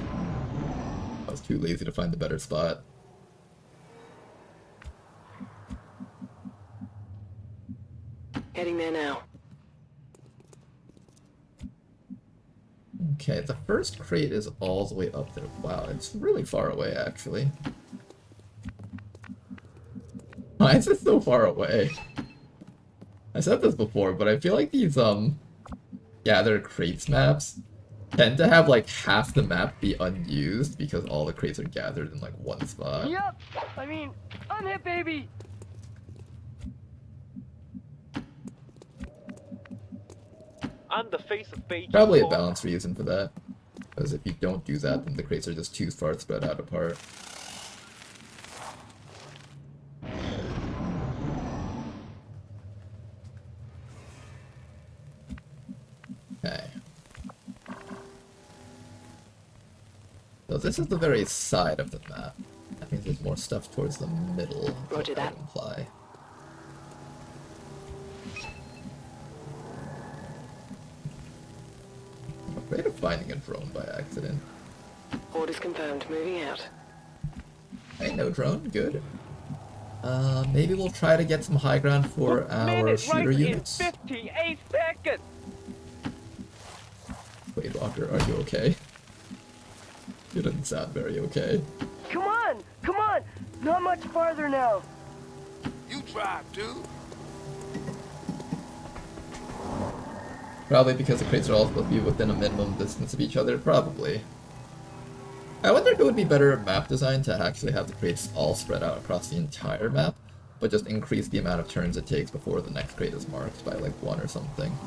I was too lazy to find the better spot. Heading there now. Okay, the first crate is all the way up there. Wow, it's really far away, actually. Why is it so far away? I said this before, but I feel like these, gather crates maps tend to have, like, half the map be unused because all the crates are gathered in, like, one spot. Yep. I mean, I'm hit, baby. I'm the face of Beijing. Probably a balanced reason for that. Because if you don't do that, then the crates are just too far spread out apart. Okay. So this is the very side of the map. That means there's more stuff towards the middle. Roger that. Imply. I'm afraid of finding a drone by accident. Orders confirmed. Moving out. Hey, no drone. Good. Maybe we'll try to get some high ground for our shooter units. 58 seconds. Wait, Walker, are you okay? You didn't sound very okay. Come on, come on. Not much farther now. You drive, dude. Probably because the crates are all supposed to be within a minimum distance of each other, probably. I wonder if it would be better map design to actually have the crates all spread out across the entire map, but just increase the amount of turns it takes before the next crate is marked by like 1 or something.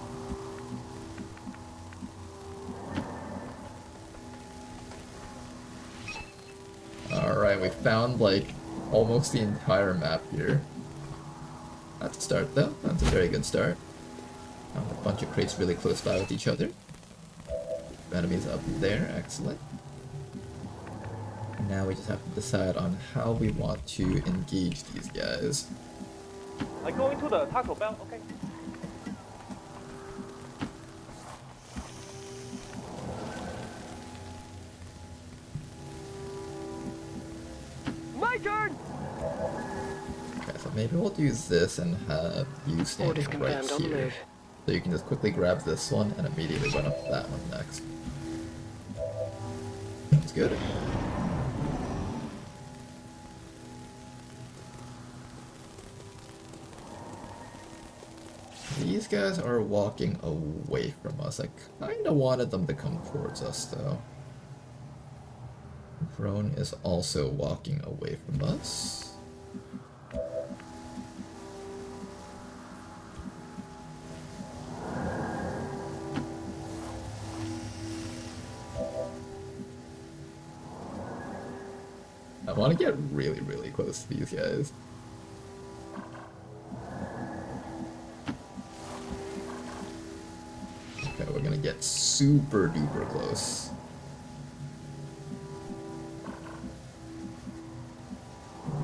Alright, we found like almost the entire map here. That's a start though, that's a very good start. Found a bunch of crates really close by with each other. Enemies up there, excellent. And now we just have to decide on how we want to engage these guys. I go into the Taco Bell, okay? My turn! Okay, so maybe we'll do this and have you standing right here. So you can just quickly grab this one and immediately run up to that one next. Sounds good. These guys are walking away from us. I kinda wanted them to come towards us though. Drone is also walking away from us. I want to get really, really close to these guys. Okay, we're gonna get super duper close.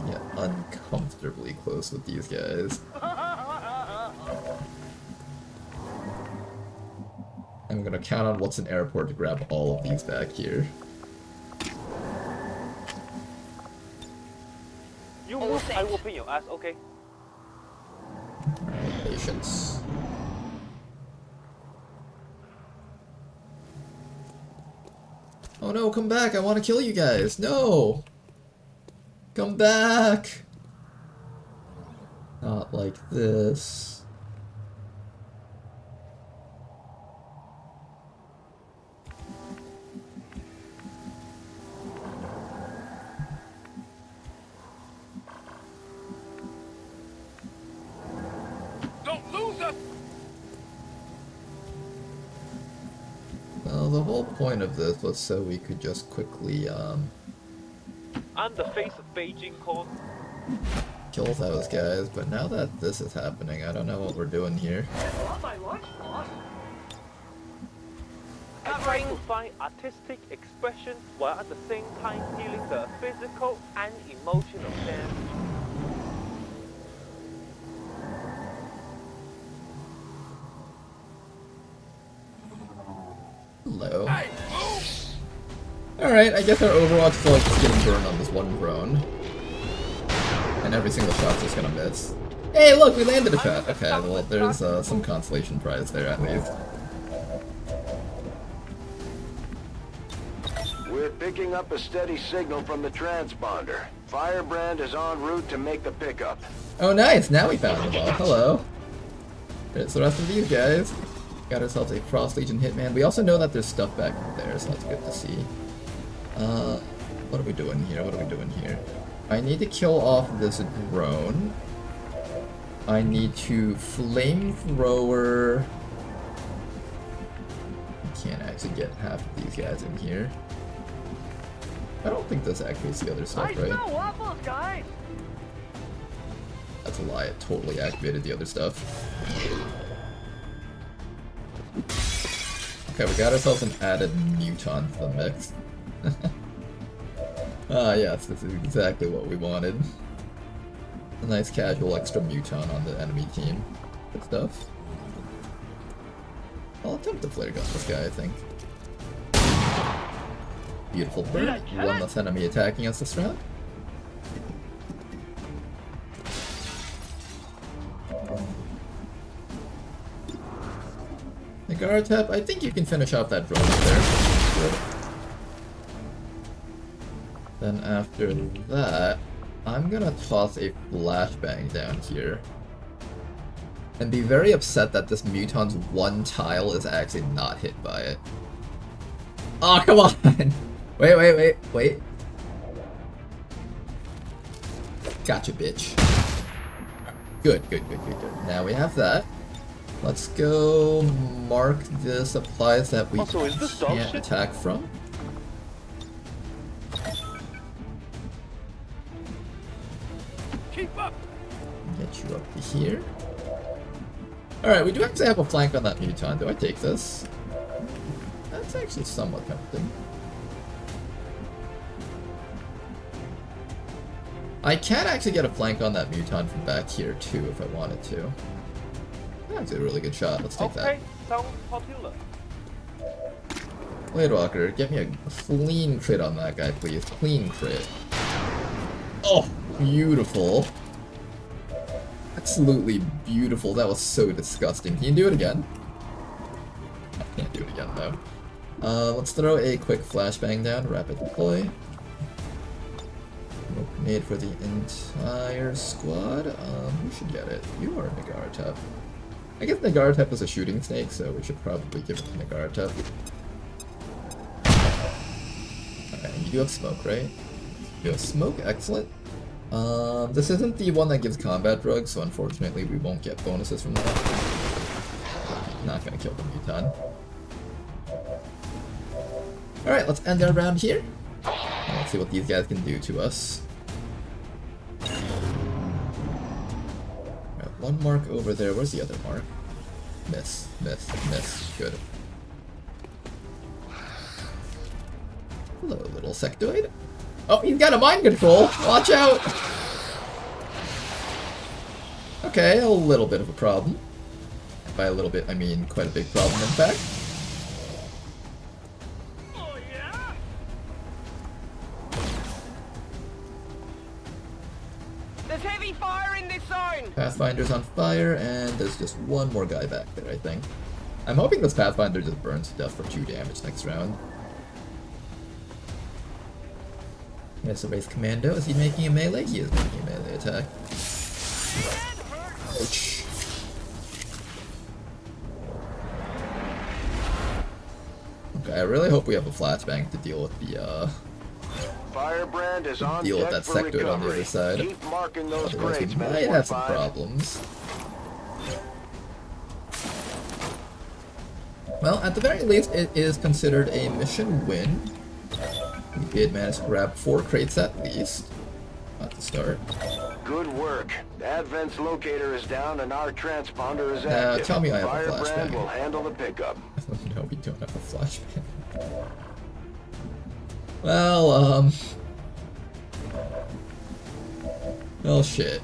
Yeah, uncomfortably close with these guys. I'm gonna count on what's an airport to grab all of these back here. You move, I will pin your ass, okay? Alright, patience. Oh no, come back! I want to kill you guys! No! Come back! Not like this. Don't lose us! Well, the whole point of this was so we could just quickly, I'm the face of Beijing Con. kill those guys, but now that this is happening, I don't know what we're doing here. I try to find artistic expression while at the same time dealing the physical and emotional damage. Hello. Hey, Alright, I guess our Overwatch is like just getting burned on this one drone. And every single shot's just gonna miss. Hey, look, we landed a shot. Okay, well, there's some consolation prize there at least. We're picking up a steady signal from the transponder. Firebrand is en route to make the pickup. Oh, nice! Now we found them all. Hello. There's the rest of these guys. Got ourselves a Frost Legion Hitman. We also know that there's stuff back there, so that's good to see. What are we doing here? What are we doing here? I need to kill off this drone. I need to flamethrower. I can't actually get half of these guys in here. I don't think this activates the other stuff, right? smell waffles, guys. That's a lie. It totally activated the other stuff. Okay, we got ourselves an added muton to the mix. Ah, yes, this is exactly what we wanted. A nice casual extra muton on the enemy team. Good stuff. I'll attempt to flare gun this guy, I think. Beautiful bird. One less enemy attacking us this round. Nagartep, I think you can finish off that drone up there. Good. Then after that, I'm gonna toss a flashbang down here. And be very upset that this muton's one tile is actually not hit by it. Oh, come on! Wait. Gotcha, bitch. Good. Now we have that. Let's go mark the supplies that we can't attack from. Keep up. Get you up to here. Alright, we do actually have a flank on that muton. Do I take this? That's actually somewhat tempting. I can actually get a flank on that muton from back here too if I wanted to. That's a really good shot. Let's take that. Sounds popular. Blade Walker, get me a clean crit on that guy, please. Clean crit. Oh, beautiful. Absolutely beautiful. That was so disgusting. Can you do it again? I can't do it again, though. Let's throw a quick flashbang down. Rapid deploy. Made for the entire squad. Who should get it? You are Nagartep. I guess Nagartep is a shooting snake, so we should probably give it to Nagartep. Okay, you do have smoke, right? You have smoke, excellent. This isn't the one that gives combat drugs, so unfortunately we won't get bonuses from that. Not gonna kill the muton. Alright, let's end our round here. Let's see what these guys can do to us. Alright, one mark over there. Where's the other mark? Miss. Good. Hello, little sectoid. Oh, he's got a mind control! Watch out! Okay, a little bit of a problem. By a little bit, I mean quite a big problem, in fact. There's heavy fire in this zone! Pathfinder's on fire, and there's just one more guy back there, I think. I'm hoping this Pathfinder just burns to death for 2 damage next round. Yes, a Wraith Commando. Is he making a melee? He is making a melee attack. Ouch. Okay, I really hope we have a flashbang to deal with the, Firebrand is on deal with deck that for sector on the other side. Keep marking those Otherwise we crates, might have some 5. problems. Well, at the very least, it is considered a mission win. We did manage to grab 4 crates at least. At the start. Good work. Advent's locator is down and our transponder is active. Tell me I have a Firebrand flashbang. will handle the pickup. No, we don't have a flashbang. Well, well, shit.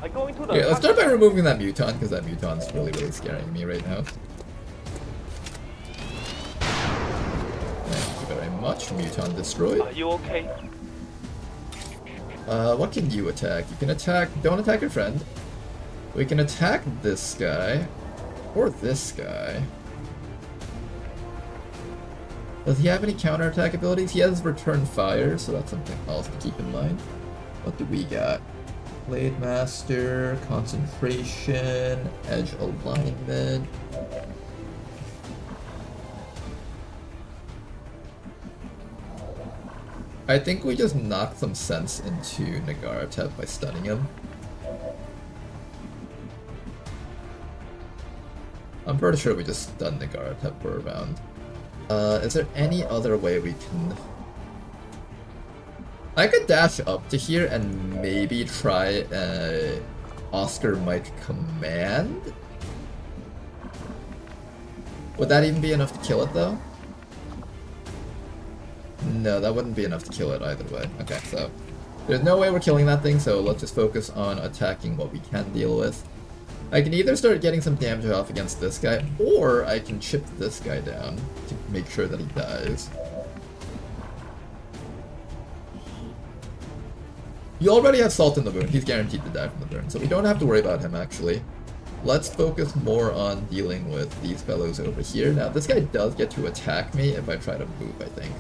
I go into the Yeah, let's start by removing that muton, because that muton's really, really scaring me right now. Thank you very much. Muton destroyed. Are you okay? What can you attack? You can attack... Don't attack your friend. We can attack this guy. Or this guy. Does he have any counterattack abilities? He has return fire, so that's something else to keep in mind. What do we got? Blade Master, Concentration, Edge Alignment. I think we just knocked some sense into Nagaratep by stunning him. I'm pretty sure we just stunned Nagaratep for a round. Is there any other way we can... I could dash up to here and maybe try Oscar Mike Command? Would that even be enough to kill it though? No, that wouldn't be enough to kill it either way. Okay, so there's no way we're killing that thing, so let's just focus on attacking what we can deal with. I can either start getting some damage off against this guy, or I can chip this guy down to make sure that he dies. You already have Salt in the Wound, he's guaranteed to die from the burn, so we don't have to worry about him actually. Let's focus more on dealing with these fellows over here. Now this guy does get to attack me if I try to move, I think.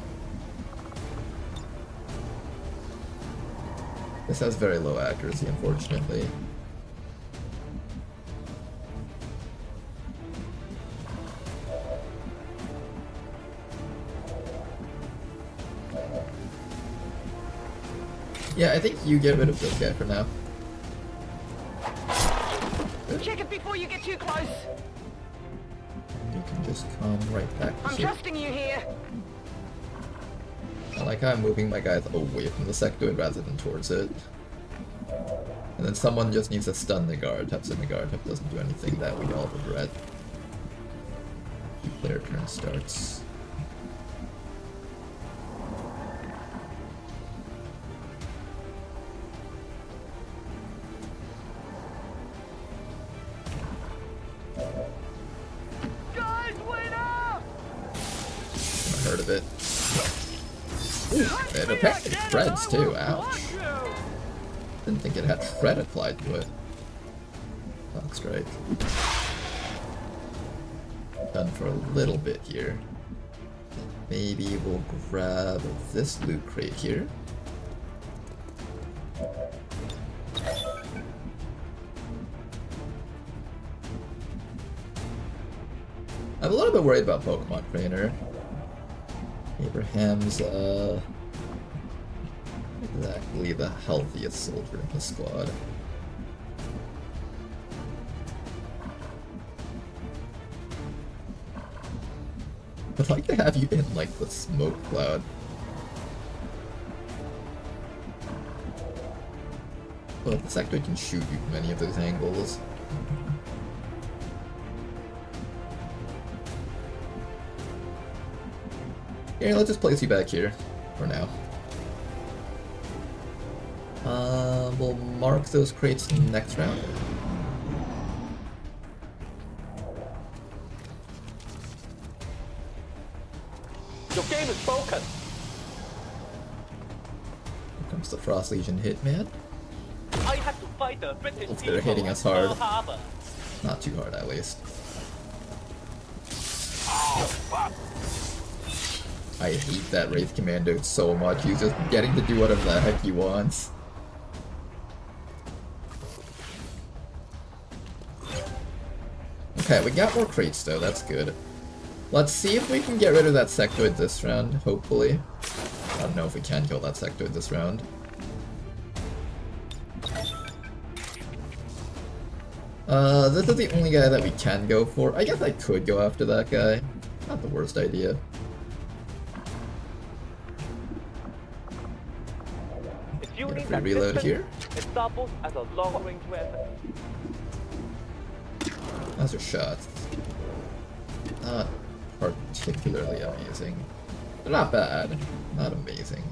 This has very low accuracy, unfortunately. Yeah, I think you get rid of this guy for now. Check it before you get too close. You can just come right back to I'm here. trusting you here. I like how I'm moving my guys away from the sectoid rather than towards it. And then someone just needs to stun Nagaratep so Nagaratep doesn't do anything that we all regret. Player turn starts. Guys, wait up! I heard of it. Ooh, it apparently shreds too, ouch. Didn't think it had shred applied to it. That's great. Done for a little bit here. Maybe we'll grab this loot crate here. I'm a little bit worried about Pokemon Trainer. Abraham's exactly the healthiest soldier in the squad. I'd like to have you in like the smoke cloud. Well, the sector can shoot you from any of those angles. Here, let's just place you back here for now. We'll mark those crates next round. Your game is broken. Here comes the Frost Legion Hitman. I had to fight the British If they're hitting us hard. Pearl Harbor. Not too hard, at least. I hate that Wraith Commando so much. He's just getting to do whatever the heck he wants. Okay, we got more crates though, that's good. Let's see if we can get rid of that sectoid this round, hopefully. I don't know if we can kill that sectoid this round. This is the only guy that we can go for. I guess I could go after that guy. Not the worst idea. If you Get a need free that reload distance, here. it doubles as a long-range weapon. Those are shots. Not particularly amazing. They're not bad, not amazing.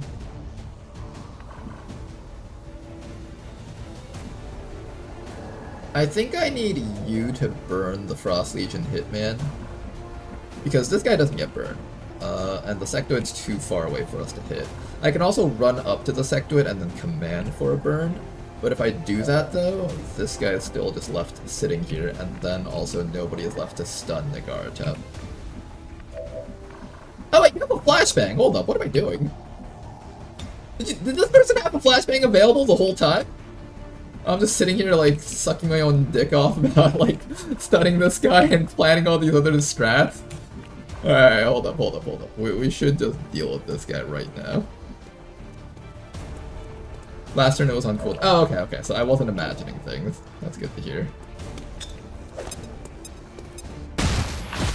I think I need you to burn the Frost Legion Hitman. Because this guy doesn't get burned. And the sectoid's too far away for us to hit. I can also run up to the sectoid and then command for a burn. But if I do that though, this guy is still just left sitting here, and then also nobody is left to stun the Garatep. Oh wait, you have a flashbang! Hold up, what am I doing? Did this person have a flashbang available the whole time? I'm just sitting here like sucking my own dick off about like stunning this guy and planning all these other strats. Alright, hold up. We should just deal with this guy right now. Last turn it was on cooldown. Oh, okay, so I wasn't imagining things. That's good to hear.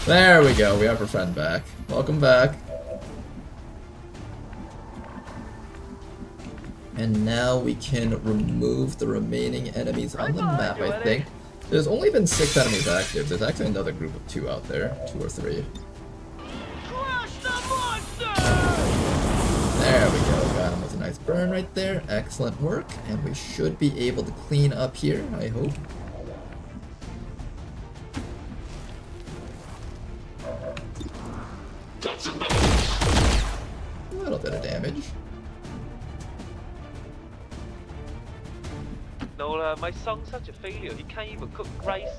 There we go, we have our friend back. Welcome back. And now we can remove the remaining enemies on the map, I think. There's only been 6 enemies active. There's actually another group of 2 out there. 2 or 3. There we go. Got him with a nice burn right there. Excellent work. And we should be able to clean up here, I hope. A little bit of damage. No, my son's such a failure. He can't even cook rice.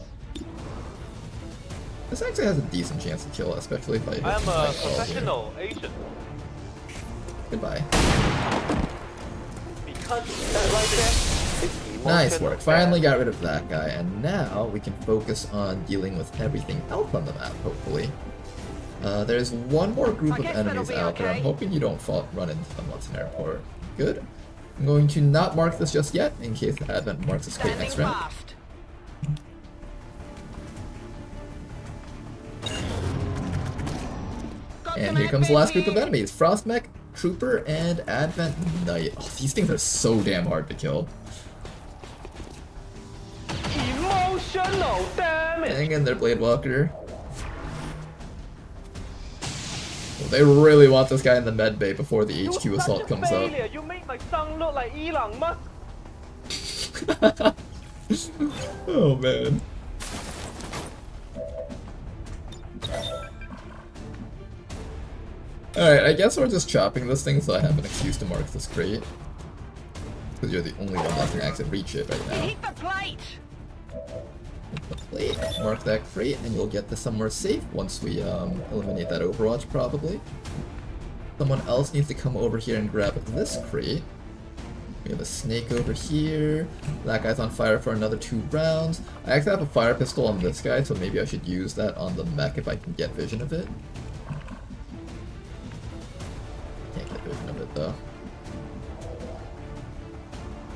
This actually has a decent chance to kill, especially if I hit I am him a right professional agent. Goodbye. Because that right there is Nice work. Finally got rid of that guy, and now we can focus on dealing with everything else on the map, hopefully. There's one more group of enemies out there. I'm hoping you don't run into them once in airport. Good. I'm going to not mark this just yet, in case the Advent marks the straight next round. And here comes the last group of enemies. Frostmech, Trooper, and Advent Knight. Oh, these things are so damn hard to kill. Emotional damage. Hang in there, Blade Walker. Well, they really want this guy in the med bay before the HQ assault comes up. You make my son look like Elon Musk. Oh man. Alright, I guess we're just chopping this thing so I have an excuse to mark this crate. Because you're the only one that can actually reach it right now. Hit the plate! Hit the plate, mark that crate, and you'll get to somewhere safe once we eliminate that Overwatch, probably. Someone else needs to come over here and grab this crate. We have a snake over here. That guy's on fire for another 2 rounds. I actually have a fire pistol on this guy, so maybe I should use that on the mech if I can get vision of it. Can't get vision of it though.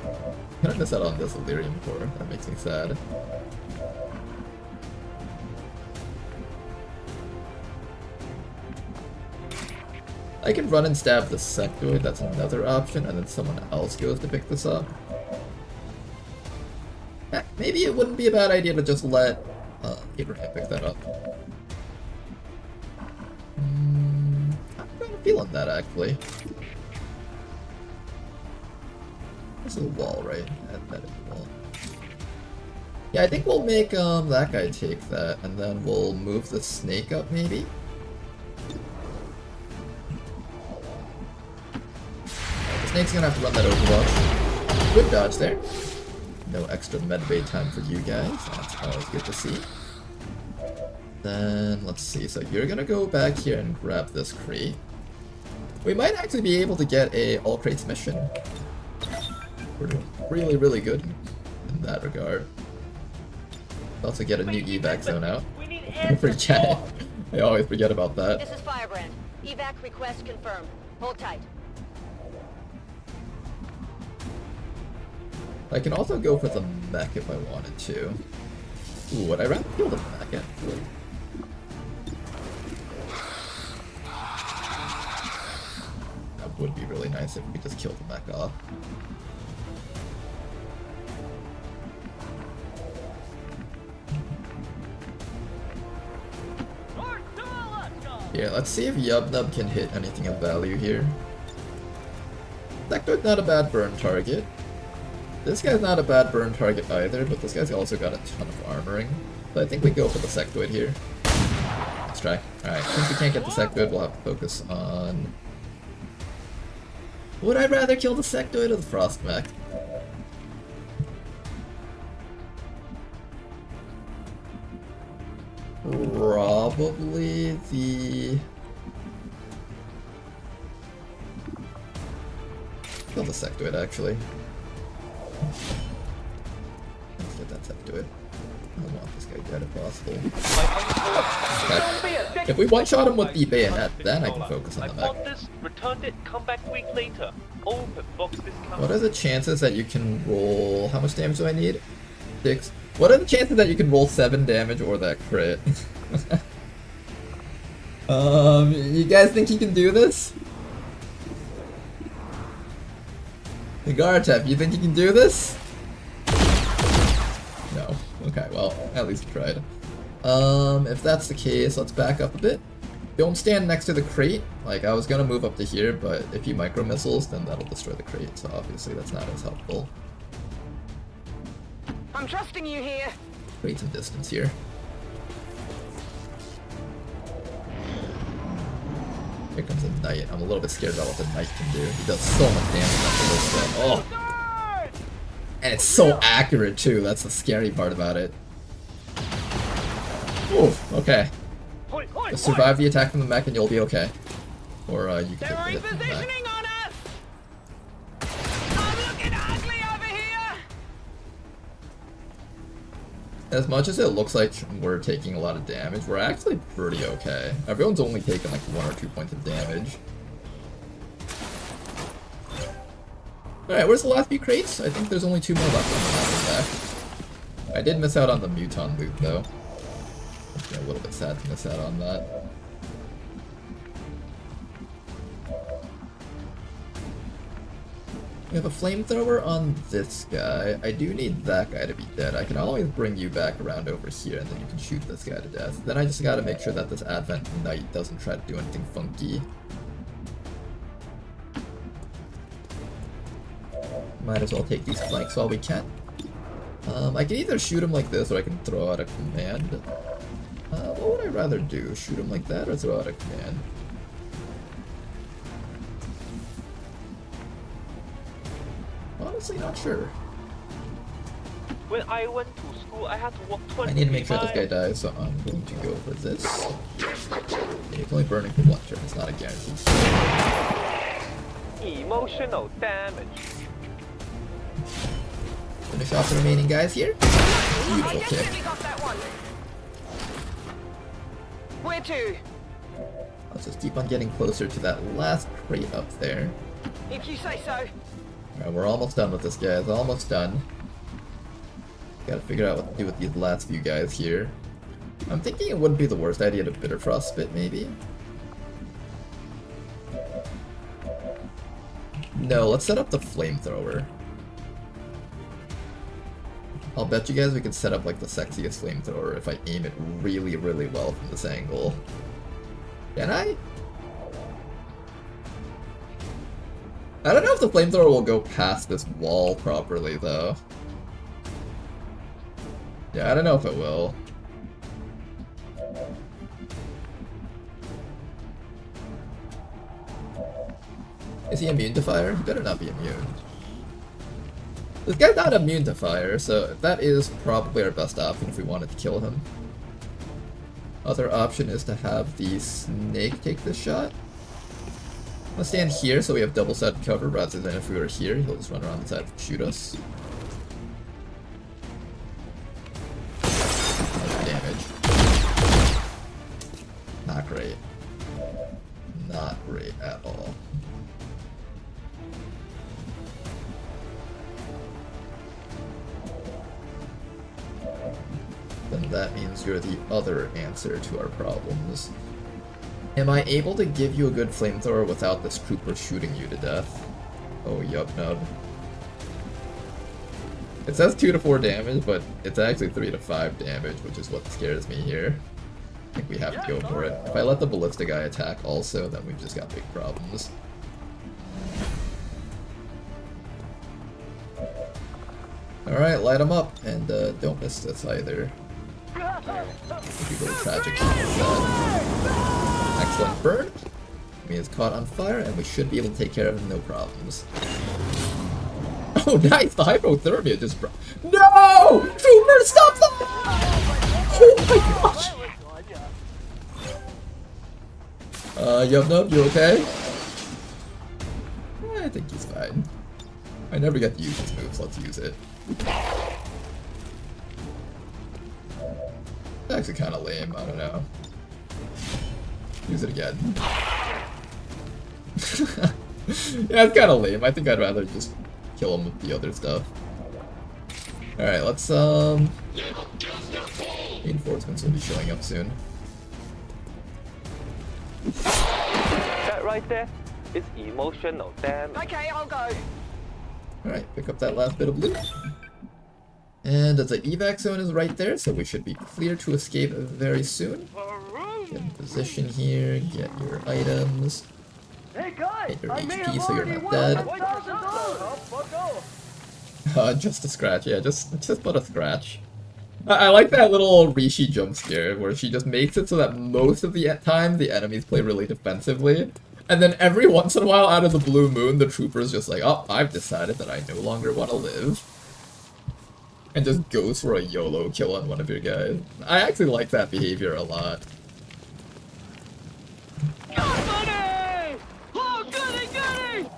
I'm gonna miss out on this Illyrium core. That makes me sad. I can run and stab the sectoid, that's another option, and then someone else goes to pick this up. Maybe it wouldn't be a bad idea to just let Abraham pick that up. I'm kind of feeling that, actually. This is a wall, right? That is a wall. Yeah, I think we'll make that guy take that, and then we'll move the snake up, maybe? Snake's gonna have to run that Overwatch. Good dodge there. No extra medbay time for you guys. That's always good to see. Then, let's see. So you're gonna go back here and grab this crate. We might actually be able to get a all crates mission. We're doing really, really good in that regard. Also get a new evac zone out. Forget. I always forget about that. This is Firebrand. Evac request confirmed. Hold tight. I can also go for the mech if I wanted to. Ooh, would I rather kill the mech actually? That would be really nice if we could just kill the mech off. Yeah, let's see if Yubnub can hit anything of value here. Sectoid's not a bad burn target. This guy's not a bad burn target either, but this guy's also got a ton of armoring. So I think we go for the sectoid here. Let's try. Alright, since we can't get the sectoid, we'll have to focus on... Would I rather kill the sectoid or the frost mech? Probably the... Kill the sectoid, actually. Let's get that sectoid. I want this guy dead if possible. Okay. If we one-shot him with the bayonet, then I can focus on the mech. Returned it, come back week later. Open box discount. What are the chances that you can roll... How much damage do I need? 6. What are the chances that you can roll 7 damage or that crit? You guys think you can do this? Gartep, you think you can do this? No. Okay, well, at least we tried. If that's the case, let's back up a bit. Don't stand next to the crate. Like, I was gonna move up to here, but if you micro missiles, then that'll destroy the crate, so obviously that's not as helpful. I'm trusting you here. Create some distance here. Here comes a knight. I'm a little bit scared about what the knight can do. He does so much damage after this stuff. Oh! And it's so accurate too, that's the scary part about it. Ooh, okay. Just survive the attack from the mech and you'll be okay. Or you can take the hit from the mech. As much as it looks like we're taking a lot of damage, we're actually pretty okay. Everyone's only taking like 1 or 2 points of damage. Alright, where's the last few crates? I think there's only 2 more left on the last back. I did miss out on the Muton loot though. I'm a little bit sad to miss out on that. We have a flamethrower on this guy. I do need that guy to be dead. I can always bring you back around over here and then you can shoot this guy to death. Then I just gotta make sure that this Advent Knight doesn't try to do anything funky. Might as well take these flanks while we can. I can either shoot him like this or I can throw out a command. What would I rather do? Shoot him like that or throw out a command? Honestly, not sure. When I went to school, I had to walk 20 I need to make sure this guy dies, so I'm going to go for this. It's only burning for 1 turn, it's not a guarantee. Emotional damage. Finish off the remaining guys here. Beautiful kick. Where to? Let's just keep on getting closer to that last crate up there. If you say so. Alright, we're almost done with this, guys. Almost done. Gotta figure out what to do with these last few guys here. I'm thinking it wouldn't be the worst idea to Bitterfrost Spit, maybe. No, let's set up the flamethrower. I'll bet you guys we could set up like the sexiest flamethrower if I aim it really, really well from this angle. Can I? I don't know if the flamethrower will go past this wall properly, though. Yeah, I don't know if it will. Is he immune to fire? He better not be immune. This guy's not immune to fire, so that is probably our best option if we wanted to kill him. Other option is to have the snake take this shot. I'm gonna stand here so we have double-sided cover rather than if we were here, he'll just run around the side and shoot us. Damage. Not great. Not great at all. Then that means you're the other answer to our problems. Am I able to give you a good flamethrower without this trooper shooting you to death? Oh, yup, nub. It says 2 to 4 damage, but it's actually 3 to 5 damage, which is what scares me here. I think we have to go for it. If I let the ballista guy attack also, then we've just got big problems. Alright, light them up, and don't miss this either. It'd be a little tragic. Excellent burn. He is caught on fire, and we should be able to take care of him, no problems. Oh, nice! The hypothermia just broke. No! Trooper, stop that! Oh my gosh! Yub-Nub, you okay? I think he's fine. I never get to use his moves, let's use it. It's actually kind of lame, I don't know. Use it again. Yeah, it's kind of lame. I think I'd rather just kill him with the other stuff. Alright, let's, reinforcements will be showing up soon. That right there is emotional damage. Okay, I'll go. Alright, pick up that last bit of loot. And the evac zone is right there, so we should be clear to escape very soon. Get in position here, get your items. Hey guys, get your HP so you're not dead. Just a scratch, yeah, just put a scratch. I like that little Rishi jump scare where she just makes it so that most of the time the enemies play really defensively. And then every once in a while, out of the blue moon, the trooper's just like, oh, I've decided that I no longer want to live. And just goes for a YOLO kill on one of your guys. I actually like that behavior a lot. Goody! Oh, goody, goody!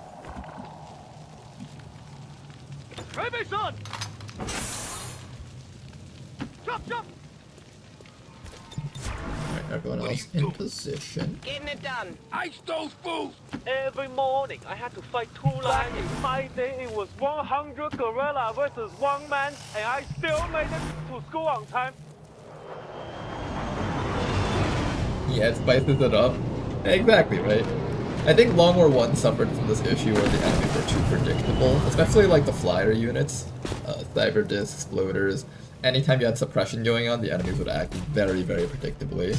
Baby son! Jump, jump! Alright, everyone else in position. Getting it done. Ice those fools! Every morning, I had to fight 2 lions. In my day, it was 100 gorilla versus 1 man, and I still made it to school on time. Yeah, it spices it up. Exactly, right? I think Long War 1 suffered from this issue where the enemies were too predictable, especially like the flyer units, cyber discs, floaters. Anytime you had suppression going on, the enemies would act very, very predictably.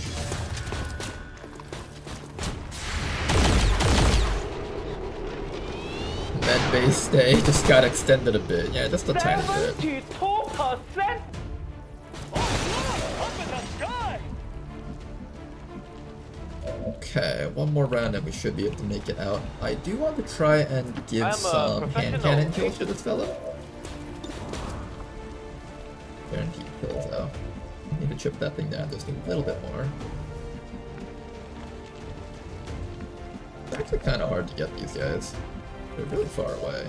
Med base stay just got extended a bit. Yeah, just a tiny bit. 72%? Okay, one more round and we should be able to make it out. I do want to try and give some hand cannon kills to this fellow. Guaranteed kills though. Need to chip that thing down just a little bit more. It's actually kind of hard to get these guys. They're really far away.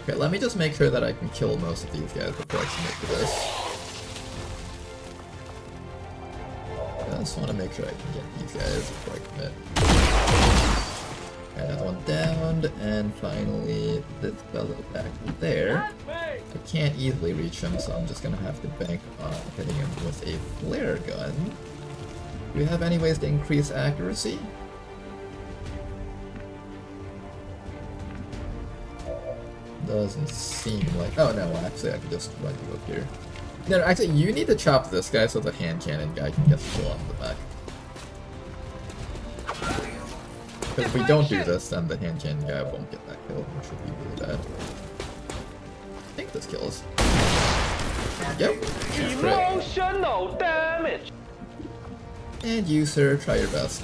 Okay, let me just make sure that I can kill most of these guys before I commit to this. I just want to make sure I can get these guys before I commit. Another one downed, and finally this fellow back there. I can't easily reach him, so I'm just gonna have to bank on hitting him with a flare gun. Do we have any ways to increase accuracy? Doesn't seem like... Oh no, actually I can just run you up here. No, actually you need to chop this guy so the hand cannon guy can get the kill on the back. Because if we don't do this, then the hand cannon guy won't get that kill, which would be really bad. I think this kills. Yep. Emotional damage! And you, sir, try your best.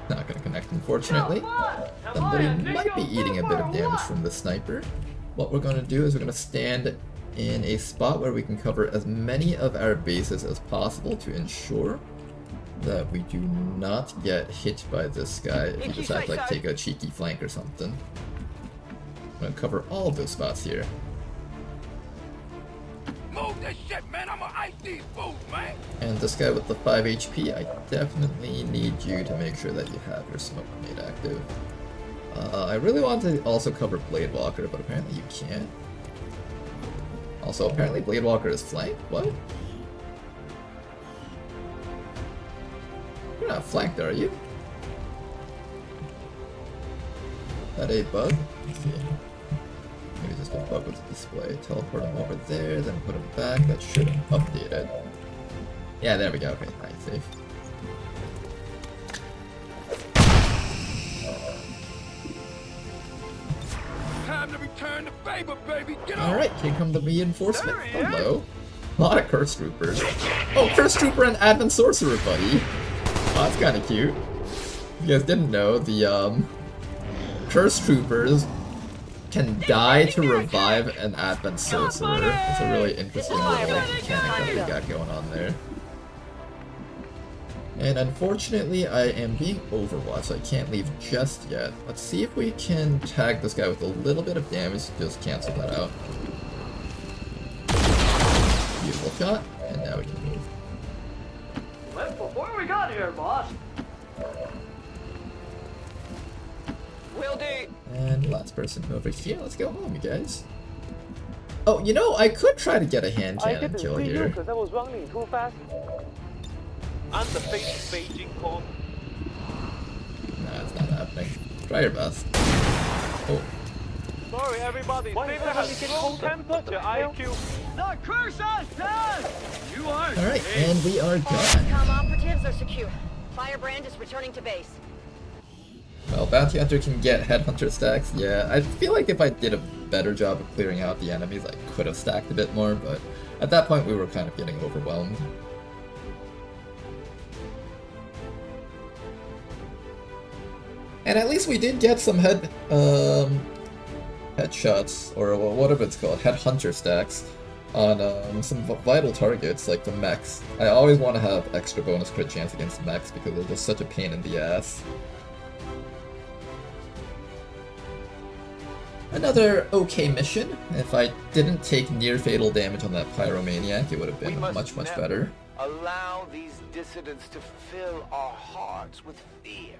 Not gonna connect, unfortunately. Somebody might be eating a bit of damage from the sniper. What we're gonna do is we're gonna stand in a spot where we can cover as many of our bases as possible to ensure that we do not get hit by this guy if he decides like take a cheeky flank or something. I'm gonna cover all of those spots here. Move this shit, man! I'ma ice these fools, man! And this guy with the 5 HP, I definitely need you to make sure that you have your smoke grenade active. I really want to also cover Blade Walker, but apparently you can't. Also, apparently Blade Walker is flanked? What? You're not flanked, are you? Is that a bug? Let's see. Maybe just a bug with the display. Teleport him over there, then put him back. That should have updated. Yeah, there we go. Okay, nice, safe. Time to return the favor, baby. Get on. Alright, here come the reinforcement. Hello. A lot of Curse Troopers. Oh, Curse Trooper and Advent Sorcerer, buddy. Oh, that's kind of cute. If you guys didn't know, the Curse Troopers can die to revive an Advent Sorcerer. It's a really interesting little mechanic that we got going on there. And unfortunately, I am being overwatched, so I can't leave just yet. Let's see if we can tag this guy with a little bit of damage to just cancel that out. Beautiful shot, and now we can move. Left before we got here, boss. Will do. And last person over here. Let's go home, you guys. Oh, you know, I could try to get a hand cannon kill here. Because I was running too fast. I'm the face of Beijing Con. Nah, it's not happening. Try your best. Oh. Sorry, everybody. Why is that cold temperature, IQ? The curse us down! You are. Alright, and we are All done. XCOM operatives are secure. Firebrand is returning to base. Well, Bounty Hunter can get Headhunter stacks. Yeah, I feel like if I did a better job of clearing out the enemies, I could have stacked a bit more, but at that point we were kind of getting overwhelmed. And at least we did get some headshots, or whatever it's called, Headhunter stacks, on some vital targets like the mechs. I always want to have extra bonus crit chance against mechs because they're just such a pain in the ass. Another okay mission. If I didn't take near fatal damage on that Pyromaniac, it would have been much better. Allow these dissidents to fill our hearts with fear.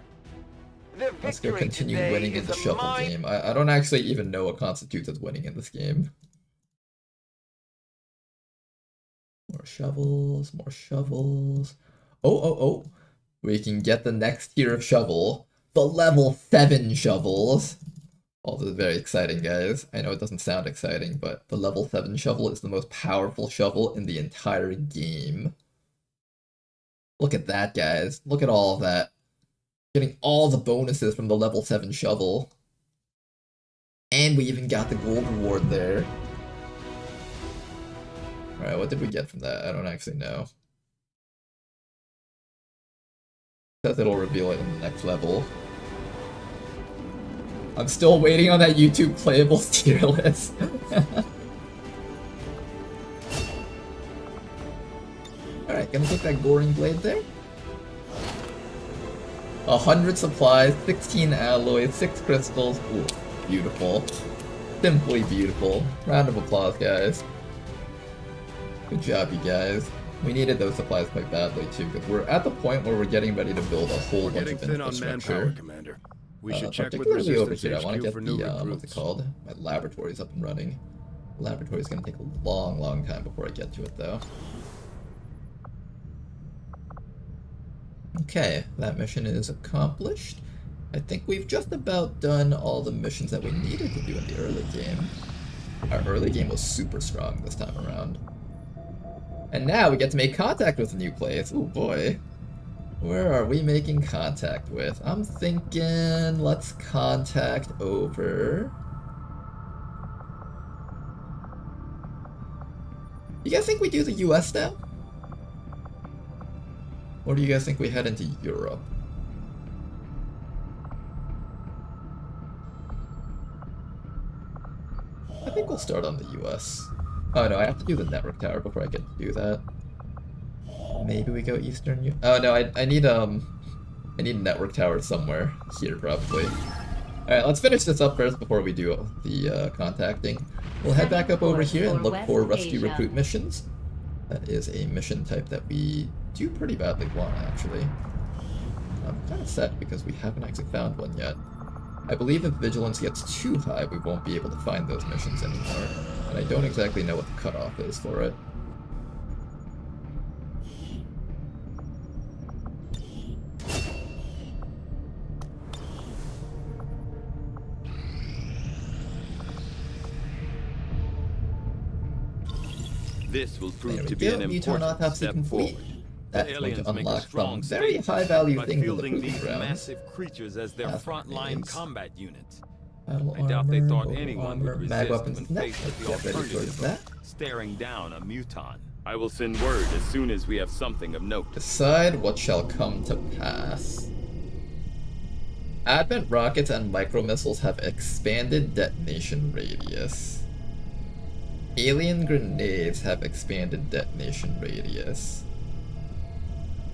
Let's go continue winning in the shovel game. I don't actually even know what constitutes as winning in this game. More shovels, more shovels. Oh. We can get the next tier of shovel. The level 7 shovels. All this is very exciting, guys. I know it doesn't sound exciting, but the level 7 shovel is the most powerful shovel in the entire game. Look at that, guys. Look at all of that. Getting all the bonuses from the level 7 shovel. And we even got the gold reward there. Alright, what did we get from that? I don't actually know. It says it'll reveal it in the next level. I'm still waiting on that YouTube playable tier list. Alright, gonna take that Goring Blade there. 100 supplies, 16 alloys, 6 crystals. Ooh, beautiful. Simply beautiful. Round of applause, guys. Good job, you guys. We needed those supplies quite badly, too, because we're at the point where we're getting ready to build a whole bunch of infrastructure. Commander. We should check with particularly over Resistance here, I want to HQ get for new the, what's it recruits. called? My laboratory's up and running. The laboratory's gonna take a long time before I get to it, though. Okay, that mission is accomplished. I think we've just about done all the missions that we needed to do in the early game. Our early game was super strong this time around. And now we get to make contact with a new place. Oh boy. Where are we making contact with? I'm thinking let's contact over... You guys think we do the US now? Or do you guys think we head into Europe? I think we'll start on the US. Oh no, I have to do the network tower before I get to do that. Maybe we go Eastern Europe. Oh no, I need a network tower somewhere here probably. Alright, let's finish this up first before we do the contacting. We'll head back up over here and look for rescue recruit missions. That is a mission type that we do pretty badly want, actually. I'm kind of sad because we haven't actually found one yet. I believe if vigilance gets too high, we won't be able to find those missions anymore. And I don't exactly know what the cutoff is for it. This will prove to There be we an go, Muton important autopsy step complete. forward. That's The going to aliens make a unlock strong some very statement high value by things in the fielding proving these grounds. massive creatures as their That's what it frontline means. combat units. Battle I doubt they armor, thought mobile anyone armor, would mag resist weapons when next. faced with Let's the get ready for alternative that. of staring down a muton. I will send word as soon as we have something of note. Decide what shall come to pass. Advent rockets and micromissiles have expanded detonation radius. Alien grenades have expanded detonation radius.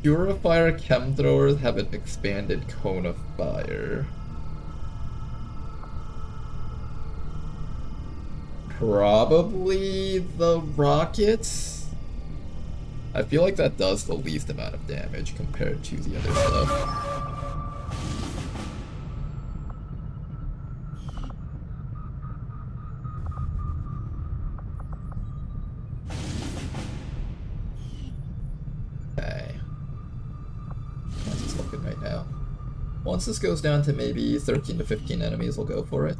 Purifier chem throwers have an expanded cone of fire. Probably the rockets? I feel like that does the least amount of damage compared to the other stuff. Okay. How's this looking right now? Once this goes down to maybe 13 to 15 enemies, we'll go for it.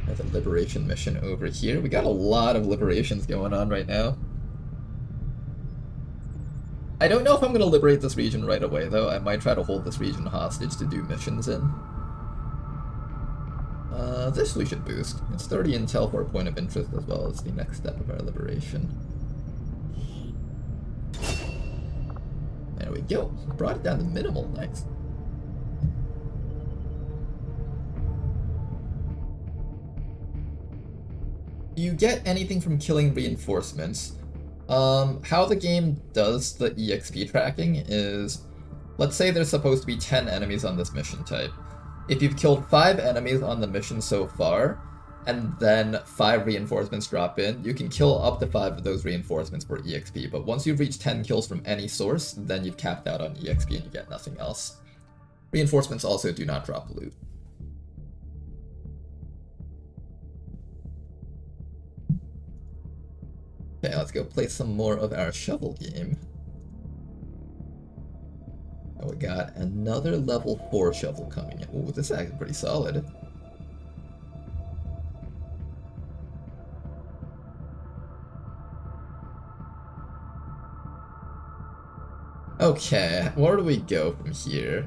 There's a liberation mission over here. We got a lot of liberations going on right now. I don't know if I'm going to liberate this region right away, though. I might try to hold this region hostage to do missions in. This we should boost. It's 30 intel for a point of interest as well as the next step of our liberation. There we go. Brought it down to minimal. Nice. Do you get anything from killing reinforcements? How the game does the EXP tracking is, let's say there's supposed to be 10 enemies on this mission type. If you've killed 5 enemies on the mission so far, and then 5 reinforcements drop in, you can kill up to 5 of those reinforcements for EXP, but once you've reached 10 kills from any source, then you've capped out on EXP and you get nothing else. Reinforcements also do not drop loot. Okay, let's go play some more of our shovel game. Oh, we got another level 4 shovel coming in. Ooh, this is actually pretty solid. Okay, where do we go from here?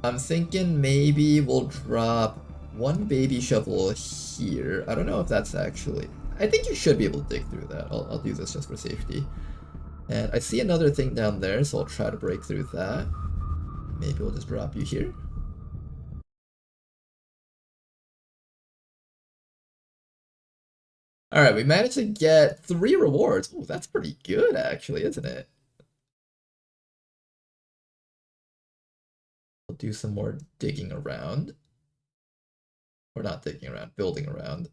I'm thinking maybe we'll drop one baby shovel here. I don't know if that's actually... I think you should be able to dig through that. I'll do this just for safety. And I see another thing down there, so I'll try to break through that. Maybe we'll just drop you here. Alright, we managed to get 3 rewards. Ooh, that's pretty good actually, isn't it? We'll do some more digging around. Or not digging around, building around.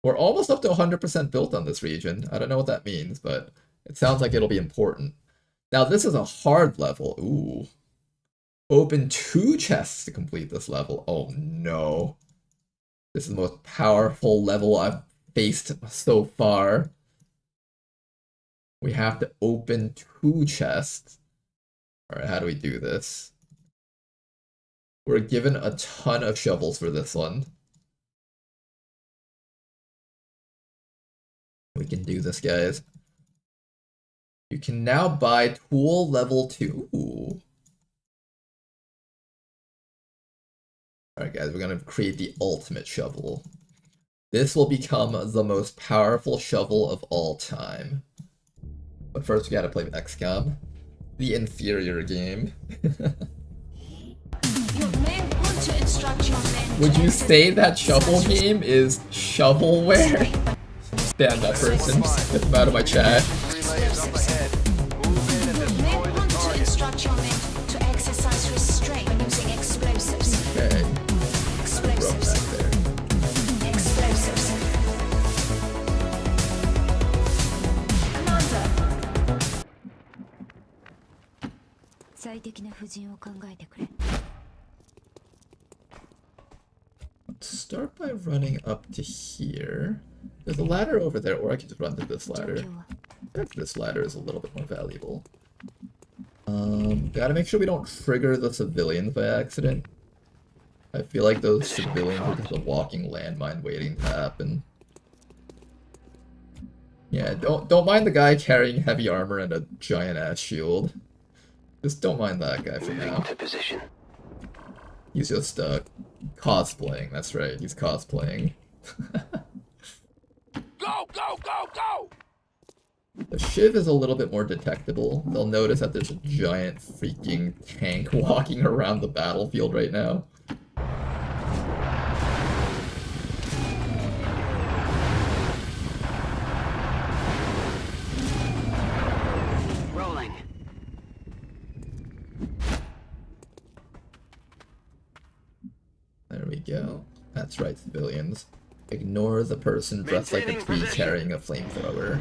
We're almost up to 100% built on this region. I don't know what that means, but it sounds like it'll be important. Now this is a hard level. Ooh. Open 2 chests to complete this level. Oh no. This is the most powerful level I've faced so far. We have to open 2 chests. Alright, how do we do this? We're given a ton of shovels for this one. We can do this, guys. You can now buy tool level 2. Ooh. Alright guys, we're gonna create the ultimate shovel. This will become the most powerful shovel of all time. But first we gotta play XCOM. The inferior game. Would you say that shovel game is shovelware? Stand that person. Get them out of my chat. Okay. Rough back there. Let's start by running up to here. There's a ladder over there, or I could just run to this ladder. I think this ladder is a little bit more valuable. Gotta make sure we don't trigger the civilians by accident. I feel like those civilians are just a walking landmine waiting to happen. Yeah, don't mind the guy carrying heavy armor and a giant ass shield. Just don't mind that guy for now. To position. He's just cosplaying, that's right, he's cosplaying. Go, go, go, go! The Shiv is a little bit more detectable. They'll notice that there's a giant freaking tank walking around the battlefield right now. Rolling. There we go. That's right, civilians. Ignore the person dressed like a tree carrying a flamethrower.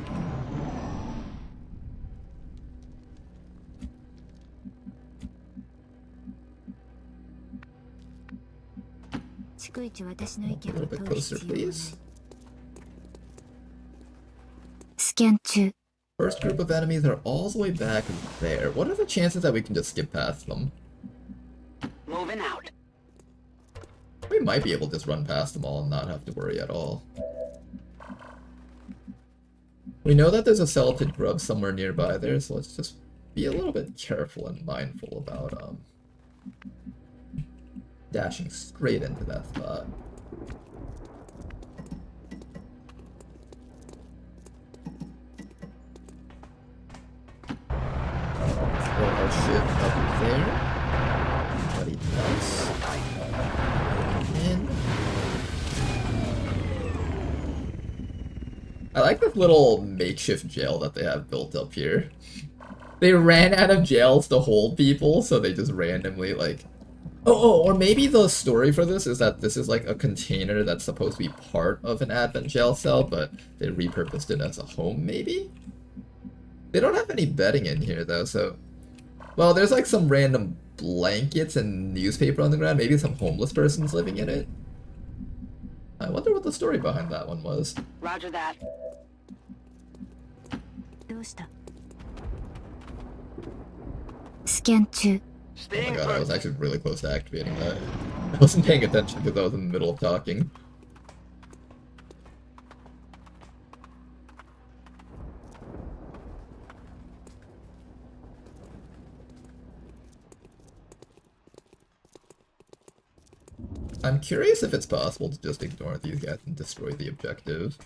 A little bit closer, please. Scan 2. First group of enemies are all the way back there. What are the chances that we can just skip past them? Moving out. We might be able to just run past them all and not have to worry at all. We know that there's a Celted Grub somewhere nearby there, so let's just be a little bit careful and mindful about dashing straight into that spot. Let's throw our ship up there. Buddy else. In. I like this little makeshift jail that they have built up here. They ran out of jails to hold people, so they just randomly like... or maybe the story for this is that this is like a container that's supposed to be part of an Advent jail cell, but they repurposed it as a home, maybe? They don't have any bedding in here, though, so... Well, there's like some random blankets and newspaper on the ground. Maybe some homeless person's living in it. I wonder what the story behind that one was. Roger that. Scan 2. Oh my god, I was actually really close to activating that. I wasn't paying attention because I was in the middle of talking. I'm curious if it's possible to just ignore these guys and destroy the objective.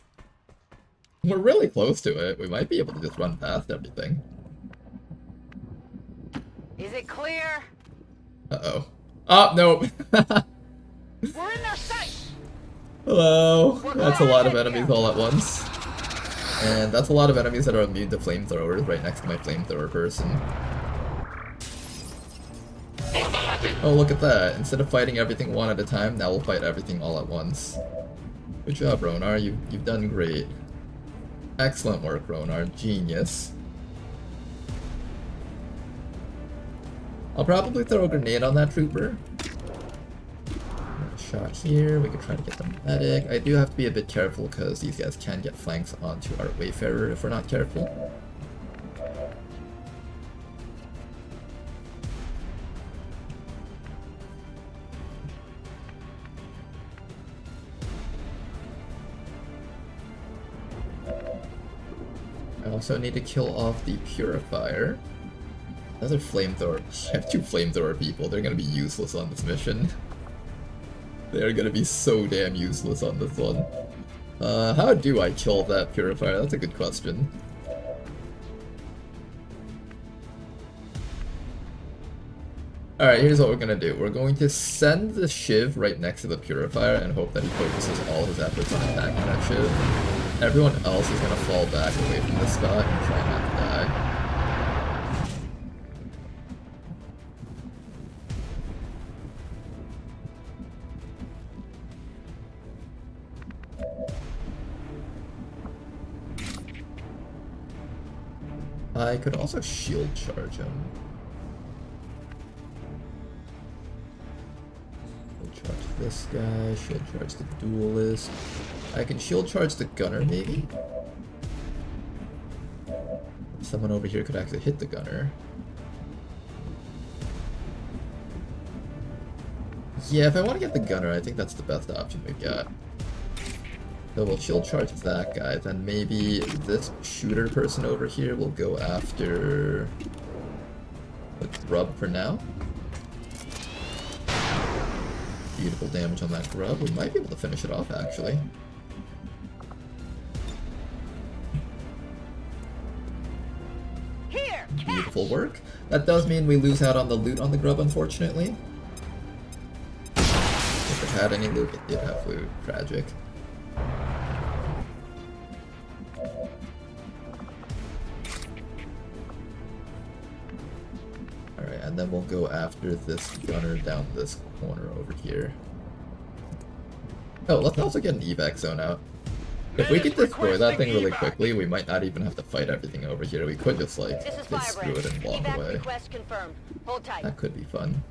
We're really close to it. We might be able to just run past everything. Is it clear? Uh-oh. Oh, nope. We're in their sight. Hello. That's a lot of enemies all at once. And that's a lot of enemies that are immune to flamethrowers right next to my flamethrower person. Oh, look at that. Instead of fighting everything one at a time, now we'll fight everything all at once. Good job, Ronar. You've done great. Excellent work, Ronar. Genius. I'll probably throw a grenade on that trooper. Shot here. We could try to get the medic. I do have to be a bit careful because these guys can get flanks onto our Wayfarer if we're not careful. I also need to kill off the Purifier. Another flamethrower. I have 2 flamethrower people. They're gonna be useless on this mission. They're gonna be so damn useless on this one. How do I kill that Purifier? That's a good question. Alright, here's what we're gonna do. We're going to send the Shiv right next to the Purifier and hope that he focuses all his efforts on attacking that Shiv. Everyone else is gonna fall back away from this spot and try not to die. I could also shield charge him. Shield charge this guy, shield charge the duelist. I can shield charge the gunner, maybe? Someone over here could actually hit the gunner. Yeah, if I want to get the gunner, I think that's the best option we've got. So we'll shield charge that guy, then maybe this shooter person over here will go after the grub for now. Beautiful damage on that grub. We might be able to finish it off, actually. Here, Beautiful work. That does mean we lose out on the loot on the grub, unfortunately. If it had any loot, it did have loot. Tragic. Alright, and then we'll go after this gunner down this corner over here. Oh, let's also get an evac zone out. If we could destroy that thing really quickly, we might not even have to fight everything over here. We could just, like, just screw it and walk away. Request confirmed. Hold tight. That could be fun.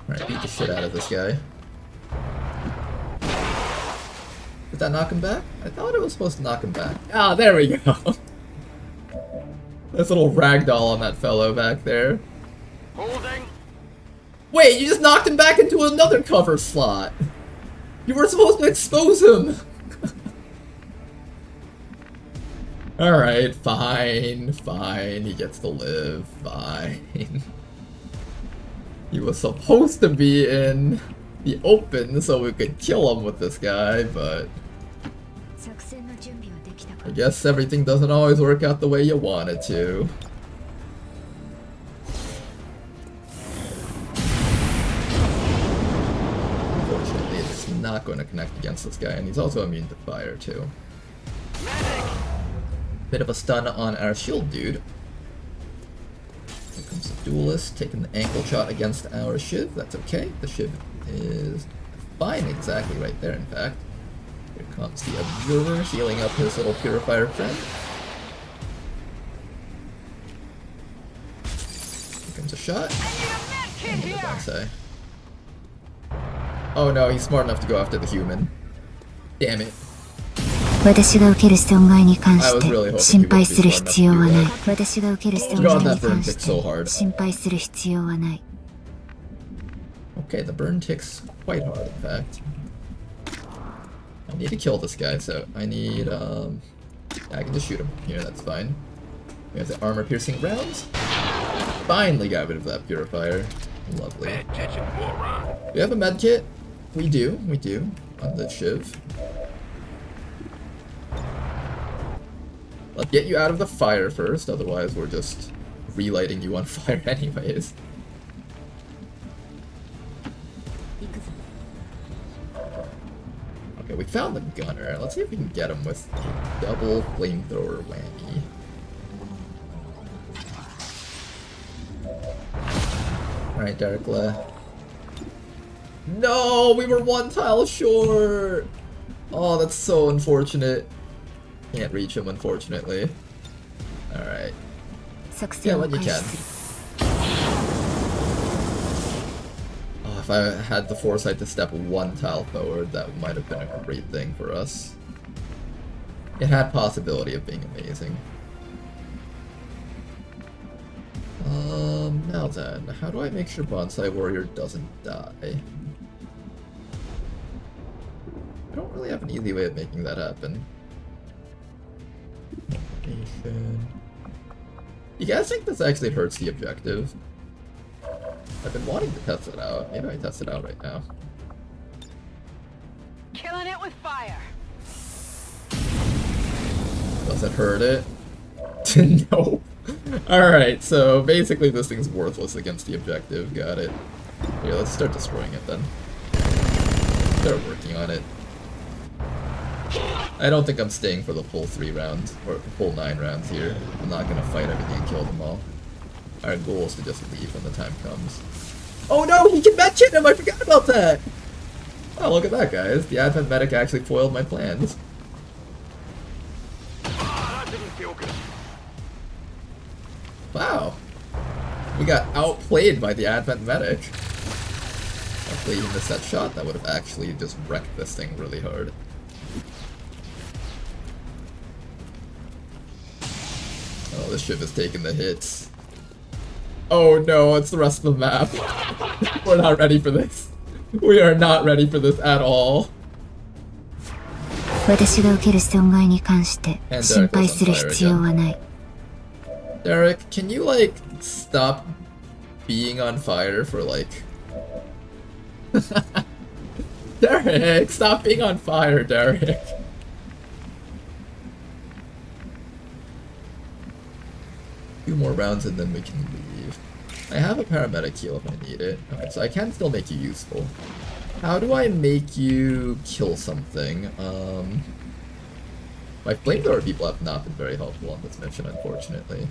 Alright, beat the shit out of this guy. Did that knock him back? I thought it was supposed to knock him back. Ah, there we go! This little ragdoll on that fellow back there. Holding. Wait, you just knocked him back into another cover slot! You were supposed to expose him! Alright, fine, fine, he gets to live, fine. He was supposed to be in the open so we could kill him with this guy, but I guess everything doesn't always work out the way you want it to. Unfortunately, it's not going to connect against this guy, and he's also immune to fire too. Bit of a stun on our shield dude. Here comes the duelist, taking the ankle shot against our shiv. That's okay. The shiv is fine exactly right there, in fact. Here comes the observer, healing up his little purifier friend. Here comes a shot. And the bonsai. Oh no, he's smart enough to go after the human. Damn it. 私が受ける損害に関して心配する必要はない。私が受ける損害に関して心配する必要はない。 Okay, the burn ticks quite hard, in fact. I need to kill this guy, so I need, I can just shoot him here, that's fine. We have the armor-piercing rounds. Finally got rid of that purifier. Lovely. Do we have a medkit? We do, on the shiv. Let's get you out of the fire first, otherwise we're just relighting you on fire anyways. Okay, we found the gunner. Let's see if we can get him with a double flamethrower whammy. Alright, Darkla. No, we were one tile short! Oh, that's so unfortunate. Can't reach him, unfortunately. Alright. Yeah, when you can. Oh, if I had the foresight to step one tile forward, that might have been a great thing for us. It had possibility of being amazing. Now then, how do I make sure Bonsai Warrior doesn't die? I don't really have an easy way of making that happen. You guys think this actually hurts the objective? I've been wanting to test it out. Maybe I test it out right now. Killing it with fire. Does it hurt it? No. Alright, so basically this thing's worthless against the objective. Got it. Here, let's start destroying it then. Start working on it. I don't think I'm staying for the full 3 rounds, or the full 9 rounds here. I'm not gonna fight everything and kill them all. Our goal is to just leave when the time comes. Oh no, he can match him! I forgot about that! Oh, look at that, guys. The Advent Medic actually foiled my plans. That didn't feel good. Wow. We got outplayed by the Advent Medic. Hopefully he missed that shot. That would have actually just wrecked this thing really hard. Oh, this ship is taking the hits. Oh no, it's the rest of the map. We're not ready for this. We are not ready for this at all. 私が受ける損害に関して心配する必要はない。Derek, can you, like, stop being on fire for, like... Derek, stop being on fire, Derek. Two more rounds and then we can leave. I have a paramedic heal if I need it. Okay, so I can still make you useful. How do I make you kill something? My flamethrower people have not been very helpful on this mission, unfortunately.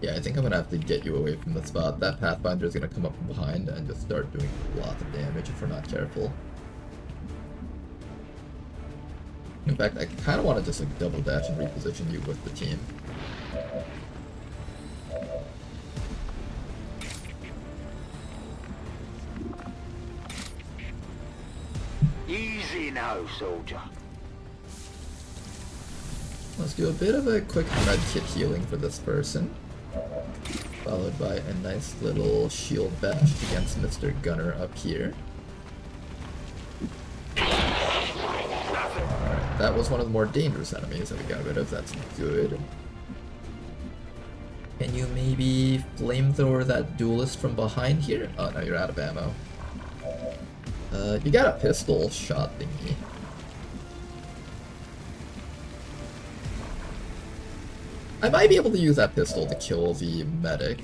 Yeah, I think I'm gonna have to get you away from the spot. That Pathfinder is gonna come up from behind and just start doing lots of damage if we're not careful. In fact, I kind of want to just like double dash and reposition you with the team. Easy now, soldier. Let's do a bit of a quick med kit healing for this person, followed by a nice little shield bash against Mr. Gunner up here. Alright, that was one of the more dangerous enemies that we got rid of. That's good. Can you maybe flamethrower that duelist from behind here? Oh no, you're out of ammo. You got a pistol shot thingy. I might be able to use that pistol to kill the medic.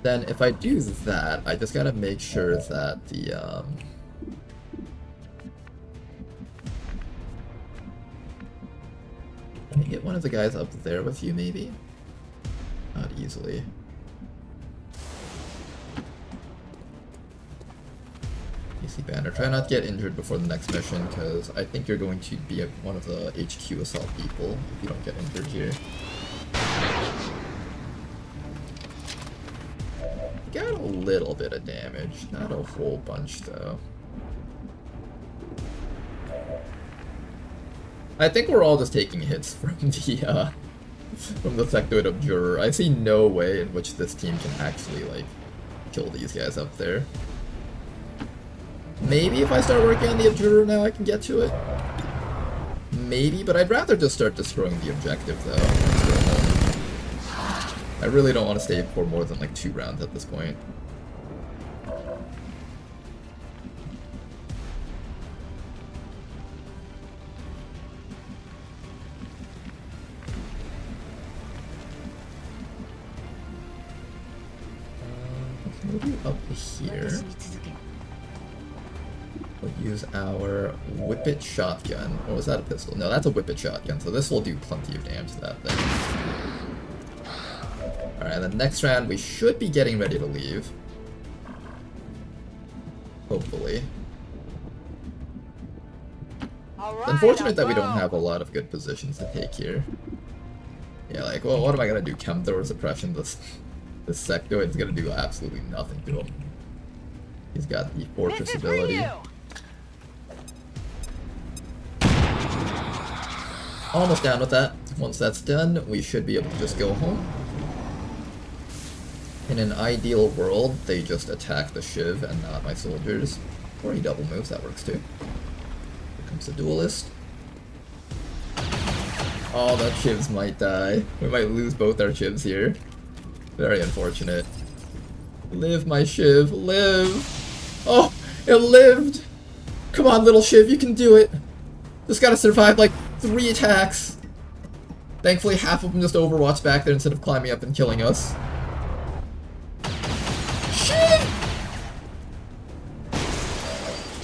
Then if I do that, I just gotta make sure that the, Can you get one of the guys up there with you, maybe? Not easily. PC Banner, try not to get injured before the next mission, because I think you're going to be one of the HQ assault people if you don't get injured here. You got a little bit of damage, not a whole bunch though. I think we're all just taking hits from the sectoid observer. I see no way in which this team can actually like kill these guys up there. Maybe if I start working on the observer now I can get to it. Maybe, but I'd rather just start destroying the objective though. I really don't want to stay for more than like 2 rounds at this point. We'll be up here. We'll use our Whippet shotgun. Or was that a pistol? No, that's a Whippet shotgun, so this will do plenty of damage to that thing. Alright, the next round we should be getting ready to leave. Hopefully. It's unfortunate that we don't have a lot of good positions to take here. Yeah, like, well, what am I gonna do? Chem thrower suppression? This sectoid's gonna do absolutely nothing to him. He's got the fortress ability. Almost down with that. Once that's done, we should be able to just go home. In an ideal world, they just attack the Shiv and not my soldiers. Or he double moves, that works too. Here comes the duelist. Oh, that Shivs might die. We might lose both our Shivs here. Very unfortunate. Live, my Shiv, live! Oh, it lived! Come on, little Shiv, you can do it! Just gotta survive like 3 attacks. Thankfully, half of them just overwatch back there instead of climbing up and killing us. Shiv!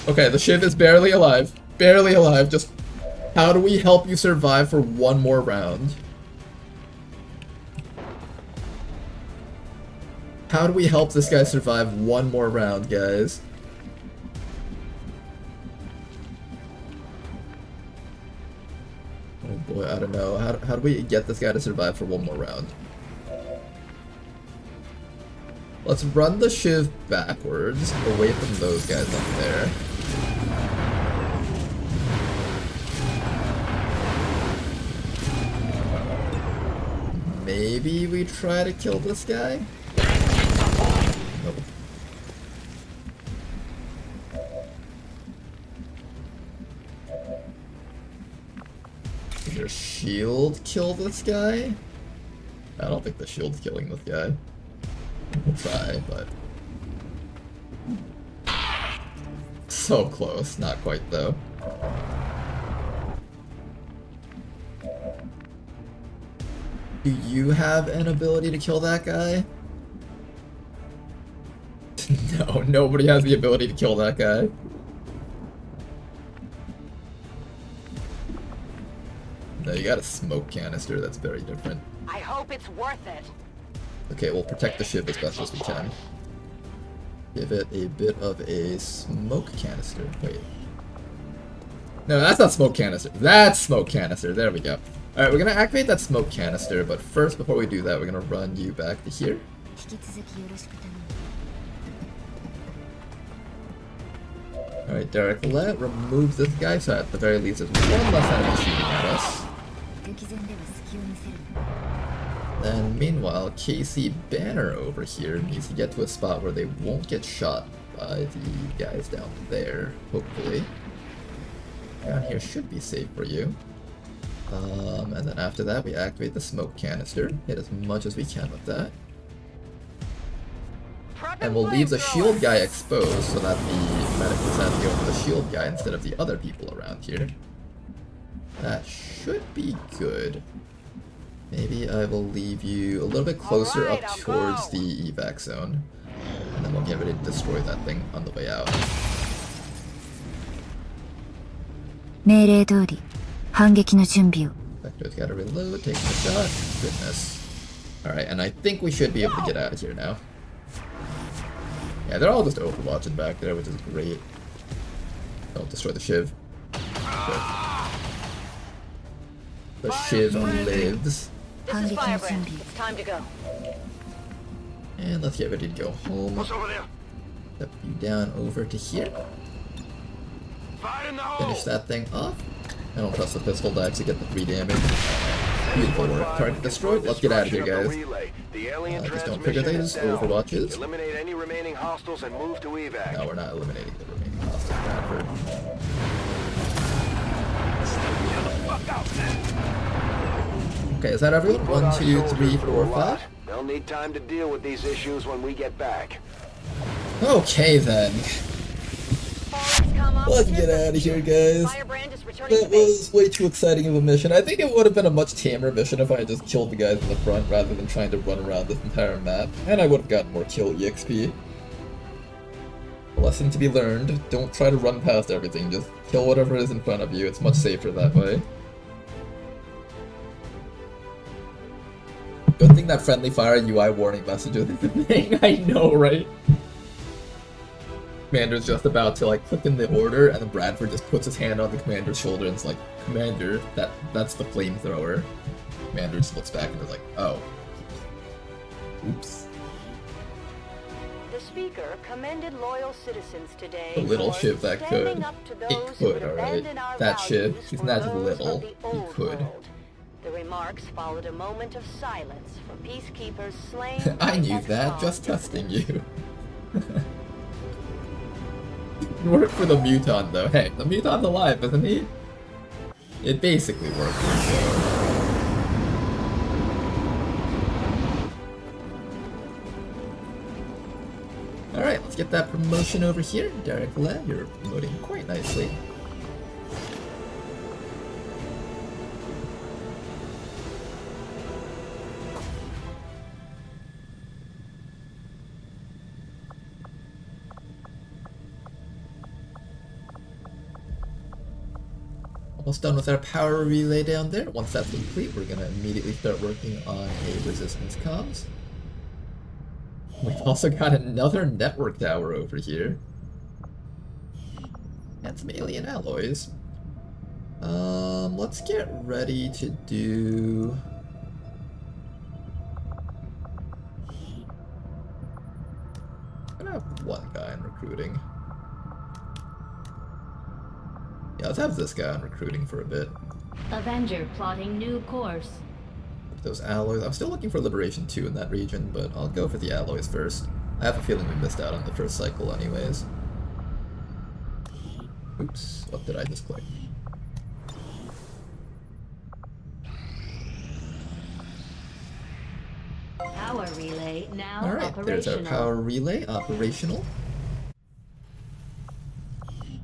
Okay, the Shiv is barely alive. Barely alive. Just how do we help you survive for 1 more round? How do we help this guy survive 1 more round, guys? Oh boy, I don't know. How do we get this guy to survive for 1 more round? Let's run the Shiv backwards, away from those guys up there. Maybe we try to kill this guy? Nope. your shield kill this guy? I don't think the shield's killing this guy. We'll try, but... So close, not quite though. Do you have an ability to kill that guy? No, nobody has the ability to kill that guy. No, you got a smoke canister, that's very different. I hope it's worth it. Okay, we'll protect the ship as best as we can. Give it a bit of a smoke canister. Wait. No, that's not smoke canister. That's smoke canister. There we go. Alright, we're gonna activate that smoke canister, but first, before we do that, we're gonna run you back to here. Alright, Derek, let remove this guy, so at the very least there's one less enemy shooting at us. Then, meanwhile, Casey Banner over here needs to get to a spot where they won't get shot by the guys down there, hopefully. Down here should be safe for you. And then after that, we activate the smoke canister, hit as much as we can with that. And we'll leave the shield guy exposed so that the medic is have to go for the shield guy instead of the other people around here. That should be good. Maybe I will leave you a little bit closer up towards the evac zone. And then we'll get ready to destroy that thing on the way out. 命令通り反撃の準備を Vector's gotta reload, taking a shot. Goodness. Alright, and I think we should be able to get out of here now. Yeah, they're all just overwatching back there, which is great. Don't destroy the Shiv. Good. The Shiv lives. This is Firebrand. It's time to go. And let's get ready to go home. What's over there? Step you down over to here. Fire in the hole! Finish that thing off. I don't trust the pistol to actually get the 3 damage. Beautiful work. Target destroyed. Let's get out of here, guys. Just don't trigger these overwatches. Eliminate any remaining hostiles and move to evac. No, we're not eliminating the remaining hostiles, Bradford. Okay, is that everyone? 1, 2, 3, 4, 5? They'll need time to deal with these issues when we get back. Okay then. Let's get out of here, guys. That was way too exciting of a mission. I think it would have been a much tamer mission if I had just killed the guys in the front rather than trying to run around this entire map. And I would have gotten more kill EXP. A lesson to be learned. Don't try to run past everything. Just kill whatever is in front of you. It's much safer that way. Good thing that friendly fire UI warning message is a thing. I know, right? Commander's just about to like click in the order, and then Bradford just puts his hand on the commander's shoulder and it's like, Commander, that's the flamethrower. Commander just looks back and is like, oh. Oops. The speaker commended loyal citizens today. The little for Shiv that could. standing up to It those who could, would alright. abandon our That Shiv, values he's for not just those little. of the He old could. world. The remarks followed a moment of silence for peacekeepers slain. I by knew that, XCOM. just testing you. Work for the Muton though. Hey, the Muton's alive, isn't he? It basically worked. Alright, let's get that promotion over here. Derek Le, you're promoting quite nicely. Almost done with our power relay down there. Once that's complete, we're gonna immediately start working on a resistance comms. We've also got another network tower over here. And some alien alloys. Let's get ready to do... I'm gonna have one guy in recruiting. Yeah, let's have this guy on recruiting for a bit. Avenger plotting new course. Those alloys. I'm still looking for Liberation 2 in that region, but I'll go for the alloys first. I have a feeling we missed out on the first cycle anyways. Oops, what did I just click? Power relay now Alright, there's our power relay operational.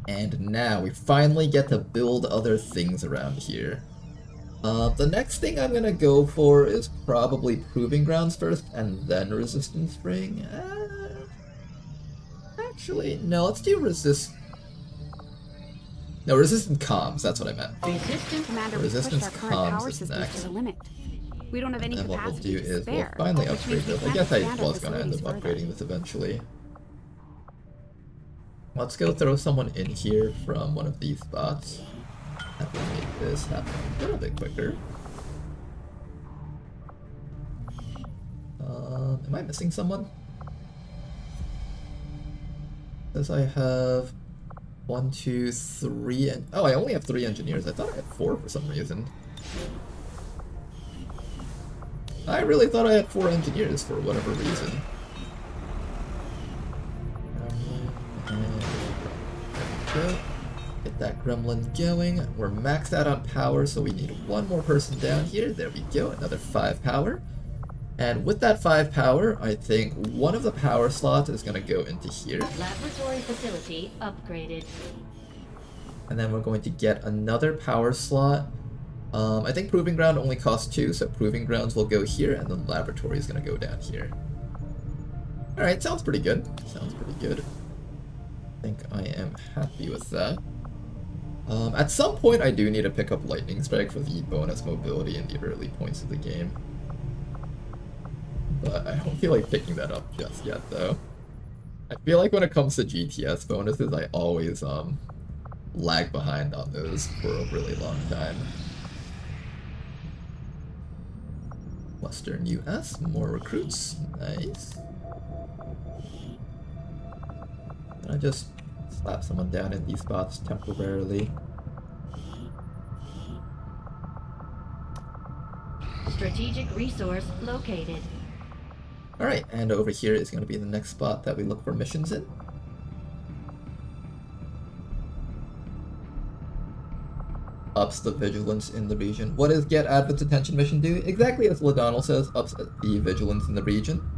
And now we finally get to build other things around here. The next thing I'm gonna go for is probably Proving Grounds first, and then Resistance Spring. Actually, no, let's do No, Resistant Comms, that's what I meant. Resistance Comms is next. To the limit. We don't have any And then what we'll capacity do to is we'll spare, finally which upgrade means we this. I can't guess I expand our was gonna end up facilities upgrading further. this eventually. Let's go throw someone in here from one of these spots. That will make this happen a little bit quicker. Am I missing someone? Says I have 1, 2, 3, and oh, I only have 3 engineers. I thought I had 4 for some reason. I really thought I had 4 engineers for whatever reason. Go. Get that gremlin going. We're maxed out on power, so we need 1 more person down here. There we go, another 5 power. And with that 5 power, I think one of the power slots is going to go into here. Laboratory facility upgraded. And then we're going to get another power slot. I think Proving Ground only costs 2, so Proving Grounds will go here, and the laboratory is going to go down here. Alright, sounds pretty good. Sounds pretty good. I think I am happy with that. At some point, I do need to pick up Lightning Strike for the bonus mobility in the early points of the game. But I don't feel like picking that up just yet, though. I feel like when it comes to GTS bonuses, I always lag behind on those for a really long time. Western US, more recruits. Nice. Can I just slap someone down in these spots temporarily? Strategic resource located. Alright, and over here is going to be the next spot that we look for missions in. Ups the vigilance in the region. What does Get Advent's Attention mission do? Exactly as LaDonnell says, ups the vigilance in the region.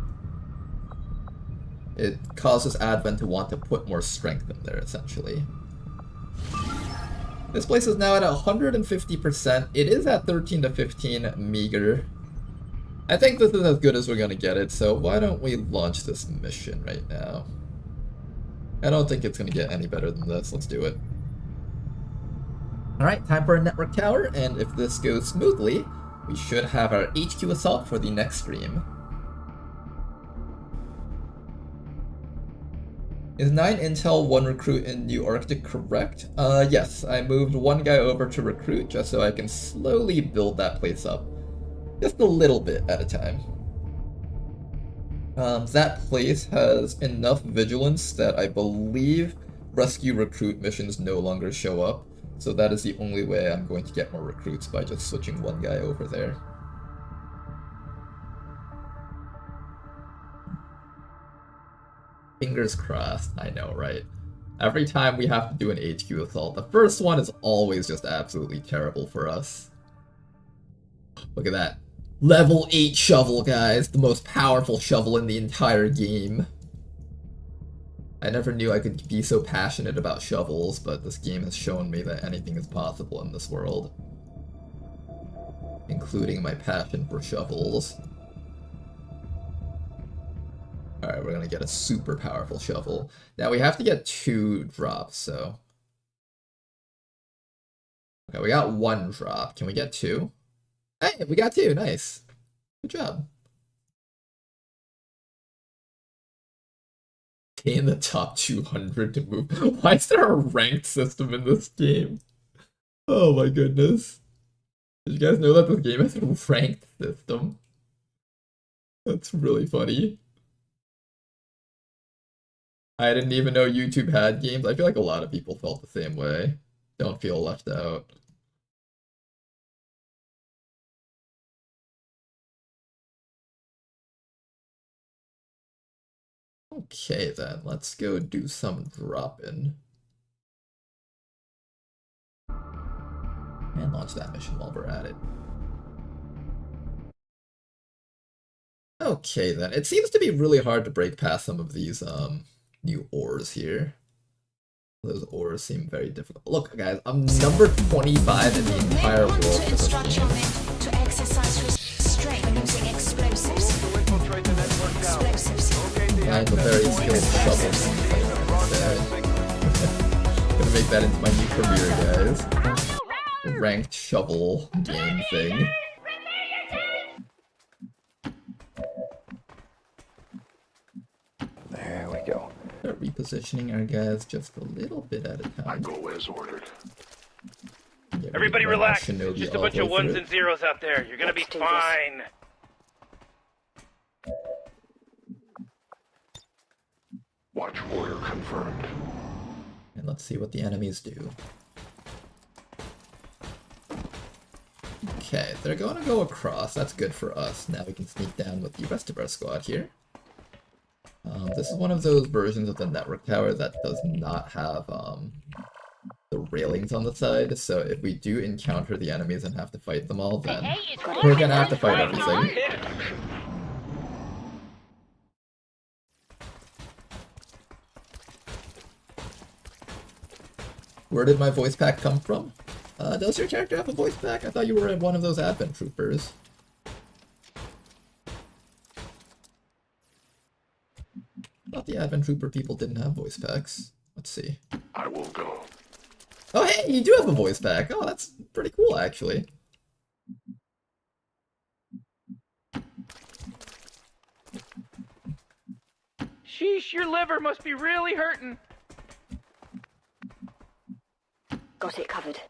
It causes Advent to want to put more strength in there, essentially. This place is now at 150%. It is at 13 to 15 meager. I think this is as good as we're gonna get it, so why don't we launch this mission right now? I don't think it's gonna get any better than this. Let's do it. Alright, time for a network tower, and if this goes smoothly, we should have our HQ assault for the next stream. Is 9 intel, 1 recruit in New Arctic correct? Yes, I moved 1 guy over to recruit just so I can slowly build that place up. Just a little bit at a time. That place has enough vigilance that I believe rescue recruit missions no longer show up, so that is the only way I'm going to get more recruits, by just switching 1 guy over there. Fingers crossed, I know, right? Every time we have to do an HQ assault, the first one is always just absolutely terrible for us. Look at that. Level 8 shovel, guys. The most powerful shovel in the entire game. I never knew I could be so passionate about shovels, but this game has shown me that anything is possible in this world. Including my passion for shovels. Alright, we're gonna get a super powerful shovel. Now we have to get 2 drops, so... Okay, we got 1 drop. Can we get 2? Hey, we got 2, nice. Good job. Stay in the top 200 to move. Why is there a ranked system in this game? Oh my goodness. Did you guys know that this game has a ranked system? That's really funny. I didn't even know YouTube had games. I feel like a lot of people felt the same way. Don't feel left out. Okay then, let's go do some drop-in. And launch that mission while we're at it. Okay then, it seems to be really hard to break past some of these new ores here. Those ores seem very difficult. Look guys, I'm number 25 in the entire world for this game. To exercise restraint when using explosives. I'm a very skilled shovel. Gonna make that into my new career, guys. Ranked shovel game thing. There we go. Start repositioning our guys just a little bit at a time. I go as ordered. Everybody relax. Shinobi Just a all bunch the of way ones through. and zeros out there. You're gonna be fine. Watch order confirmed. And let's see what the enemies do. Okay, they're gonna go across. That's good for us. Now we can sneak down with the rest of our squad here. This is one of those versions of the network tower that does not have the railings on the side, so if we do encounter the enemies and have to fight them all, then we're gonna have to fight everything. Where did my voice pack come from? Does your character have a voice pack? I thought you were one of those advent troopers. I thought the advent trooper people didn't have voice packs. Let's see. I will go. Oh hey, you do have a voice pack. Oh, that's pretty cool actually. Sheesh, your liver must be really hurting. Got it covered.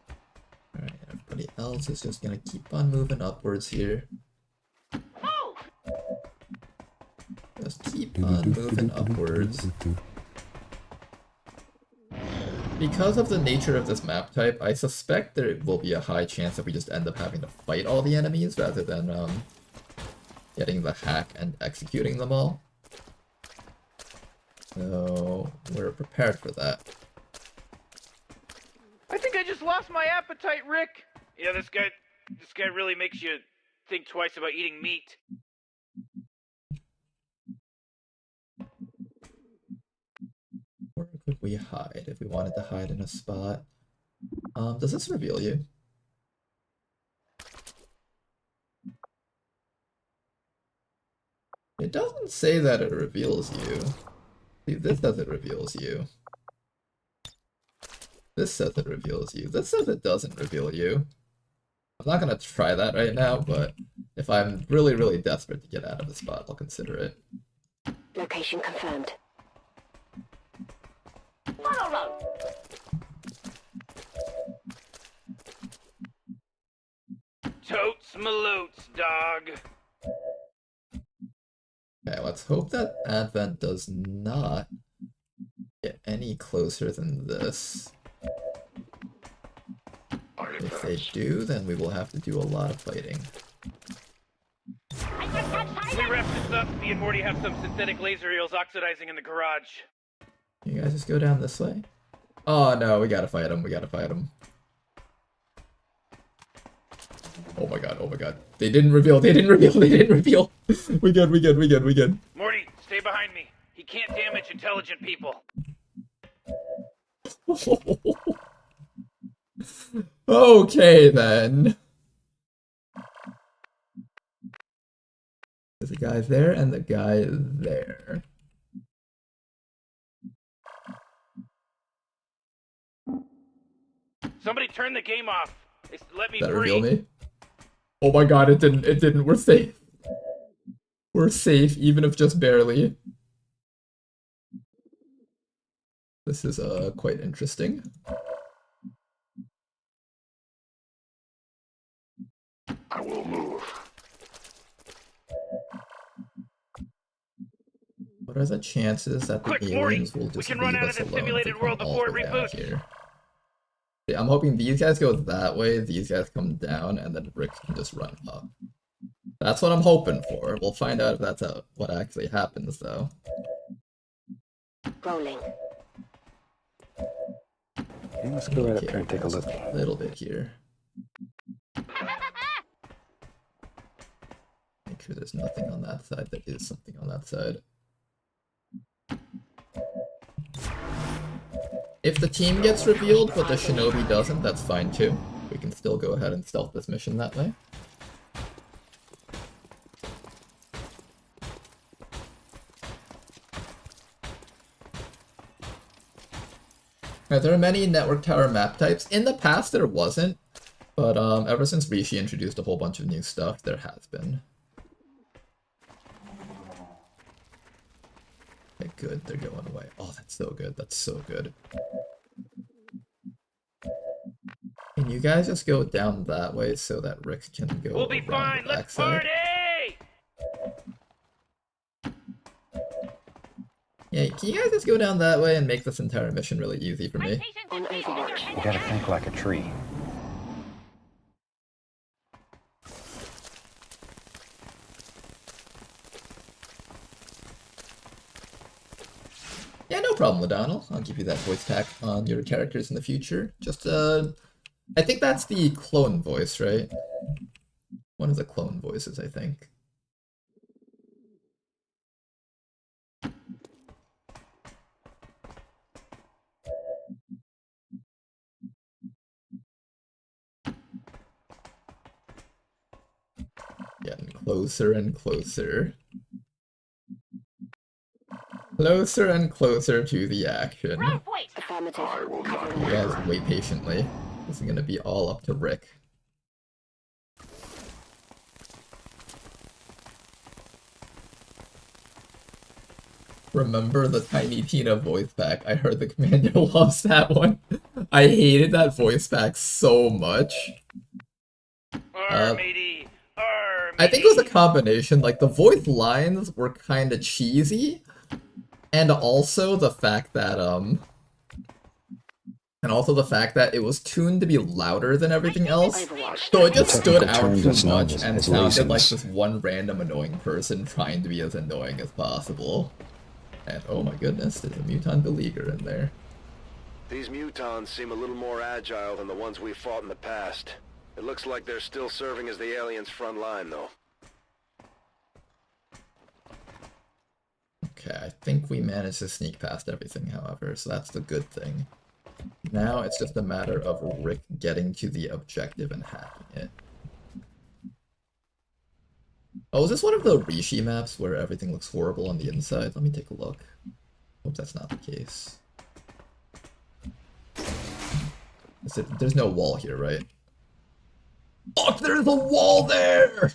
Alright, everybody else is just gonna keep on moving upwards here. Just keep on moving upwards. Because of the nature of this map type, I suspect there will be a high chance that we just end up having to fight all the enemies rather than getting the hack and executing them all. So we're prepared for that. I think I just lost my appetite, Rick. Yeah, this guy really makes you think twice about eating meat. Where could we hide if we wanted to hide in a spot? Does this reveal you? It doesn't say that it reveals you. See, this says it reveals you. This says it reveals you. This says it doesn't reveal you. I'm not gonna try that right now, but if I'm really, really desperate to get out of the spot, I'll consider it. Location confirmed. Totes maloots, dog. Okay, let's hope that Advent does not get any closer than this. If they do, then we will have to do a lot of fighting. We wrap this up. Me and Morty have some synthetic laser eels oxidizing in the garage. You guys just go down this way? Oh no, we gotta fight them, we gotta fight them. Oh my god, oh my god. They didn't reveal, they didn't reveal, they didn't reveal! We good, we good, we good, we good. Morty, stay behind me. He can't damage intelligent people. Okay then. There's a guy there and the guy there. Somebody turn the game off. Let me That free. reveal me? Oh my god, it didn't, we're safe. We're safe, even if just barely. This is quite interesting. I will move. What are the chances that the aliens will just leave us alone if we come all the way out here? Okay, I'm hoping these guys go that way, these guys come down, and then Rick can just run up. That's what I'm hoping for. We'll find out if that's what actually happens, though. Rolling. Let's go right up there and take a look. A little bit here. Make make sure there's nothing on that side. There is something on that side. If the team gets revealed, but the shinobi doesn't, that's fine too. We can still go ahead and stealth this mission that way. Right, there are many network tower map types. In the past there wasn't, but ever since Rishi introduced a whole bunch of new stuff, there has been. Okay, good, they're going away. Oh, that's so good, that's so good. Can you guys just go down that way so that Rick can go We'll be around fine. the Let's backside? party! Yeah, can you guys just go down that way and make this entire mission really easy for me? On Overwatch. You gotta think like a tree. Yeah, no problem, O'Donnell. I'll give you that voice pack on your characters in the future. Just, I think that's the clone voice, right? One of the clone voices, I think. Getting closer and closer. Closer and closer to the action. Affirmative. You guys wait patiently. This is gonna be all up to Rick. Remember the Tiny Tina voice pack? I heard the commander loves that one. I hated that voice pack so much. I think it was a combination, like the voice lines were kind of cheesy, and also the fact that it was tuned to be louder than everything else, so it just stood out too much and sounded like this one random annoying person trying to be as annoying as possible. And oh my goodness, there's a Muton Beleaguer in there. These mutons seem a little more agile than the ones we fought in the past. It looks like they're still serving as the aliens' front line, though. Okay, I think we managed to sneak past everything, however, so that's the good thing. Now it's just a matter of Rick getting to the objective and hacking it. Oh, is this one of the Rishi maps where everything looks horrible on the inside? Let me take a look. Hope that's not the case. There's no wall here, right? Oh, there's a wall there!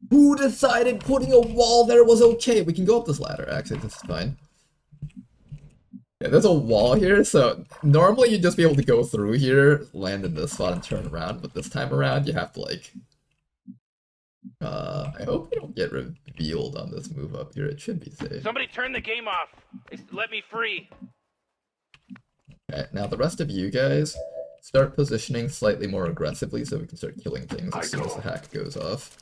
Who decided putting a wall there was okay? We can go up this ladder, actually, this is fine. Yeah, there's a wall here, so normally you'd just be able to go through here, land in this spot, and turn around, but this time around you have to, like... I hope we don't get revealed on this move up here, it should be safe. Somebody turn the game off! Let me free! Okay, now the rest of you guys, start positioning slightly more aggressively so we can start killing things as soon as the hack goes off.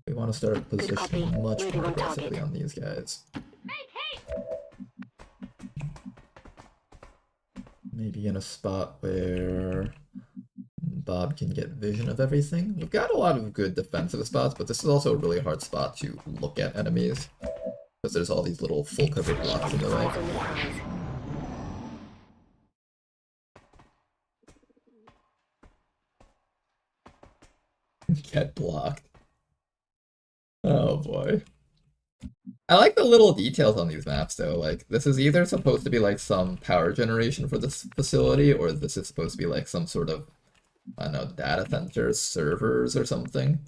We want to start positioning much more aggressively on these guys. Maybe in a spot where Bob can get vision of everything. We've got a lot of good defensive spots, but this is also a really hard spot to look at enemies, because there's all these little full cover blocks in the way. Get blocked. Oh boy. I like the little details on these maps though, like this is either supposed to be like some power generation for this facility, or this is supposed to be like some sort of, I don't know, data centers, servers or something.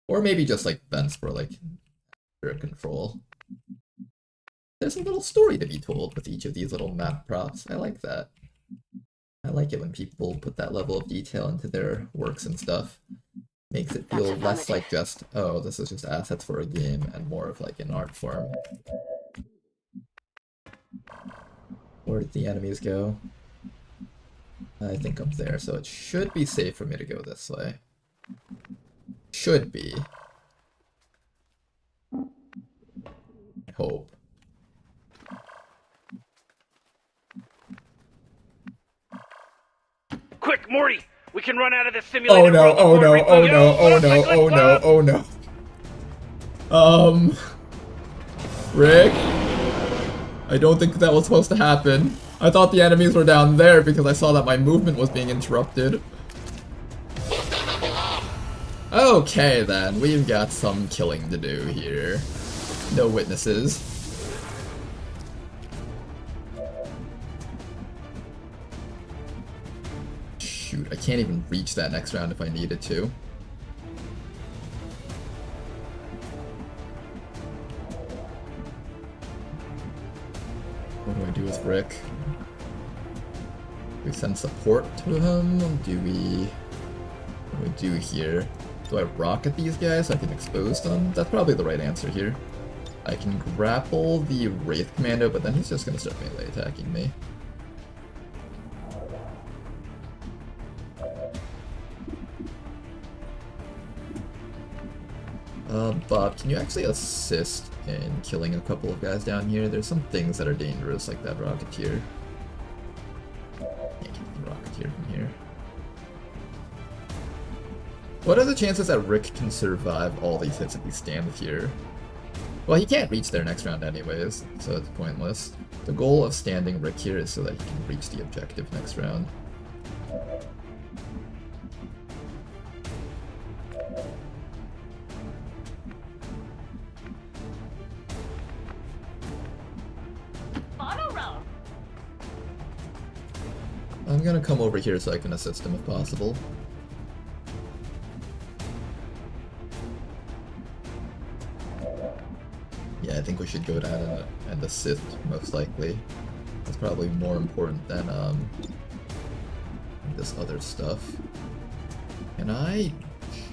Or maybe just like vents for like air control. There's a little story to be told with each of these little map props. I like that. I like it when people put that level of detail into their works and stuff. Makes it feel less like just, oh, this is just assets for a game, and more of like an art form. Where did the enemies go? I think up there, so it should be safe for me to go this way. Should be. I hope. Quick, Morty! We can run out of this simulated Oh no, world oh before no, Rick oh Yo, no, oh no, motorcycling oh no, club! oh no. Rick? I don't think that was supposed to happen. I thought the enemies were down there because I saw that my movement was being interrupted. Okay then, we've got some killing to do here. No witnesses. Shoot, I can't even reach that next round if I needed to. What do I do with Rick? Do we send support to him? What do we do here? Do I rocket these guys so I can expose them? That's probably the right answer here. I can grapple the Wraith Commando, but then he's just gonna start melee attacking me. Bob, can you actually assist in killing a couple of guys down here? There's some things that are dangerous, like that Rocketeer. Can't keep the Rocketeer from here. What are the chances that Rick can survive all these hits if he stands here? Well, he can't reach there next round anyways, so it's pointless. The goal of standing Rick here is so that he can reach the objective next round. I'm gonna come over here so I can assist him if possible. Yeah, I think we should go down and assist, most likely. That's probably more important than this other stuff. Can I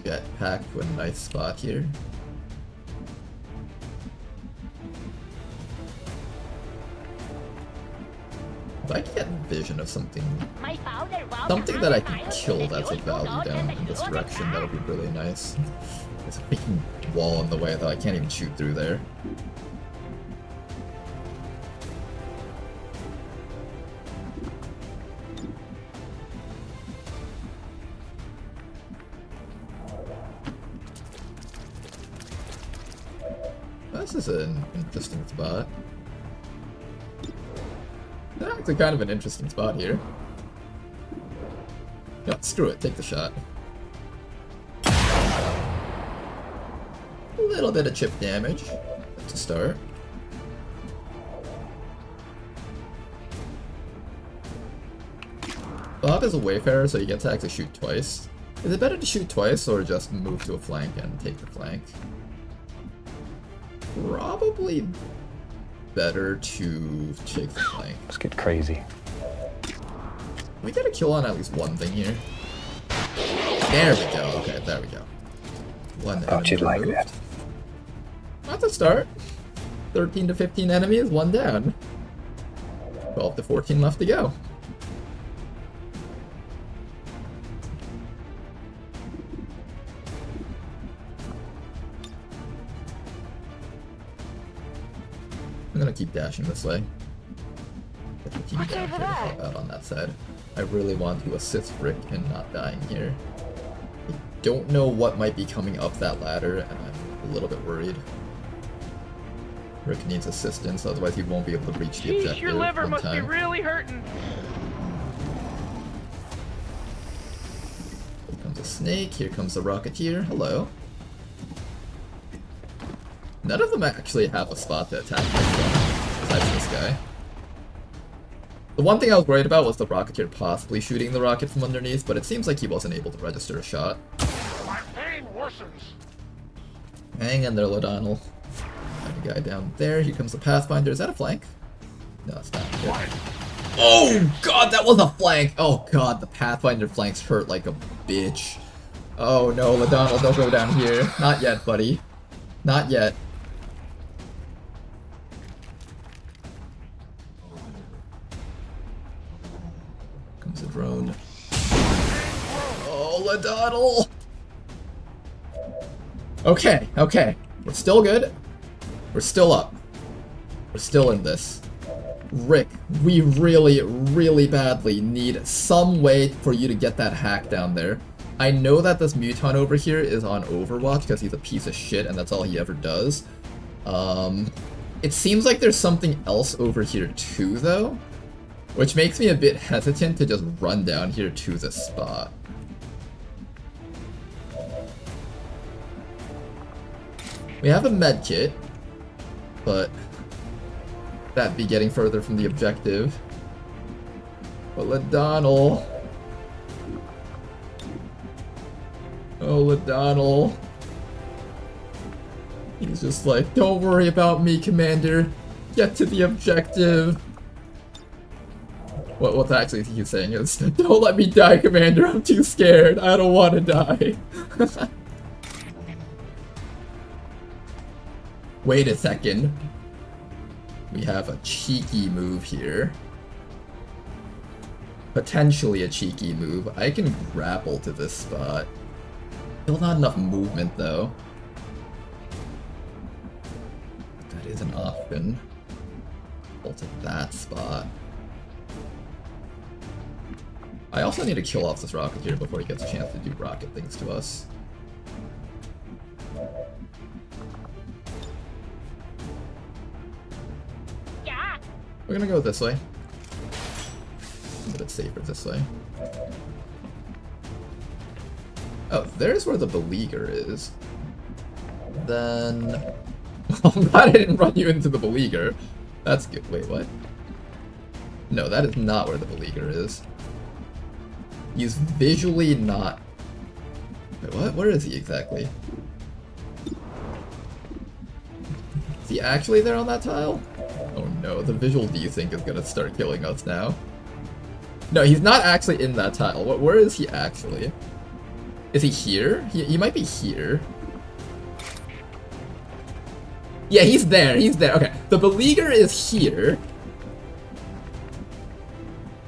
jetpack to a nice spot here? If I can get vision of something that I can kill that's of value down in this direction, that would be really nice. There's a freaking wall in the way that I can't even shoot through there. This is an interesting spot. That's actually kind of an interesting spot here. Yeah, screw it, take the shot. A little bit of chip damage to start. Bob is a wayfarer, so you get to actually shoot twice. Is it better to shoot twice or just move to a flank and take the flank? Probably better to take the flank. Let's get crazy. Can we get a kill on at least one thing here? There we go. Okay, there we go. One Thought you'd like that. That's a start. 13 to 15 enemies, one down. 12 to 14 left to go. I'm gonna keep dashing this way. Get the team down here to help out on that side. I really want to assist Rick in not dying here. I don't know what might be coming up that ladder, and I'm a little bit worried. Rick needs assistance, otherwise he won't be able to reach the objective. Your liver one must time. be really hurting. Here comes a snake, here comes a Rocketeer. Hello. None of them actually have a spot to attack from, besides this guy. The one thing I was worried about was the Rocketeer possibly shooting the rocket from underneath, but it seems like he wasn't able to register a shot. My pain worsens. Hang in there, O'Donnell. Got a guy down there. Here comes the Pathfinder. Is that a flank? No, it's not. Good. Oh god, that was a flank! Oh god, the Pathfinder flanks hurt like a bitch. Oh no, O'Donnell, don't go down here. Not yet, buddy. Not yet. Comes a drone. Oh, O'Donnell! Okay, okay. We're still good. We're still up. We're still in this. Rick, we really, really badly need some way for you to get that hack down there. I know that this Muton over here is on Overwatch because he's a piece of shit and that's all he ever does. It seems like there's something else over here too, though, which makes me a bit hesitant to just run down here to the spot. We have a med kit, but that'd be getting further from the objective. But Ladonnell. Oh, Ladonnell. He's just like, don't worry about me, Commander. Get to the objective. What's actually he's saying is, don't let me die, Commander. I'm too scared. I don't want to die. Wait a second. We have a cheeky move here. Potentially a cheeky move. I can grapple to this spot. Still not enough movement, though. That is an option. Pull to that spot. I also need to kill off this rocket here before he gets a chance to do rocket things to us. We're gonna go this way. A bit safer this way. Oh, there's where the Beleaguer is. Then... I'm glad I didn't run you into the Beleaguer. That's good. Wait, what? No, that is not where the Beleaguer is. He's visually not... Wait, what? Where is he exactly? Is he actually there on that tile? Oh no, the visual desync is gonna start killing us now. No, he's not actually in that tile. Where is he actually? Is he here? He might be here. Yeah, he's there. He's there. Okay, the Beleaguer is here.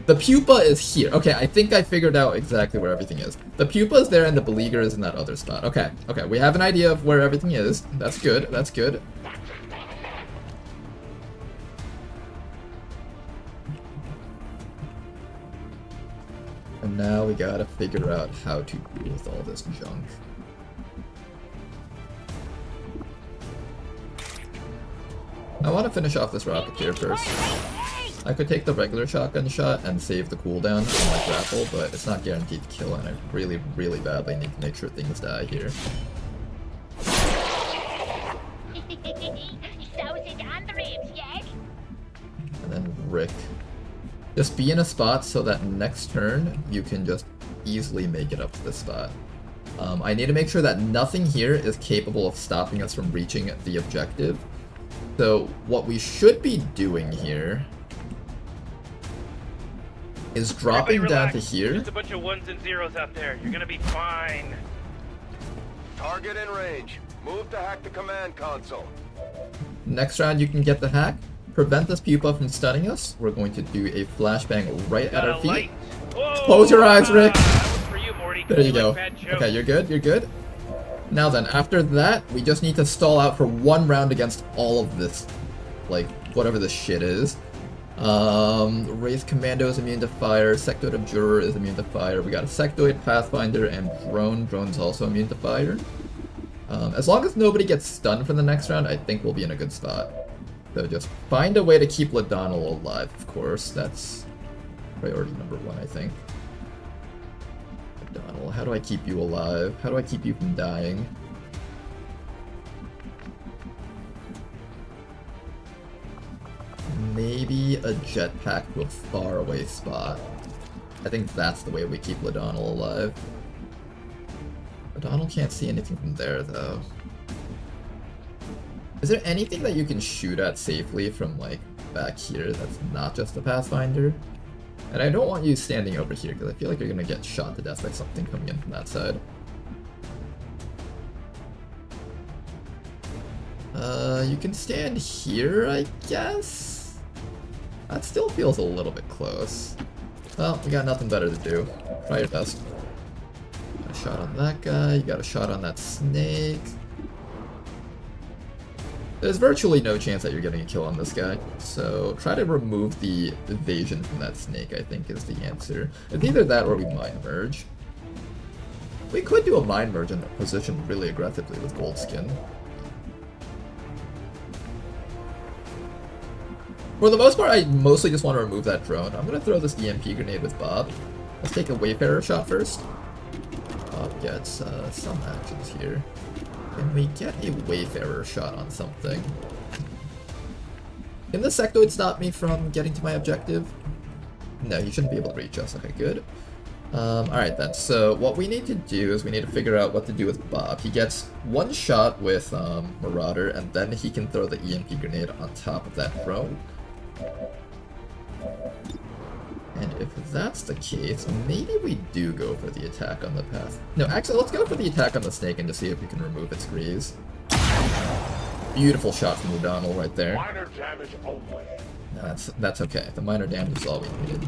The Pupa is here. Okay, I think I figured out exactly where everything is. The Pupa is there and the Beleaguer is in that other spot. Okay, okay, we have an idea of where everything is. That's good. That's good. And now we gotta figure out how to deal with all this junk. I want to finish off this Rocketeer first. I could take the regular shotgun shot and save the cooldown on my grapple, but it's not guaranteed to kill, and I really, really badly need to make sure things die here. And then Rick. Just be in a spot so that next turn you can just easily make it up to this spot. I need to make sure that nothing here is capable of stopping us from reaching the objective. So what we should be doing here is dropping down to here. Just a bunch of ones and zeros out there. You're gonna be fine. Target in range. Move to hack the command console. Next round you can get the hack. Prevent this Pupa from stunning us. We're going to do a flashbang right at our feet. Close your eyes, Rick. There you go. Okay, you're good. You're good. Now then, after that, we just need to stall out for one round against all of this, like, whatever this shit is. Wraith Commando is immune to fire, Sectoid Abjurer is immune to fire, we got a Sectoid, Pathfinder, and Drone. Drone's also immune to fire. As long as nobody gets stunned for the next round, I think we'll be in a good spot. So just find a way to keep Ladonnell alive, of course. That's priority number one, I think. Ladonnell, how do I keep you alive? How do I keep you from dying? Maybe a jetpack to a faraway spot. I think that's the way we keep Ladonnell alive. Ladonnell can't see anything from there, though. Is there anything that you can shoot at safely from, like, back here that's not just a Pathfinder? And I don't want you standing over here, because I feel like you're gonna get shot to death by something coming in from that side. You can stand here, I guess? That still feels a little bit close. Well, we got nothing better to do. Try your best. Got a shot on that guy, you got a shot on that snake. There's virtually no chance that you're getting a kill on this guy, so try to remove the evasion from that snake, I think, is the answer. It's either that or we mind merge. We could do a mind merge and position really aggressively with gold skin. For the most part, I mostly just want to remove that drone. I'm going to throw this EMP grenade with Bob. Let's take a Wayfarer shot first. Bob gets some actions here. Can we get a Wayfarer shot on something? Can the sectoid stop me from getting to my objective? No, he shouldn't be able to reach us. Okay, good. Alright then, so what we need to do is we need to figure out what to do with Bob. He gets one shot with Marauder, and then he can throw the EMP grenade on top of that drone. And if that's the case, maybe we do go for the attack on the path. No, actually, let's go for the attack on the snake and just see if we can remove its grease. Beautiful shot from O'Donnell right there. Minor damage only. No, that's okay. The minor damage is all we needed.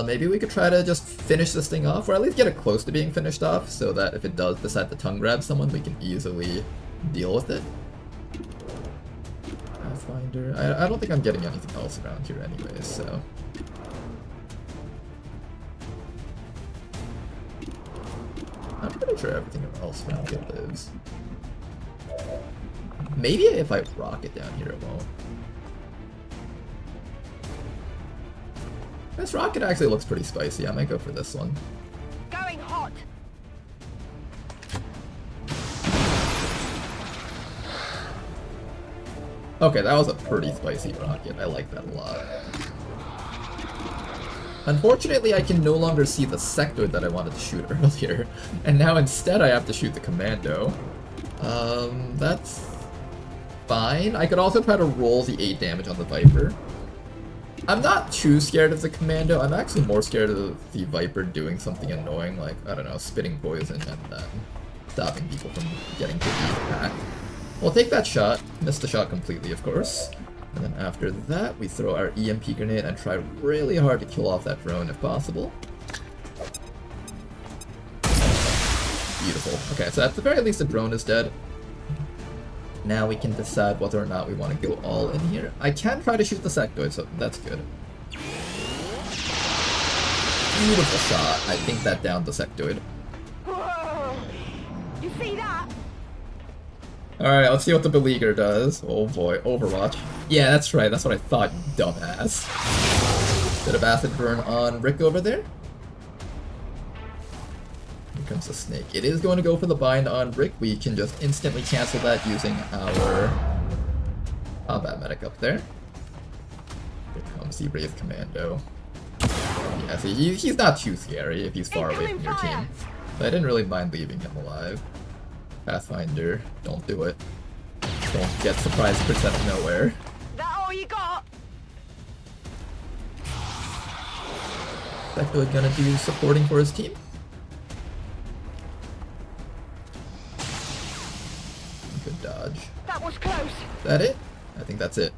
Maybe we could try to just finish this thing off, or at least get it close to being finished off, so that if it does decide to tongue grab someone, we can easily deal with it. Pathfinder. I don't think I'm getting anything else around here anyways, so... I'm pretty sure everything else around here lives. Maybe if I rocket down here it won't. This rocket actually looks pretty spicy. I might go for this one. Going hot. Okay, that was a pretty spicy rocket. I like that a lot. Unfortunately, I can no longer see the sectoid that I wanted to shoot earlier, and now instead I have to shoot the commando. That's fine. I could also try to roll the 8 damage on the Viper. I'm not too scared of the commando. I'm actually more scared of the Viper doing something annoying, like, I don't know, spitting poison and then stopping people from getting to the pack. We'll take that shot. Missed the shot completely, of course. And then after that, we throw our EMP grenade and try really hard to kill off that drone if possible. Beautiful. Okay, so at the very least the drone is dead. Now we can decide whether or not we want to go all in here. I can try to shoot the sectoid, so that's good. Beautiful shot. I think that downed the sectoid. Whoa! You see that? Alright, let's see what the Beleaguer does. Oh boy, Overwatch. Yeah, that's right, that's what I thought, you dumbass. Bit of acid burn on Rick over there. Here comes the snake. It is going to go for the bind on Rick. We can just instantly cancel that using our combat medic up there. Here comes the Wraith Commando. Yeah, see, he's not too scary if he's far away from your team. But I didn't really mind leaving him alive. Pathfinder, don't do it. Don't get surprised crits out of nowhere. That all you got? Sectoid gonna do supporting for his team. Good dodge. That was close. Is that it? I think that's it.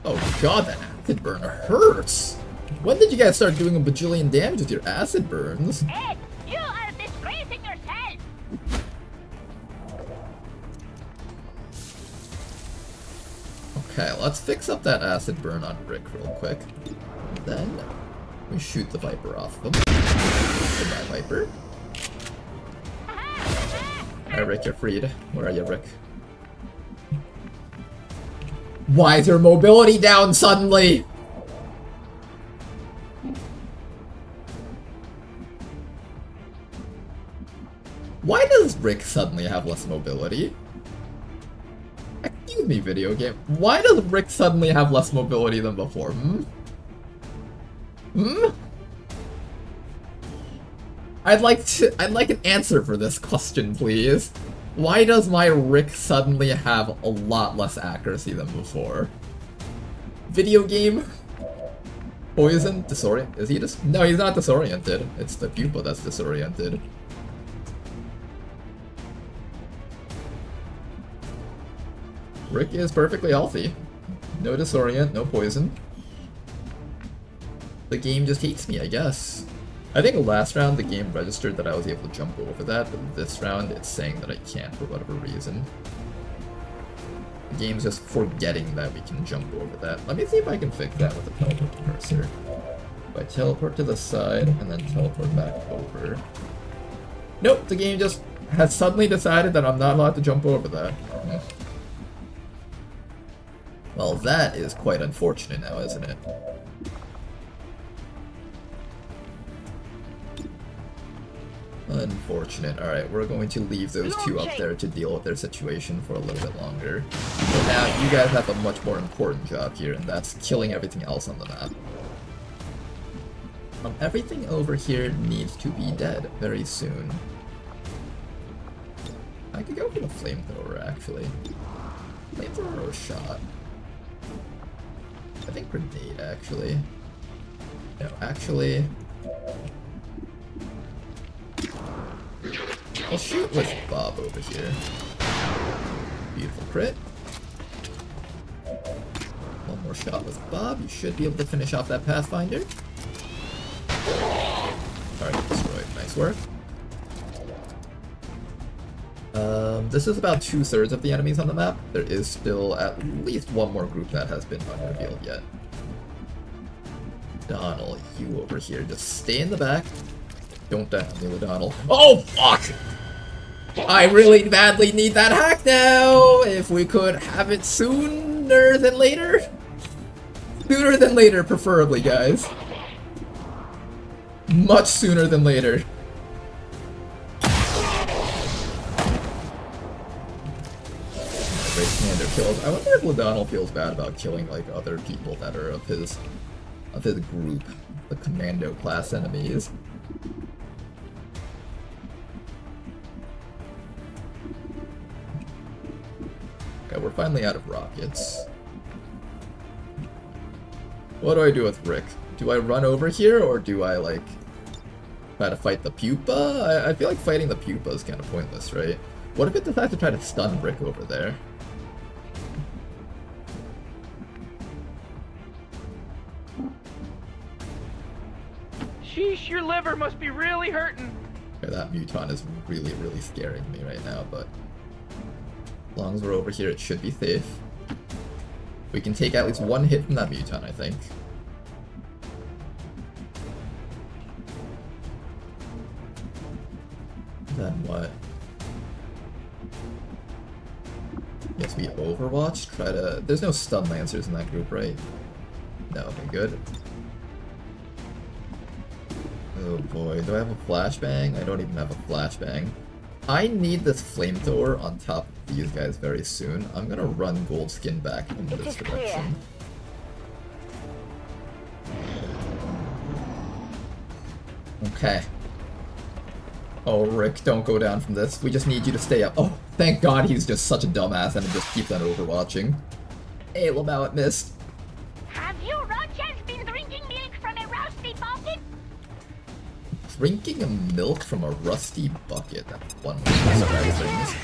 Oh god, that acid burn hurts! When did you guys start doing a bajillion damage with your acid burns? Ed, you are disgracing yourself! Okay, let's fix up that acid burn on Rick real quick. Then we shoot the Viper off of him. Goodbye, Viper. Alright, Rick, you're freed. Where are you, Rick? Why is your mobility down suddenly? Why does Rick suddenly have less mobility? Excuse me, video game. Why does Rick suddenly have less mobility than before? I'd like an answer for this question, please. Why does my Rick suddenly have a lot less accuracy than before? Video game? Poison? Disorient? Is he just? No, he's not disoriented. It's the pupa that's disoriented. Rick is perfectly healthy. No disorient, no poison. The game just hates me, I guess. I think last round the game registered that I was able to jump over that, but this round it's saying that I can't for whatever reason. game's just forgetting that we can jump over that. Let me see if I can fix that with the teleport cursor. If I teleport to the side and then teleport back over. Nope, the game just has suddenly decided that I'm not allowed to jump over that. Well, that is quite unfortunate now, isn't it? Unfortunate. Alright, we're going to leave those two up there to deal with their situation for a little bit longer. But now you guys have a much more important job here, and that's killing everything else on the map. Everything over here needs to be dead very soon. I could go for the flamethrower, actually. Flamethrower or shot? I think grenade, actually. No, actually... I'll shoot with Bob over here. Beautiful crit. One more shot with Bob. You should be able to finish off that Pathfinder. Alright, destroyed. Nice work. This is about 2/3 of the enemies on the map. There is still at least one more group that has been unrevealed yet. Donald, you over here. Just stay in the back. Don't die on me, O'Donnell. Oh, fuck! I really badly need that hack now! If we could have it sooner than later? Sooner than later, preferably, guys. Much sooner than later. Great commander kills. I wonder if O'Donnell feels bad about killing, like, other people that are of his group. The commando class enemies. Okay, we're finally out of rockets. What do I do with Rick? Do I run over here, or do I, like, try to fight the pupa? I feel like fighting the pupa is kind of pointless, right? What if it decides to try to stun Rick over there? Sheesh, your liver must be really hurting. Okay, that Muton is really, really scaring me right now, but... as long as we're over here, it should be safe. We can take at least one hit from that Muton, I think. Then what? Guess we Overwatch? Try to... there's no stun lancers in that group, right? No, okay, good. Oh boy, do I have a flashbang? I don't even have a flashbang. I need this flamethrower on top of these guys very soon. I'm gonna run Goldskin back in this direction. Okay. Oh, Rick, don't go down from this. We just need you to stay up. Oh, thank God he's just such a dumbass and just keeps on overwatching. Hey, Lamau, it missed. Have you, Rogers, been drinking milk from a rusty bucket? Drinking a milk from a rusty bucket. That's one way to describe things.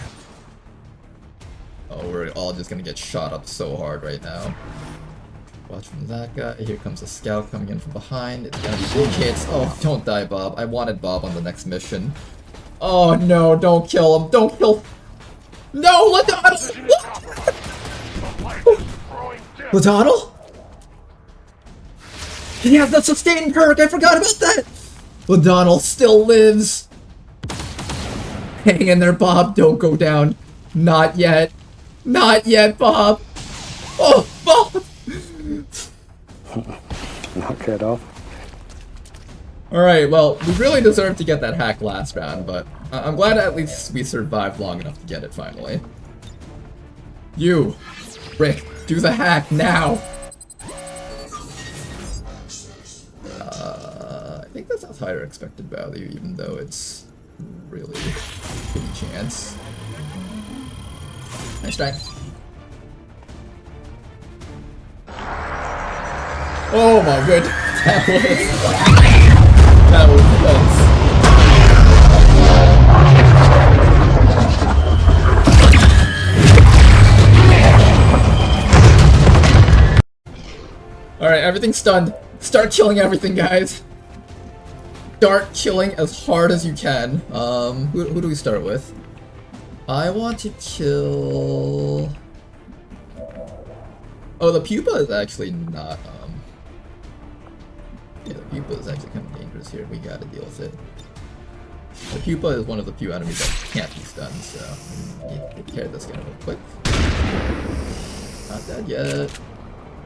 Oh, we're all just gonna get shot up so hard right now. Watch from that guy. Here comes a scout coming in from behind. It's gonna be big hits. Oh, don't die, Bob. I wanted Bob on the next mission. Oh no, don't kill him. Don't kill... No, Ladonnell! Ladonnell? He has the sustain perk! I forgot about that! Ladonnell still lives! Hang in there, Bob. Don't go down. Not yet. Not yet, Bob! Oh, Bob! Knock it off. Alright, well, we really deserved to get that hack last round, but I'm glad at least we survived long enough to get it finally. You, Rick, do the hack now! I think this has higher expected value, even though it's really good chance. Nice try. Oh my good. That was close. Alright, everything's stunned. Start killing everything, guys. Start killing as hard as you can. Who do we start with? I want to kill... Oh, the pupa is actually not, yeah, the pupa is actually kind of dangerous here. We gotta deal with it. The pupa is one of the few enemies that can't be stunned, so we need to take care of this guy real quick. Not dead yet.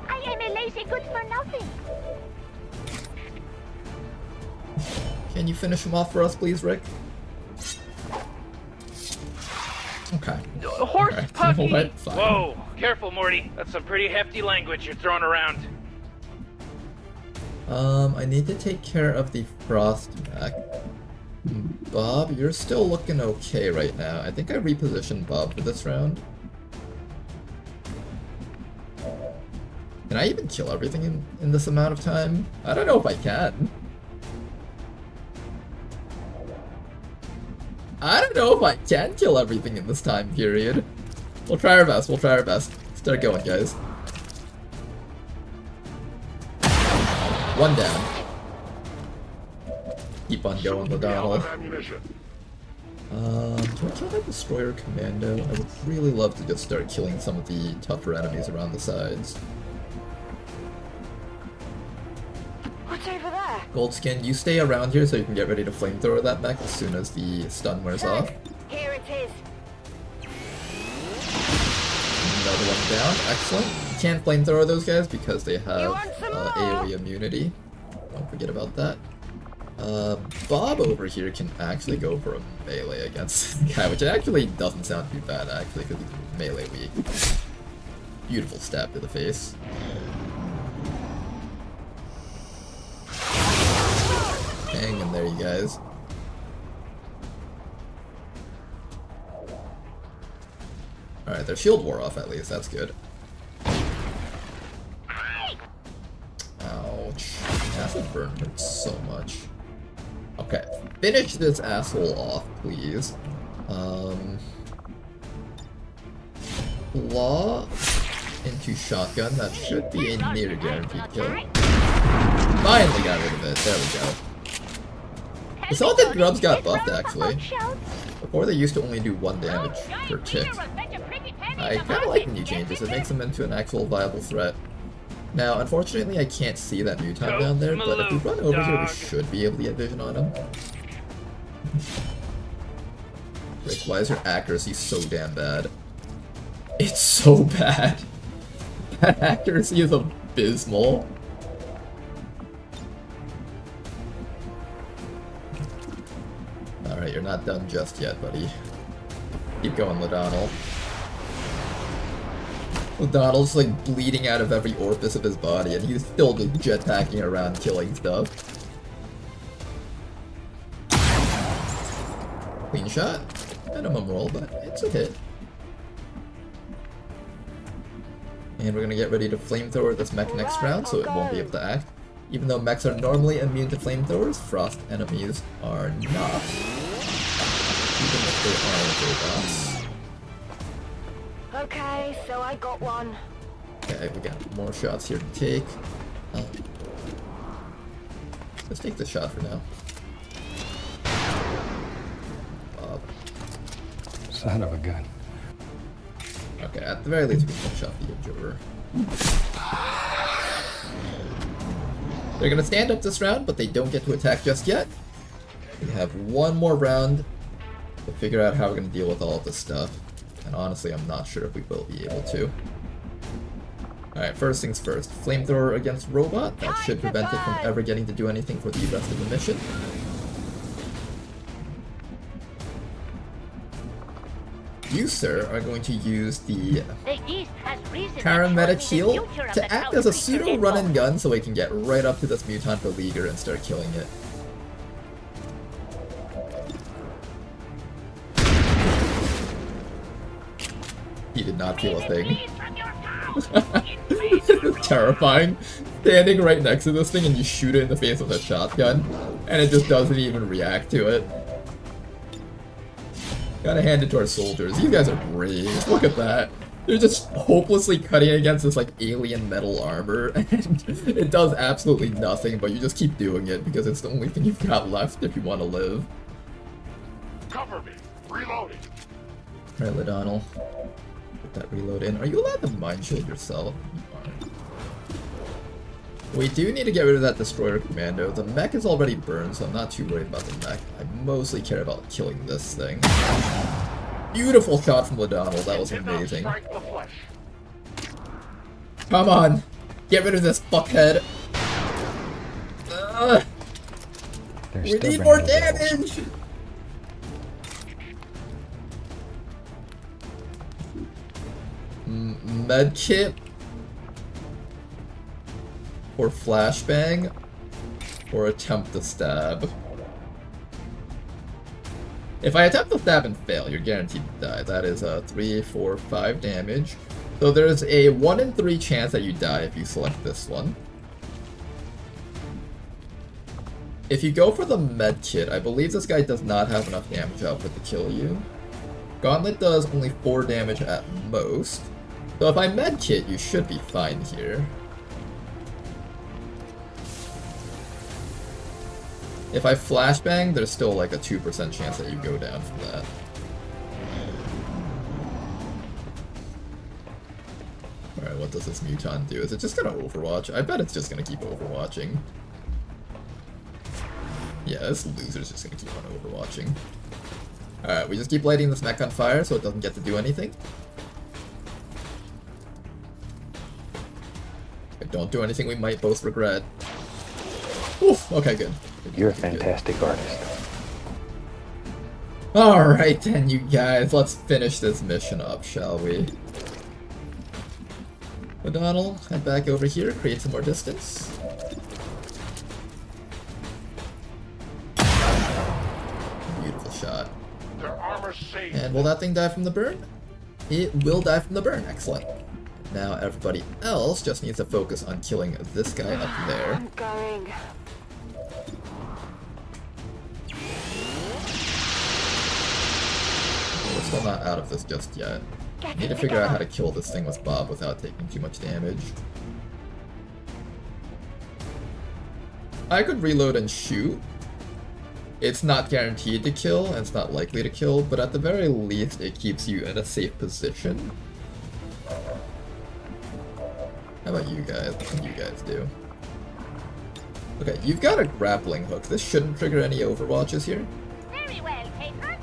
I am a lazy good for nothing. Can you finish him off for us, please, Rick? Okay. Horse Alright. puppy! You know what? Fine. Whoa, careful, Morty. That's some pretty hefty language you're throwing around. I need to take care of the Frostback. Bob, you're still looking okay right now. I think I repositioned Bob for this round. Can I even kill everything in this amount of time? I don't know if I can. I don't know if I can kill everything in this time period. We'll try our best, we'll try our best. Start going, guys. One down. Keep on going, O'Donnell. Do I kill that Destroyer Commando? I would really love to just start killing some of the tougher enemies around the sides. What's over there? Goldskin, you stay around here so you can get ready to flamethrower that mech as soon as the stun wears off. Here it is. Another one down. Excellent. You can't flamethrower those guys because they have AoE immunity. Don't forget about that. Bob over here can actually go for a melee against this guy, which actually doesn't sound too bad, actually, because he's melee weak. Beautiful stab to the face. Hang in there, you guys. Alright, their shield wore off at least, that's good. Ouch. Acid burn hurts so much. Okay, finish this asshole off, please. Claw into shotgun, that should be a near guaranteed kill. Finally got rid of it, there we go. The Salted Grubs got buffed, actually. Before they used to only do 1 damage per tick. I kinda like the new changes, it makes them into an actual viable threat. Now, unfortunately, I can't see that Muton down there, but if we run over here, we should be able to get vision on him. Rick, why is your accuracy so damn bad? It's so bad. That accuracy is abysmal. Alright, you're not done just yet, buddy. Keep going, O'Donnell. O'Donnell's like bleeding out of every orifice of his body, and he's still just jetpacking around killing stuff. Clean shot. Minimum roll, but it's a hit. And we're gonna get ready to flamethrower this mech next round, so it won't be able to act. Even though mechs are normally immune to flamethrowers, frost enemies are not. Even if they are robots. Okay, so I got one. Okay, we got more shots here to take. Let's take the shot for now. Bob. Son of a gun. Okay, at the very least we can finish off the Injurer. They're gonna stand up this round, but they don't get to attack just yet. We have one more round to figure out how we're gonna deal with all of this stuff. And honestly, I'm not sure if we will be able to. Alright, first things first. Flamethrower against Robot. That should prevent it from ever getting to do anything for the rest of the mission. You, sir, are going to use the Paramedic Heal to act as a pseudo run and gun so we can get right up to this Mutant Beleaguer and start killing it. He did not feel a thing. It's terrifying. Standing right next to this thing and you shoot it in the face with a shotgun, and it just doesn't even react to it. Gotta hand it to our soldiers. You guys are brave. Look at that. They're just hopelessly cutting against this like alien metal armor, and it does absolutely nothing, but you just keep doing it because it's the only thing you've got left if you want to live. Cover me. Reloading. Alright, O'Donnell. Put that reload in. Are you allowed to mind shield yourself? You aren't. We do need to get rid of that Destroyer Commando. The mech is already burned, so I'm not too worried about the mech. I mostly care about killing this thing. Beautiful shot from O'Donnell, that was amazing. Come on! Get rid of this fuckhead! We need more damage! Medkit? Or flashbang? Or attempt to stab? If I attempt to stab and fail, you're guaranteed to die. That is 3, 4, 5 damage. So there's a 1 in 3 chance that you die if you select this one. If you go for the medkit, I believe this guy does not have enough damage output to kill you. Gauntlet does only 4 damage at most. So if I medkit, you should be fine here. If I flashbang, there's still like a 2% chance that you go down from that. Alright, what does this Muton do? Is it just gonna overwatch? I bet it's just gonna keep overwatching. Yeah, this loser's just gonna keep on overwatching. Alright, we just keep lighting this mech on fire so it doesn't get to do anything. If I don't do anything we might both regret. Oof, okay, good. You're a fantastic artist. Alright then, you guys, let's finish this mission up, shall we? O'Donnell, head back over here, create some more distance. Beautiful shot. And will that thing die from the burn? It will die from the burn, excellent. Now everybody else just needs to focus on killing this guy up there. I'm going. We're still not out of this just yet. Need to figure out how to kill this thing with Bob without taking too much damage. I could reload and shoot. It's not guaranteed to kill, and it's not likely to kill, but at the very least it keeps you in a safe position. How about you guys? What can you guys do? Okay, you've got a grappling hook. This shouldn't trigger any overwatches here. Very well, Paper.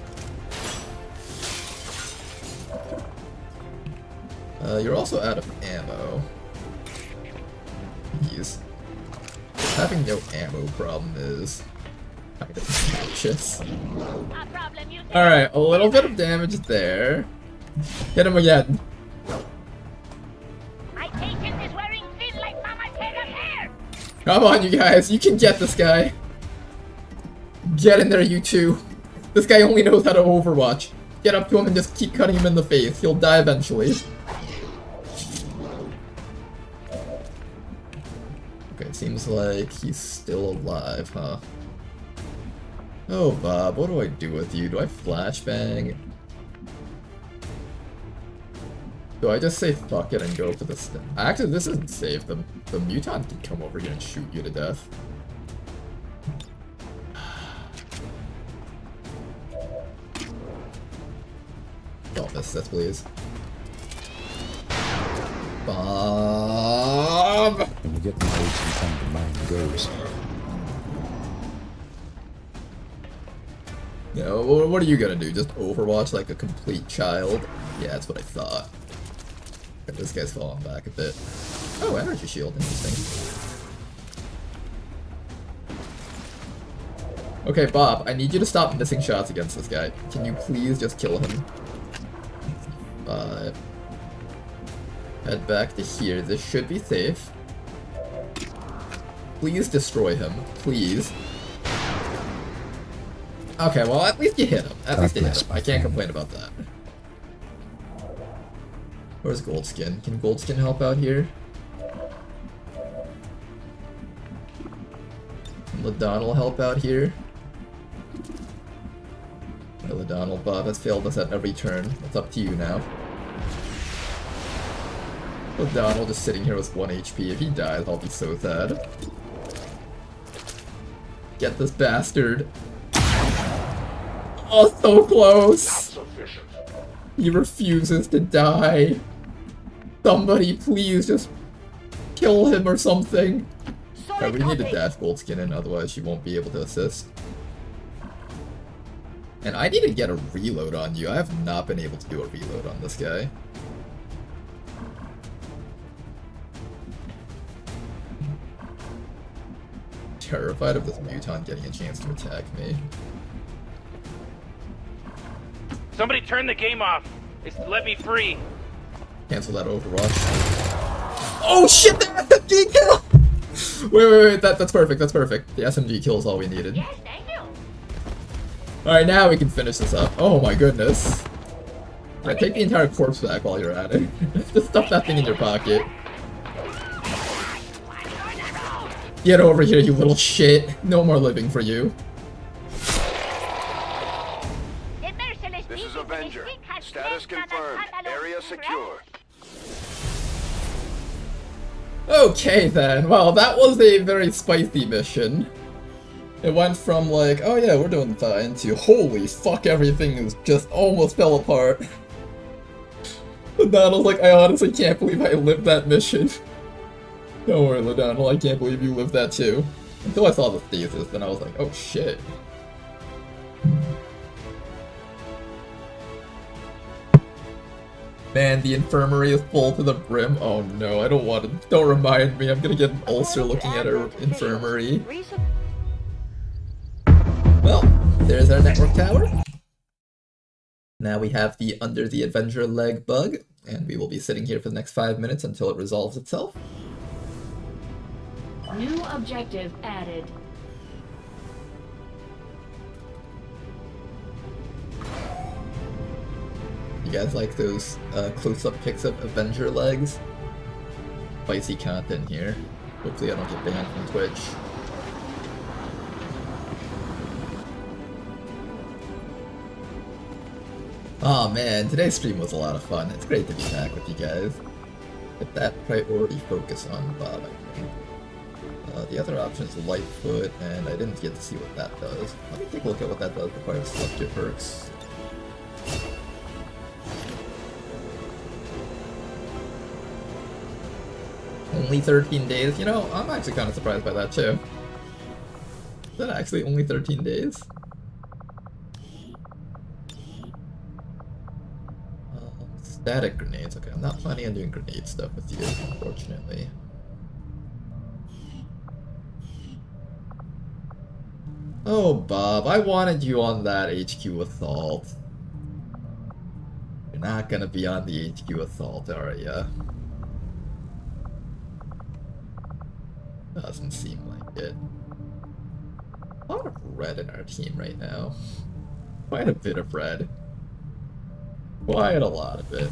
You're also out of ammo. Jeez. Having no ammo problem is kind of obnoxious. Alright, a little bit of damage there. Hit him again. My patient is wearing thin like Mama's head of hair. Come on, you guys. You can get this guy. Get in there, you two. This guy only knows how to overwatch. Get up to him and just keep cutting him in the face. He'll die eventually. Okay, it seems like he's still alive, huh? Oh, Bob, what do I do with you? Do I flashbang? Do I just say fuck it and go for this? Actually, this isn't safe. The mutant can come over here and shoot you to death. Don't miss this, please. Bob! When you get married, sometimes the mind goes. Yeah, what are you gonna do? Just overwatch like a complete child? Yeah, that's what I thought. Okay, this guy's falling back a bit. Oh, energy shield, interesting. Okay, Bob, I need you to stop missing shots against this guy. Can you please just kill him? 5. Head back to here. This should be safe. Please destroy him. Please. Okay, well, at least you hit him. At least you hit him. I can't complain about that. Where's Goldskin? Can Goldskin help out here? Can Ladonnell help out here? Ladonnell, Bob has failed us at every turn. It's up to you now. Ladonnell just sitting here with 1 HP. If he dies, I'll be so sad. Get this bastard. Oh, so close! He refuses to die. Somebody please just kill him or something. Alright, we need a dash gold skin in, otherwise she won't be able to assist. And I need to get a reload on you. I have not been able to do a reload on this guy. Terrified of this mutant getting a chance to attack me. Somebody turn the game off. Let me free. Cancel that Overwatch. Oh shit, the SMG kill! Wait, that's perfect, that's perfect. The SMG kill is all we needed. Yes, thank you. Alright, now we can finish this up. Oh my goodness. Alright, take the entire corpse back while you're at it. Just stuff that thing in your pocket. Get over here, you little shit. No more living for you. This is Avenger. Status confirmed. Area secure. Okay then, well that was a very spicy mission. It went from like, oh yeah, we're doing fine, to holy fuck, everything is just almost fell apart. And then I was like, I honestly can't believe I lived that mission. Don't worry, Ladonal, I can't believe you lived that too. Until I saw the stasis, then I was like, oh shit. Man, the infirmary is full to the brim. Oh no, I don't want to. Don't remind me, I'm gonna get an ulcer looking at our infirmary. Well, there's our network tower. Now we have the under the Avenger leg bug, and we will be sitting here for the next 5 minutes until it resolves itself. New objective added. You guys like those close-up pics of Avenger legs? Spicy content here. Hopefully I don't get banned from Twitch. Oh man, today's stream was a lot of fun. It's great to be back with you guys. Get that priority focus on Bob, I think. The other option is Lightfoot, and I didn't get to see what that does. Let me take a look at what that does before I select your perks. Only 13 days? You know, I'm actually kind of surprised by that too. Is that actually only 13 days? Static grenades. Okay, I'm not planning on doing grenade stuff with you, unfortunately. Oh, Bob, I wanted you on that HQ assault. You're not gonna be on the HQ assault, are ya? Doesn't seem like it. A lot of red in our team right now. Quite a bit of red. Quite a lot of it.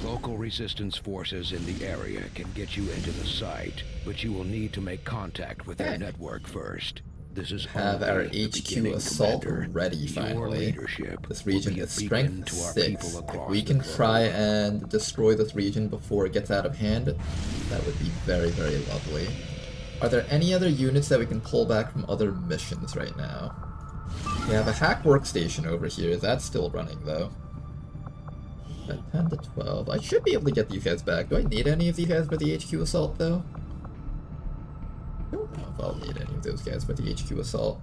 Local resistance forces in the area can get you into the site, but you will need to make contact with their network first. This is have our HQ assault ready finally. This region is strength 6. If we can try and destroy this region before it gets out of hand, that would be very, very lovely. Are there any other units that we can pull back from other missions right now? We have a hack workstation over here. That's still running though. At 10 to 12. I should be able to get these guys back. Do I need any of these guys for the HQ assault though? I don't know if I'll need any of those guys for the HQ assault.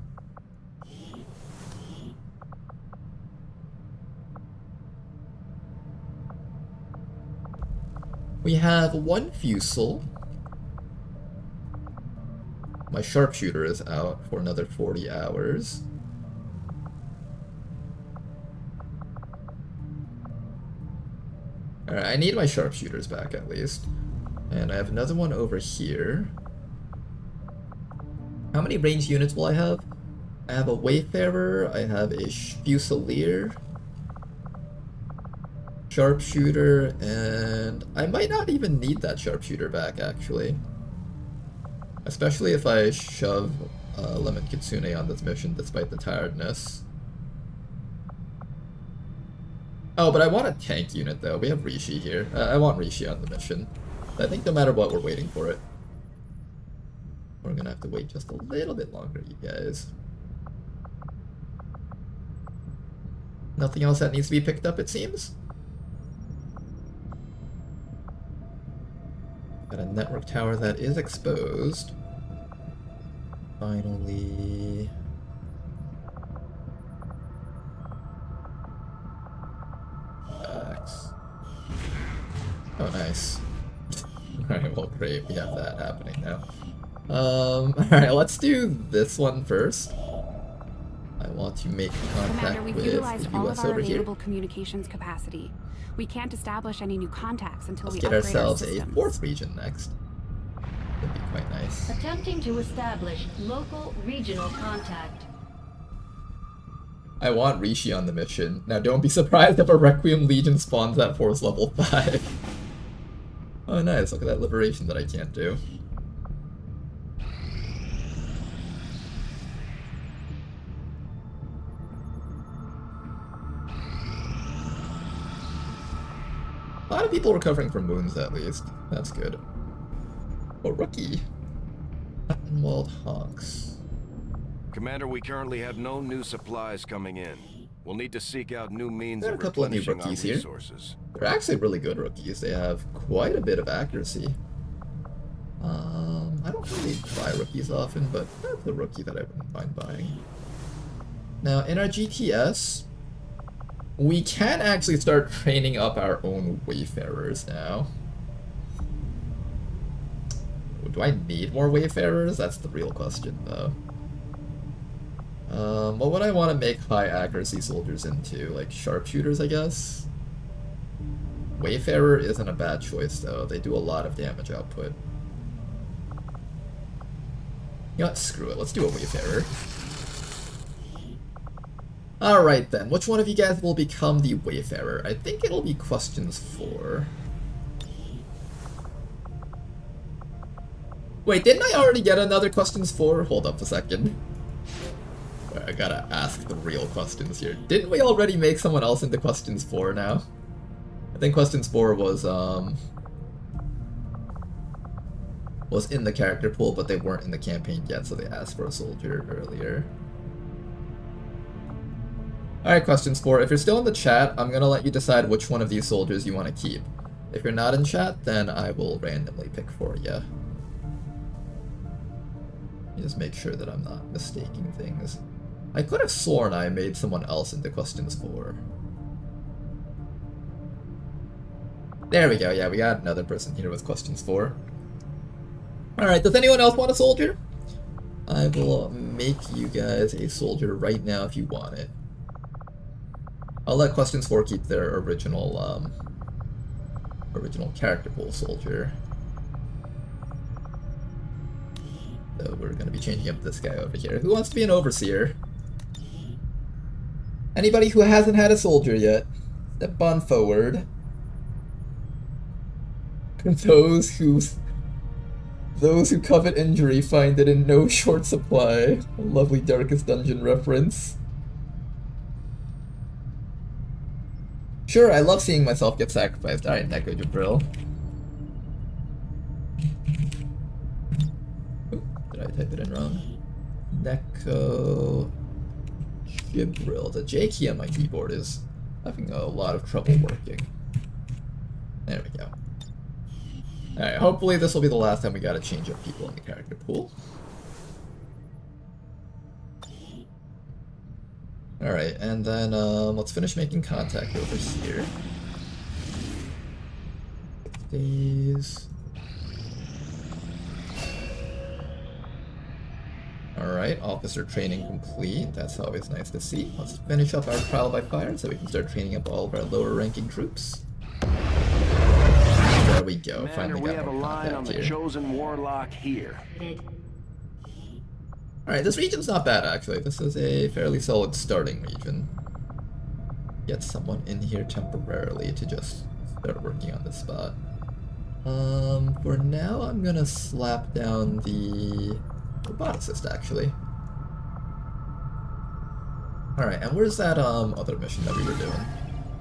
We have one Fusel. My sharpshooter is out for another 40 hours. Alright, I need my sharpshooters back at least. And I have another one over here. How many ranged units will I have? I have a Wayfarer, I have a Fusilier, Sharpshooter, and I might not even need that Sharpshooter back actually. Especially if I shove Lemon Kitsune on this mission despite the tiredness. Oh, but I want a tank unit though. We have Rishi here. I want Rishi on the mission. I think no matter what, we're waiting for it. We're gonna have to wait just a little bit longer, you guys. Nothing else that needs to be picked up, it seems. Got a network tower that is exposed. Finally... Oh, nice. Alright, well, great. We have that happening now. Alright, let's do this one first. I want to make contact Commander, we've with utilized the all US of our over here. available communications capacity. We can't establish any new contacts until Let's we get upgrade ourselves our a systems. 4th region next. That'd be quite nice. Attempting to establish local regional contact. I want Rishi on the mission. Now don't be surprised if a Requiem Legion spawns at Force level 5. Oh nice, look at that liberation that I can't do. A lot of people recovering from wounds at least. That's good. Oh, rookie. Buttonwalled Hawks. Commander, we currently have no new supplies coming in. We'll need to seek out new means There are of a couple of new replenishing our rookies here. resources. They're actually really good rookies. They have quite a bit of accuracy. I don't really buy rookies often, but that's a rookie that I wouldn't mind buying. Now, in our GTS, we can actually start training up our own Wayfarers now. Do I need more Wayfarers? That's the real question, though. What would I want to make high accuracy soldiers into? Like sharpshooters, I guess? Wayfarer isn't a bad choice, though. They do a lot of damage output. You know what? Screw it. Let's do a Wayfarer. Alright then. Which one of you guys will become the Wayfarer? I think it'll be questions 4. Wait, didn't I already get another questions 4? Hold up a second. Wait, I gotta ask the real questions here. Didn't we already make someone else into questions 4 now? I think questions 4 was in the character pool, but they weren't in the campaign yet, so they asked for a soldier earlier. Alright, questions 4. If you're still in the chat, I'm gonna let you decide which one of these soldiers you want to keep. If you're not in chat, then I will randomly pick for you. Just make sure that I'm not mistaking things. I could have sworn I made someone else into questions 4. There we go, yeah, we got another person here with questions 4. Alright, does anyone else want a soldier? I will make you guys a soldier right now if you want it. I'll let questions 4 keep their original character pool soldier. So we're going to be changing up this guy over here. Who wants to be an overseer? Anybody who hasn't had a soldier yet? Step on forward. Those who covet injury find it in no short supply. A lovely Darkest Dungeon reference. Sure, I love seeing myself get sacrificed. Alright, Neko Jabril. Did I type it in wrong? Neko Jabril. The J key on my keyboard is having a lot of trouble working. There we go. Alright, hopefully this will be the last time we gotta change up people in the character pool. Alright, and then let's finish making contact over here. Days. Alright, officer training complete. That's always nice to see. Let's finish up our trial by fire so we can start training up all of our lower ranking troops. There we go. Commander, Finally we got have a more line on contact the here. chosen warlock here. Alright, this region's not bad actually. This is a fairly solid starting region. Get someone in here temporarily to just start working on this spot. For now I'm gonna slap down the roboticist actually. Alright, and where's that other mission that we were doing?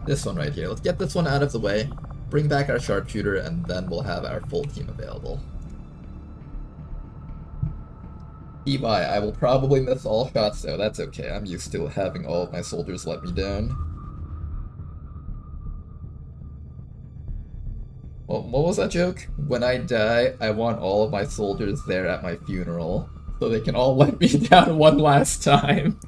This one right here. Let's get this one out of the way, bring back our sharpshooter, and then we'll have our full team available. I will probably miss all shots though, that's okay. I'm used to having all of my soldiers let me down. Well, what was that joke? When I die, I want all of my soldiers there at my funeral, so they can all let me down one last time.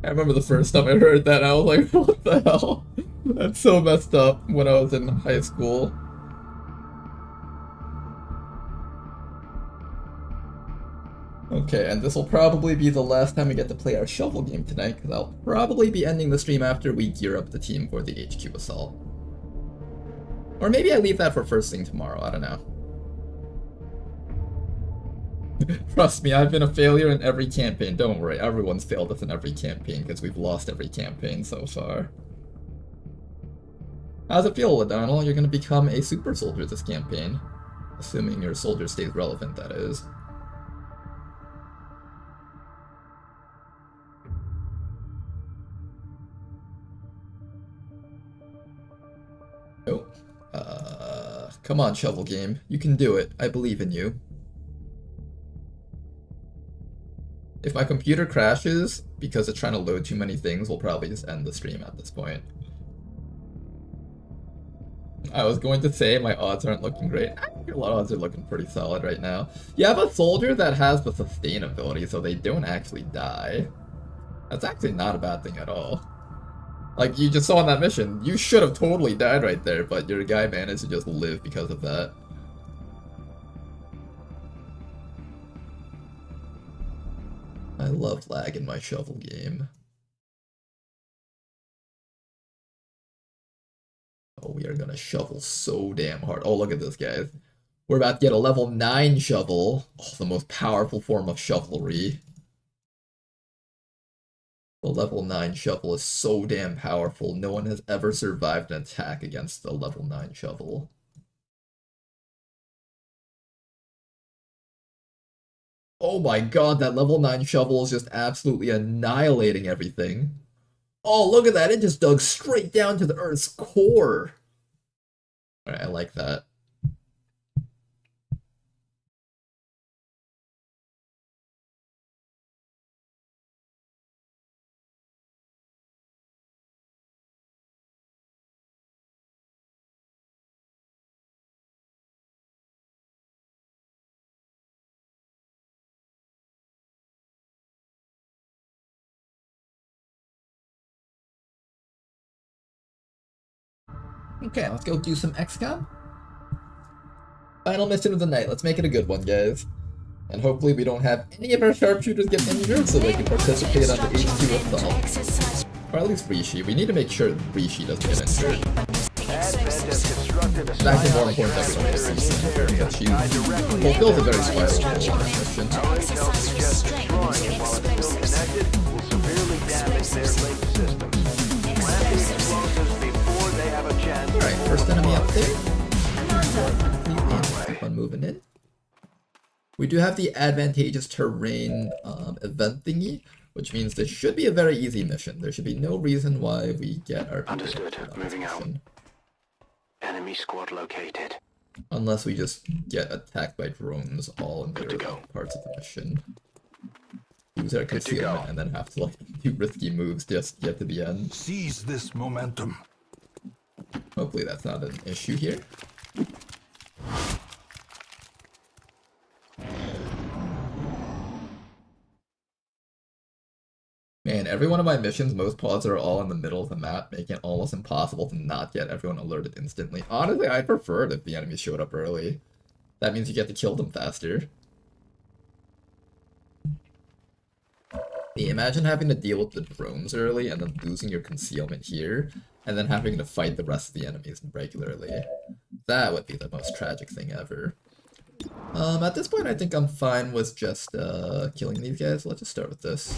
I remember the first time I heard that, I was like, what the hell? That's so messed up when I was in high school. Okay, and this will probably be the last time we get to play our shovel game tonight, because I'll probably be ending the stream after we gear up the team for the HQ assault. Or maybe I leave that for first thing tomorrow, I don't know. Trust me, I've been a failure in every campaign, don't worry, everyone's failed us in every campaign, because we've lost every campaign so far. How's it feel, O'Donnell? You're gonna become a super soldier this campaign. Assuming your soldier stays relevant, that is. Oh. Come on, shovel game. You can do it. I believe in you. If my computer crashes because it's trying to load too many things, we'll probably just end the stream at this point. I was going to say my odds aren't looking great. I think a lot of odds are looking pretty solid right now. You have a soldier that has the sustain ability, so they don't actually die. That's actually not a bad thing at all. Like, you just saw on that mission, you should have totally died right there, but your guy managed to just live because of that. I love lag in my shovel game. Oh, we are gonna shovel so damn hard. Oh, look at this, guys. We're about to get a level 9 shovel. Oh, the most powerful form of shovelry. The level 9 shovel is so damn powerful. No one has ever survived an attack against the level 9 shovel. Oh my god, that level 9 shovel is just absolutely annihilating everything. Oh, look at that, it just dug straight down to the Earth's core. Alright, I like that. Okay, let's go do some XCOM. Final mission of the night. Let's make it a good one, guys. And hopefully we don't have any of our sharpshooters get injured so they can participate on the HQ assault. Or at least Rishi. We need to make sure Rishi doesn't get injured. It's actually more important that we don't get Rishi, because she fulfills a very spiral role on this mission. Alright, first enemy up there. Keep on moving in. We do have the advantageous terrain event thingy, which means this should be a very easy mission. There should be no reason why we get our... Understood. Moving out. Enemy squad located. Unless we just get attacked by drones all in various parts of the mission. Use our concealment and then have to like do risky moves just to get to the end. Seize this momentum. Hopefully that's not an issue here. Man, every one of my missions, most pods are all in the middle of the map, making it almost impossible to not get everyone alerted instantly. Honestly, I prefer it if the enemies showed up early. That means you get to kill them faster. Imagine having to deal with the drones early and then losing your concealment here, and then having to fight the rest of the enemies regularly. That would be the most tragic thing ever. At this point I think I'm fine with just killing these guys. Let's just start with this.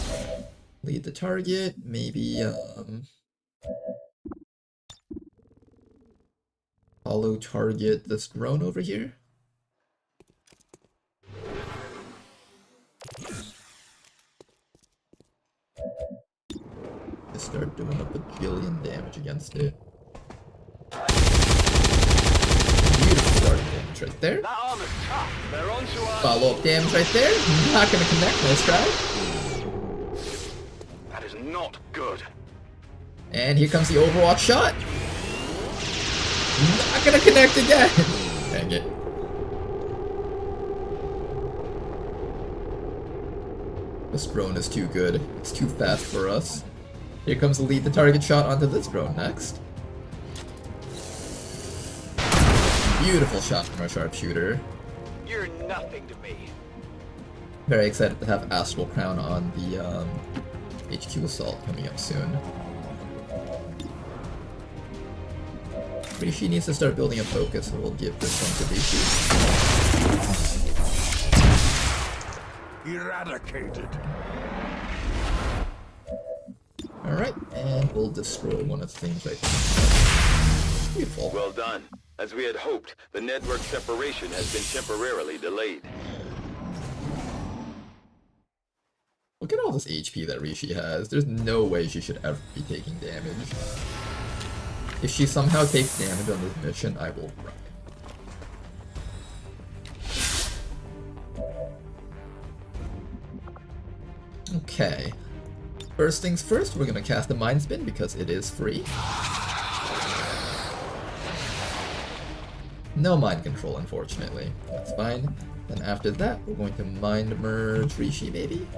Lead the target, maybe hollow target this drone over here. Just start doing a bajillion damage against it. Beautiful start damage right there. Follow up damage right there. Not gonna connect, nice try. not good. And here comes the Overwatch shot. Not gonna connect again. Dang it. This drone is too good. It's too fast for us. Here comes the lead the target shot onto this drone next. Beautiful shot from our sharpshooter. You're nothing to me. Very excited to have Astral Crown on the HQ Assault coming up soon. Rishi needs to start building a focus, so we'll give this one to Rishi. Eradicated. Alright, and we'll destroy one of the things right there. Beautiful. Well done. As we had hoped, the network separation has been temporarily delayed. Look at all this HP that Rishi has. There's no way she should ever be taking damage. If she somehow takes damage on this mission, I will run. Okay. First things first, we're gonna cast a Mind Spin because it is free. No mind control, unfortunately. That's fine. Then after that, we're going to Mind Merge Rishi, maybe?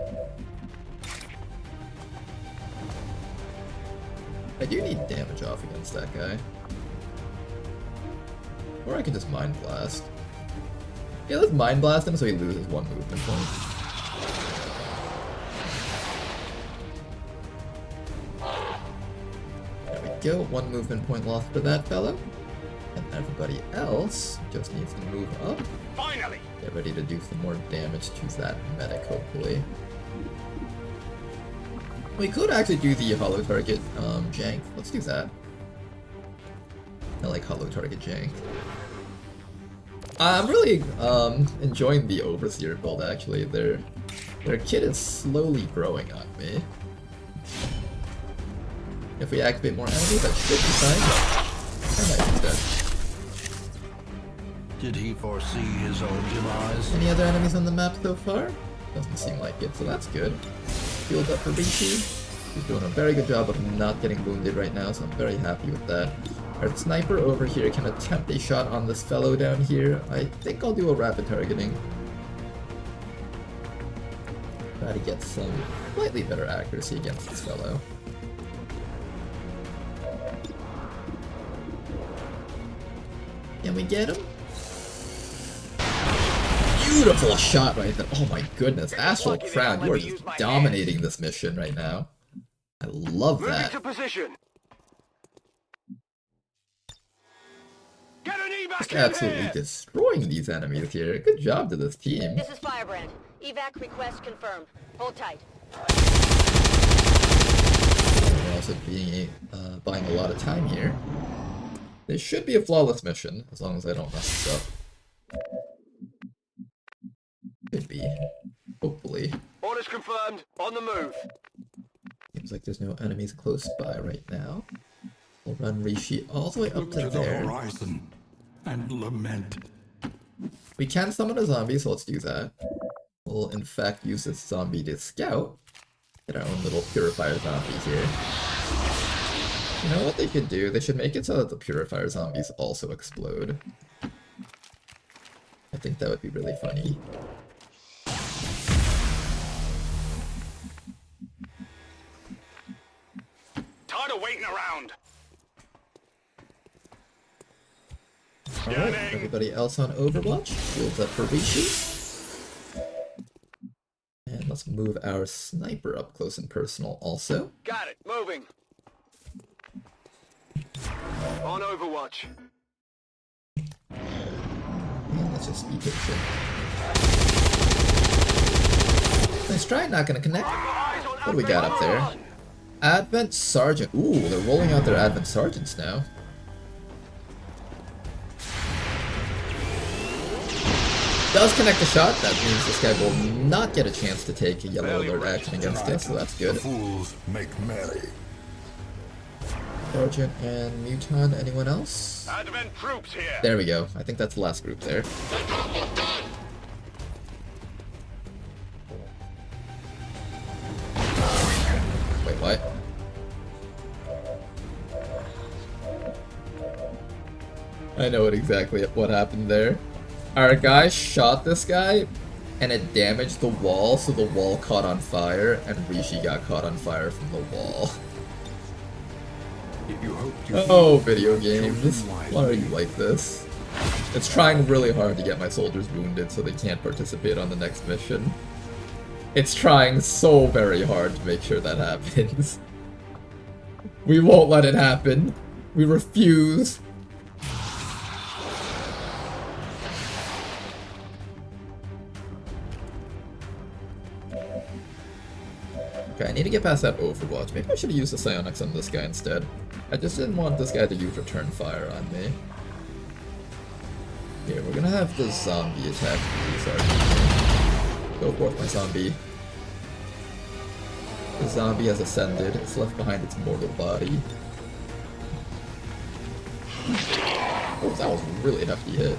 I do need damage off against that guy. Or I can just Mind Blast. Yeah, let's Mind Blast him so he loses one movement point. There we go, one movement point lost for that fellow. And everybody else just needs to move up. Finally! Get ready to do some more damage to that medic, hopefully. We could actually do the hollow target jank. Let's do that. I like hollow target jank. I'm really enjoying the Overseer build, actually. Their kit is slowly growing on me. If we activate more enemies, that should be fine. I might be dead. Did he foresee his own demise? Any other enemies on the map so far? Doesn't seem like it, so that's good. Healed up for Rishi. He's doing a very good job of not getting wounded right now, so I'm very happy with that. Our sniper over here can attempt a shot on this fellow down here. I think I'll do a rapid targeting. Try to get some slightly better accuracy against this fellow. Can we get him? Beautiful shot right there. Oh my goodness, Astral Crown, you are just dominating this mission right now. I love that. Moving to position. Get an evac Just absolutely destroying these enemies here. Good job to this team. This is Firebrand. Evac request confirmed. Hold tight. We're also buying a lot of time here. This should be a flawless mission, as long as I don't mess this up. Could be. Hopefully. Orders confirmed. On the move. Seems like there's no enemies close by right now. We'll run Rishi all the way up to there. The horizon and lament. We can summon a zombie, so let's do that. We'll in fact use this zombie to scout. Get our own little purifier zombie here. You know what they could do? They should make it so that the purifier zombies also explode. I think that would be really funny. Tired of waiting around. Alright, everybody else on Overwatch, shields up for Rishi. And let's move our sniper up close and personal also. Got it. Moving. On Overwatch. And let's just be patient. Nice try, not gonna connect. What do we got up there? Advent Sergeant. Ooh, they're rolling out their Advent Sergeants now. Does connect the shot, that means this guy will not get a chance to take a yellow alert action against us, so that's good. Fools make merry. Sergeant and Muton, anyone else? Advent troops here. There we go. I think that's the last group there. Wait, what? I know exactly what happened there. Our guy shot this guy, and it damaged the wall, so the wall caught on fire, and Rishi got caught on fire from the wall. Oh, video games. Why are you like this? It's trying really hard to get my soldiers wounded so they can't participate on the next mission. It's trying so very hard to make sure that happens. We won't let it happen. We refuse. Okay, I need to get past that Overwatch. Maybe I should have used the psionics on this guy instead. I just didn't want this guy to use return fire on me. Here, we're gonna have the zombie attack. Go forth, my zombie. The zombie has ascended. It's left behind its mortal body. Oh, that was a really hefty hit.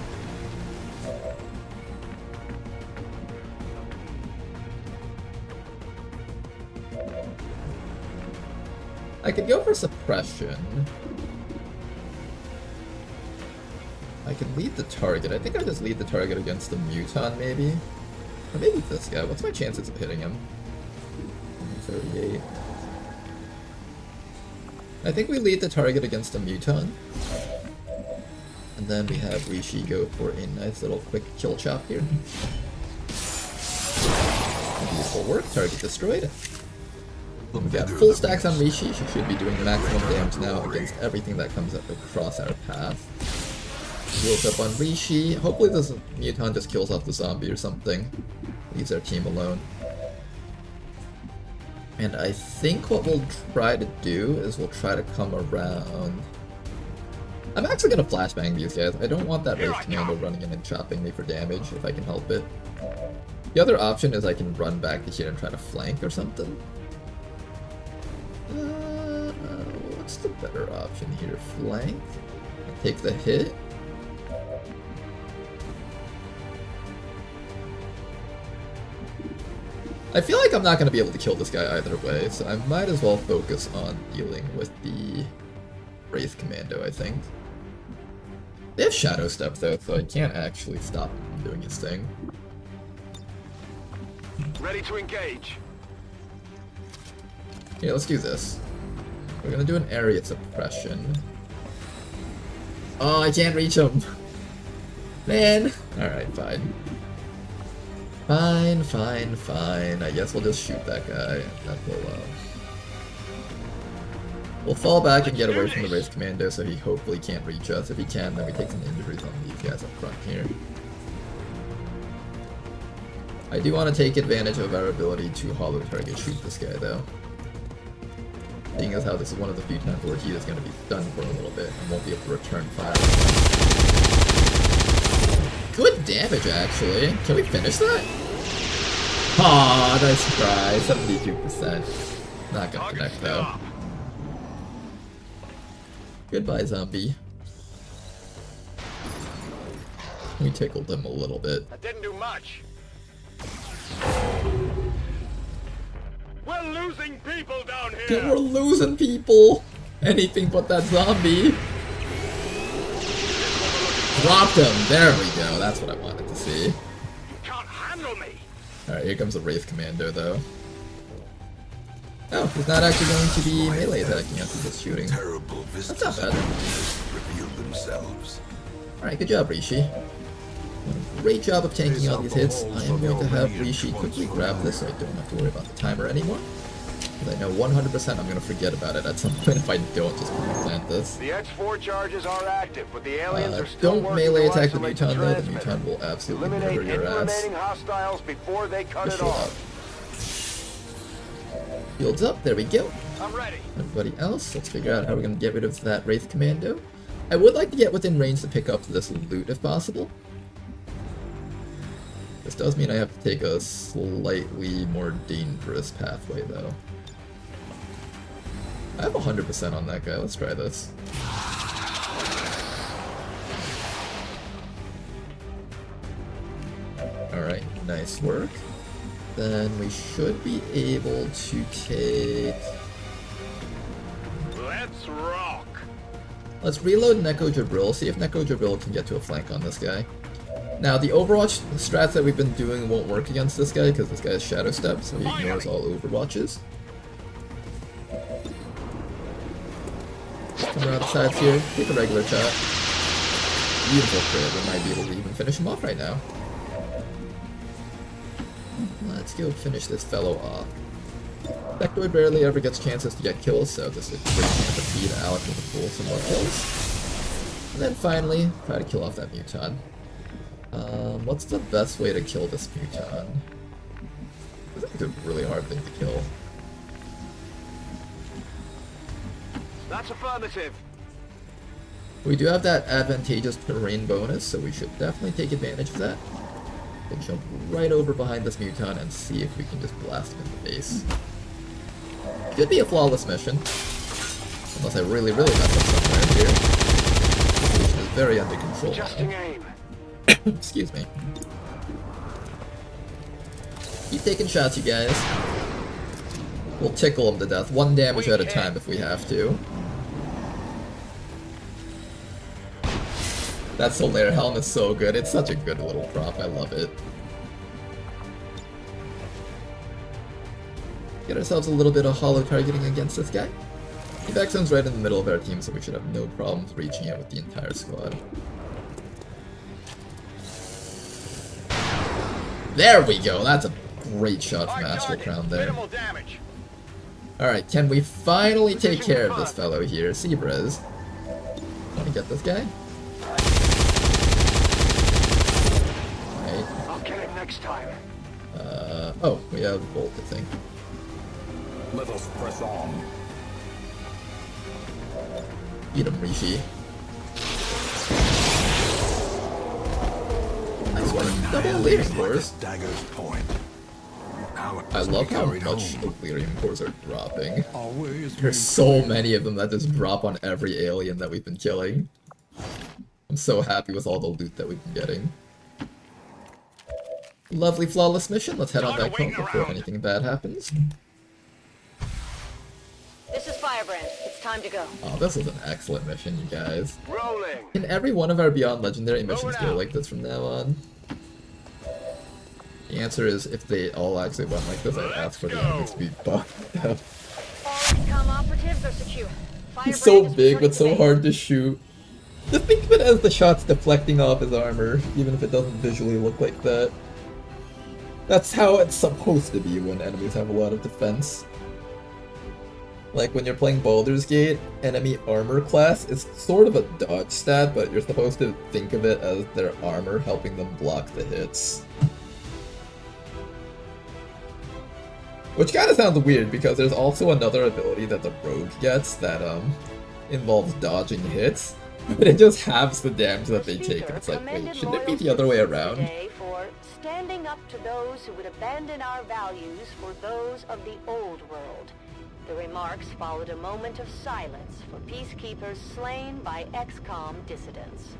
I could go for suppression. I could lead the target. I think I just lead the target against the Muton, maybe? Or maybe this guy. What's my chances of hitting him? 38. I think we lead the target against the Muton. And then we have Rishi go for a nice little quick kill chop here. Beautiful work. Target destroyed. We got full stacks on Rishi. She should be doing maximum damage now against everything that comes up across our path. Heals up on Rishi. Hopefully this Muton just kills off the zombie or something. Leaves our team alone. And I think what we'll try to do is we'll try to come around. I'm actually going to flashbang these guys. I don't want that Wraith Commando running in and chopping me for damage if I can help it. The other option is I can run back to here and try to flank or something. What's the better option here? Flank? Take the hit? I feel like I'm not going to be able to kill this guy either way, so I might as well focus on dealing with the Wraith Commando, I think. They have Shadow Step though, so I can't actually stop him from doing his thing. Ready to engage. Yeah, let's do this. We're gonna do an area suppression. Oh, I can't reach him! Man! Alright, fine. Fine. I guess we'll just shoot that guy. And that will, we'll fall back and get away from the Wraith Commando so he hopefully can't reach us. If he can, then we take some injuries on these guys up front here. I do want to take advantage of our ability to hollow target shoot this guy though. Seeing as how this is one of the few times where he is going to be stunned for a little bit and won't be able to return fire. Good damage, actually. Can we finish that? Aw, nice try. 72%. Not gonna connect, though. Goodbye, zombie. We tickled him a little bit. That didn't do much. We're losing people down here. We're losing people. Anything but that zombie. Dropped him. There we go. That's what I wanted to see. You can't handle me. Alright, here comes the Wraith Commando, though. Oh, he's not actually going to be melee attacking us, he's just shooting. That's not bad. Alright, good job, Rishi. Great job of tanking all these hits. I am going to have Rishi quickly grab this so I don't have to worry about the timer anymore. Because I know 100% I'm going to forget about it at some point if I don't just plant this. The X4 charges are active, but the aliens are still don't working melee to attack the isolate Muton though. The transmitter. Muton will absolutely Eliminate murder your any ass. remaining hostiles before they cut it off. Shields up, there we go. I'm ready. Everybody else, let's figure out how we're going to get rid of that Wraith Commando. I would like to get within range to pick up this loot if possible. This does mean I have to take a slightly more dangerous pathway though. I have 100% on that guy, let's try this. Alright, nice work. Then we should be able to take... Let's rock! Let's reload Neko Jabril, see if Neko Jabril can get to a flank on this guy. Now, the Overwatch strats that we've been doing won't work against this guy because this guy has Shadow Step, so he ignores all Overwatches. Come around the sides here, take a regular shot. Beautiful crit, we might be able to even finish him off right now. Let's go finish this fellow off. Vectoid barely ever gets chances to get kills, so this is a great chance to feed Alec with a full some more kills. And then finally, try to kill off that Muton. What's the best way to kill this Muton? I think it's a really hard thing to kill. That's affirmative. We do have that advantageous terrain bonus, so we should definitely take advantage of that. We'll jump right over behind this Muton and see if we can just blast him in the face. Could be a flawless mission, unless I really mess up somewhere here. The situation is very under control now. Excuse me. Keep taking shots, you guys. We'll tickle him to death, 1 damage at a time if we have to. That Solaire helm is so good. It's such a good little prop. I love it. Get ourselves a little bit of hollow targeting against this guy. The back zone's right in the middle of our team, so we should have no problems reaching it with the entire squad. There we go! That's a great shot from Astral Crown there. Alright, can we finally take care of this fellow here? Seabrez. Let me get this guy. Right. I'll get him next time. Oh, we have Bolt, I think. Let us press on. Eat him, Rishi. Nice one. Double Lyrium Cores. Dagger's point. I love how much Lyrium Cores are dropping. There's so many of them that just drop on every alien that we've been killing. I'm so happy with all the loot that we've been getting. Lovely flawless mission. Let's head on back home before anything bad happens. This is Firebrand. It's time to go. Oh, this was an excellent mission, you guys. Rolling. Can every one of our Beyond Legendary missions go like this from now on? The answer is, if they all actually went like this, I'd ask for the enemies to be buffed up. All XCOM operatives are secure. He's so big but so hard to shoot. Just think of it as the shots deflecting off his armor, even if it doesn't visually look like that. That's how it's supposed to be when enemies have a lot of defense. Like when you're playing Baldur's Gate, enemy armor class is sort of a dodge stat, but you're supposed to think of it as their armor helping them block the hits. Which kind of sounds weird because there's also another ability that the rogue gets that involves dodging hits, but it just halves the damage that they take, and it's like, wait, shouldn't it be the other way around? For standing up to those who would abandon our values for those of the old world. The remarks followed a moment of silence for peacekeepers slain by XCOM dissidents.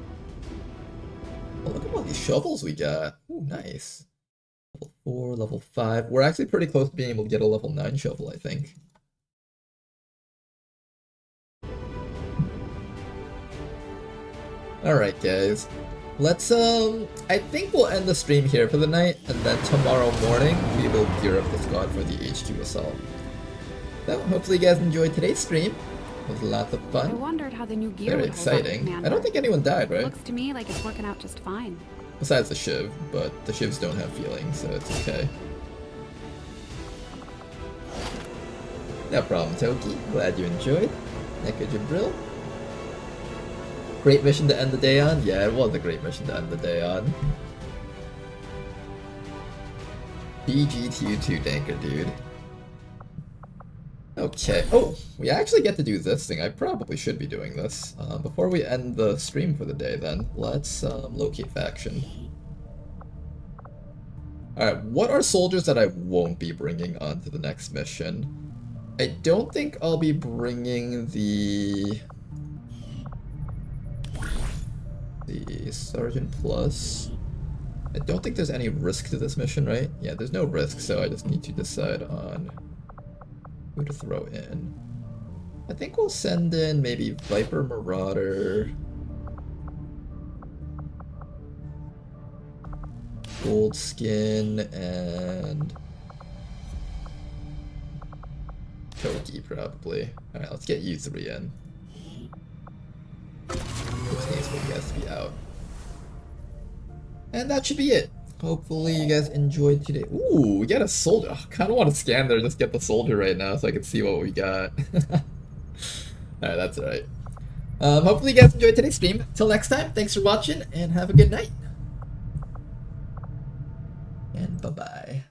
Oh, look at all these shovels we got. Ooh, nice. Level 4, level 5. We're actually pretty close to being able to get a level 9 shovel, I think. Alright, guys. Let's, I think we'll end the stream here for the night, and then tomorrow morning we will gear up the squad for the HQ assault. So, hopefully you guys enjoyed today's stream. It was lots of fun. I wondered how the new gear Very would hold up, exciting. Commander. I don't think anyone died, right? Looks to me like it's working out just fine. Besides the Shiv, but the Shivs don't have feelings, so it's okay. No problem, Toki. Glad you enjoyed. Neko Jabril. Great mission to end the day on? Yeah, it was a great mission to end the day on. GG to you too, Danker dude. Okay. Oh, we actually get to do this thing. I probably should be doing this. Before we end the stream for the day, then, let's locate faction. Alright, what are soldiers that I won't be bringing on to the next mission? I don't think I'll be bringing the Sergeant Plus. I don't think there's any risk to this mission, right? Yeah, there's no risk, so I just need to decide on who to throw in. I think we'll send in maybe Viper Marauder, Gold Skin, and Toki probably. Alright, let's get you 3 in. This needs for you guys to be out. And that should be it. Hopefully you guys enjoyed today. Ooh, we got a soldier. I kind of want to scan there, just get the soldier right now so I can see what we got. Alright, that's alright. Hopefully you guys enjoyed today's stream. Till next time, thanks for watching and have a good night. And bye-bye.